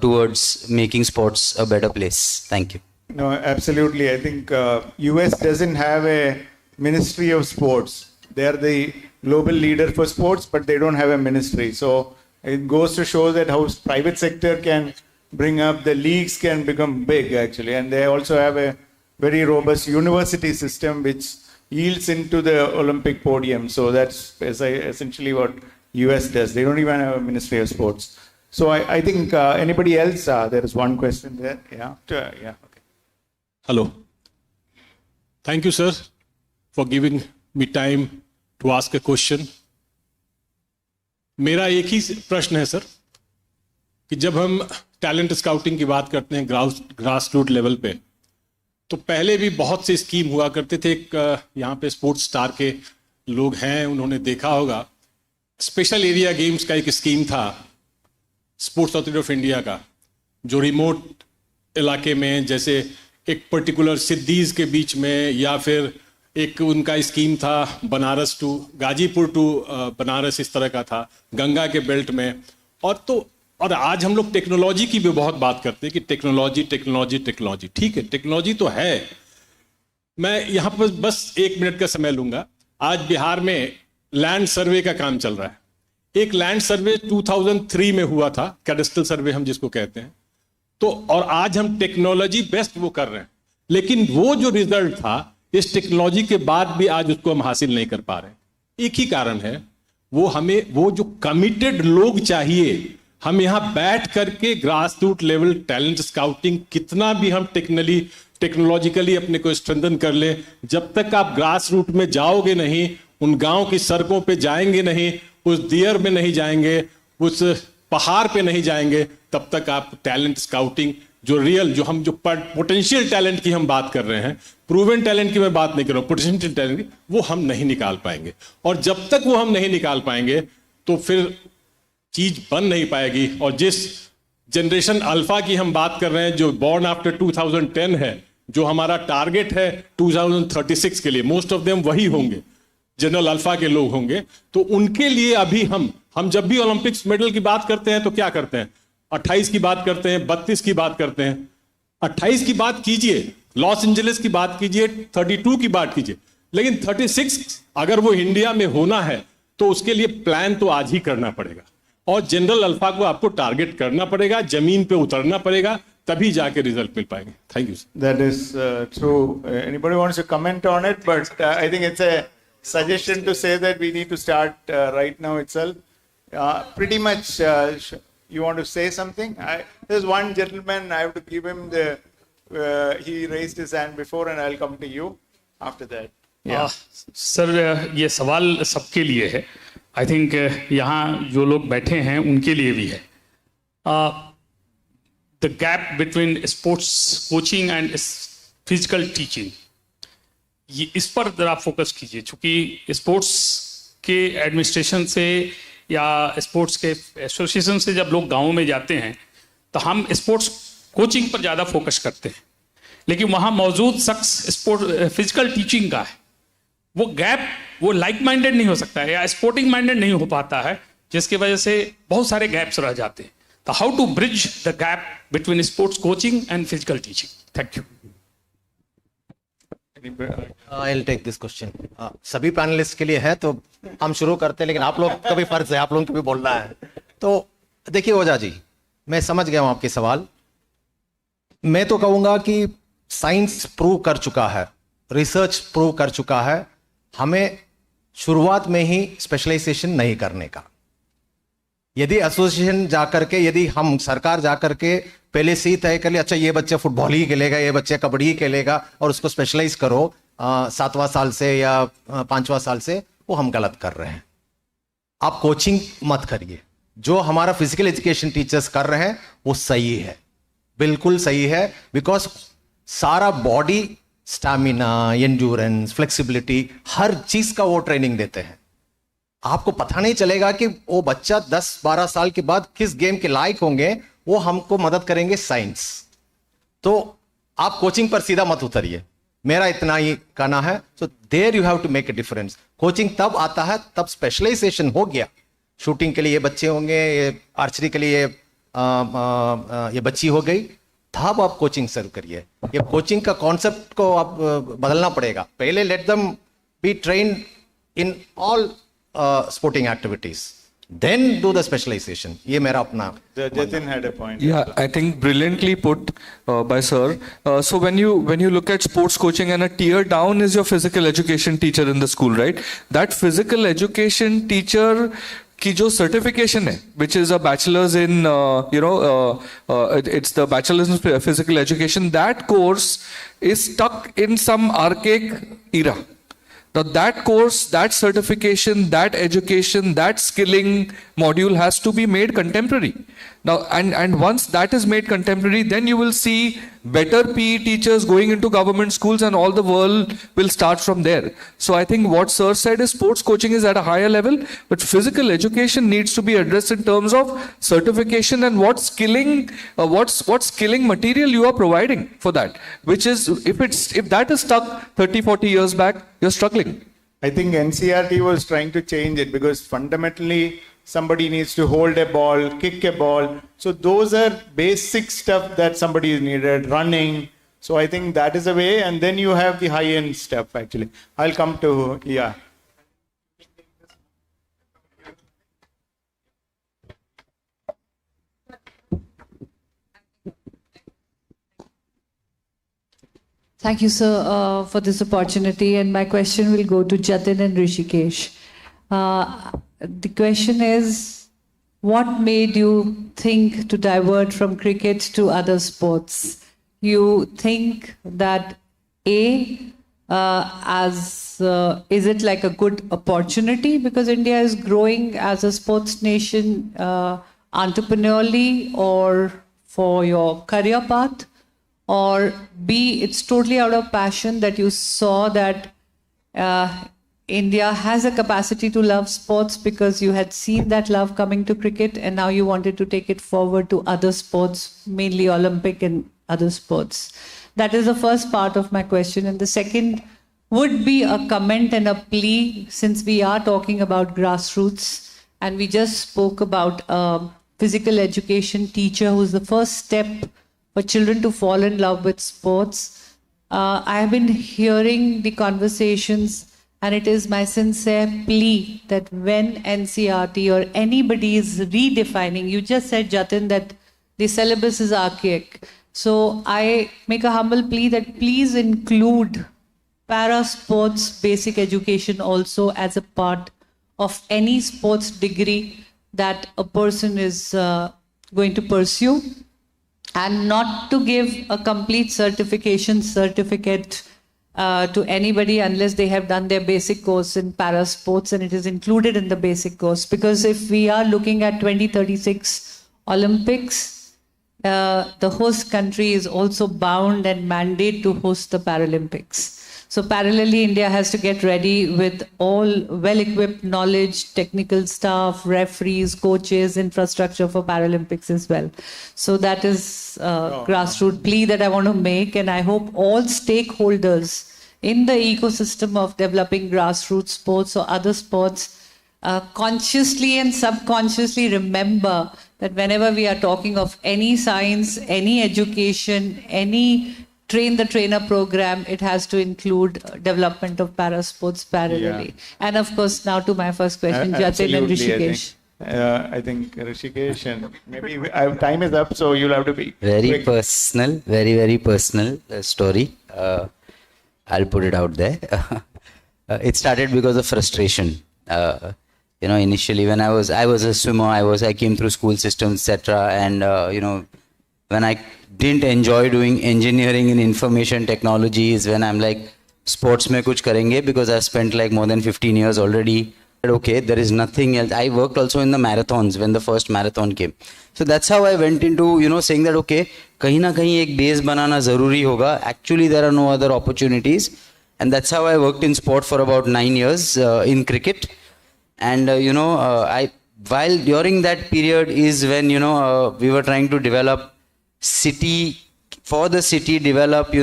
towards making sports a better place. Thank you. No, absolutely. I think US doesn't have a ministry of sports. They are the global leader for sports, but they don't have a ministry. So it goes to show that how private sector can bring up, the leagues can become big actually, and they also have a very robust university system which yields into the Olympic podium. So that's essentially what US does. They don't even have a Ministry of Sports. So I think anybody else? There is one question there. Yeah. Okay. Hello. Thank you, sir, for giving me time to ask a question. मेरा एक ही प्रश्न है sir, कि जब हम talent scouting की बात करते हैं ग्रास रूट लेवल पे, तो पहले भी बहुत से स्कीम हुआ करते थे. एक यहाँ पे स्पोर्ट्स स्टार के लोग हैं, उन्होंने देखा होगा, स्पेशल एरिया गेम्स का एक स्कीम था स्पोर्ट्स अथॉरिटी ऑफ इंडिया का, जो रिमोट इलाके में, जैसे एक पर्टिकुलर सिद्धीज के बीच में या फिर एक उनका स्कीम था बनारस टू गाजीपुर टू बनारस, इस तरह का था गंगा के बेल्ट में। और आज हम लोग टेक्नोलॉजी की भी बहुत बात करते हैं कि टेक्नोलॉजी टेक्नोलॉजी टेक्नोलॉजी। ठीक है, टेक्नोलॉजी तो है। मैं यहाँ पर बस 1 मिनट का समय लूंगा। आज बिहार में लैंड सर्वे का काम चल रहा है। एक लैंड सर्वे 2003 में हुआ था, कैडेस्ट्रल सर्वे हम जिसको कहते हैं। तो और आज हम टेक्नोलॉजी बेस्ट वो कर रहे हैं, लेकिन वो जो रिजल्ट था इस टेक्नोलॉजी के बाद भी आज उसको हम हासिल नहीं कर पा रहे। एक ही कारण है, वो जो कमिटेड लोग चाहिए। हम यहाँ बैठ करके grass root level talent scouting कितना भी हम टेक्नोलॉजिकली अपने को स्ट्रेंथन कर ले, जब तक आप ग्रास रूट में जाओगे नहीं, उन गांव की सड़कों पे जाएंगे नहीं, उस दियर में नहीं जाएंगे, उस पहाड़ पे नहीं जाएंगे, तब तक आप टैलेंट स्काउटिंग जो पोटेंशियल टैलेंट की हम बात कर रहे हैं, प्रूवन टैलेंट की मैं बात नहीं कर रहा हूं, पोटेंशियल टैलेंट की, वो हम नहीं निकाल पाएंगे। और जब तक वो हम नहीं निकाल पाएंगे तो फिर चीज बन नहीं पाएगी। और जिस जनरेशन अल्फा की हम बात कर रहे हैं, जो बॉर्न आफ्टर 2010 है, जो हमारा टारगेट है 2036 के लिए, मोस्ट ऑफ देम वही होंगे, जनरल अल्फा के लोग होंगे। तो उनके लिए अभी हम जब भी ओलंपिक्स मेडल की बात करते हैं तो क्या करते हैं, 28 की बात करते हैं, 32 की बात करते हैं। 28 की बात कीजिए, लॉस एंजलिस की बात कीजिए, 32 की बात कीजिए, लेकिन 36 अगर वो इंडिया में होना है तो उसके लिए प्लान तो आज ही करना पड़ेगा। और जनरल अल्फा को आपको टारगेट करना पड़ेगा, जमीन पे उतरना पड़ेगा, तभी जाके रिजल्ट मिल पाएंगे। Thank you. That is true. Anybody wants to comment on it? But I think it's a suggestion to say that we need to start right now itself. Pretty much, you want to say something? There's one gentleman, I have to give him he raised his hand before and I'll come to you after that. Yeah. Sir, ये सवाल सबके लिए है। I think यहाँ जो लोग बैठे हैं उनके लिए भी है। The gap between sports coaching and physical teaching, ये इस पर जरा फोकस कीजिए, चूँकि स्पोर्ट्स के एडमिनिस्ट्रेशन से या स्पोर्ट्स के एसोसिएशन से जब लोग गाँव में जाते हैं तो हम स्पोर्ट्स कोचिंग पर ज़्यादा फोकस करते हैं, लेकिन वहाँ मौजूद शख्स फिजिकल टीचिंग का है। वो गैप वो लाइक माइंडेड नहीं हो सकता है या स्पोर्टिंग माइंडेड नहीं हो पाता है, जिसकी वजह से बहुत सारे गैप्स रह जाते हैं। तो how to bridge the gap between sports coaching and physical teaching? Thank you. I will take this question. सभी पैनलिस्ट के लिए है तो हम शुरू करते हैं, लेकिन आप लोग का भी फर्ज है, आप लोगों को भी बोलना है। तो देखिए ओझा जी, मैं समझ गया हूं आपके सवाल। मैं तो कहूंगा कि साइंस प्रूव कर चुका है, रिसर्च प्रूव कर चुका है, हमें शुरुआत में ही स्पेशलाइजेशन नहीं करने का। यदि एसोसिएशन जाकर के, यदि हम सरकार जाकर के पहले से ही तय कर ले, अच्छा ये बच्चा फुटबॉल ही खेलेगा, ये बच्चा कबड्डी ही खेलेगा और उसको स्पेशलाइज करो 7वां साल से या 5वां साल से, वो हम गलत कर रहे हैं। आप कोचिंग मत करिए। जो हमारा फिजिकल एजुकेशन टीचर्स कर रहे हैं वो सही है, बिल्कुल सही है, बिकॉज सारा बॉडी स्टैमिना, एंड्योरेंस, फ्लेक्सिबिलिटी, हर चीज का वो ट्रेनिंग देते हैं। आपको पता नहीं चलेगा कि वो बच्चा 10-12 साल के बाद किस गेम के लायक होंगे, वो हमको मदद करेंगे साइंस। तो आप कोचिंग पर सीधा मत उतरिए, मेरा इतना ही कहना है। So there you have to make a difference. Coaching तब आता है तब स्पेशलाइजेशन हो गया। शूटिंग के लिए ये बच्चे होंगे, ये आर्चरी के लिए ये बच्ची हो गई, तब आप कोचिंग शुरू करिए। ये कोचिंग का कॉन्सेप्ट को आप बदलना पड़ेगा। पहले let them be trained in all sporting activities, then do the specialization. ये मेरा अपना। Jatin had a point. Yeah, I think brilliantly put by sir. So when you look at sports coaching, and a tier down is your physical education teacher in the school, right? That physical education teacher की जो certification है, which is a bachelor's in it's the bachelor's in physical education, that course is stuck in some archaic era. Now that course, that certification, that education, that skilling module has to be made contemporary. Now, and once that is made contemporary, then you will see better PE teachers going into government schools, and all the world will start from there. So I think what Sir said is sports coaching is at a higher level, but physical education needs to be addressed in terms of certification and what skilling material you are providing for that. Which is, if that is stuck 30, 40 years back, you're struggling. I think NCRT was trying to change it because fundamentally somebody needs to hold a ball, kick a ball. So those are basic stuff that somebody is needed, running. So I think that is a way, and then you have the high-end stuff actually. I'll come to, yeah. Thank you, sir, for this opportunity. And my question will go to Jatin and Rishikesh. The question is, what made you think to divert from cricket to other sports? You think that is it like a good opportunity because India is growing as a sports nation entrepreneurially or for your career path? Or B, it's totally out of passion that you saw that India has a capacity to love sports because you had seen that love coming to cricket and now you wanted to take it forward to other sports, mainly Olympic and other sports. That is the first part of my question. And the second would be a comment and a plea, since we are talking about grassroots and we just spoke about a physical education teacher who's the first step for children to fall in love with sports. I have been hearing the conversations, and it is my sincere plea that when NCRT or anybody is redefining, you just said, Jatin, that the syllabus is archaic. So I make a humble plea that please include para sports basic education also as a part of any sports degree that a person is going to pursue. And not to give a complete certificate to anybody unless they have done their basic course in para sports and it is included in the basic course. Because if we are looking at 2036 Olympics, the host country is also bound and mandate to host the Paralympics. So parallelly, India has to get ready with all well-equipped knowledge, technical staff, referees, coaches, infrastructure for Paralympics as well. So that is a grassroots plea that I want to make, and I hope all stakeholders in the ecosystem of developing grassroots sports or other sports consciously and subconsciously remember that whenever we are talking of any science, any education, any train the trainer program, it has to include development of para sports parallelly. Yeah. And of course, now to my first question, Jatin and Rishikesh. I think Rishikesh, and maybe time is up, so you'll have to be very quick. Personal, very personal story. I'll put it out there. It started because of frustration. Initially when I was a swimmer, I came through school systems, etc. And when I didn't enjoy doing engineering and information technology is when I'm like, sports mein kuch karenge, because I've spent like more than 15 years already. Okay, there is nothing else. I worked also in the marathons when the first marathon came. So that's how I went into, saying that, okay, kahin na kahin ek base banana zaruri hoga. Actually, there are no other opportunities. And that's how I worked in sport for about 9 years in cricket. And, while during that period is when, we were trying to develop develop,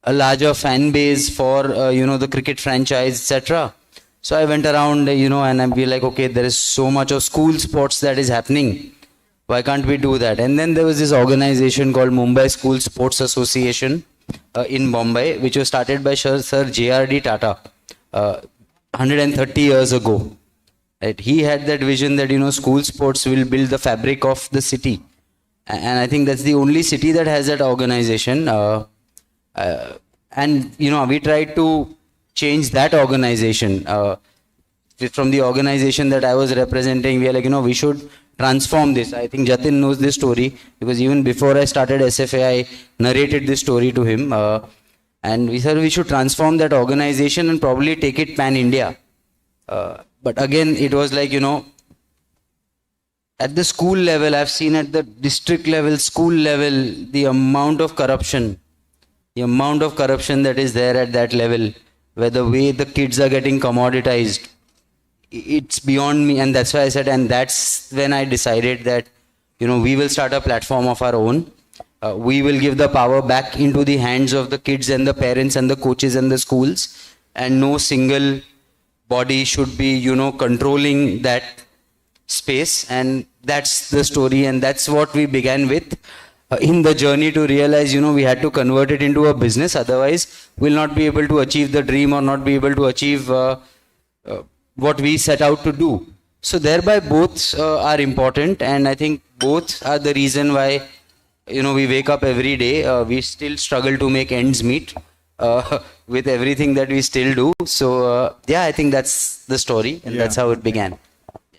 a larger fan base for, the cricket franchise, etc. So I went around, and I'd be like, okay, there is so much of school sports that is happening. Why can't we do that? And then there was this organization called Mumbai School Sports Association in Bombay, which was started by Sir J.R.D. Tata 130 years ago. Right? He had that vision that, school sports will build the fabric of the city. And I think that's the only city that has that organization. And, we tried to change that organization. From the organization that I was representing, we are like, we should transform this. I think Jatin knows this story because even before I started SFA, I narrated this story to him. And we said we should transform that organization and probably take it pan-India. But again, it was like, at the school level, I've seen at the district level, school level, the amount of corruption that is there at that level, where the way the kids are getting commoditized, it's beyond me. And that's why I said, and that's when I decided that, we will start a platform of our own. We will give the power back into the hands of the kids and the parents and the coaches and the schools, and no single body should be, controlling that space. And that's the story, and that's what we began with in the journey to realize, we had to convert it into a business. Otherwise, we'll not be able to achieve the dream or not be able to achieve what we set out to do. So thereby both are important, and I think both are the reason why we wake up every day. We still struggle to make ends meet with everything that we still do. So I think that's the story, and that's how it began.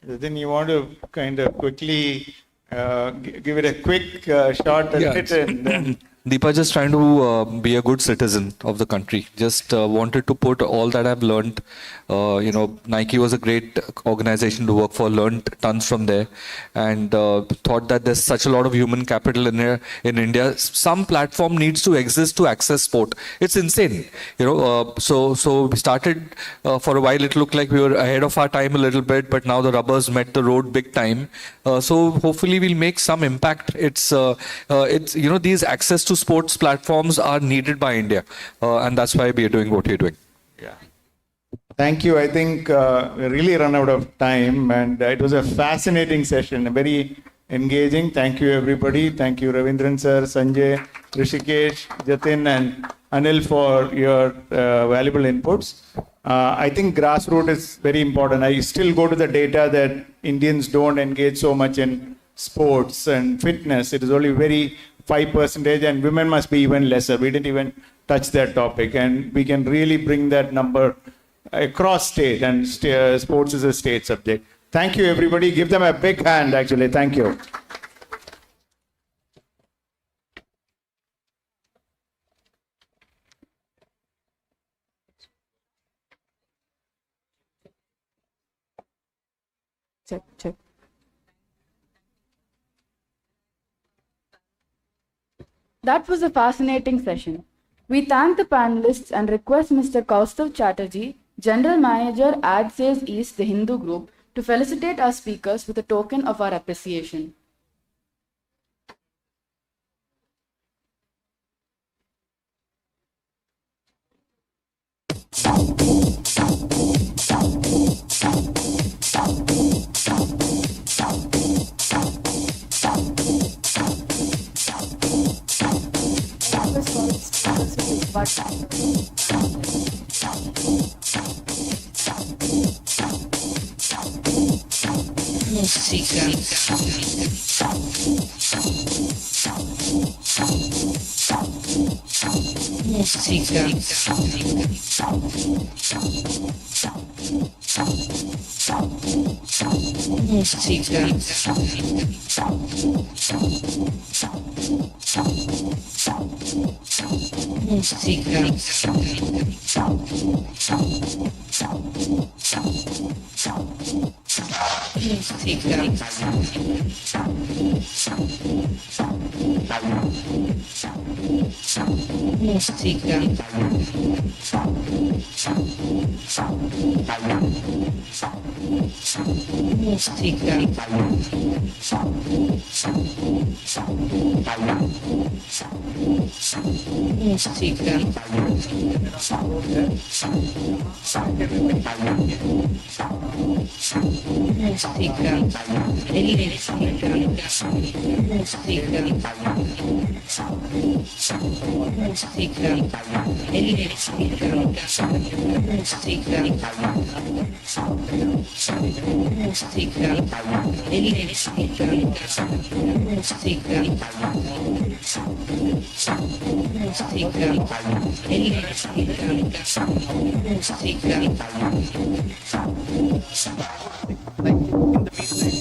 Then you want to kind of quickly give it a quick shot at it, and then Deepa, just trying to be a good citizen of the country. Just wanted to put all that I've learned. Nike was a great organization to work for, learned tons from there, and thought that there's such a lot of human capital in India. Some platform needs to exist to access sport. It's insane. So we started for a while. It looked like we were ahead of our time a little bit, but now the rubbers met the road big time. So hopefully we'll make some impact. It's these access to sports platforms are needed by India, and that's why we are doing what we're doing. Yeah. Thank you. I think we really run out of time, and it was a fascinating session, very engaging. Thank you, everybody. Thank you, Ravindran sir, Sanjay, Rishikesh, Jatin, and Anil for your valuable inputs. I think grassroots is very important. I still go to the data that Indians don't engage so much in sports and fitness. It is only very 5%, and women must be even lesser. We didn't even touch that topic, and we can really bring that number across state, and sports is a state subject. Thank you, everybody. Give them a big hand, actually. Thank you. Check. That was a fascinating session. We thank the panelists and request Mr. Kaustav Chatterjee, General Manager, AdSales East, the Hindu Group, to felicitate our speakers with a token of our appreciation.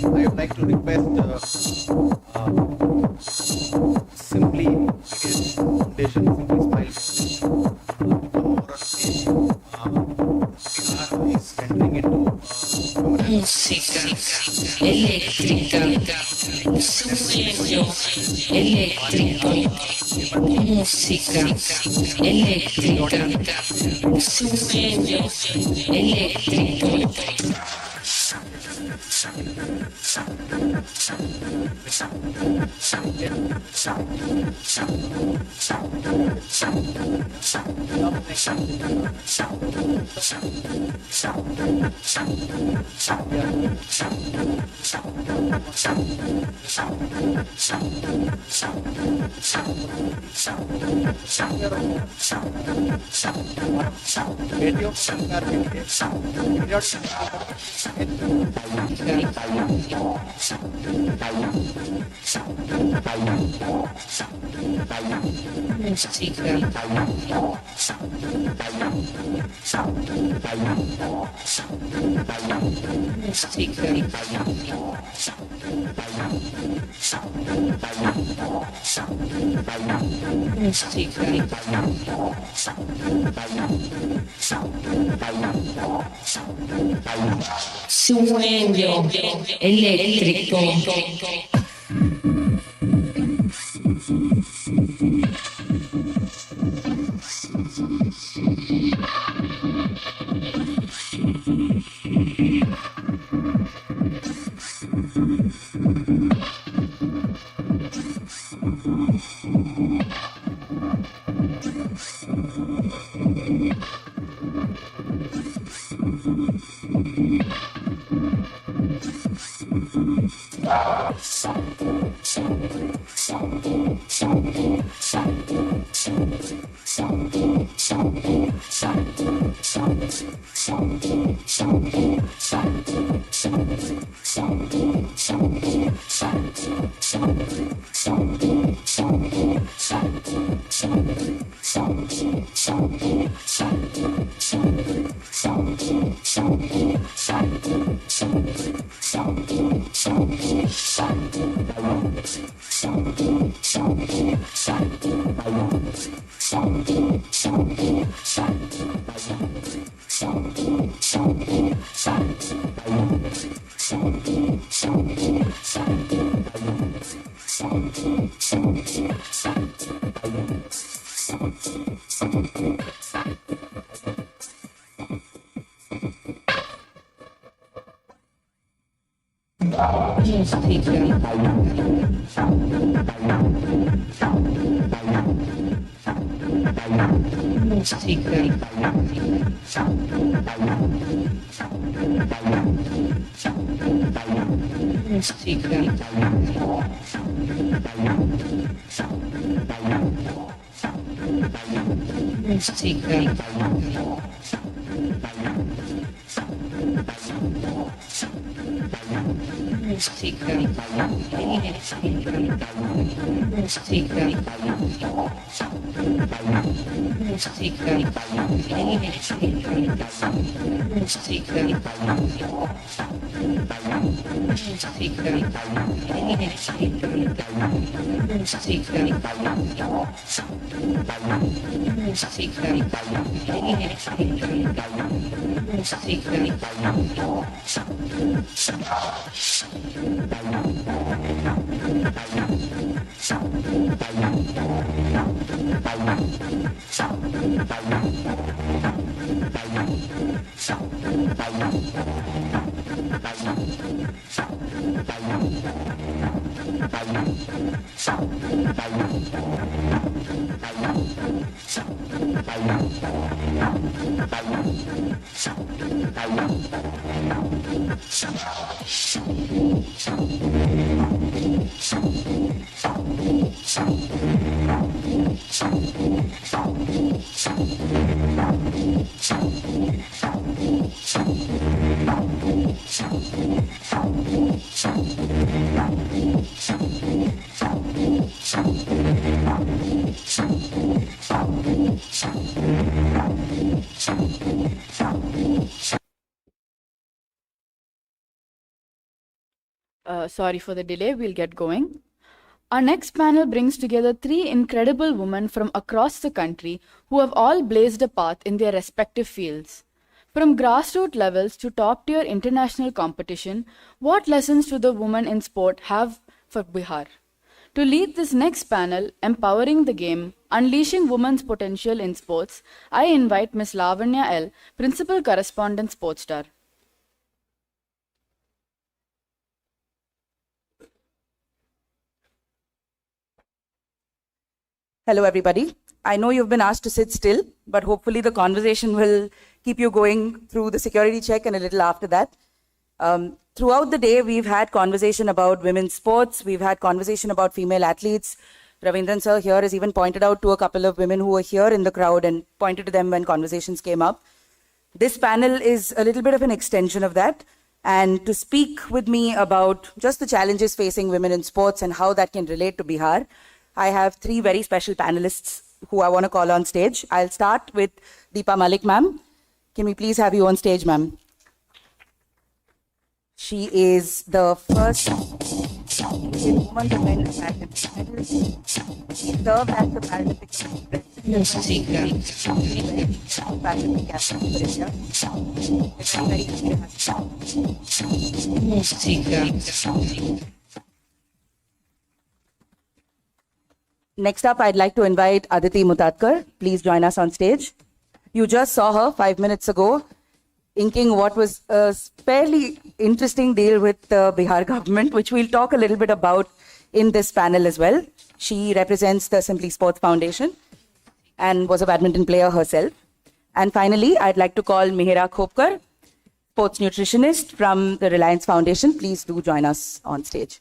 I would like to request simply foundation, simply smile to come over on stage. Bihar is entering into sueño eléctrico, música eléctrica, sueño eléctrico. Sueño eléctrico. Sorry for the delay, we'll get going. Our next panel brings together three incredible women from across the country who have all blazed a path in their respective fields. From grassroots levels to top-tier international competition, what lessons do the women in sport have for Bihar. To lead this next panel, Empowering the Game, Unleashing Women's Potential in Sports, I invite Ms. Lavanya L., Principal Correspondent, Sportstar. Hello, everybody. I know you've been asked to sit still, but hopefully the conversation will keep you going through the security check and a little after that. Throughout the day, we've had conversation about women's sports. We've had conversation about female athletes. Ravindran sir here has even pointed out to a couple of women who were here in the crowd and pointed to them when conversations came up. This panel is a little bit of an extension of that. And to speak with me about just the challenges facing women in sports and how that can relate to Bihar, I have three very special panelists who I want to call on stage. I'll start with Deepa Malik, ma'am. Can we please have you on stage, ma'am? She is the first Indian woman to win a Paralympic medal. She served as the Paralympic president Paralympic athlete for India. We're very happy to have you. Next up, I'd like to invite Aditi Mutatkar. Please join us on stage. You just saw her 5 minutes ago inking what was a fairly interesting deal with the Bihar government, which we'll talk a little bit about in this panel as well. She represents the Simply Sports Foundation and was a badminton player herself. And finally, I'd like to call Mihira Khopkar, sports nutritionist from the Reliance Foundation. Please do join us on stage.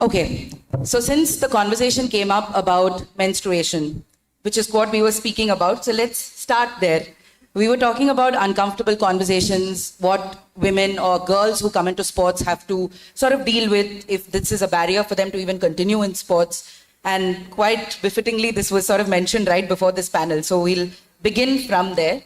Okay, so since the conversation came up about menstruation, which is what we were speaking about, so let's start there. We were talking about uncomfortable conversations, what women or girls who come into sports have to sort of deal with if this is a barrier for them to even continue in sports. And quite befittingly, this was sort of mentioned right before this panel. So we'll begin from there.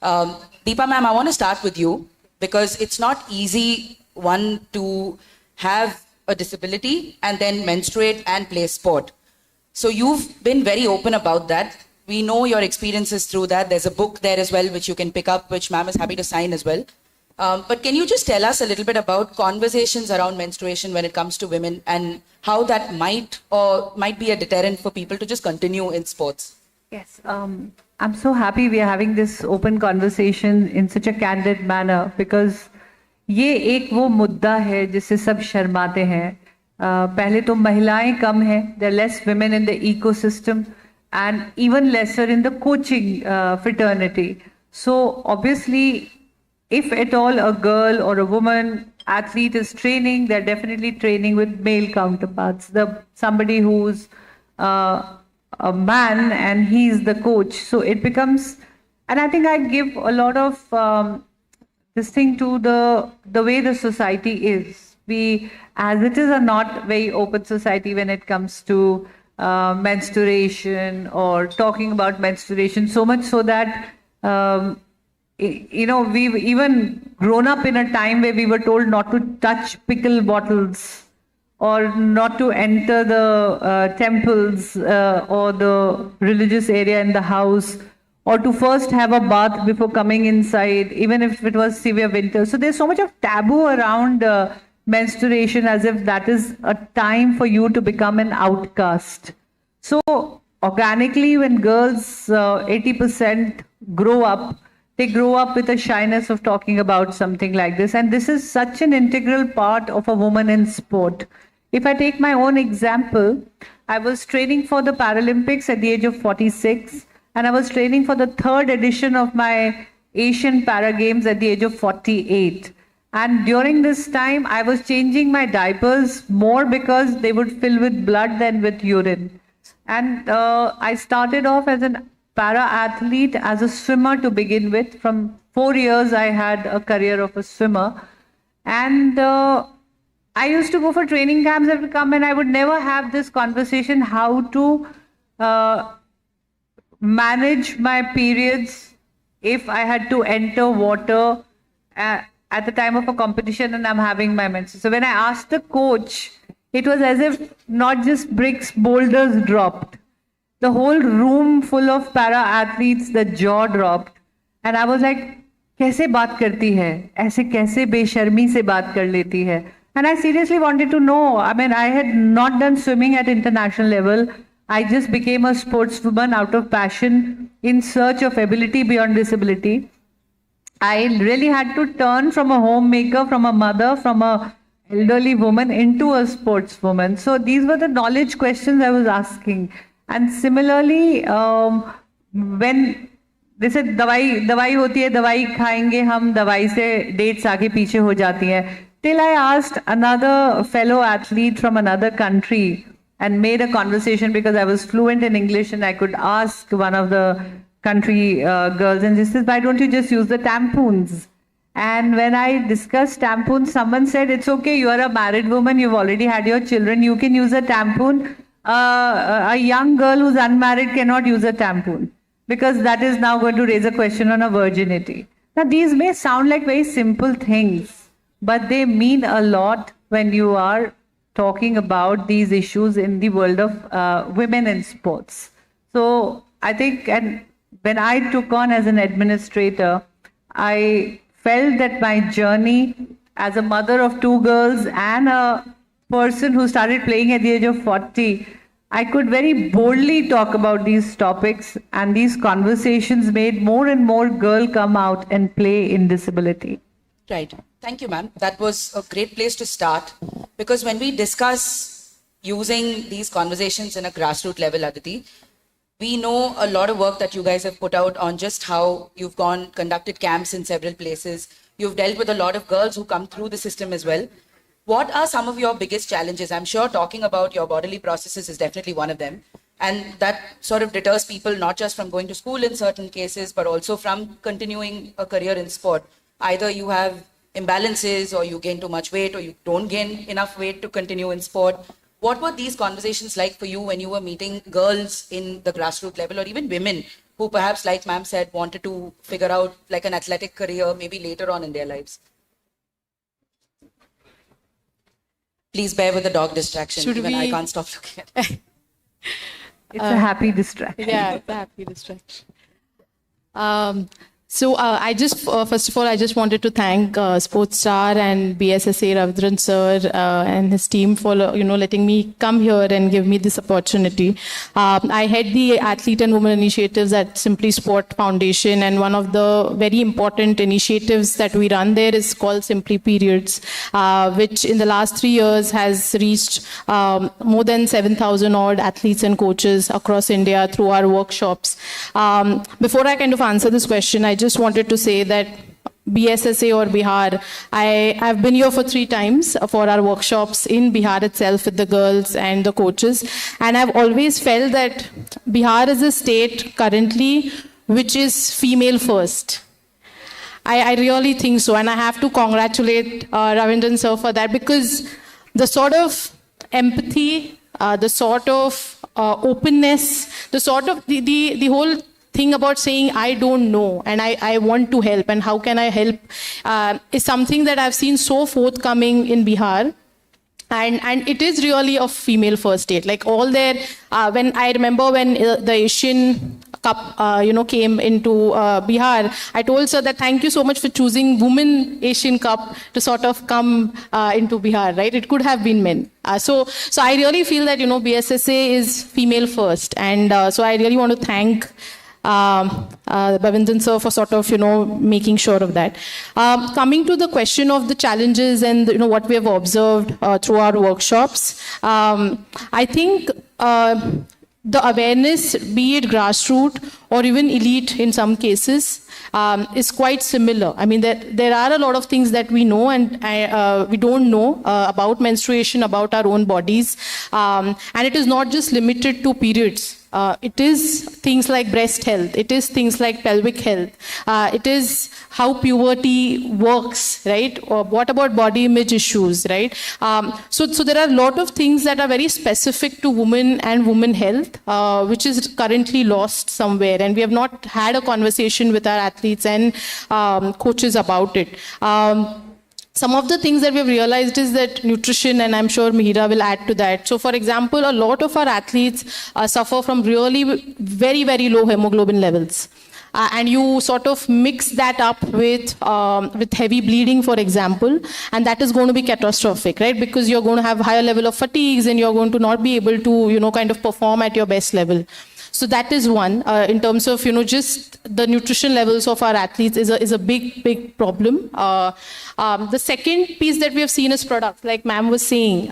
Deepa ma'am, I want to start with you because it's not easy, one, to have a disability and then menstruate and play sport. So you've been very open about that. We know your experiences through that. There's a book there as well, which you can pick up, which ma'am is happy to sign as well. But can you just tell us a little bit about conversations around menstruation when it comes to women and how that might be a deterrent for people to just continue in sports? Yes, I'm so happy we are having this open conversation in such a candid manner because ये एक वो मुद्दा है जिससे सब शर्माते हैं. पहले तो महिलाएं कम हैं, there are less women in the ecosystem and even lesser in the coaching fraternity. So obviously, if at all a girl or a woman athlete is training, they're definitely training with male counterparts. Somebody who's a man and he's the coach. So it becomes, and I think I give a lot of this thing to the way the society is. We, as it is a not very open society when it comes to menstruation or talking about menstruation, so much so that, we've even grown up in a time where we were told not to touch pickle bottles or not to enter the temples or the religious area in the house, or to first have a bath before coming inside, even if it was severe winter. So there's so much of taboo around menstruation as if that is a time for you to become an outcast. So organically, when girls 80% grow up, they grow up with a shyness of talking about something like this. And this is such an integral part of a woman in sport. If I take my own example, I was training for the Paralympics at the age of 46. And I was training for the third edition of my Asian Para Games at the age of 48. And during this time, I was changing my diapers more because they would fill with blood than with urine. And I started off as a para athlete, as a swimmer to begin with. From 4 years, I had a career of a swimmer. And I used to go for training camps. I would come and I would never have this conversation how to manage my periods if I had to enter water at the time of a competition and I'm having my menses. So when I asked the coach It was as if not just bricks, boulders dropped. The whole room full of para athletes, the jaw dropped. And I was like, कैसे बात करती है? ऐसे कैसे बेशर्मी से बात कर लेती है? And I seriously wanted to know. I mean, I had not done swimming at international level. I just became a sportswoman out of passion in search of ability beyond disability. I really had to turn from a homemaker, from a mother, from a elderly woman into a sportswoman. So these were the knowledge questions I was asking. And similarly, when they said दवाई होती है, दवाई खाएंगे हम, दवाई से dates आगे पीछे हो जाती हैं. Till I asked another fellow athlete from another country and made a conversation because I was fluent in English and I could ask one of the country girls, and she says, why don't you just use the tampons? And when I discussed tampons, someone said, it's okay, you are a married woman, you've already had your children, you can use a tampon. A young girl who's unmarried cannot use a tampon, because that is now going to raise a question on her virginity. Now, these may sound like very simple things, but they mean a lot when you are talking about these issues in the world of women in sports. So I think, and when I took on as an administrator, I felt that my journey as a mother of 2 girls and a person who started playing at the age of 40, I could very boldly talk about these topics, and these conversations made more and more girls come out and play in disability. Right. Thank you, ma'am. That was a great place to start, because when we discuss using these conversations in a grassroots level, Adille, we know a lot of work that you guys have put out on just how you've conducted camps in several places. You've dealt with a lot of girls who come through the system as well. What are some of your biggest challenges? I'm sure talking about your bodily processes is definitely one of them. And that sort of deters people not just from going to school in certain cases, but also from continuing a career in sport. Either you have imbalances, or you gain too much weight, or you don't gain enough weight to continue in sport. What were these conversations like for you when you were meeting girls in the grassroots level, or even women who perhaps, like ma'am said, wanted to figure out like an athletic career maybe later on in their lives? Please bear with the dog distraction. Even I can't stop looking at it. It's a happy distraction. Yeah, it's a happy distraction. So I just, first of all, I just wanted to thank Sportstar and BSSA Ravindran sir and his team for letting me come here and give me this opportunity. I head the Athlete and Women Initiatives at Simply Sport Foundation, and one of the very important initiatives that we run there is called Simply Periods, which in the last 3 years has reached more than 7,000 odd athletes and coaches across India through our workshops. Before I kind of answer this question, I just wanted to say that BSSA or Bihar, I've been here for 3 times for our workshops in Bihar itself with the girls and the coaches, and I've always felt that Bihar is a state currently which is female first. I really think so, and I have to congratulate Ravindran sir for that, because the sort of empathy, the sort of openness, the sort of the whole thing about saying I don't know and I want to help and how can I help is something that I've seen so forthcoming in Bihar. And it is really a female first state. Like all there, when I remember when the Asian Cup, came into Bihar, I told sir that thank you so much for choosing Women Asian Cup to sort of come into Bihar, right? It could have been men. So I really feel that, BSSA is female first. And so I really want to thank Ravindran sir for sort of, making sure of that. Coming to the question of the challenges and, what we have observed through our workshops, I think the awareness, be it grassroots or even elite in some cases, is quite similar. I mean, there are a lot of things that we know and we don't know about menstruation, about our own bodies. And it is not just limited to periods. It is things like breast health. It is things like pelvic health. It is how puberty works, right? Or what about body image issues, right? So there are a lot of things that are very specific to women and women health, which is currently lost somewhere. And we have not had a conversation with our athletes and coaches about it. Some of the things that we've realized is that nutrition, and I'm sure Mihira will add to that. So for example, a lot of our athletes suffer from really very, very low hemoglobin levels. And you sort of mix that up with heavy bleeding, for example, and that is going to be catastrophic, right? Because you're going to have higher level of fatigues and you're going to not be able to, kind of perform at your best level. So that is one. In terms of, just the nutrition levels of our athletes is a big problem. The second piece that we have seen is products, like ma'am was saying.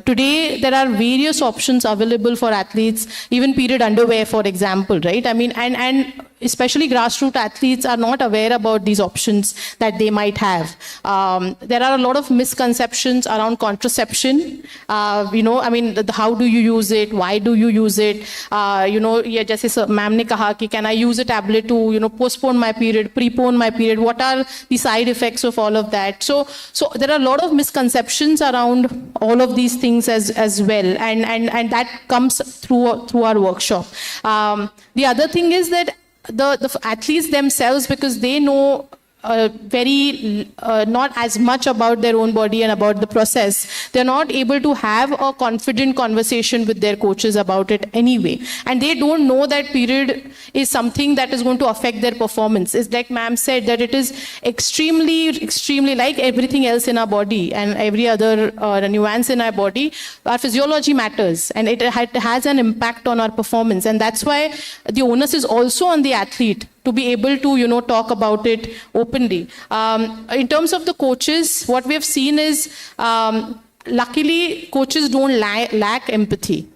Today, there are various options available for athletes, even period underwear, for example, right? I mean, and especially grassroots athletes are not aware about these options that they might have. There are a lot of misconceptions around contraception. How do you use it? Why do you use it? Jaise ma'am ne kaha ki can I use a tablet to, postpone my period, prepone my period? What are the side effects of all of that? So there are a lot of misconceptions around all of these things as well, and that comes through our workshop. The other thing is that the athletes themselves, because they know not as much about their own body and about the process, they're not able to have a confident conversation with their coaches about it anyway. And they don't know that period is something that is going to affect their performance. It's like ma'am said, that it is extremely like everything else in our body and every other nuance in our body. Our physiology matters, and it has an impact on our performance. And that's why the onus is also on the athlete to be able to, talk about it openly. In terms of the coaches, what we have seen is, luckily, coaches don't lack empathy.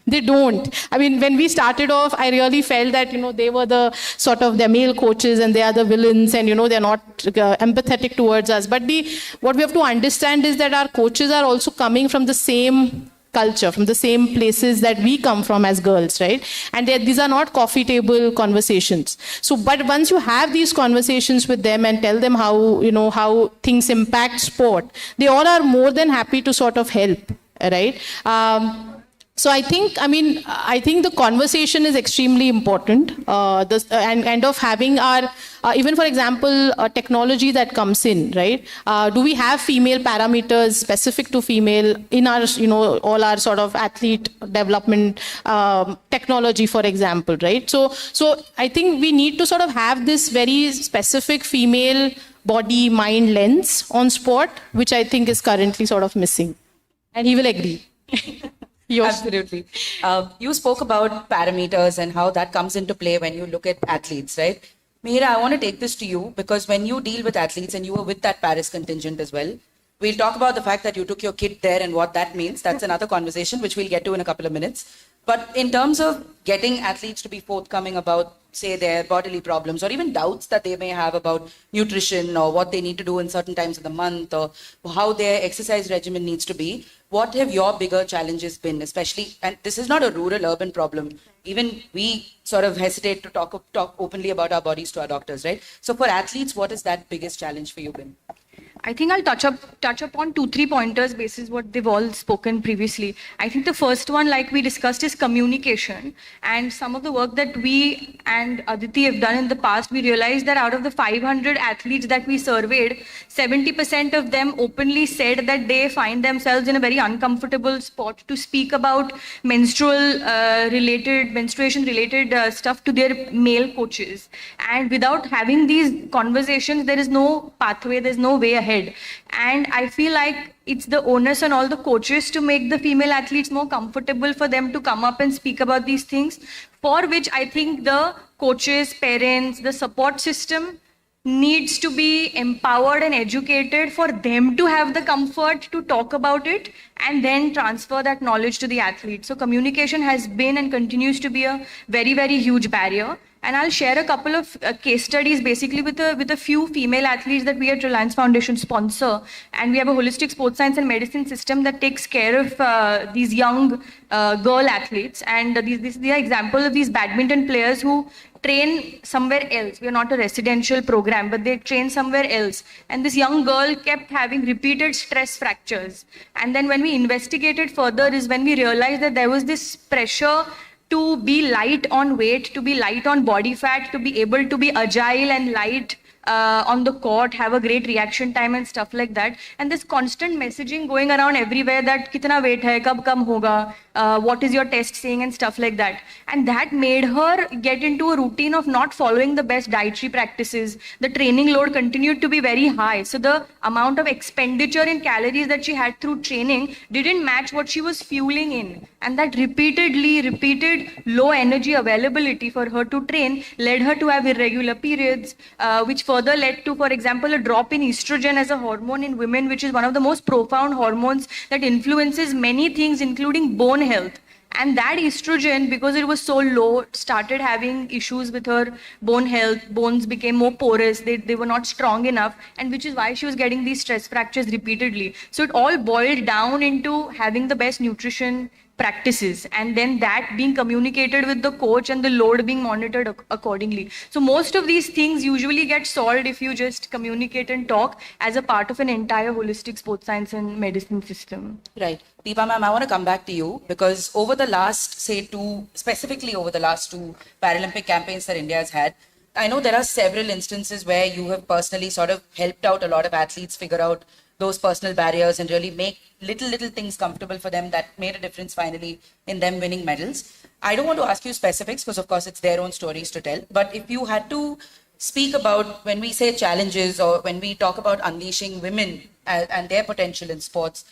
They don't. I mean, when we started off, I really felt that, they were the sort of their male coaches and they are the villains and, they're not empathetic towards us. But what we have to understand is that our coaches are also coming from the same culture, from the same places that we come from as girls, right? And these are not coffee table conversations. So, but once you have these conversations with them and tell them how things impact sport, they all are more than happy to sort of help, right? So I think the conversation is extremely important, and of having our, even for example, technology that comes in, right? Do we have female parameters specific to female in our, all our sort of athlete development technology, for example, right? So I think we need to sort of have this very specific female body, mind lens on sport, which I think is currently sort of missing. And he will agree. Absolutely. You spoke about parameters and how that comes into play when you look at athletes, right? Mihira, I want to take this to you, because when you deal with athletes, and you were with that Paris contingent as well, we'll talk about the fact that you took your kid there and what that means. That's another conversation, which we'll get to in a couple of minutes. But in terms of getting athletes to be forthcoming about, say, their bodily problems or even doubts that they may have about nutrition or what they need to do in certain times of the month or how their exercise regimen needs to be, what have your bigger challenges been, especially, and this is not a rural-urban problem. Even we sort of hesitate to talk openly about our bodies to our doctors, right? So for athletes, what is that biggest challenge for you been? I think I'll touch upon 2-3 pointers basis what they've all spoken previously. I think the first one, like we discussed, is communication. And some of the work that we and Adille have done in the past, we realized that out of the 500 athletes that we surveyed, 70% of them openly said that they find themselves in a very uncomfortable spot to speak about menstruation related stuff to their male coaches. And without having these conversations, there is no pathway, there's no way ahead. And I feel like it's the onus on all the coaches to make the female athletes more comfortable for them to come up and speak about these things, for which I think the coaches, parents, the support system needs to be empowered and educated for them to have the comfort to talk about it and then transfer that knowledge to the athletes. So communication has been and continues to be a very, very huge barrier. And I'll share a couple of case studies basically with a few female athletes that we at Reliance Foundation sponsor. And we have a holistic sports science and medicine system that takes care of these young girl athletes. And these are examples of these badminton players who train somewhere else. We are not a residential program, but they train somewhere else. And this young girl kept having repeated stress fractures. And then when we investigated further is when we realized that there was this pressure to be light on weight, to be light on body fat, to be able to be agile and light on the court, have a great reaction time and stuff like that. And this constant messaging going around everywhere that kitna weight hai, kab kam hoga, what is your test saying and stuff like that. And that made her get into a routine of not following the best dietary practices. The training load continued to be very high. So the amount of expenditure in calories that she had through training didn't match what she was fueling in. And that repeated low energy availability for her to train led her to have irregular periods, which further led to, for example, a drop in estrogen as a hormone in women, which is one of the most profound hormones that influences many things, including bone health. And that estrogen, because it was so low, started having issues with her bone health. Bones became more porous. They were not strong enough, and which is why she was getting these stress fractures repeatedly. So it all boiled down into having the best nutrition practices, and then that being communicated with the coach and the load being monitored accordingly. So most of these things usually get solved if you just communicate and talk as a part of an entire holistic sports science and medicine system. Right. Deepa ma'am, I want to come back to you because over the last, specifically over the last two Paralympic campaigns that India has had, I know there are several instances where you have personally sort of helped out a lot of athletes figure out those personal barriers and really make little things comfortable for them that made a difference finally in them winning medals. I don't want to ask you specifics because of course it's their own stories to tell, but if you had to speak about when we say challenges or when we talk about unleashing women and their potential in sports,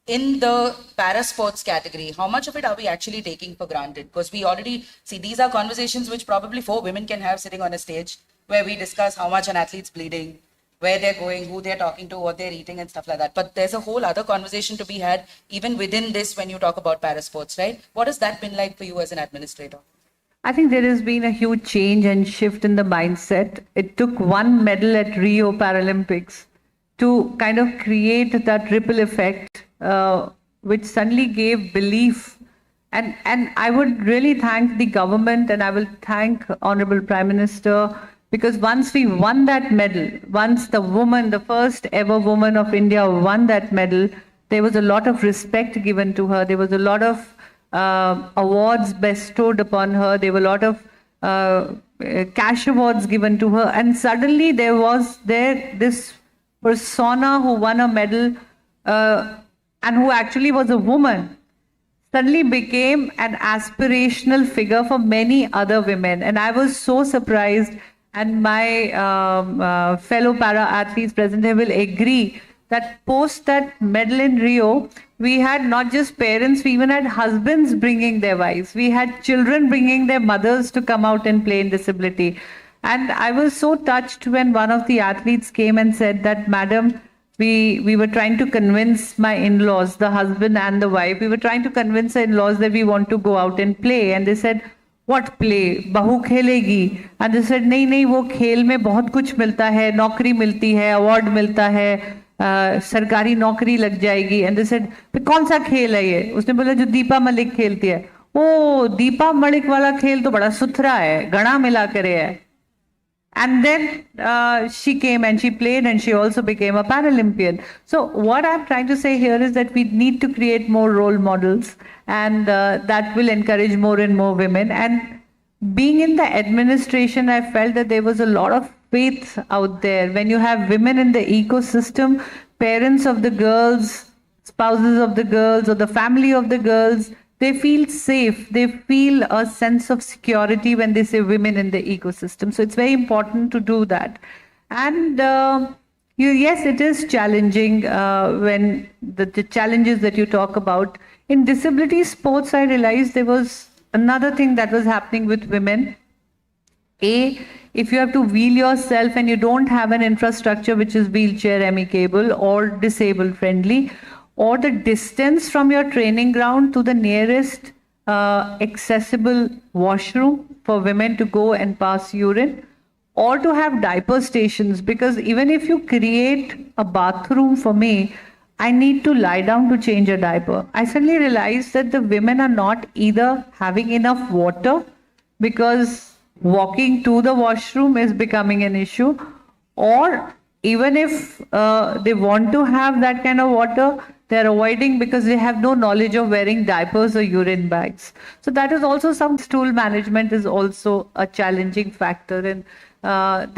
in the para sports category, how much of it are we actually taking for granted? Because we already see these are conversations which probably 4 women can have sitting on a stage where we discuss how much an athlete's bleeding, where they're going, who they're talking to, what they're eating and stuff like that. But there's a whole other conversation to be had even within this when you talk about para sports, right? What has that been like for you as an administrator? I think there has been a huge change and shift in the mindset. It took one medal at Rio Paralympics to kind of create that ripple effect, which suddenly gave belief. And I would really thank the government, and I will thank Honourable Prime Minister, because once we won that medal, once the woman, the first ever woman of India won that medal, there was a lot of respect given to her. There was a lot of awards bestowed upon her. There were a lot of cash awards given to her. And suddenly there was this persona who won a medal and who actually was a woman, suddenly became an aspirational figure for many other women. And I was so surprised, and my fellow para-athletes present here will agree that post that medal in Rio, we had not just parents, we even had husbands bringing their wives. We had children bringing their mothers to come out and play in disability. And I was so touched when one of the athletes came and said that, Madam, we were trying to convince my in-laws, the husband and the wife, we were trying to convince the in-laws that we want to go out and play. And they said, what play? Bahu khelegi? And they said, नहीं, वो खेल में बहुत कुछ मिलता है, नौकरी मिलती है, award मिलता है, सरकारी नौकरी लग जाएगी. And they said, कौन सा खेल है ये? उसने बोला जो दीपा मलिक खेलती है. ओ दीपा मलिक वाला खेल तो बड़ा सुथरा है, गणा मिला करे है. And then she came and she played and she also became a Paralympian. So what I'm trying to say here is that we need to create more role models, and that will encourage more and more women. And being in the administration, I felt that there was a lot of faith out there. When you have women in the ecosystem, parents of the girls, spouses of the girls, or the family of the girls, they feel safe. They feel a sense of security when they say women in the ecosystem. So it's very important to do that. And yes, it is challenging when the challenges that you talk about. In disability sports, I realized there was another thing that was happening with women. If you have to wheel yourself and you don't have an infrastructure which is wheelchair amicable or disabled friendly, or the distance from your training ground to the nearest accessible washroom for women to go and pass urine, or to have diaper stations, because even if you create a bathroom for me, I need to lie down to change a diaper. I suddenly realized that the women are not either having enough water, because walking to the washroom is becoming an issue, or even if they want to have that kind of water, They're avoiding because they have no knowledge of wearing diapers or urine bags. So that is also some stool management is also a challenging factor, and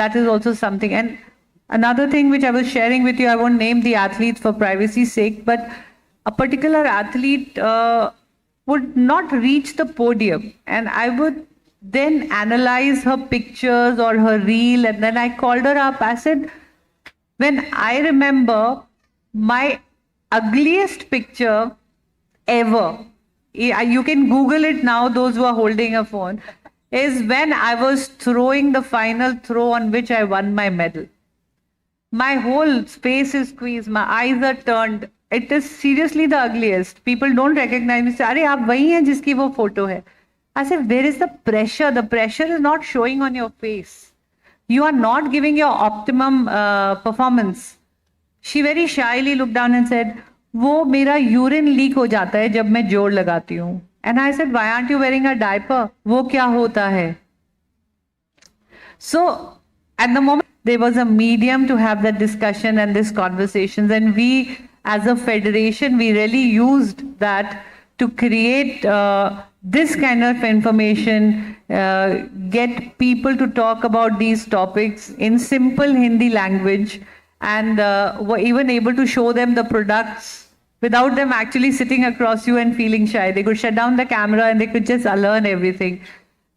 that is also something. And another thing which I was sharing with you, I won't name the athletes for privacy's sake, but a particular athlete would not reach the podium, and I would then analyze her pictures or her reel, and then I called her up. I said, when I remember my ugliest picture ever, you can Google it now, those who are holding a phone, is when I was throwing the final throw on which I won my medal. My whole face is squeezed, my eyes are turned. It is seriously the ugliest. People don't recognize me. Say, "Arey, aap wahi hain jiski wo photo hai." I said, where is the pressure? The pressure is not showing on your face. You are not giving your optimum performance. She very shyly looked down and said, "वो मेरा urine leak हो जाता है जब मैं जोड़ लगाती हूँ." And I said, "Why aren't you wearing a diaper? वो क्या होता है?" So at the moment, there was a medium to have that discussion and this conversations, and we as a federation, we really used that to create this kind of information, get people to talk about these topics in simple Hindi language, and were even able to show them the products without them actually sitting across you and feeling shy. They could shut down the camera and they could just learn everything.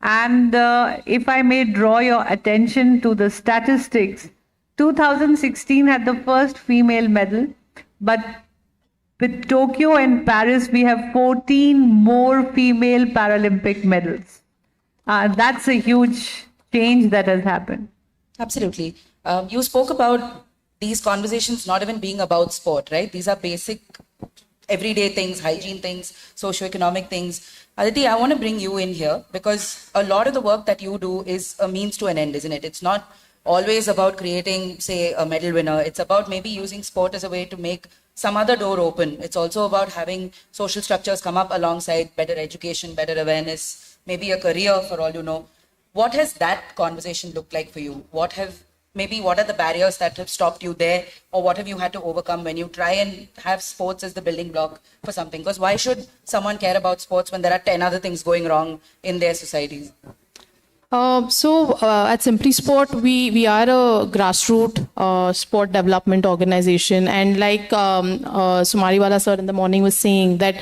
And if I may draw your attention to the statistics, 2016 had the first female medal, but with Tokyo and Paris, we have 14 more female Paralympic medals. That's a huge change that has happened. Absolutely. You spoke about these conversations not even being about sport, right? These are basic, everyday things, hygiene things, socioeconomic things. Adille, I want to bring you in here because a lot of the work that you do is a means to an end, isn't it? It's not always about creating, say, a medal winner. It's about maybe using sport as a way to make some other door open. It's also about having social structures come up alongside better education, better awareness, maybe a career for all you know. What has that conversation looked like for you? What are the barriers that have stopped you there, or what have you had to overcome when you try and have sports as the building block for something? Because why should someone care about sports when there are 10 other things going wrong in their societies? At Simply Sport, we are a grassroots sport development organization, and like Sumariwalla sir in the morning was saying that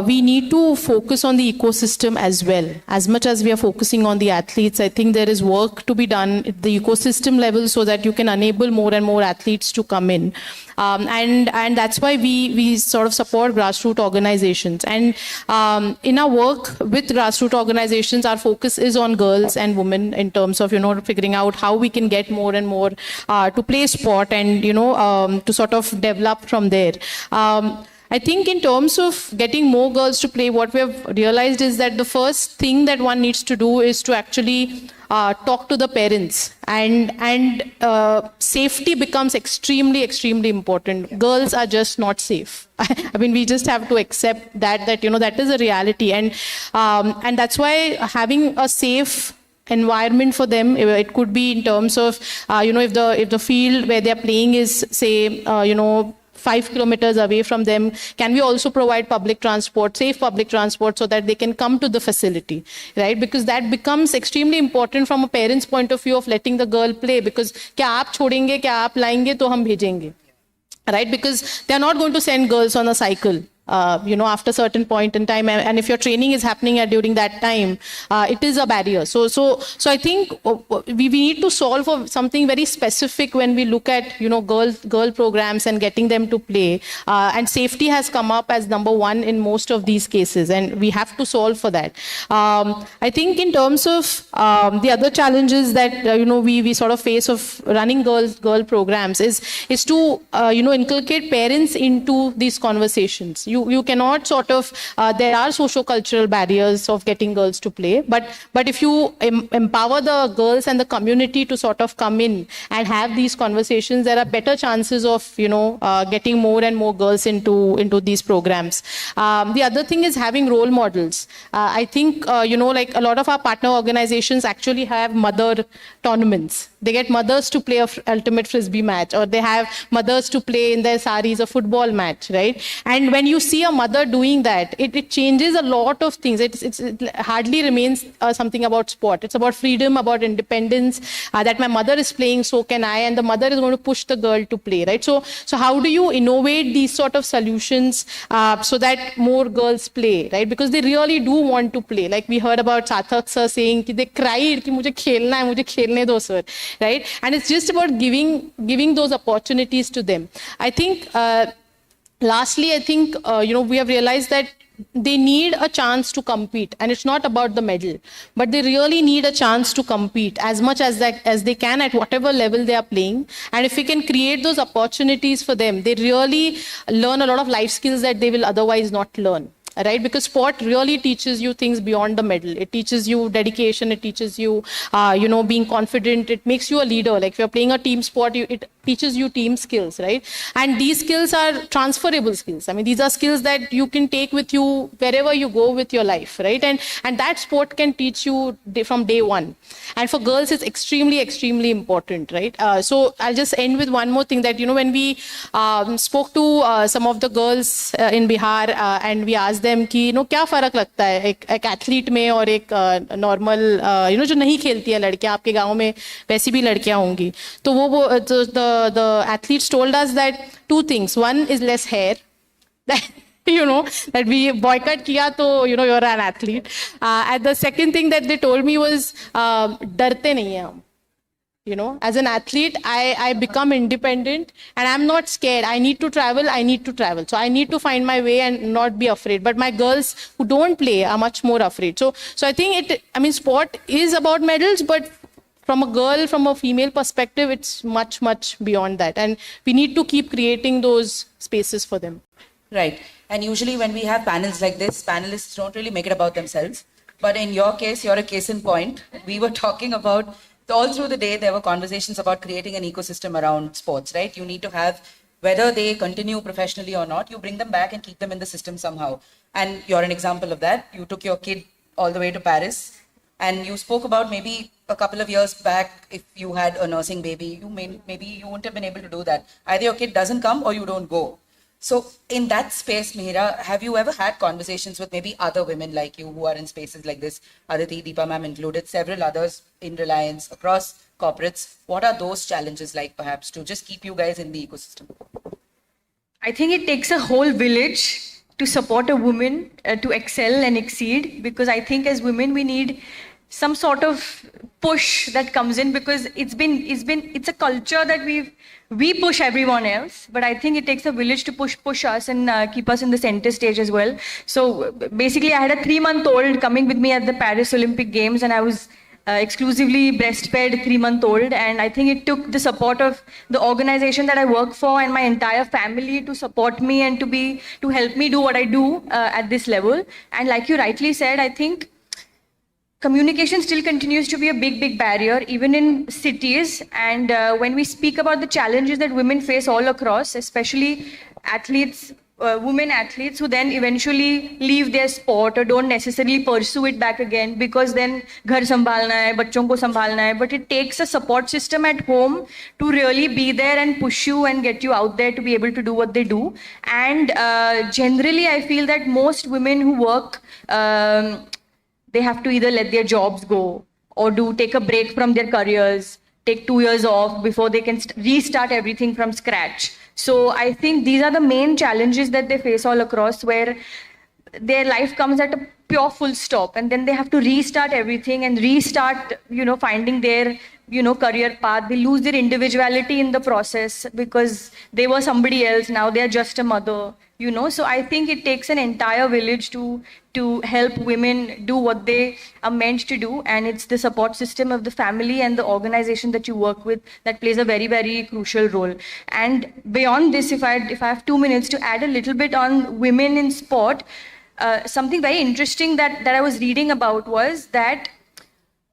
we need to focus on the ecosystem as well. As much as we are focusing on the athletes, I think there is work to be done at the ecosystem level so that you can enable more and more athletes to come in. And that's why we sort of support grassroots organizations. And in our work with grassroots organizations, our focus is on girls and women in terms of, figuring out how we can get more and more to play sport and, to sort of develop from there. I think in terms of getting more girls to play, what we have realized is that the first thing that one needs to do is to actually talk to the parents, and safety becomes extremely, extremely important. Girls are just not safe. I mean, we just have to accept that that is a reality, and that's why having a safe environment for them, it could be in terms of if the field where they're playing is, say, 5 kilometers away from them, can we also provide public transport, safe public transport, so that they can come to the facility, right? Because that becomes extremely important from a parent's point of view of letting the girl play, because kya aap chhodenge, kya aap laenge, to hum bhejenge, right? Because they are not going to send girls on a cycle. After a certain point in time, and if your training is happening during that time, it is a barrier. So I think we need to solve for something very specific when we look at girl programs and getting them to play. And safety has come up as number one in most of these cases, and we have to solve for that. I think in terms of the other challenges that we sort of face of running girl programs is to inculcate parents into these conversations. You cannot sort of, there are socio-cultural barriers of getting girls to play, but if you empower the girls and the community to sort of come in and have these conversations, there are better chances of, getting more and more girls into these programs. The other thing is having role models. I think, like a lot of our partner organizations actually have mother tournaments. They get mothers to play a ultimate frisbee match, or they have mothers to play in their saris a football match, right? And when you see a mother doing that, it changes a lot of things. It hardly remains something about sport. It's about freedom, about independence, that my mother is playing, so can I, and the mother is going to push the girl to play, right? So how do you innovate these sort of solutions so that more girls play, right? Because they really do want to play. Like we heard about Sathak sir saying they cried कि मुझे खेलना है, मुझे खेलने दो sir, right? And it's just about giving those opportunities to them. I think lastly, I think we have realized that they need a chance to compete, and it's not about the medal, but they really need a chance to compete as much as they can at whatever level they are playing. And if we can create those opportunities for them, they really learn a lot of life skills that they will otherwise not learn. Right? Because sport really teaches you things beyond the medal. It teaches you dedication. It teaches you, being confident. It makes you a leader. Like if you're playing a team sport, it teaches you team skills, right? And these skills are transferable skills. I mean, these are skills that you can take with you wherever you go with your life, right? And that sport can teach you from day one. And for girls, it's extremely, extremely important, right? So I'll just end with one more thing that, when we spoke to some of the girls in Bihar and we asked them कि क्या फ़र्क लगता है एक athlete में और एक normal जो नहीं खेलती है लड़कियां, आपके गांव में वैसी भी लड़कियां होंगी, तो वो the athletes told us that two things. One is less hair, that we boycott kiya to you're an athlete, and the second thing that they told me was डरते नहीं हैं हम. As an athlete, I become independent and I'm not scared. I need to travel. So I need to find my way and not be afraid. But my girls who don't play are much more afraid. So I think sport is about medals, but from a female perspective, it's much, much beyond that. And we need to keep creating those spaces for them. Right. And usually when we have panels like this, panelists don't really make it about themselves. But in your case, you're a case in point. We were talking about all through the day, there were conversations about creating an ecosystem around sports, right? You need to have, whether they continue professionally or not, you bring them back and keep them in the system somehow. And you're an example of that. You took your kid all the way to Paris, and you spoke about maybe a couple of years back, if you had a nursing baby, maybe you wouldn't have been able to do that. Either your kid doesn't come or you don't go. So in that space, Mihira, have you ever had conversations with maybe other women like you who are in spaces like this, Aditi, Deepa ma'am included, several others in Reliance, across corporates? What are those challenges like perhaps to just keep you guys in the ecosystem? I think it takes a whole village to support a woman to excel and exceed, because I think as women we need some sort of push that comes in, because it's a culture that we push everyone else, but I think it takes a village to push us and keep us in the center stage as well. So basically I had a 3-month-old coming with me at the Paris Olympic Games, and I was exclusively breastfed 3-month-old, and I think it took the support of the organization that I work for and my entire family to support me and to help me do what I do at this level. And like you rightly said, I think communication still continues to be a big barrier, even in cities. And when we speak about the challenges that women face all across, especially athletes, women athletes who then eventually leave their sport or don't necessarily pursue it back again, because then ghar sambhalna hai, bachon ko sambhalna hai. But it takes a support system at home to really be there and push you and get you out there to be able to do what they do. And generally, I feel that most women who work, they have to either let their jobs go or take a break from their careers, take 2 years off before they can restart everything from scratch. So I think these are the main challenges that they face all across, where their life comes at pure full stop, and then they have to restart everything and restart, finding their, career path. They lose their individuality in the process because they were somebody else. Now they are just a mother, So I think it takes an entire village to help women do what they are meant to do. And it's the support system of the family and the organization that you work with that plays a very, very crucial role. And beyond this, if I have 2 minutes to add a little bit on women in sport, something very interesting that I was reading about was that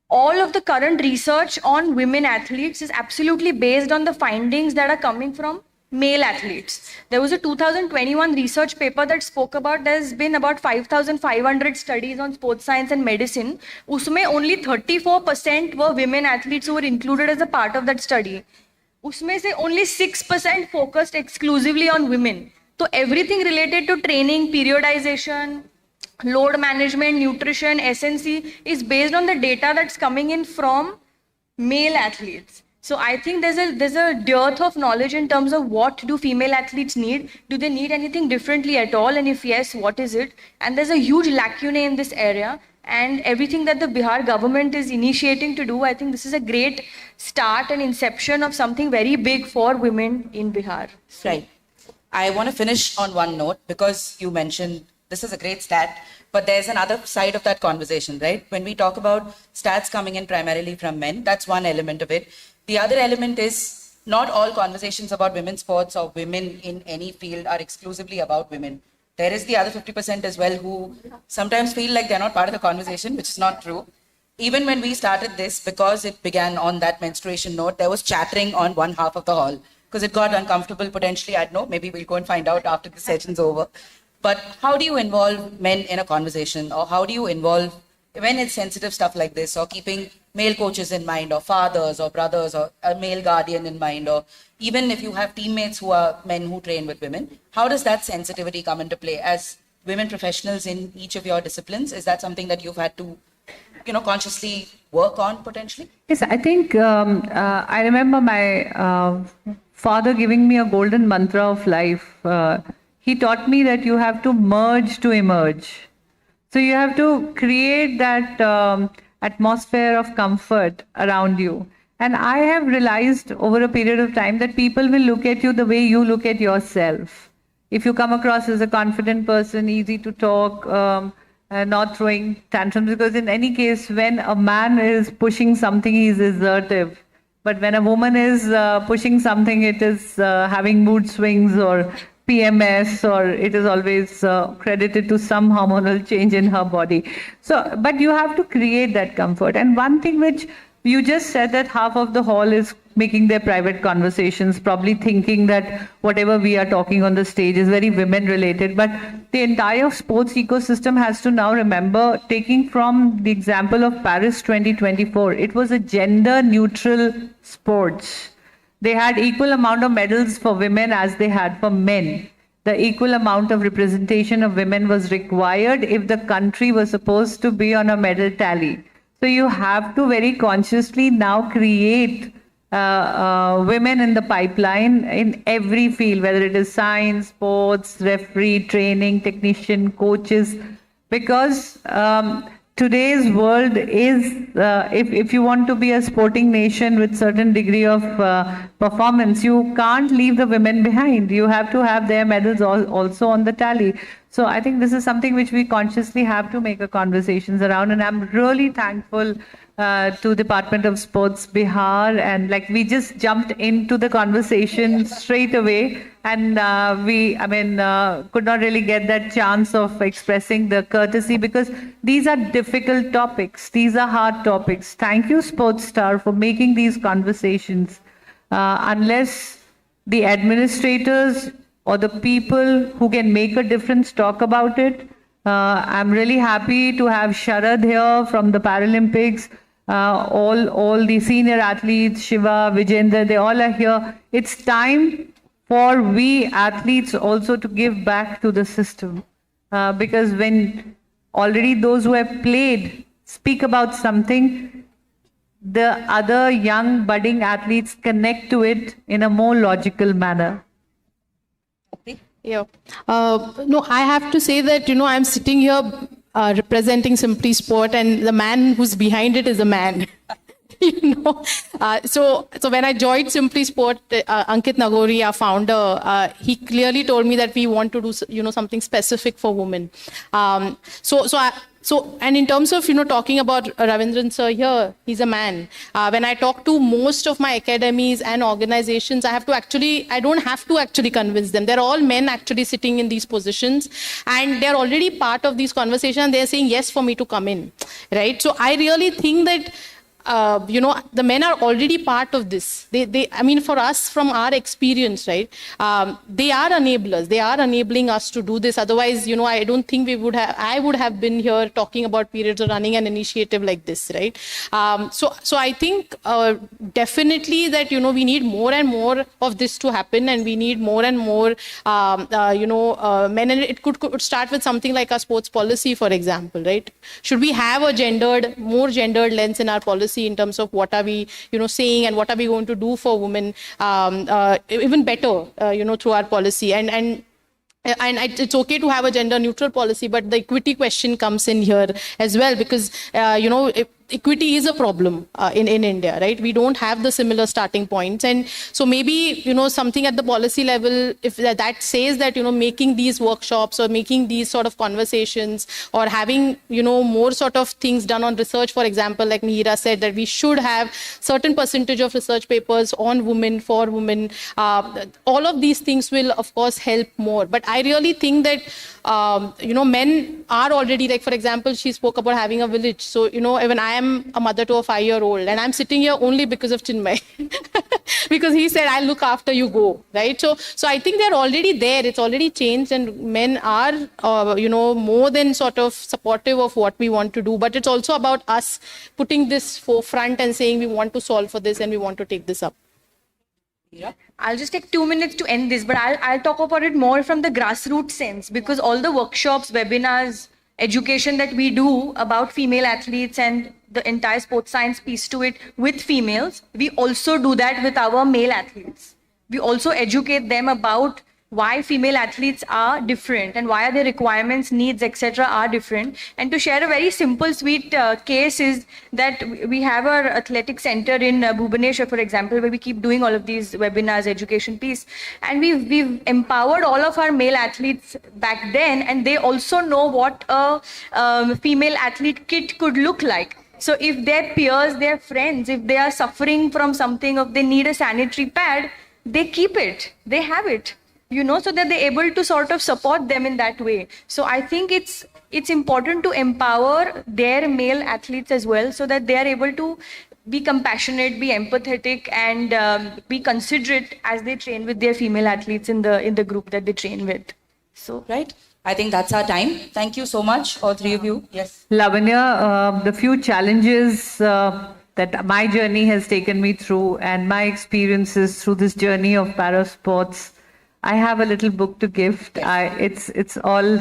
all of the current research on women athletes is absolutely based on the findings that are coming from male athletes. There was a 2021 research paper that spoke about there's been about 5,500 studies on sports science and medicine. Usme only 34% were women athletes who were included as a part of that study. Usme se only 6% focused exclusively on women. So everything related to training, periodization, load management, nutrition, SNC is based on the data that's coming in from male athletes. So I think there's a dearth of knowledge in terms of what do female athletes need. Do they need anything differently at all? And if yes, what is it? And there's a huge lacuna in this area. And everything that the Bihar government is initiating to do, I think this is a great start and inception of something very big for women in Bihar. Right. I want to finish on one note because you mentioned this is a great stat, but there's another side of that conversation, right? When we talk about stats coming in primarily from men, that's one element of it. The other element is not all conversations about women's sports or women in any field are exclusively about women. There is the other 50% as well who sometimes feel like they're not part of the conversation, which is not true. Even when we started this, because it began on that menstruation note, there was chattering on one half of the hall because it got uncomfortable potentially. I don't know, maybe we'll go and find out after the session's over. But how do you involve men in a conversation, or how do you involve when it's sensitive stuff like this, or keeping male coaches in mind, or fathers or brothers, or a male guardian in mind, or even if you have teammates who are men who train with women, how does that sensitivity come into play as women professionals in each of your disciplines? Is that something that you've had to, consciously work on potentially? Yes, I think I remember my father giving me a golden mantra of life. He taught me that you have to merge to emerge. So you have to create that atmosphere of comfort around you. And I have realized over a period of time that people will look at you the way you look at yourself. If you come across as a confident person, easy to talk, not throwing tantrums, because in any case, when a man is pushing something, he is assertive. But when a woman is pushing something, it is having mood swings or PMS, or it is always credited to some hormonal change in her body. So, but you have to create that comfort. And one thing which you just said, that half of the hall is making their private conversations, probably thinking that whatever we are talking on the stage is very women related. But the entire sports ecosystem has to now remember, taking from the example of Paris 2024, it was a gender neutral sports. They had equal amount of medals for women as they had for men. The equal amount of representation of women was required if the country was supposed to be on a medal tally. So you have to very consciously now create women in the pipeline in every field, whether it is science, sports, referee, training, technician, coaches, because today's world is, if you want to be a sporting nation with certain degree of performance, you can't leave the women behind. You have to have their medals also on the tally. So I think this is something which we consciously have to make a conversations around. And I'm really thankful to Department of Sports Bihar, and like we just jumped into the conversation straight away, and could not really get that chance of expressing the courtesy, because these are difficult topics, these are hard topics. Thank you, Sportstar, for making these conversations. Unless the administrators or the people who can make a difference talk about it, I'm really happy to have Sharad here from the Paralympics. All the senior athletes, Shiva, Rajender, they all are here. It's time for we athletes also to give back to the system. Because when already those who have played speak about something, the other young budding athletes connect to it in a more logical manner. Yeah. No, I have to say that, I'm sitting here representing Simply Sport, and the man who's behind it is a man. So when I joined Simply Sport, Ankit Nagori, our founder, he clearly told me that we want to do, something specific for women. And in terms of, talking about Ravindran sir here, he's a man. When I talk to most of my academies and organizations, I don't have to actually convince them. They're all men actually sitting in these positions, and they're already part of these conversations. They're saying yes for me to come in, right? So I really think that the men are already part of this. For us, from our experience, right, they are enablers. They are enabling us to do this. Otherwise, I don't think I would have been here talking about periods or running an initiative like this, right? So I think definitely that, we need more and more of this to happen, and we need more and more, men. And it could start with something like our sports policy, for example, right? Should we have a more gendered lens in our policy in terms of what are we, saying, and what are we going to do for women, even better, through our policy. And it's okay to have a gender neutral policy, but the equity question comes in here as well, because, equity is a problem in India, right? We don't have the similar starting points. And so maybe, something at the policy level, if that says that, making these workshops or making these sort of conversations, or having, more sort of things done on research, for example, like Mihira said, that we should have certain percentage of research papers on women, for women. All of these things will, of course, help more. But I really think that, men are already, like, for example, she spoke about having a village. So, even I am a mother to a 5-year-old, and I'm sitting here only because of Chinmay, because he said, I'll look after you, go, right? So I think they're already there. It's already changed, and men are, more than sort of supportive of what we want to do. But it's also about us putting this forefront and saying we want to solve for this and we want to take this up. I'll just take 2 minutes to end this, but I'll talk about it more from the grassroots sense, because all the workshops, webinars, education that we do about female athletes and the entire sports science piece to it with females, we also do that with our male athletes. We also educate them about why female athletes are different and why their requirements, needs, etc. are different. And to share a very simple, sweet case is that we have our athletic center in Bhubaneswar, for example, where we keep doing all of these webinars, education piece. And we've empowered all of our male athletes back then, and they also know what a female athlete kit could look like. So if their peers, their friends, if they are suffering from something, if they need a sanitary pad, they keep it, they have it. So that they're able to sort of support them in that way. So I think it's important to empower their male athletes as well, so that they are able to be compassionate, be empathetic, and be considerate as they train with their female athletes in the group that they train with. So, right. I think that's our time. Thank you so much, all three of you. Yes. Lavanya, the few challenges that my journey has taken me through, and my experiences through this journey of para sports, I have a little book to gift. It's all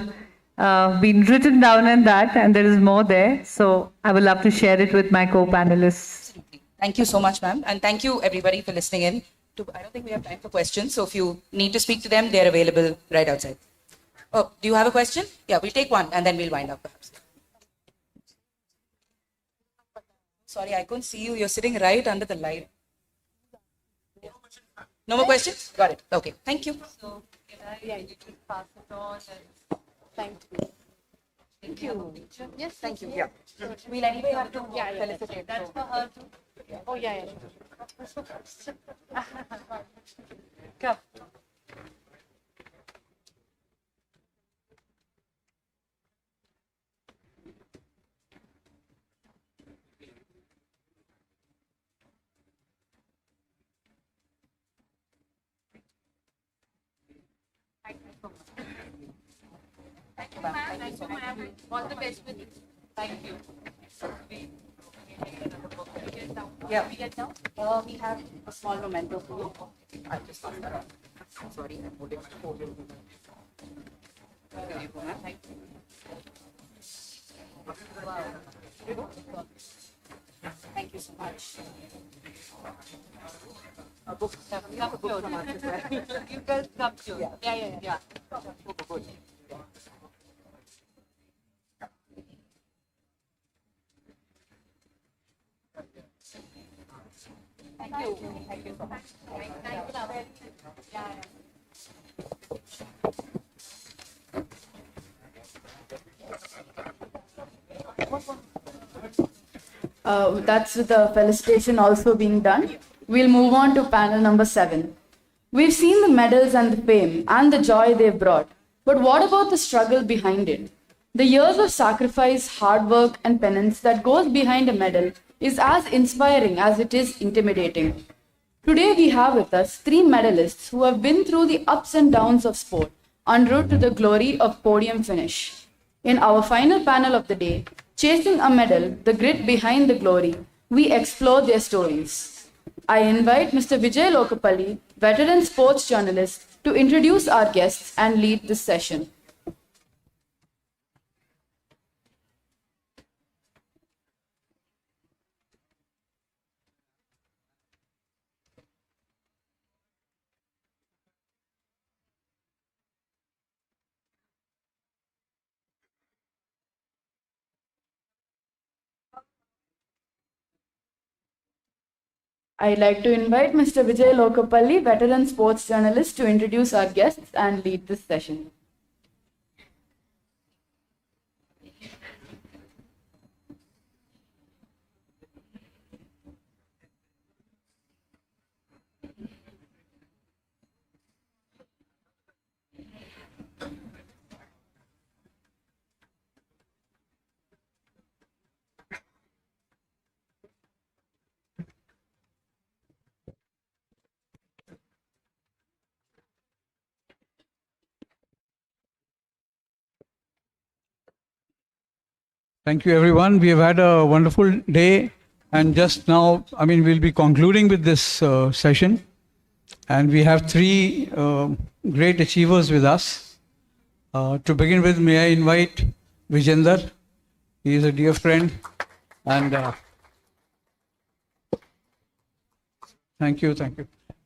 been written down in that, and there is more there. So I would love to share it with my co-panelists. Thank you so much, ma'am. And thank you, everybody, for listening in. I don't think we have time for questions. So if you need to speak to them, they're available right outside. Oh, do you have a question? Yeah, we'll take one, and then we'll wind up, perhaps. Sorry, I couldn't see you. You're sitting right under the light. No more questions? Got it. Okay. Thank you. So, you can pass it on. Thank you. Thank you. Yes, thank you. Yeah. We'll anyway have to felicitate. That's for her too. Yeah. Oh, yeah. Come. Thank you, ma'am. Thank you, ma'am. All the best with it. Thank you. Yeah. We get down? We have a small memento for you. I'll just pass that on. Sorry, I'm holding it. There you go, ma'am. Thank you. Wow. Thank you so much. A book. You have a book from us as well. You guys come to. Yeah. Thank you so much. That's with the felicitation also being done. We'll move on to panel number 7. We've seen the medals and the fame and the joy they've brought. But what about the struggle behind it? The years of sacrifice, hard work, and penance that goes behind a medal is as inspiring as it is intimidating. Today we have with us 3 medalists who have been through the ups and downs of sport en route to the glory of podium finish. In our final panel of the day, Chasing a Medal, the grit behind the glory, we explore their stories. I invite Mr. Vijay Lokapalli, veteran sports journalist, to introduce our guests and lead this session. I'd like to invite Mr. Vijay Lokapalli, veteran sports journalist, to introduce our guests and lead this session. Thank you, everyone. We have had a wonderful day, and just now, we'll be concluding with this session, and we have 3 great achievers with us. To begin with, may I invite Rajender. He is a dear friend, and thank you.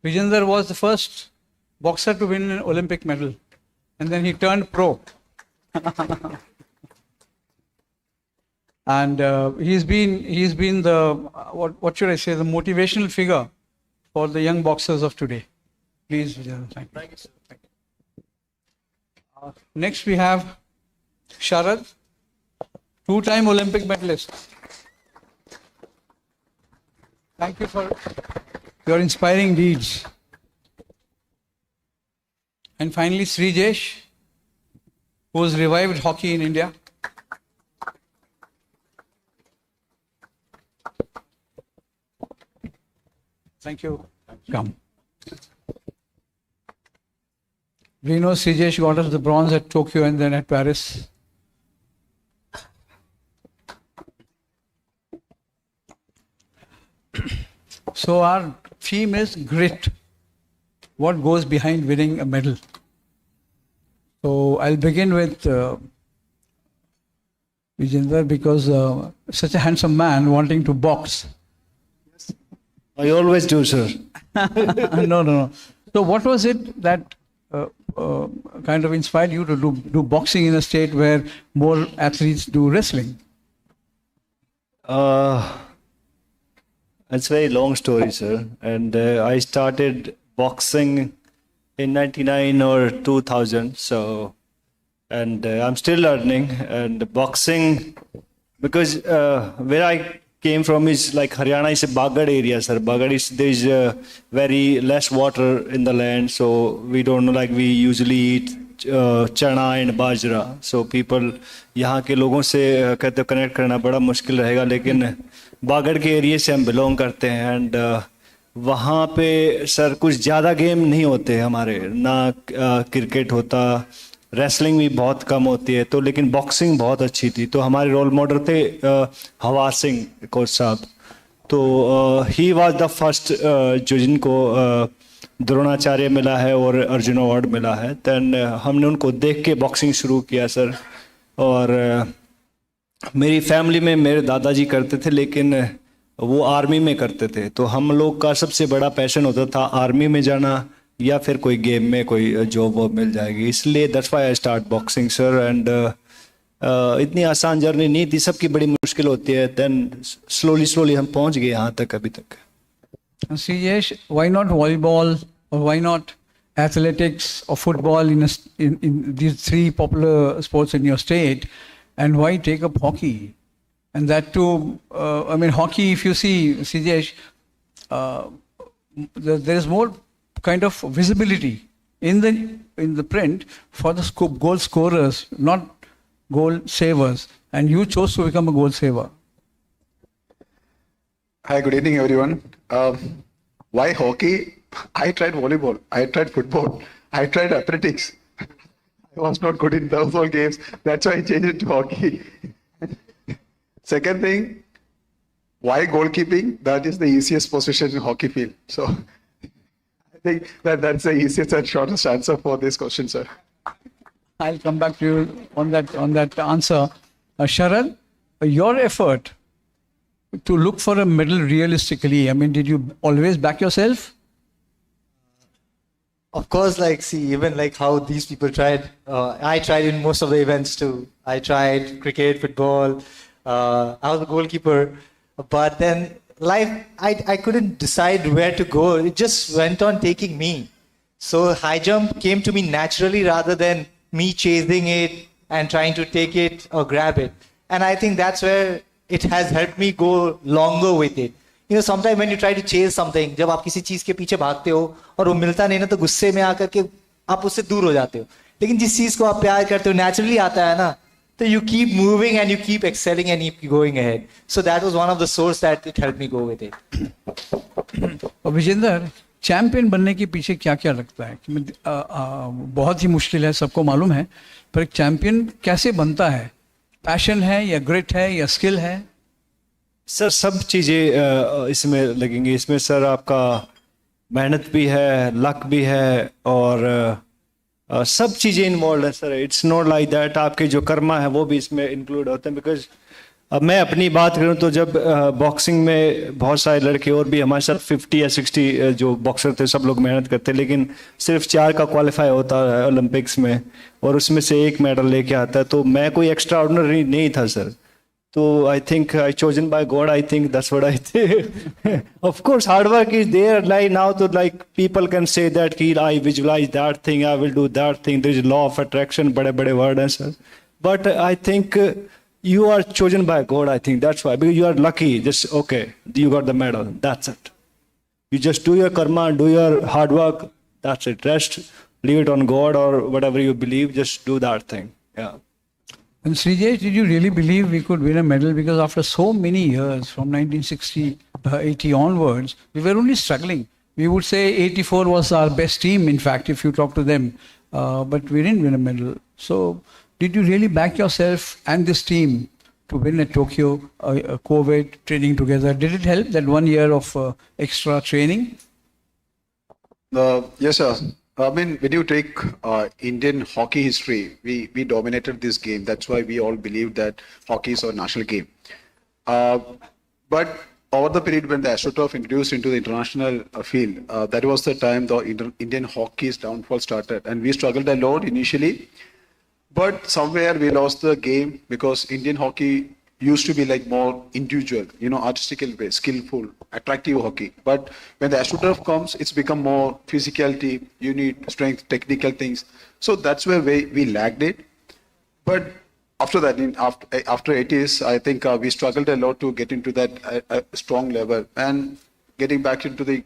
Rajender was the first boxer to win an Olympic medal, and then he turned pro. And he's been the what should I say, the motivational figure for the young boxers of today. Please, Vijay, thank you. Sir. Thank you. Next we have Sharad, 2-time Olympic medalist. Thank you for your inspiring deeds. And finally, Srijesh, who has revived hockey in India. Thank you. Come. We know Srijesh got us the bronze at Tokyo and then at Paris. So our theme is grit. What goes behind winning a medal? So I'll begin with Rajender, because such a handsome man wanting to box. I always do, sir. No. So what was it that kind of inspired you to do boxing in a state where more athletes do wrestling? It's a very long story, sir. And I started boxing in 99 or 2000. So, and I'm still learning. And boxing, because where I came from is like Haryana is a Bagad area, sir. Bagad is, there is very less water in the land, so we don't know, like we usually eat chana and bajra. So people, यहाँ के लोगों से कहते connect करना बड़ा मुश्किल रहेगा, लेकिन बागड़ के एरिया से हम बिलोंग करते हैं एंड वहाँ पे सर कुछ ज़्यादा गेम नहीं होते हमारे, ना क्रिकेट होता, रेसलिंग भी बहुत कम होती है, तो लेकिन बॉक्सिंग बहुत अच्छी थी। तो हमारे रोल मॉडल थे हवा सिंह कोच साहब, तो ही वाज द फर्स्ट जो जिनको द्रोणाचार्य मिला है और अर्जुन अवार्ड मिला है। दैन हमने उनको देख के बॉक्सिंग शुरू किया सर। और मेरी फैमिली में मेरे दादाजी करते थे, लेकिन वो आर्मी में करते थे, तो हम लोग का सबसे बड़ा पैशन होता था आर्मी में जाना या फिर कोई गेम में कोई जॉब वॉब मिल जाएगी, इसलिए that's why I start boxing sir. And इतनी आसान जर्नी नहीं थी, सबकी बड़ी मुश्किल होती है, देन स्लोली हम पहुंच गए यहाँ तक अभी तक। Srijesh, why not volleyball or why not athletics or football in these three popular sports in your state? And why take up hockey? And that too, hockey, if you see, Srijesh, there is more kind of visibility in the print for the goal scorers, not goal savers. And you chose to become a goal saver. Hi, good evening, everyone. Why hockey? I tried volleyball. I tried football. I tried athletics. I was not good in those all games. That's why I changed it to hockey. Second thing, why goalkeeping? That is the easiest position in hockey field. So I think that's the easiest and shortest answer for this question, sir. I'll come back to you on that answer. Sharad, your effort to look for a medal realistically, did you always back yourself? Of course, even how these people tried. I tried in most of the events too. I tried cricket, football. I was a goalkeeper. But then life, I couldn't decide where to go. It just went on taking me. So high jump came to me naturally rather than me chasing it and trying to take it or grab it. And I think that's where it has helped me go longer with it. Sometimes when you try to chase something, जब आप किसी चीज के पीछे भागते हो और वो मिलता नहीं ना तो गुस्से में आकर के आप उससे दूर हो जाते हो. लेकिन जिस चीज को आप प्यार करते हो naturally आता है ना, तो you keep moving and you keep excelling and keep going ahead. So that was one of the sources that it helped me go with it. Vijender, champion बनने के पीछे क्या क्या लगता है? बहुत ही मुश्किल है, सबको मालूम है, पर एक चैंपियन कैसे बनता है? पैशन है या ग्रिट है या स्किल है? सर सब चीज़ें इसमें लगेंगी. इसमें सर आपका मेहनत भी है, लक भी है और सब चीज़ें इन्वॉल्व है sir. It's not like that आपके जो कर्मा है वो भी इसमें इंक्लूड होते हैं. बिकॉज अब मैं अपनी बात करूं तो जब बॉक्सिंग में बहुत सारे लड़के और भी हमारे साथ 50 या 60 जो बॉक्सर थे सब लोग मेहनत करते, लेकिन सिर्फ 4 का क्वालिफाई होता है ओलंपिक्स में और उसमें से 1 मेडल लेके आता है. तो मैं कोई एक्स्ट्रा ऑर्डिनरी नहीं था सर. तो I think I chosen by God. I think that's what I think. Of course hard work is there. Like now तो like people can say that कि I visualise that thing, I will do that thing. There is law of attraction, बड़े बड़े word हैं sir. But I think you are chosen by God, I think. That's why. Because you are lucky. Just, okay, you got the medal. That's it. You just do your karma, do your hard work. That's it. Rest, leave it on God or whatever you believe. Just do that thing. Yeah. And Srijesh, did you really believe we could win a medal? Because after so many years, from 1960, 80 onwards, we were only struggling. We would say 84 was our best team, in fact, if you talk to them. But we didn't win a medal. So, did you really back yourself and this team to win at Tokyo, COVID, training together? Did it help, that 1 year of extra training? Yes, sir. When you take Indian hockey history, we dominated this game. That's why we all believe that hockey is our national game. But over the period when the AstroTurf introduced into the international field, that was the time the Indian hockey's downfall started. And we struggled a lot initially. But somewhere we lost the game because Indian hockey used to be like more individual, artistic, skillful, attractive hockey. But when the AstroTurf comes, it's become more physicality, you need strength, technical things. So that's where we lagged it. But after that, after 80s, I think we struggled a lot to get into that strong level and getting back into the,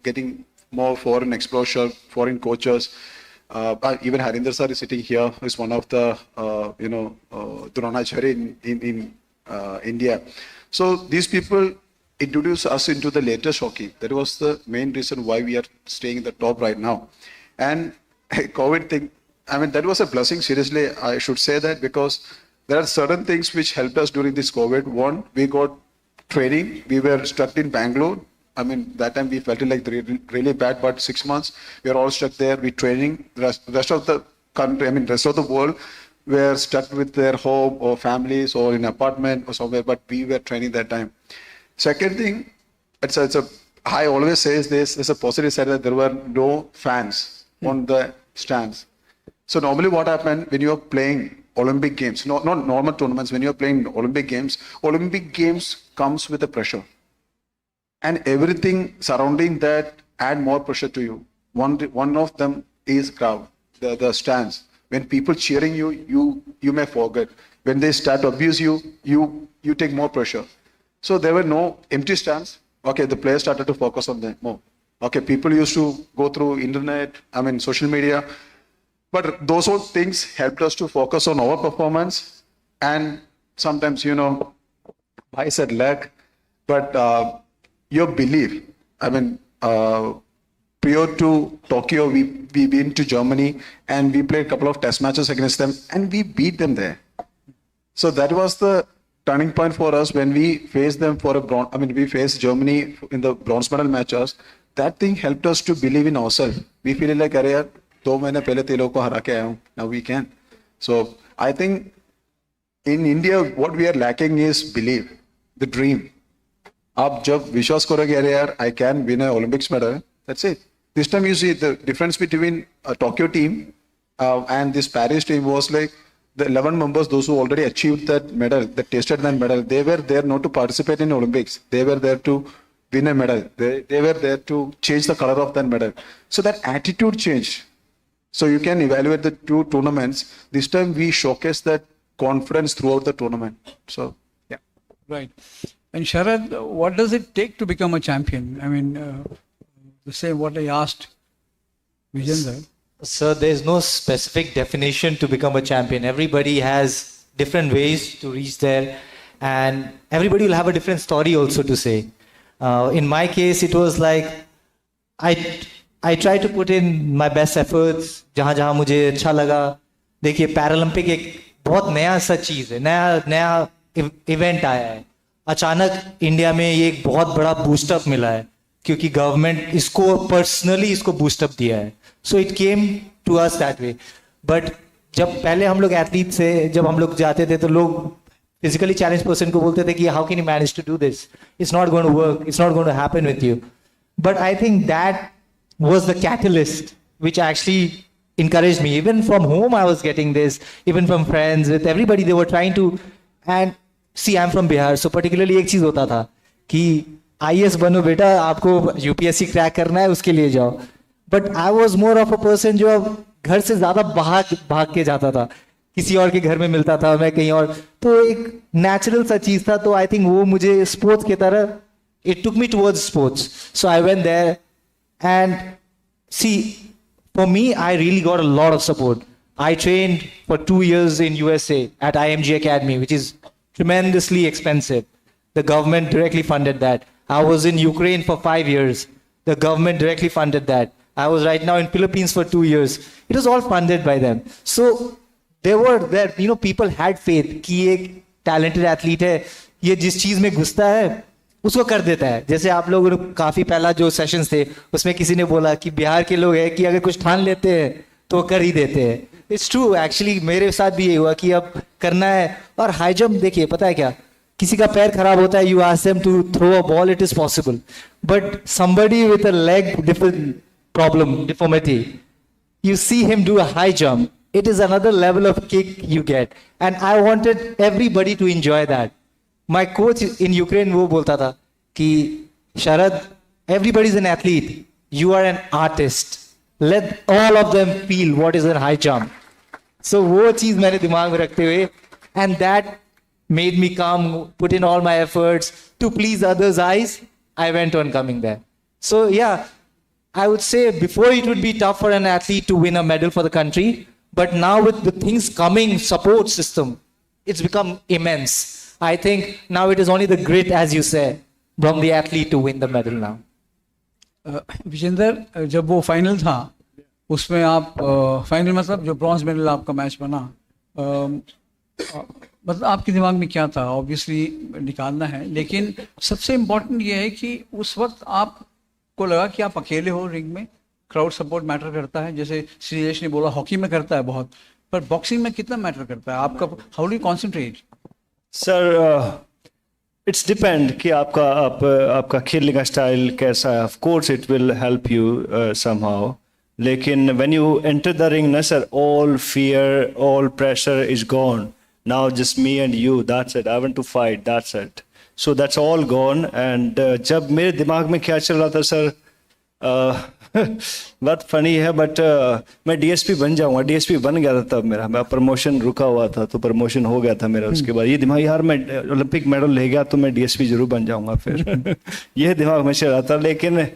getting more foreign exposure, foreign coaches. Even Rajender sir is sitting here, who is one of the, Dronacharya in India. So these people introduced us into the latest hockey. That was the main reason why we are staying in the top right now. And COVID thing, that was a blessing, seriously, I should say that, because there are certain things which helped us during this COVID. One, we got training. We were stuck in Bangalore. That time we felt it like really bad, but 6 months, we are all stuck there. We training. The rest of the country, rest of the world were stuck with their home or families or in apartment or somewhere, but we were training that time. Second thing, I always say this, there's a positive side that there were no fans on the stands. So normally what happened when you are playing Olympic games, not normal tournaments, when you are playing Olympic games comes with a pressure. and everything surrounding that add more pressure to you. One of them is crowd, the stands. When people cheering you, you may forget. When they start to abuse you, you take more pressure. So there were no empty stands. Okay, the players started to focus on them more. Okay, people used to go through internet, social media. But those all things helped us to focus on our performance. And sometimes, I said luck, but your belief. Prior to Tokyo, we been to Germany and we played a couple of test matches against them and we beat them there. So that was the turning point for us when we faced them for a bronze. We faced Germany in the bronze medal matches. That thing helped us to believe in ourselves. We feel like, "Arey yaar, 2 mahine pehle te log ko hara ke aaya hu. Now we can." So I think in India, what we are lacking is belief, the dream. आप जब विश्वास करोगे, "अरे यार, I can win an Olympics medal," that's it. This time you see the difference between a Tokyo team and this Paris team was like the 11 members, those who already achieved that medal, that tasted that medal, they were there not to participate in Olympics. They were there to win a medal. They were there to change the color of that medal. So that attitude changed. So you can evaluate the two tournaments. This time we showcased that confidence throughout the tournament. So, yeah. Right. And Sharad, what does it take to become a champion? The same what I asked Rajender. Sir, there is no specific definition to become a champion. Everybody has different ways to reach there, and everybody will have a different story also to say. In my case, it was like I tried to put in my best efforts. जहाँ जहाँ मुझे अच्छा लगा. देखिए, Paralympic एक बहुत नया सा चीज़ है, नया इवेंट आया है. अचानक इंडिया में ये एक बहुत बड़ा बूस्टअप मिला है क्योंकि गवर्नमेंट इसको पर्सनली इसको बूस्टअप दिया है. So it came to us that way. But जब पहले हम लोग एथलीट से जब हम लोग जाते थे तो लोग फिजिकली चैलेंज पर्सन को बोलते थे कि how can you manage to do this, it's not going to work, it's not going to happen with you. But I think that was the catalyst which actually encouraged me. Even from home I was getting this, even from friends, with everybody they were trying to. And see, I'm from Bihar, so particularly एक चीज होता था कि IAS बनो बेटा, आपको UPSC crack करना है, उसके लिए जाओ. But I was more of a person जो घर से ज्यादा भाग के जाता था. किसी और के घर में मिलता था, मैं कहीं और. तो एक नेचुरल सा चीज था. तो आई थिंक वो मुझे स्पोर्ट्स की तरह, it took me towards sports. So I went there. And see, for me, I really got a lot of support. I trained for 2 years in USA at IMG Academy, which is tremendously expensive. The government directly funded that. I was in Ukraine for 5 years. The government directly funded that. I was right now in Philippines for 2 years. It was all funded by them. So people had faith कि एक talented athlete है, ये जिस चीज में घुसता है उसको कर देता है. जैसे आप लोग काफी पहला जो सेशंस थे उसमें किसी ने बोला कि बिहार के लोग हैं कि अगर कुछ ठान लेते हैं तो कर ही देते हैं. It's true. एक्चुअली मेरे साथ भी ये हुआ कि अब करना है. और हाई जंप देखिए, पता है क्या, किसी का पैर खराब होता है, you ask them to throw a ball, it is possible. But somebody with a leg problem, deformity, you see him do a high jump, it is another level of kick you get. And I wanted everybody to enjoy that. My coach in Ukraine वो बोलता था कि शरद, everybody is an athlete, you are an artist, let all of them feel what is a high jump. So वो चीज़ मैंने दिमाग में रखते हुए, and that made me come, put in all my efforts to please others' eyes. I went on coming there. So yeah, I would say before it would be tough for an athlete to win a medal for the country, but now with the things coming, support system, it's become immense. I think now it is only the grit, as you say, from the athlete to win the medal now. Vijender, जब वो final था उसमें आप final मतलब जो bronze medal आपका match बना, मतलब आपके दिमाग में क्या था? ऑब्वियसली निकालना है, लेकिन सबसे इम्पोर्टेंट ये है कि उस वक्त आपको लगा कि आप अकेले हो रिंग में, क्राउड सपोर्ट मैटर करता है, जैसे श्रीजेश ने बोला हॉकी में करता है बहुत, पर बॉक्सिंग में कितना मैटर करता है आपका? How do you concentrate? Sir, it's depend कि आपका खेलने का स्टाइल कैसा है. Of course it will help you somehow, लेकिन when you enter the ring ना sir, all fear, all pressure is gone. Now just me and you, that's it. I want to fight, that's it. So that's all gone. And जब मेरे दिमाग में क्या चल रहा था सर, बहुत फनी है, बट मैं डीएसपी बन जाऊंगा. डीएसपी बन गया था तब मेरा प्रमोशन रुका हुआ था, तो प्रमोशन हो गया था मेरा. उसके बाद ये दिमाग, यार मैं ओलंपिक मेडल ले गया तो मैं डीएसपी जरूर बन जाऊंगा फिर. ये दिमाग में चल रहा था. लेकिन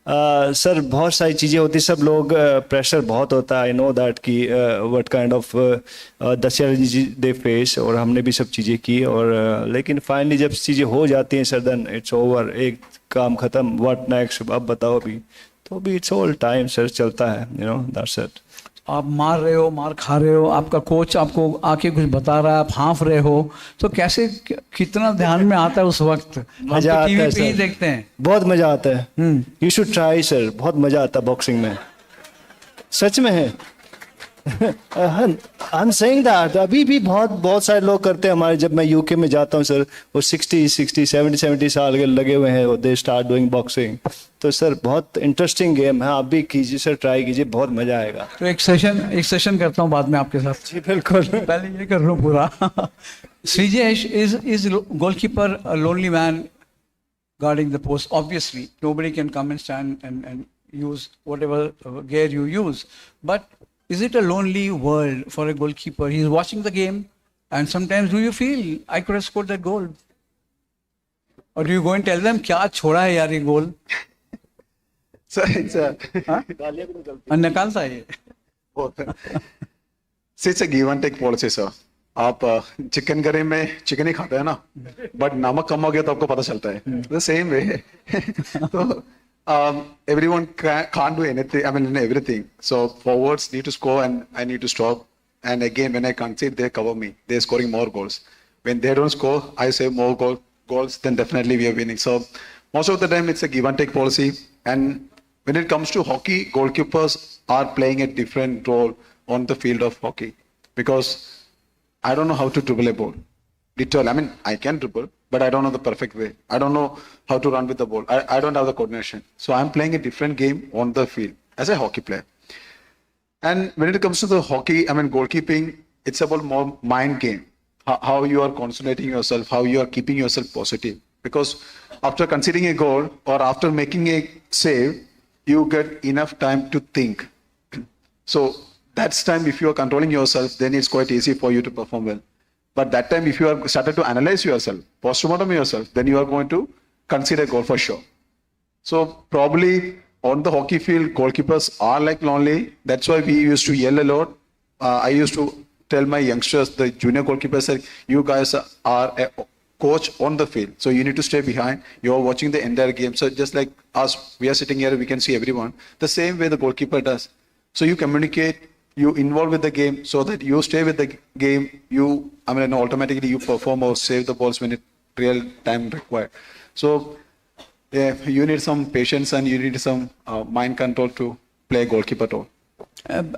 सर बहुत सारी चीज़ें होती, सब लोग प्रेशर बहुत होता है. आई नो दैट कि what kind of the challenge they face, और हमने भी सब चीज़ें की. और लेकिन फाइनली जब चीज़ें हो जाती हैं सर, देन इट्स ओवर. एक काम ख़त्म, व्हाट नेक्स्ट, अब बताओ अभी. तो अभी इट्स ऑल टाइम सर, चलता है, यू नो, दैट्स इट. आप मार रहे हो, मार खा रहे हो, आपका कोच आपको आके कुछ बता रहा है, आप हाँफ रहे हो, तो कैसे, कितना ध्यान में आता है उस वक्त? मजा आता है पे ही सर, देखते हैं. बहुत मजा आता है. यू शुड ट्राई सर, बहुत मजा आता है बॉक्सिंग में, सच में है. I am saying that. अभी भी बहुत सारे लोग करते हैं हमारे. जब मैं यूके में जाता हूँ सर, वो 70 साल के लगे हुए हैं, दे स्टार्ट डूइंग बॉक्सिंग. तो सर बहुत इंटरेस्टिंग गेम है, आप भी कीजिए सर, ट्राई कीजिए, बहुत मजा आएगा. तो एक सेशन करता हूँ बाद में आपके साथ. जी बिल्कुल, पहले ये कर लूँ पूरा. Srijesh, is goalkeeper a lonely man guarding the post? Obviously, nobody can come and stand and use whatever gear you use. But is it a lonely world for a goalkeeper? He's watching the game, and sometimes do you feel I could have scored that goal? Or do you go and tell them, क्या छोड़ा है यार ये गोल? So it's निकालता है ये. So it's a give and take policy, sir. आप chicken curry में चिकन ही खाते हैं ना, बट नमक कम हो गया तो आपको पता चलता है. The same way. So everyone can't do anything. I mean everything. So forwards need to score and I need to stop. And again, when I concede, they cover me. They're scoring more goals. When they don't score, I save more goals. Then definitely we are winning. So most of the time, it's a give and take policy. And when it comes to hockey, goalkeepers are playing a different role on the field of hockey, because I don't know how to dribble a ball. Literally, I mean, I can dribble, but I don't know the perfect way. I don't know how to run with the ball. I don't have the coordination. So I'm playing a different game on the field as a hockey player. And when it comes to the hockey, I mean, goalkeeping, it's about more mind game. How you are concentrating yourself, how you are keeping yourself positive. Because after conceding a goal or after making a save, you get enough time to think. So that's time, if you are controlling yourself, then it's quite easy for you to perform well. But that time, if you are started to analyze yourself, post-mortem yourself, then you are going to concede a goal for sure. So probably on the hockey field, goalkeepers are like lonely. That's why we used to yell a lot. I used to tell my youngsters, the junior goalkeepers, that you guys are a coach on the field. So you need to stay behind. You are watching the entire game. So just like us, we are sitting here, we can see everyone. The same way the goalkeeper does. So you communicate, you involve with the game so that you stay with the game. Automatically you perform or save the balls when it real time required. So yeah, you need some patience and you need some mind control to play goalkeeper role.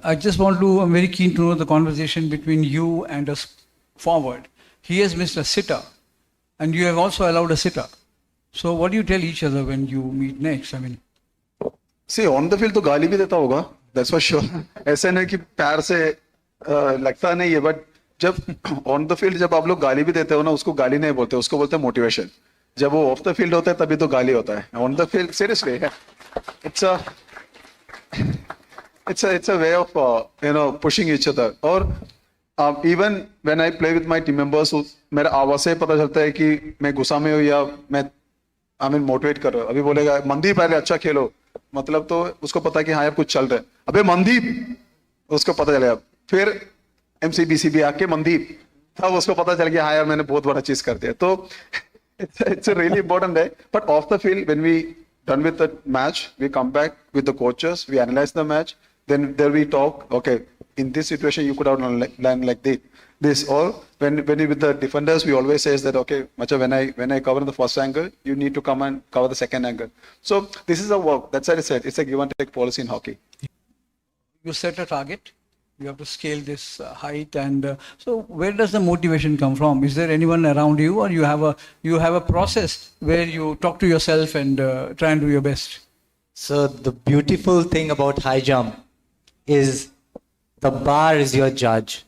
I just want to, I'm very keen to know the conversation between you and a forward. He has missed a sitter and you have also allowed a sitter. So what do you tell each other when you meet next? I mean, see, on the field तो गाली भी देता होगा, that's for sure. ऐसे नहीं कि पैर से लगता नहीं है, but जब on the field जब आप लोग गाली भी देते हो ना, उसको गाली नहीं बोलते, उसको बोलते हैं motivation. जब वो off the field होता है तभी तो गाली होता है. On the field, seriously, it's a way of pushing each other. Or even when I play with my team members, मेरा आवाज से पता चलता है कि मैं गुस्सा में हूँ या मैं मोटिवेट कर रहा हूँ. अभी बोलेगा मनदीप पहले अच्छा खेलो, मतलब तो उसको पता है कि हाँ यार कुछ चल रहा है. अबे मनदीप, उसको पता चलेगा. फिर MCBCB आके मनदीप, तब उसको पता चल गया हाँ यार मैंने बहुत बड़ा चीज कर दिया. तो it's a really important day. But off the field, when we done with the match, we come back with the coaches, we analyze the match, then there we talk, okay, in this situation you could have done like this. Or when we with the defenders, we always says that, okay, Macha, when I cover the first angle, you need to come and cover the second angle. So this is a work. That's what I said. It's a give and take policy in hockey. You set a target. You have to scale this height, and so where does the motivation come from? Is there anyone around you, or you have a process where you talk to yourself and try and do your best? So the beautiful thing about high jump is the bar is your judge.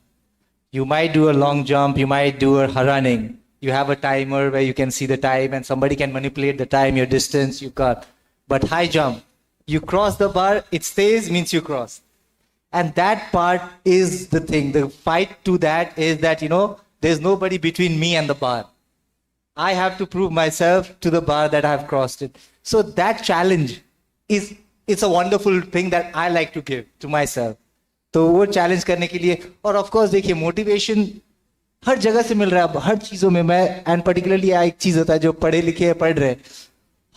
You might do a long jump, you might do a running. You have a timer where you can see the time and somebody can manipulate the time, your distance, you cut. But high jump, you cross the bar, it stays, means you cross. And that part is the thing. The fight to that is that, there's nobody between me and the bar. I have to prove myself to the bar that I have crossed it. So that challenge it's a wonderful thing that I like to give to myself. तो वो challenge करने के लिए, और of course देखिए motivation हर जगह से मिल रहा है, हर चीजों में मैं, and particularly एक चीज होता है जो पढ़े लिखे पढ़ रहे,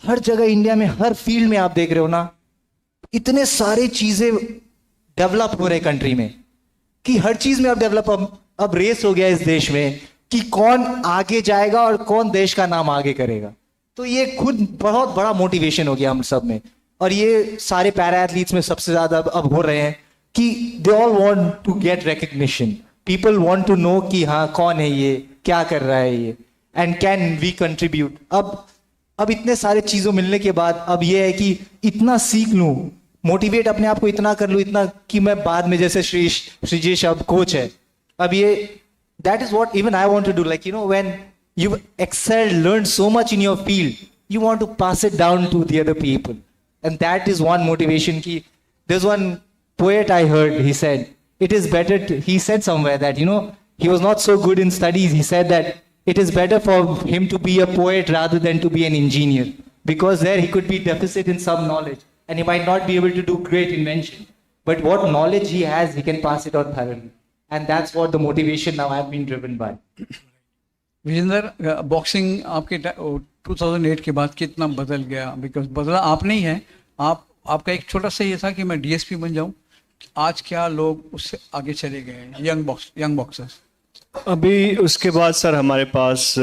हर जगह इंडिया में हर फील्ड में आप देख रहे हो ना, इतने सारे चीजें डेवलप हो रहे कंट्री में कि हर चीज में अब डेवलप, अब रेस हो गया इस देश में कि कौन आगे जाएगा और कौन देश का नाम आगे करेगा. तो ये खुद बहुत बड़ा मोटिवेशन हो गया हम सब में. और ये सारे पैरा एथलीट्स में सबसे ज्यादा अब हो रहे हैं कि they all want to get recognition. People want to know कि हाँ कौन है ये, क्या कर रहा है ये, एंड कैन वी कंट्रीब्यूट. अब इतने सारे चीजों मिलने के बाद अब ये है कि इतना सीख लूं, मोटिवेट अपने आप को इतना कर लूं, इतना कि मैं बाद में जैसे श्रीजेश अब कोच है, अब ये that is what even I want to do. Like, when you've excelled, learned so much in your field, you want to pass it down to the other people. And that is one motivation. There's one poet I heard, he said, it is better he said somewhere that, he was not so good in studies. He said that it is better for him to be a poet rather than to be an engineer. Because there he could be deficit in some knowledge and he might not be able to do great invention. But what knowledge he has, he can pass it on thoroughly. And that's what the motivation now I've been driven by. Vijender, boxing आपके 2008 के बाद कितना बदल गया? Because बदला आप नहीं है, आपका एक छोटा सा ये था कि मैं डीएसपी बन जाऊं. आज क्या लोग उससे आगे चले गए हैं, यंग बॉक्सर्स? अभी उसके बाद सर हमारे पास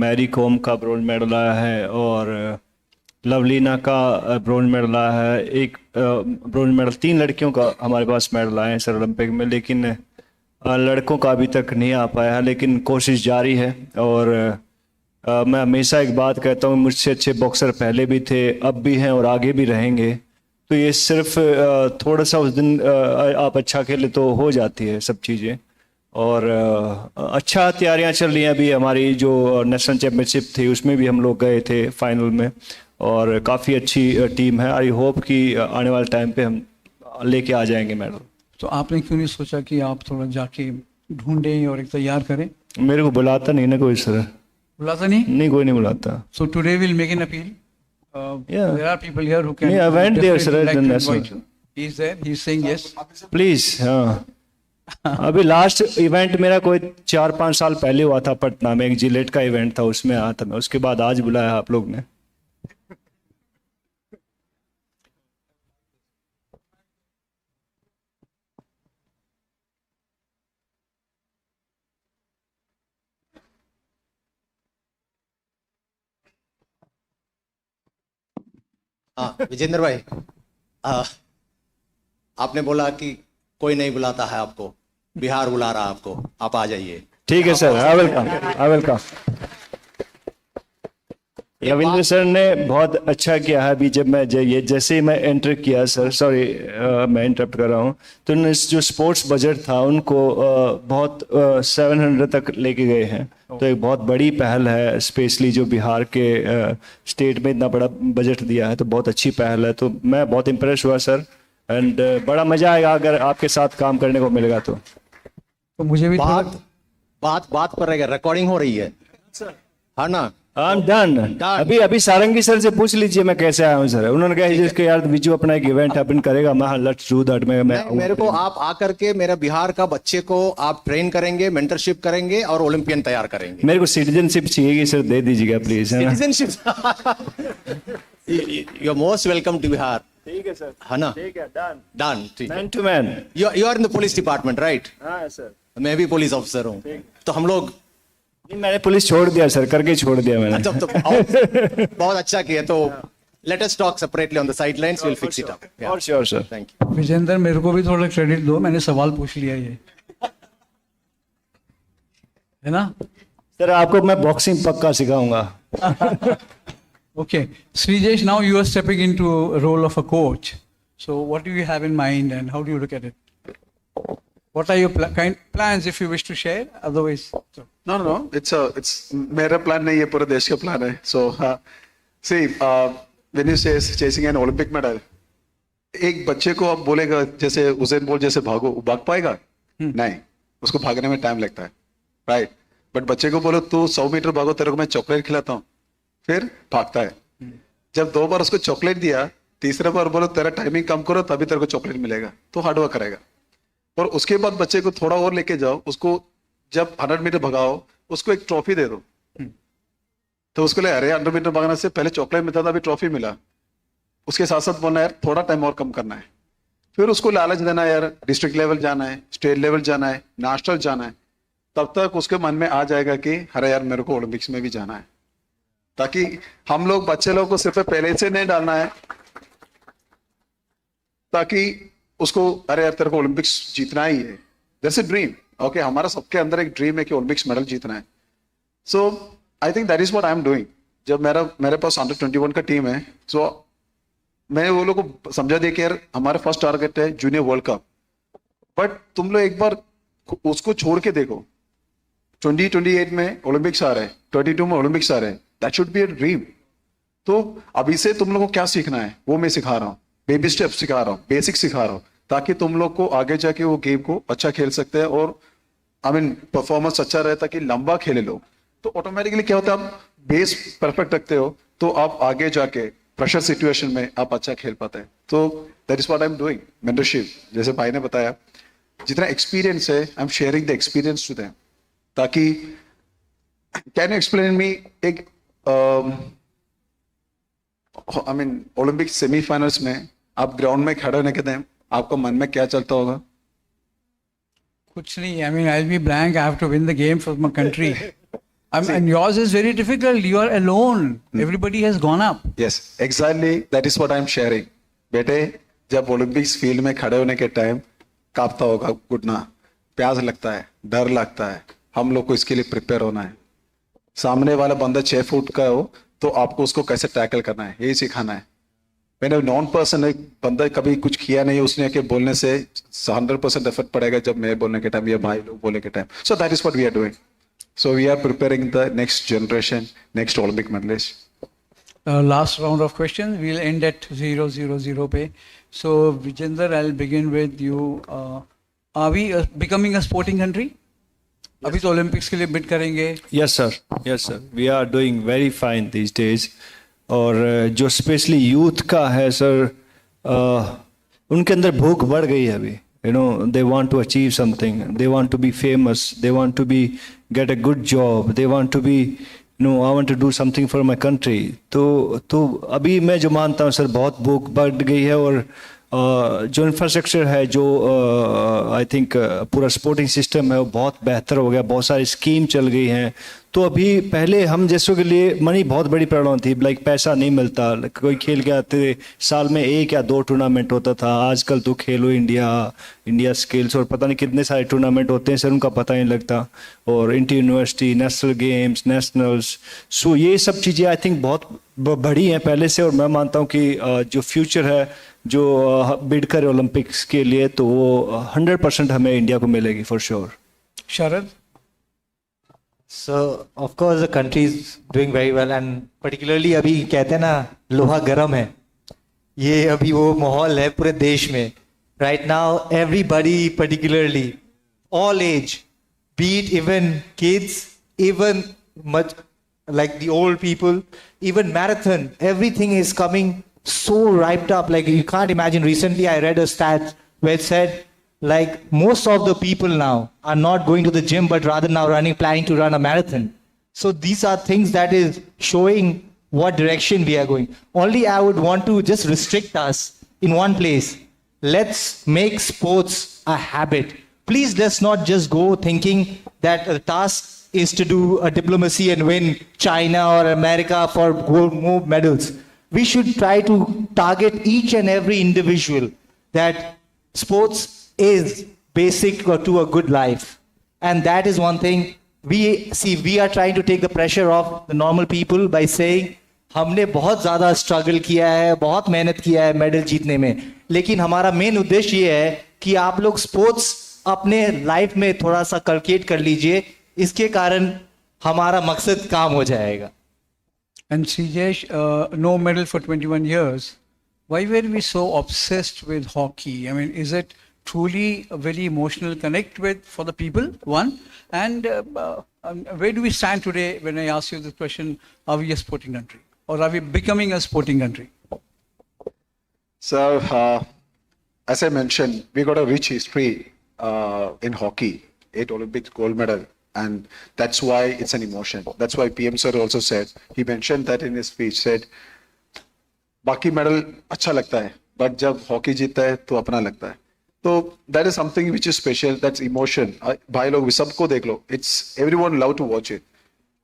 मैरी कॉम का ब्रोंज मेडल आया है और लवलीना का ब्रोंज मेडल आया है. एक ब्रोंज मेडल, 3 लड़कियों का हमारे पास मेडल आए हैं सर ओलंपिक में, लेकिन लड़कों का अभी तक नहीं आ पाया है, लेकिन कोशिश जारी है. और मैं हमेशा एक बात कहता हूँ, मुझसे अच्छे बॉक्सर पहले भी थे, अब भी हैं और आगे भी रहेंगे. तो ये सिर्फ थोड़ा सा उस दिन आप अच्छा खेले तो हो जाती है सब चीज़ें. और अच्छा तैयारियां चल रही हैं. अभी हमारी जो नेशनल चैम्पियनशिप थी उसमें भी हम लोग गए थे फाइनल में और काफ़ी अच्छी टीम है. आई होप कि आने वाले टाइम पे हम लेके आ जाएंगे मेडल. तो आपने क्यों नहीं सोचा कि आप थोड़ा जाके ढूंढें और एक तैयार करें? मेरे को बुलाता नहीं ना कोई सर. बुलाता नहीं? नहीं, कोई नहीं बुलाता. So today we'll make an appeal. There are people here who can. I went there sir at the national. He's there. He's saying yes. Please. हाँ. अभी लास्ट इवेंट मेरा कोई 4-5 साल पहले हुआ था पटना में, एक जिलेट का इवेंट था, उसमें आया था मैं. उसके बाद आज बुलाया आप लोग ने. हाँ विजेंद्र भाई, आपने बोला कि कोई नहीं बुलाता है आपको, बिहार बुला रहा है आपको, आप आ जाइए. ठीक है sir, I welcome. Ravindra sir ने बहुत अच्छा किया है. अभी जब मैं जैसे ही मैं एंटर किया सर, सॉरी मैं इंटरप्ट कर रहा हूँ, तो जो स्पोर्ट्स बजट था उनको बहुत 700 तक लेके गए हैं. तो एक बहुत बड़ी पहल है, स्पेशली जो बिहार के स्टेट में इतना बड़ा बजट दिया है, तो बहुत अच्छी पहल है. तो मैं बहुत इम्प्रेस हुआ सर, एंड बड़ा मजा आएगा अगर आपके साथ काम करने को मिलेगा. तो मुझे भी बात पर रहेगा, रिकॉर्डिंग हो रही है हाँ ना. I'm done. अभी सारंगी सर से पूछ लीजिए मैं कैसे आया हूँ सर. उन्होंने कहा जिसके यार विजू अपना एक इवेंट अपन करेगा, मैं लेट्स डू दैट. मैं मेरे को आप आकर के मेरा बिहार का बच्चे को आप ट्रेन करेंगे, मेंटरशिप करेंगे और ओलंपियन तैयार करेंगे. मेरे को सिटीजनशिप चाहिए सर, दे दीजिएगा please. Citizenship you are most welcome to Bihar. ठीक है सर, है ना. ठीक है, done. Man to man. You are in the police department right? हाँ सर, मैं भी पुलिस ऑफिसर हूँ. तो हम लोग, मैंने पुलिस छोड़ दिया सर, करके छोड़ दिया मैंने. तो बहुत अच्छा किया. तो let us talk separately on the sidelines, we will fix it up. और sure sir, thank you. Vijender, मेरे को भी थोड़ा क्रेडिट दो, मैंने सवाल पूछ लिया ये, है ना सर. आपको मैं बॉक्सिंग पक्का सिखाऊंगा. Okay, Srijesh, now you are stepping into a role of a coach. So what do you have in mind and how do you look at it? What are your plans if you wish to share? Otherwise, no. It's मेरा plan नहीं है, पूरे देश का plan है. So see, when you say chasing an Olympic medal, एक बच्चे को आप बोलेगा जैसे उसेन बोल्ट जैसे भागो, भाग पाएगा? नहीं, उसको भागने में टाइम लगता है, राइट? बट बच्चे को बोलो तू 100 मीटर भागो, तेरे को मैं चॉकलेट खिलाता हूँ, फिर भागता है. जब 2 बार उसको चॉकलेट दिया, तीसरा बार बोलो तेरा टाइमिंग कम करो तभी तेरे को चॉकलेट मिलेगा, तो हार्ड वर्क करेगा. और उसके बाद बच्चे को थोड़ा और लेके जाओ, उसको जब 100 मीटर भगाओ, उसको एक ट्रॉफी दे दो. तो उसको ले, अरे 100 मीटर भगाने से पहले चॉकलेट मिलता था, अभी ट्रॉफी मिला. उसके साथ साथ बोलना यार थोड़ा टाइम और कम करना है. फिर उसको लालच देना यार डिस्ट्रिक्ट लेवल जाना है, स्टेट लेवल जाना है, नेशनल जाना है. तब तक उसके मन में आ जाएगा कि अरे यार मेरे को ओलंपिक्स में भी जाना है. ताकि हम लोग बच्चे लोगों को सिर्फ पहले से नहीं डालना है, ताकि उसको अरे यार तेरे को ओलंपिक्स जीतना ही है. That's a dream. ओके, हमारा सबके अंदर एक ड्रीम है कि ओलंपिक्स मेडल जीतना है. So I think that is what I am doing. जब मेरे पास अंडर-21 का टीम है, सो मैंने वो लोग को समझा दिया कि यार हमारा फर्स्ट टारगेट है जूनियर वर्ल्ड कप. बट तुम लोग एक बार उसको छोड़ के देखो, 2028 में ओलंपिक्स आ रहे हैं, 22 में ओलंपिक्स आ रहे हैं. That should be a dream. तो अभी से तुम लोगों को क्या सीखना है वो मैं सिखा रहा हूँ, बेबी स्टेप सिखा रहा हूँ, बेसिक सिखा रहा हूँ, ताकि तुम लोग को आगे जाके वो गेम को अच्छा खेल सकते हैं और परफॉर्मेंस अच्छा रहे, ताकि लंबा खेले लोग. तो ऑटोमेटिकली क्या होता है, आप बेस परफेक्ट रखते हो तो आप आगे जाके प्रेशर सिचुएशन में आप अच्छा खेल पाते हैं. तो that is what I am doing. Mentorship, जैसे भाई ने बताया, जितना एक्सपीरियंस है I am sharing the experience to them. ताकि कैन यू एक्सप्लेन मी एक ओलंपिक सेमीफाइनल्स में आप ग्राउंड में खड़े होने के टाइम आपका मन में क्या चलता होगा? कुछ नहीं. I'll be blank. I have to win the game for my country. And yours is very difficult. You are alone. Everybody has gone up. Yes, exactly. That is what I am sharing. बेटे, जब Olympics field में खड़े होने के time कांपता होगा घुटना, प्यास लगता है, डर लगता है. हम लोग को इसके लिए प्रिपेयर होना है. सामने वाला बंदा 6 फुट का हो तो आपको उसको कैसे टैकल करना है, यही सिखाना है. मैंने नॉन पर्सन एक बंदा कभी कुछ किया नहीं, उसने के बोलने से 100% एफर्ट पड़ेगा जब मैं बोलने के टाइम या भाई लोग बोलने के time. So that is what we are doing. So we are preparing the next generation, next Olympic medalist. Last round of questions. We'll end at 0-0-0 पे. So Rajender, I'll begin with you. Are we becoming a sporting country? अभी तो Olympics के लिए bid करेंगे. Yes sir. We are doing very fine these days. और जो specially youth का है सर, उनके अंदर भूख बढ़ गई है अभी. They want to achieve something. They want to be famous. They want to get a good job. They want to be, I want to do something for my country. तो अभी मैं जो मानता हूँ सर, बहुत भूख बढ़ गई है. और जो इंफ्रास्ट्रक्चर है, जो आई थिंक पूरा स्पोर्टिंग सिस्टम है, वो बहुत बेहतर हो गया. बहुत सारी स्कीम चल गई हैं. तो अभी पहले हम जैसों के लिए मनी बहुत बड़ी प्रॉब्लम थी. लाइक पैसा नहीं मिलता. कोई खेल के आते साल में 1 या 2 टूर्नामेंट होता था. आजकल तो खेलो इंडिया स्किल्स और पता नहीं कितने सारे टूर्नामेंट होते हैं सर, उनका पता नहीं लगता. और inter university, national games, nationals, so ये सब चीज़ें आई थिंक बहुत बड़ी हैं पहले से. और मैं मानता हूँ कि जो फ्यूचर है, जो बिड करे ओलंपिक्स के लिए, तो वो 100% हमें इंडिया को मिलेगी for sure. Sharad? So of course the country is doing very well, and particularly अभी कहते हैं ना लोहा गर्म है, ये अभी वो माहौल है पूरे देश में. Right now everybody, particularly all age, be it even kids, even much like the old people, even marathon, everything is coming so hyped up. Like you can't imagine. Recently I read a stat where it said like most of the people now are not going to the gym, but rather now planning to run a marathon. So these are things that is showing what direction we are going. Only I would want to just restrict us in one place. Let's make sports a habit. Please let's not just go thinking that the task is to do a diplomacy and win China or America for more medals. We should try to target each and every individual, that sports is basic to a good life. And that is one thing we are trying to take the pressure off the normal people by saying हमने बहुत ज़्यादा struggle किया है, बहुत मेहनत किया है medal जीतने में, लेकिन हमारा मेन उद्देश्य ये है कि आप लोग स्पोर्ट्स अपने लाइफ में थोड़ा सा कल्कुलेट कर लीजिए, इसके कारण हमारा मकसद काम हो जाएगा. And Srijesh, no medal for 21 years. Why were we so obsessed with hockey? I mean, is it truly a very emotional connect with for the people? One, and where do we stand today? When I ask you this question, are we a sporting country, or are we becoming a sporting country? So, as I mentioned, we got a rich history in hockey, 8 Olympic gold medal. And that's why it's an emotion. That's why PM sir also said, he mentioned that in his speech, said, बाकी medal अच्छा लगता है, but जब hockey जीतता है तो अपना लगता है. So that is something which is special. That's emotion. भाई लोग सबको देख लो. It's everyone love to watch it.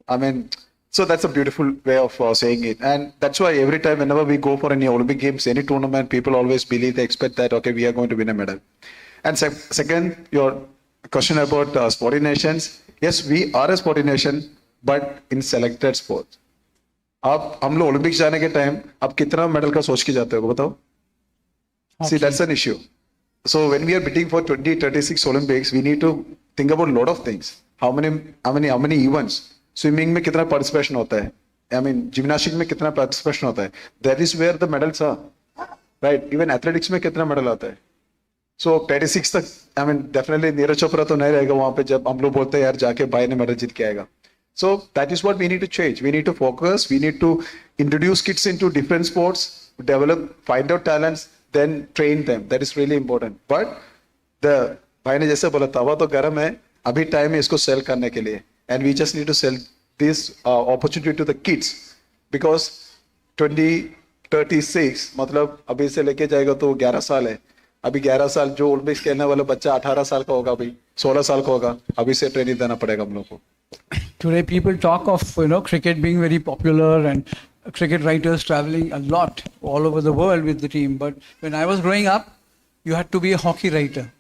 I mean, so that's a beautiful way of saying it. And that's why every time whenever we go for any Olympic games, any tournament, people always believe, they expect that, okay, we are going to win a medal. And second, your question about sporting nations. Yes, we are a sporting nation, but in selected sports. आप हम लोग Olympics जाने के time आप कितना medal का सोच के जाते हो बताओ? See, that's an issue. So when we are bidding for 2036 Olympics, we need to think about a lot of things. How many events? Swimming में कितना participation होता है? I mean, gymnastics में कितना participation होता है? That is where the medals are, right? Even athletics में कितना medal आता है? So 36 तक, I mean, definitely Neeraj Chopra तो नहीं रहेगा वहाँ पे जब हम लोग बोलते हैं यार जाके भाई ने मेडल जीत के आएगा. So that is what we need to change. We need to focus. We need to introduce kids into different sports, develop, find out talents, then train them. That is really important. But the भाई ने जैसे बोला तवा तो गर्म है, अभी time है इसको सेल करने के लिए. And we just need to sell this opportunity to the kids because 2036 मतलब अभी से लेके जाएगा तो 11 साल है. अभी 11 साल जो ओलंपिक्स खेलने वाला बच्चा 18 साल का होगा, अभी 16 साल का होगा, अभी से ट्रेनिंग देना पड़ेगा हम लोग को. Today people talk of cricket being very popular and cricket writers traveling a lot all over the world with the team. But when I was growing up, you had to be a hockey writer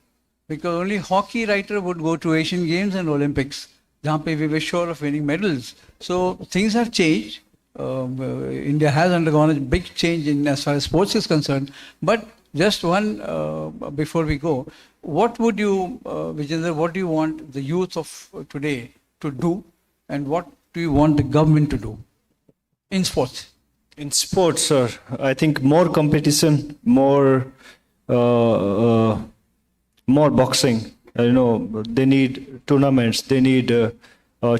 because only hockey writer would go to Asian Games and Olympics. जहाँ पे we were sure of winning medals. So things have changed. India has undergone a big change in as far as sports is concerned. But just one before we go, what would you, Rajender, what do you want the youth of today to do, and what do you want the government to do in sports? In sports, sir, I think more competition, more boxing. They need tournaments, they need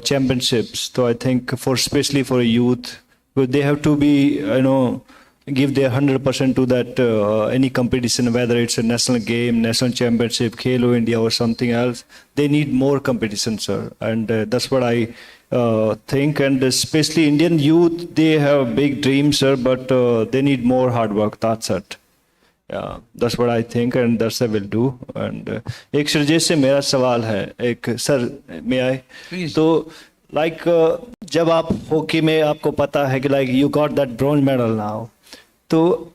championships. So I think especially for youth, they have to be, give their 100% to that any competition, whether it's a national game, national championship, Khelo India or something else. They need more competition, sir. And that's what I think. And especially Indian youth, they have big dreams, sir, but they need more hard work. That's it. Yeah, that's what I think, and that's what I will do. And एक श्रीजेश से मेरा सवाल है, एक sir may I? तो like जब आप hockey में आपको पता है कि like you got that bronze medal now, तो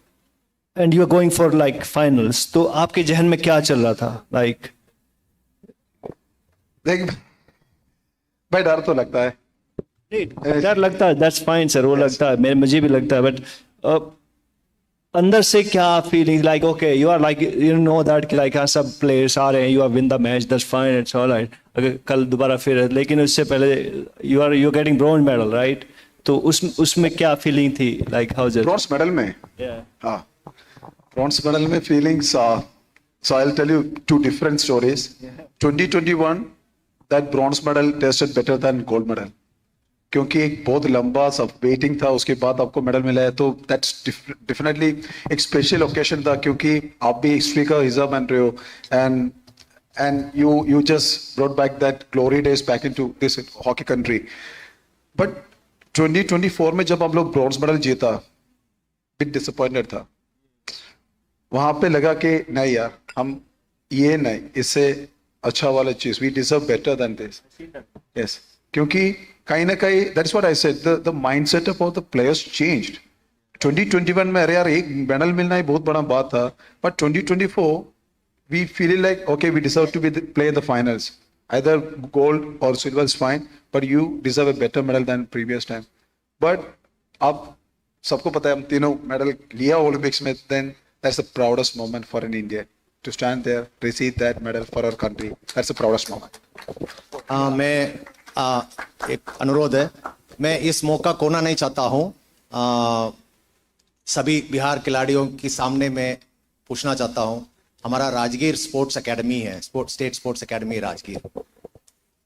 and you are going for like finals, तो आपके जहन में क्या चल रहा था? Like देख भाई डर तो लगता है. डर लगता है, that's fine sir, वो लगता है, मुझे भी लगता है, but अंदर से क्या feeling like okay you are like you know that like सब प्लेयर्स आ रहे हैं, you are win the match, that's fine, it's alright, अगर कल दोबारा फिर, लेकिन उससे पहले you getting bronze medal right, तो उसमें क्या फीलिंग थी like how is it? Bronze medal में हां, ब्रॉन्ज मेडल में feelings so I'll tell you two different stories. 2021 that bronze medal tasted better than gold medal क्योंकि एक बहुत लंबा सब वेटिंग था, उसके बाद आपको मेडल मिला है, तो दैट्स डेफिनेटली एक स्पेशल ओकेजन था क्योंकि आप भी हिस्ट्री का हिस्सा बन रहे हो and you just brought back that glory days back into this hockey country. But 2024 में जब हम लोग ब्रॉन्ज मेडल जीता, बिट डिसअपॉइंटेड था. वहां पे लगा कि नहीं यार, हम ये नहीं, इससे अच्छा वाला चीज, we deserve better than this. Yes, क्योंकि कहीं ना कहीं that's what I said, the mindset of the players changed. 2021 में अरे यार एक मेडल मिलना ही बहुत बड़ा बात था, but 2024 we feel like okay we deserve to be play the finals, either gold और silver is fine, but you deserve a better medal than previous time. But अब सबको पता है हम तीनों मेडल लिया ओलंपिक्स में, then that's the proudest moment for an India. to stand there, receive that medal for our country. That's the proudest moment. एक अनुरोध है, मैं इस मौका खोना नहीं चाहता हूं। सभी बिहार खिलाड़ियों के सामने मैं पूछना चाहता हूं, हमारा राजगीर स्पोर्ट्स एकेडमी है, state sports academy Rajgir.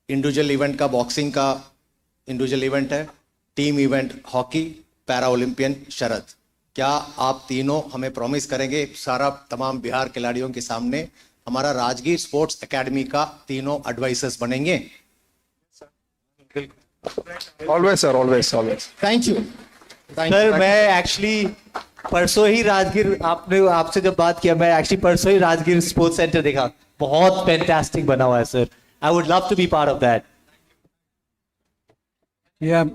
Individual event का बॉक्सिंग का इंडिविजुअल इवेंट है, team event hockey, para Olympian Sharad. क्या आप तीनों हमें प्रॉमिस करेंगे सारा तमाम बिहार खिलाड़ियों के सामने हमारा राजगीर स्पोर्ट्स एकेडमी का तीनों एडवाइजर्स बनेंगे? Always, sir. Always, always. Thank you sir, मैं एक्चुअली परसों ही राजगीर, आपसे जब बात किया, मैं एक्चुअली परसों ही राजगीर स्पोर्ट्स सेंटर देखा, बहुत फैंटास्टिक बना हुआ है sir. I would love to be part of that. Yeah.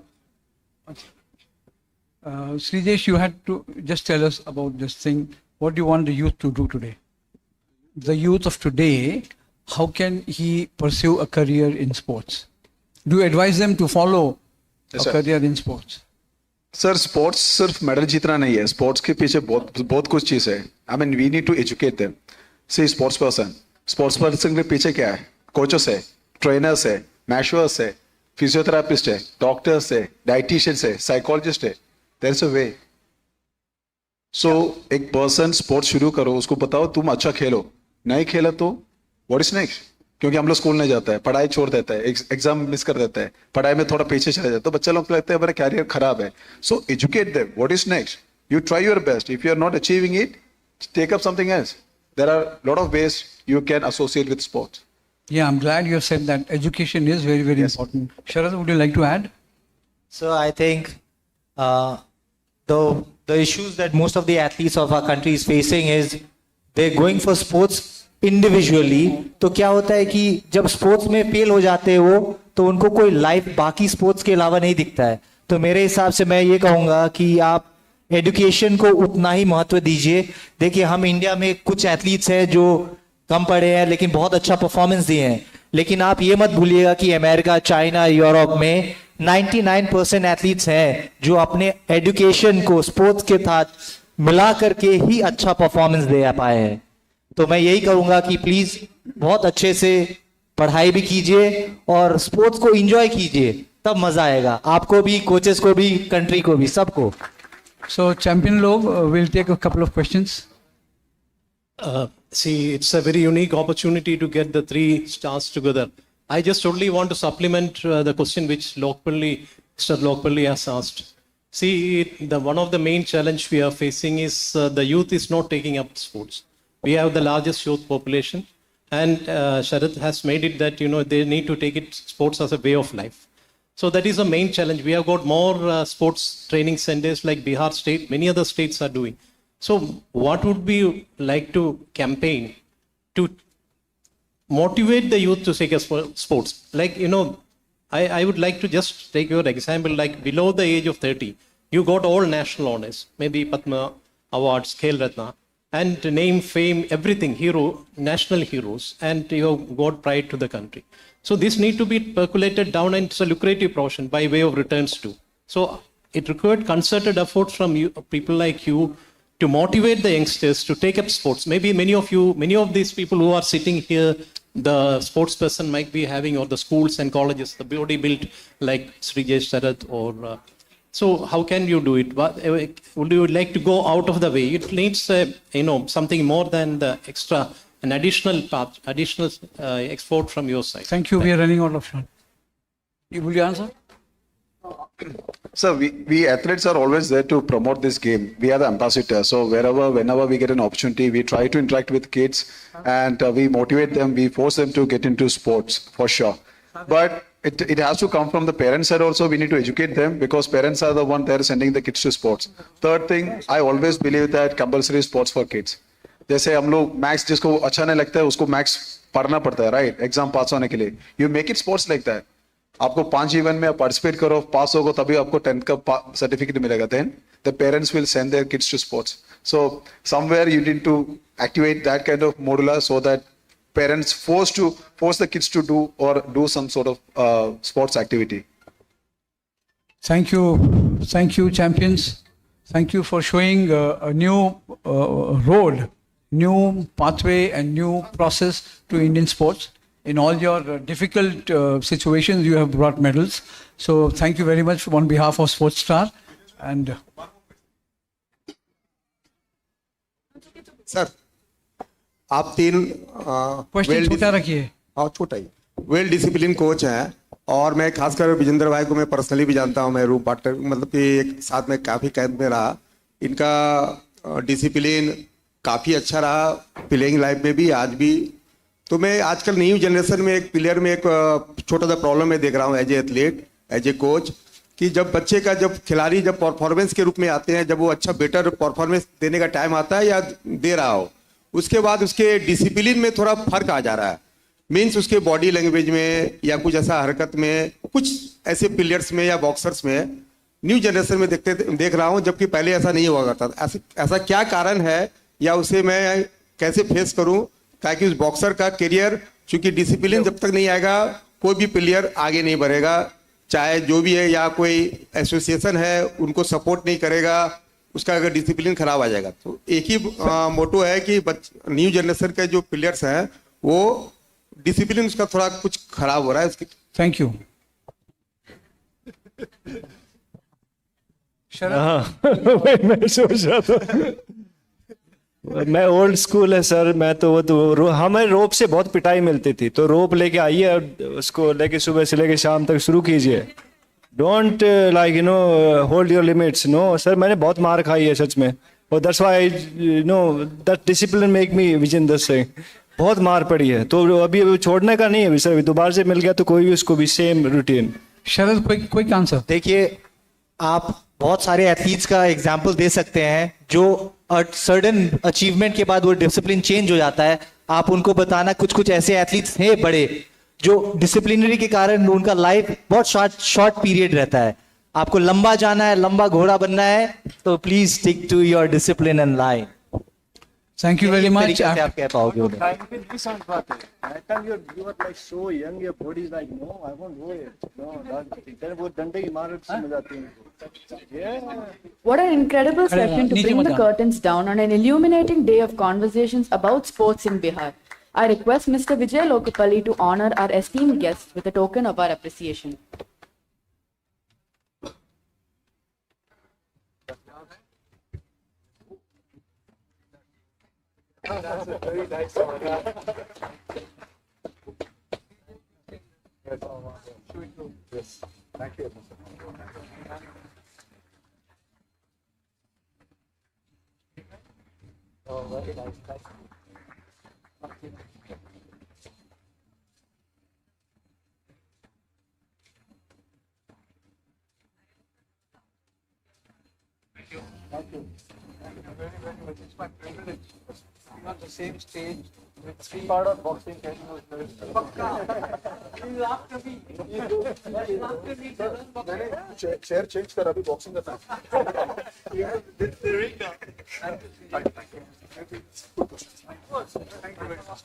Srijesh, you had to just tell us about this thing. What do you want the youth to do today? The youth of today, how can he pursue a career in sports? Do you advise them to follow a career in sports? Sir, sports सिर्फ medal जीतना नहीं है, sports के पीछे बहुत कुछ चीज है। I mean we need to educate them. See sports person के पीछे क्या है? कोचेस है, ट्रेनर्स है, मैशर्स है, फिजियोथेरापिस्ट है, डॉक्टर्स है, डाइटिशियंस है, साइकोलॉजिस्ट है। देयर इज अ वे। सो एक पर्सन स्पोर्ट्स शुरू करो, उसको बताओ तुम अच्छा खेलो, नहीं खेला तो व्हाट इज नेक्स्ट? क्योंकि हम लोग स्कूल नहीं जाता है, पढ़ाई छोड़ देता है, एग्जाम मिस कर देता है, पढ़ाई में थोड़ा पीछे चला जाता है, तो बच्चा लोग लगता है हमारा कैरियर खराब है। So educate them, what is next? You try your best. If you are not achieving it, take up something else. There are lot of ways you can associate with sports. Yeah, I'm glad you said that. Education is very, very important. Sharad, would you like to add? So I think the issues that most of the athletes of our country is facing is they're going for sports individually. तो क्या होता है कि जब sports में fail हो जाते हैं वो, तो उनको कोई लाइफ बाकी स्पोर्ट्स के अलावा नहीं दिखता है। तो मेरे हिसाब से मैं ये कहूँगा कि आप एजुकेशन को उतना ही महत्व दीजिए। देखिए, हम इंडिया में कुछ एथलीट्स हैं जो कम पढ़े हैं लेकिन बहुत अच्छा परफॉर्मेंस दिए हैं, लेकिन आप ये मत भूलिएगा कि अमेरिका, चाइना, यूरोप में 99% एथलीट्स हैं जो अपने एजुकेशन को स्पोर्ट्स के साथ मिला करके ही अच्छा परफॉर्मेंस दे पाए हैं। तो मैं यही कहूँगा कि प्लीज बहुत अच्छे से पढ़ाई भी कीजिए और स्पोर्ट्स को एंजॉय कीजिए, तब मजा आएगा आपको भी, कोचेस को भी, कंट्री को भी, सबको। So champion log will take a couple of questions. See, it's a very unique opportunity to get the three stars together. I just only want to supplement the question which Mr. Lokpalli has asked. See, one of the main challenge we are facing is the youth is not taking up sports. We have the largest youth population, and Sharad has made it that they need to take sports as a way of life. So that is the main challenge. We have got more sports training centers like Bihar state, many other states are doing. So what would we like to campaign to motivate the youth to take a sports? Like, I would like to just take your example, like below the age of 30, you got all national honors, maybe Padma Awards, Khel Ratna, and name, fame, everything, national heroes, and you have got pride to the country. So this need to be percolated down, and it's a lucrative profession by way of returns too. So it required concerted efforts from you, people like you, to motivate the youngsters to take up sports. Maybe many of these people who are sitting here, the sports person might be having, or the schools and colleges, the body built like Srijesh, Sharad, or so how can you do it? Would you like to go out of the way? It needs something more than the extra, an additional part, additional export from your side. Thank you. We are running out of time. Will you answer? So we athletes are always there to promote this game. We are the ambassadors. So whenever we get an opportunity, we try to interact with kids, and we motivate them. We force them to get into sports for sure. But it has to come from the parents side also. We need to educate them, because parents are the one that are sending the kids to sports. Third thing, I always believe that compulsory sports for kids. जैसे हम लोग maths जिसको अच्छा नहीं लगता है उसको maths पढ़ना पड़ता है, राइट, एग्जाम पास होने के लिए. You make it sports like that. आपको 5 इवेंट में पार्टिसिपेट करो, पास होगा, तभी आपको 10th का सर्टिफिकेट मिलेगा. Then the parents will send their kids to sports. So somewhere you need to activate that kind of module so that parents force the kids to do some sort of sports activity. Thank you champions. Thank you for showing a new road new pathway and new process to Indian sports. In all your difficult situations, you have brought medals. So thank you very much on behalf of Sportstar. And sir, आप तीन question छोटा रखिए। हाँ, छोटा ही। Well discipline coach हैं और मैं खासकर विजेंद्र भाई को मैं पर्सनली भी जानता हूँ, मैं रूम पार्टनर मतलब कि एक साथ में काफ़ी कैद में रहा। इनका डिसिप्लिन काफ़ी अच्छा रहा प्लेइंग लाइफ में भी, आज भी। तो मैं आजकल न्यू जनरेशन में एक प्लेयर में एक छोटा सा प्रॉब्लम मैं देख रहा हूँ as a athlete, as a coach, कि जब बच्चे का जब खिलाड़ी जब परफॉर्मेंस के रूप में आते हैं, जब वो अच्छा बेटर परफॉर्मेंस देने का टाइम आता है या दे रहा हो, उसके बाद उसके डिसिप्लिन में थोड़ा फर्क आ जा रहा है। मीन्स उसके बॉडी लैंग्वेज में या कुछ ऐसा हरकत में, कुछ ऐसे प्लेयर्स में या बॉक्सर्स में न्यू जनरेशन में देख रहा हूँ, जबकि पहले ऐसा नहीं हुआ करता था। ऐसा क्या कारण है या उसे मैं कैसे फेस करूँ ताकि उस बॉक्सर का करियर, चूंकि डिसिप्लिन जब तक नहीं आएगा कोई भी प्लेयर आगे नहीं बढ़ेगा, चाहे जो भी है, या कोई एसोसिएशन है उनको सपोर्ट नहीं करेगा, उसका अगर डिसिप्लिन खराब आ जाएगा। तो एक ही मोटो है कि न्यू जनरेशन के जो प्लेयर्स हैं वो डिसिप्लिन उसका थोड़ा कुछ खराब हो रहा है उसकी। Thank you. मैं सोच रहा था, मैं ओल्ड स्कूल है सर, मैं तो हमें रोप से बहुत पिटाई मिलती थी, तो रोप लेके आइए और उसको लेके सुबह से लेके शाम तक शुरू कीजिए। Don't like you know hold your limits. No sir, मैंने बहुत मार खाई है सच में, और that's why you know that discipline make me Vijender Singh. बहुत मार पड़ी है, तो अभी छोड़ने का नहीं है सर। दोबारा से मिल गया तो कोई भी उसको भी सेम रूटीन। शरद, क्विक आंसर। देखिए, आप बहुत सारे एथलीट्स का एग्जाम्पल दे सकते हैं जो सर्टेन अचीवमेंट के बाद वो डिसिप्लिन चेंज हो जाता है। आप उनको बताना, कुछ कुछ ऐसे एथलीट्स हैं बड़े जो डिसिप्लिनरी के कारण उनका लाइफ बहुत शॉर्ट पीरियड रहता है। आपको लंबा जाना है, लंबा घोड़ा बनना है, तो please stick to your discipline and line. Thank you very much. आप कह पाओगे उन्हें। What an incredible session to bring the curtains down on an illuminating day of conversations about sports in Bihar. I request Mr. Vijay Lokapalli to honor our esteemed guests with a token of our appreciation. That's a very nice one. Yes, thank you. Oh, very nice. Thank you. Thank you. Thank you very, very much. It's my privilege to be on the same stage with three part of boxing. Chair change कर अभी boxing का time. The ring now. Thank you. Thank you. Good question. Thank you very much.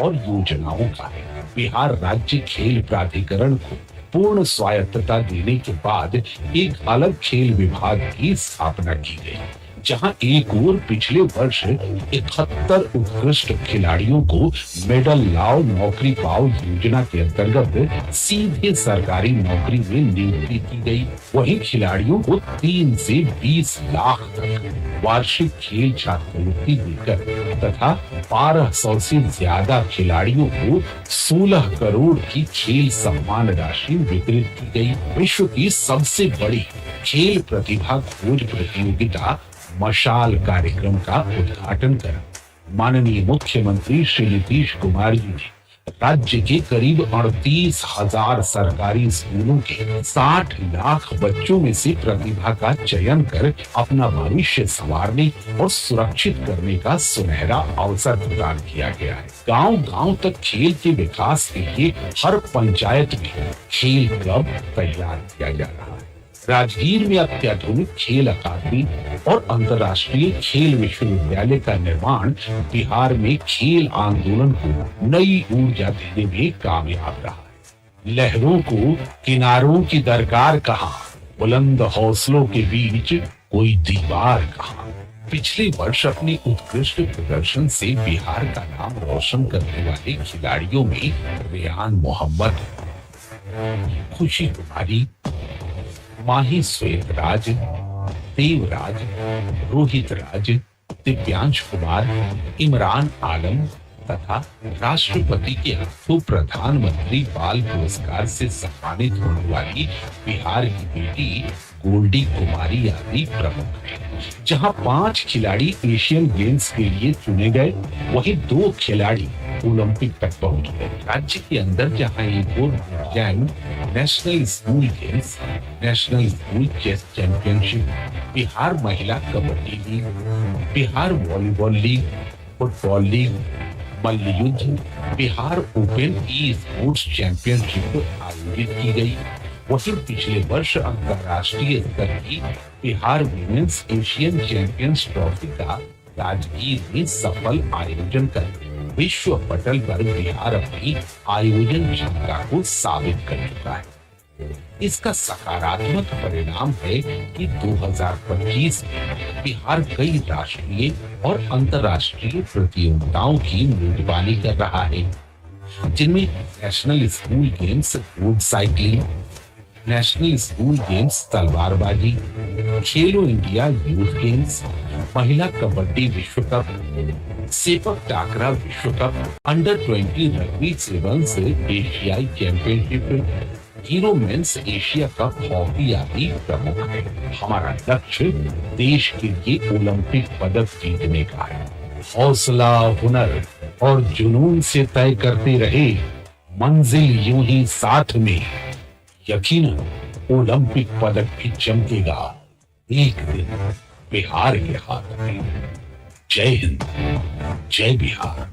और योजनाओं का है। बिहार राज्य खेल प्राधिकरण को पूर्ण स्वायत्तता देने के बाद एक अलग खेल विभाग की स्थापना की गई, जहां एक ओर पिछले वर्ष 71 उत्कृष्ट खिलाड़ियों को मेडल लाओ नौकरी पाओ योजना के अंतर्गत सीधे सरकारी नौकरी में नियुक्ति की गई, वहीं खिलाड़ियों को 3 से 20 लाख तक वार्षिक खेल छात्रवृत्ति देकर तथा 1200 से ज्यादा खिलाड़ियों को 16 करोड़ की खेल सम्मान राशि वितरित की गई। विश्व की सबसे बड़ी खेल प्रतिभा खोज प्रतियोगिता मशाल कार्यक्रम का उद्घाटन कर माननीय मुख्यमंत्री श्री नीतीश कुमार जी ने राज्य के करीब 38,000 सरकारी स्कूलों के 60 लाख बच्चों में से प्रतिभा का चयन कर अपना भविष्य संवारने और सुरक्षित करने का सुनहरा अवसर प्रदान किया गया है। गांव-गांव तक खेल के विकास के लिए हर पंचायत में खेल क्लब तैयार किया जा रहा है। राजगीर में अत्याधुनिक खेल अकादमी और अंतर्राष्ट्रीय खेल विश्वविद्यालय का निर्माण बिहार में खेल आंदोलन को नई ऊर्जा देने में कामयाब रहा है। लहरों को किनारों की दरकार कहाँ, बुलंद हौसलों के बीच कोई दीवार कहाँ। पिछले वर्ष अपने उत्कृष्ट प्रदर्शन से बिहार का नाम रोशन करने वाले खिलाड़ियों में रेयान मोहम्मद, खुशी कुमारी, माही श्वेतराज, देवराज, रोहित राज, दिव्यांश कुमार, इमरान आलम तथा राष्ट्रपति के हाथों प्रधानमंत्री बाल पुरस्कार से सम्मानित होने वाली बिहार की बेटी गोल्डी कुमारी आदि प्रमुख हैं। जहां 5 खिलाड़ी एशियन गेम्स के लिए चुने गए, वहीं 2 खिलाड़ी ओलंपिक तक पहुंच गए। राज्य के अंदर जहां एक और national school games, national school chess championship, Bihar महिला kabaddi league, Bihar volleyball league, football league, मल्ल युद्ध, Bihar open e sports championship आयोजित की गई। वहीं पिछले वर्ष अंतर्राष्ट्रीय स्तर की Bihar women's Asian champions trophy का राजगीर में सफल आयोजन कर विश्व पटल पर बिहार अपनी आयोजन क्षमता को साबित कर चुका है। इसका सकारात्मक परिणाम है कि 2025 में बिहार कई राष्ट्रीय और अंतर्राष्ट्रीय प्रतियोगिताओं की मेजबानी कर रहा है, जिनमें national school games road cycling, national school games तलवारबाजी, खेलो इंडिया यूथ गेम्स, महिला कबड्डी विश्व कप, सेपक टाकरा विश्व कप, अंडर 20 रग्बी सेवन्स एशियाई championship, Hero men's Asia cup hockey आदि प्रमुख है। हमारा लक्ष्य देश के लिए ओलंपिक पदक जीतने का है। हौसला, हुनर और जुनून से तय करते रहे मंजिल यूं ही साथ में, यकीनन ओलंपिक पदक भी चमकेगा एक दिन बिहार के हाथ में। जय हिंद, जय Bihar.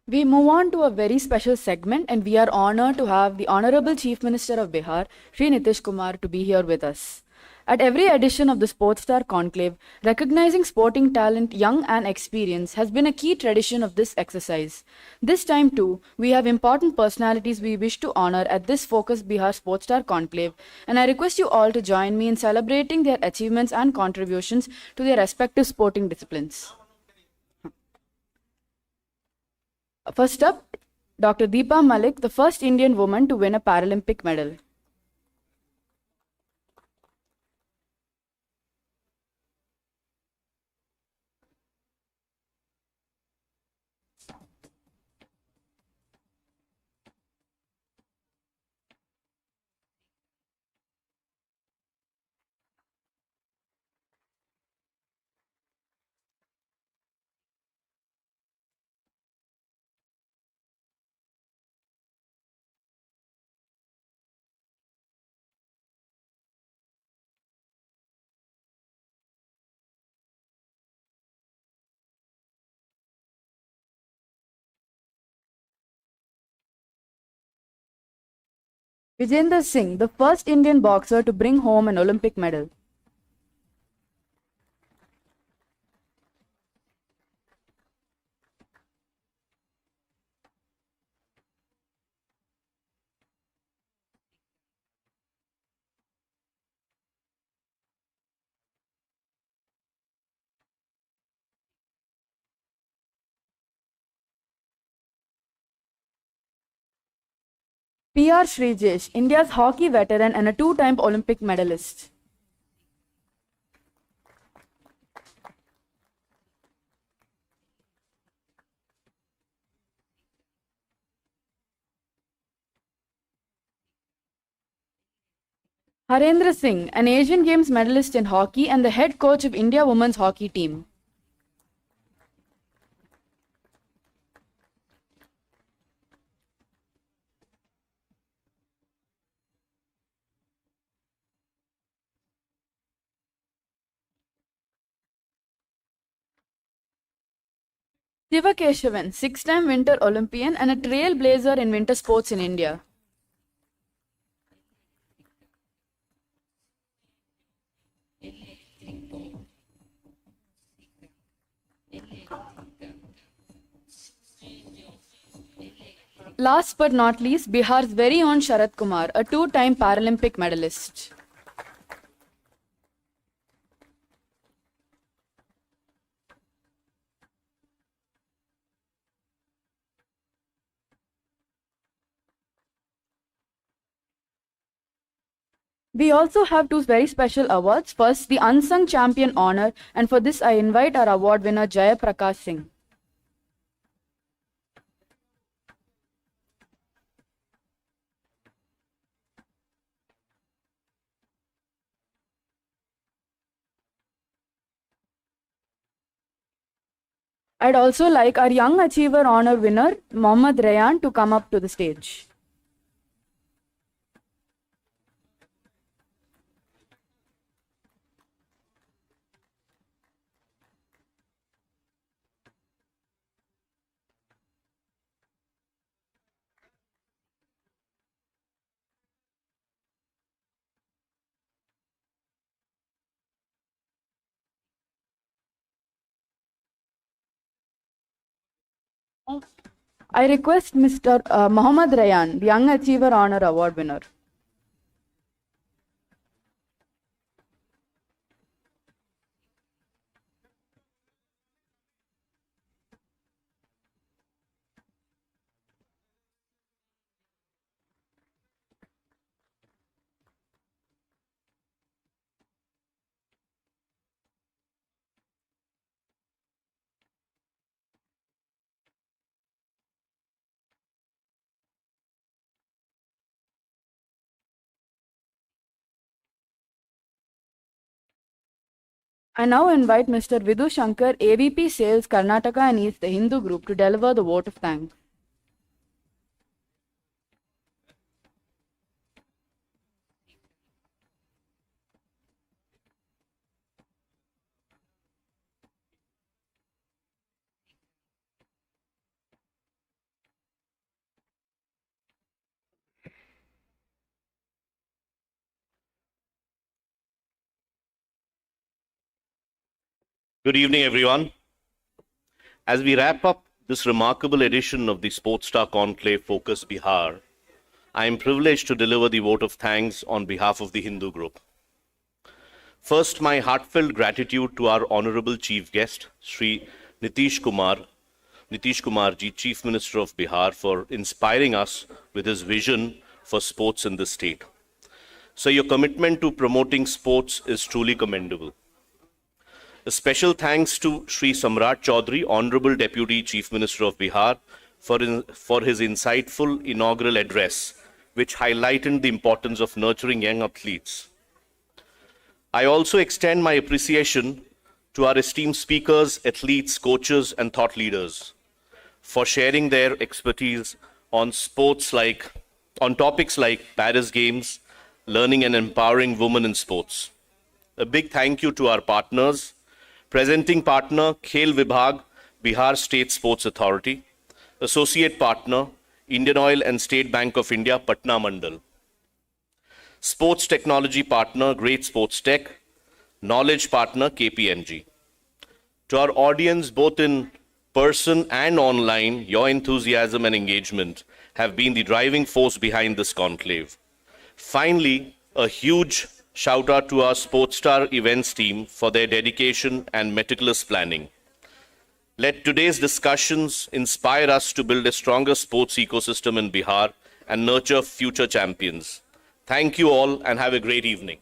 We move on to a very special segment, and we are honored to have the Honourable Chief Minister of Bihar, Shri Nitish Kumar, to be here with us. At every edition of the Sportstar Conclave, recognizing sporting talent, young and experienced, has been a key tradition of this exercise. This time too, we have important personalities we wish to honor at this Focus Bihar Sportstar Conclave, and I request you all to join me in celebrating their achievements and contributions to their respective sporting disciplines. First up, Dr. Deepa Malik, the first Indian woman to win a Paralympic medal. Vijender Singh, the first Indian boxer to bring home an Olympic medal. Shri, India's hockey veteran and a two-time Olympic medalist. Harendra Singh, an Asian Games medalist in hockey and the head coach of India women's hockey team. Shiva Keshavan, six-time Winter Olympian and a trailblazer in winter sports in India. Last but not least, Bihar's very own Sharat Kumar, a two-time Paralympic medalist. We also have two very special awards. First, the Unsung Champion Honor, and for this I invite our award winner Jaya Prakash Singh. I'd also like our Young Achiever Honor winner, Mohammad Rayan, to come up to the stage. I request Mr. Mohammad Rayan, the Young Achiever Honor Award winner. I now invite Mr. Vidhu Shankar, AVP Sales, Karnataka and East, the Hindu Group, to deliver the vote of thanks. Good evening, everyone. As we wrap up this remarkable edition of the Sportstar Conclave Focus Bihar, I am privileged to deliver the vote of thanks on behalf of the Hindu Group. First, my heartfelt gratitude to our Honourable Chief Guest, Shri Nitish Kumar, Nitish Kumar ji, Chief Minister of Bihar, for inspiring us with his vision for sports in the state. So your commitment to promoting sports is truly commendable. A special thanks to Shri Samrat Choudhary, Honourable Deputy Chief Minister of Bihar, for his insightful inaugural address, which highlighted the importance of nurturing young athletes. I also extend my appreciation to our esteemed speakers, athletes, coaches, and thought leaders for sharing their expertise on topics like Paris Games, learning and empowering women in sports. A big thank you to our partners. Presenting partner, Khel Vibhag, Bihar State Sports Authority. Associate partner, Indian Oil and State Bank of India, Patna Mandal. Sports technology partner, Great Sports Tech. Knowledge partner, KPMG. To our audience, both in person and online, your enthusiasm and engagement have been the driving force behind this conclave. Finally, a huge shout out to our Sportstar events team for their dedication and meticulous planning. Let today's discussions inspire us to build a stronger sports ecosystem in Bihar and nurture future champions. Thank you all and have a great evening.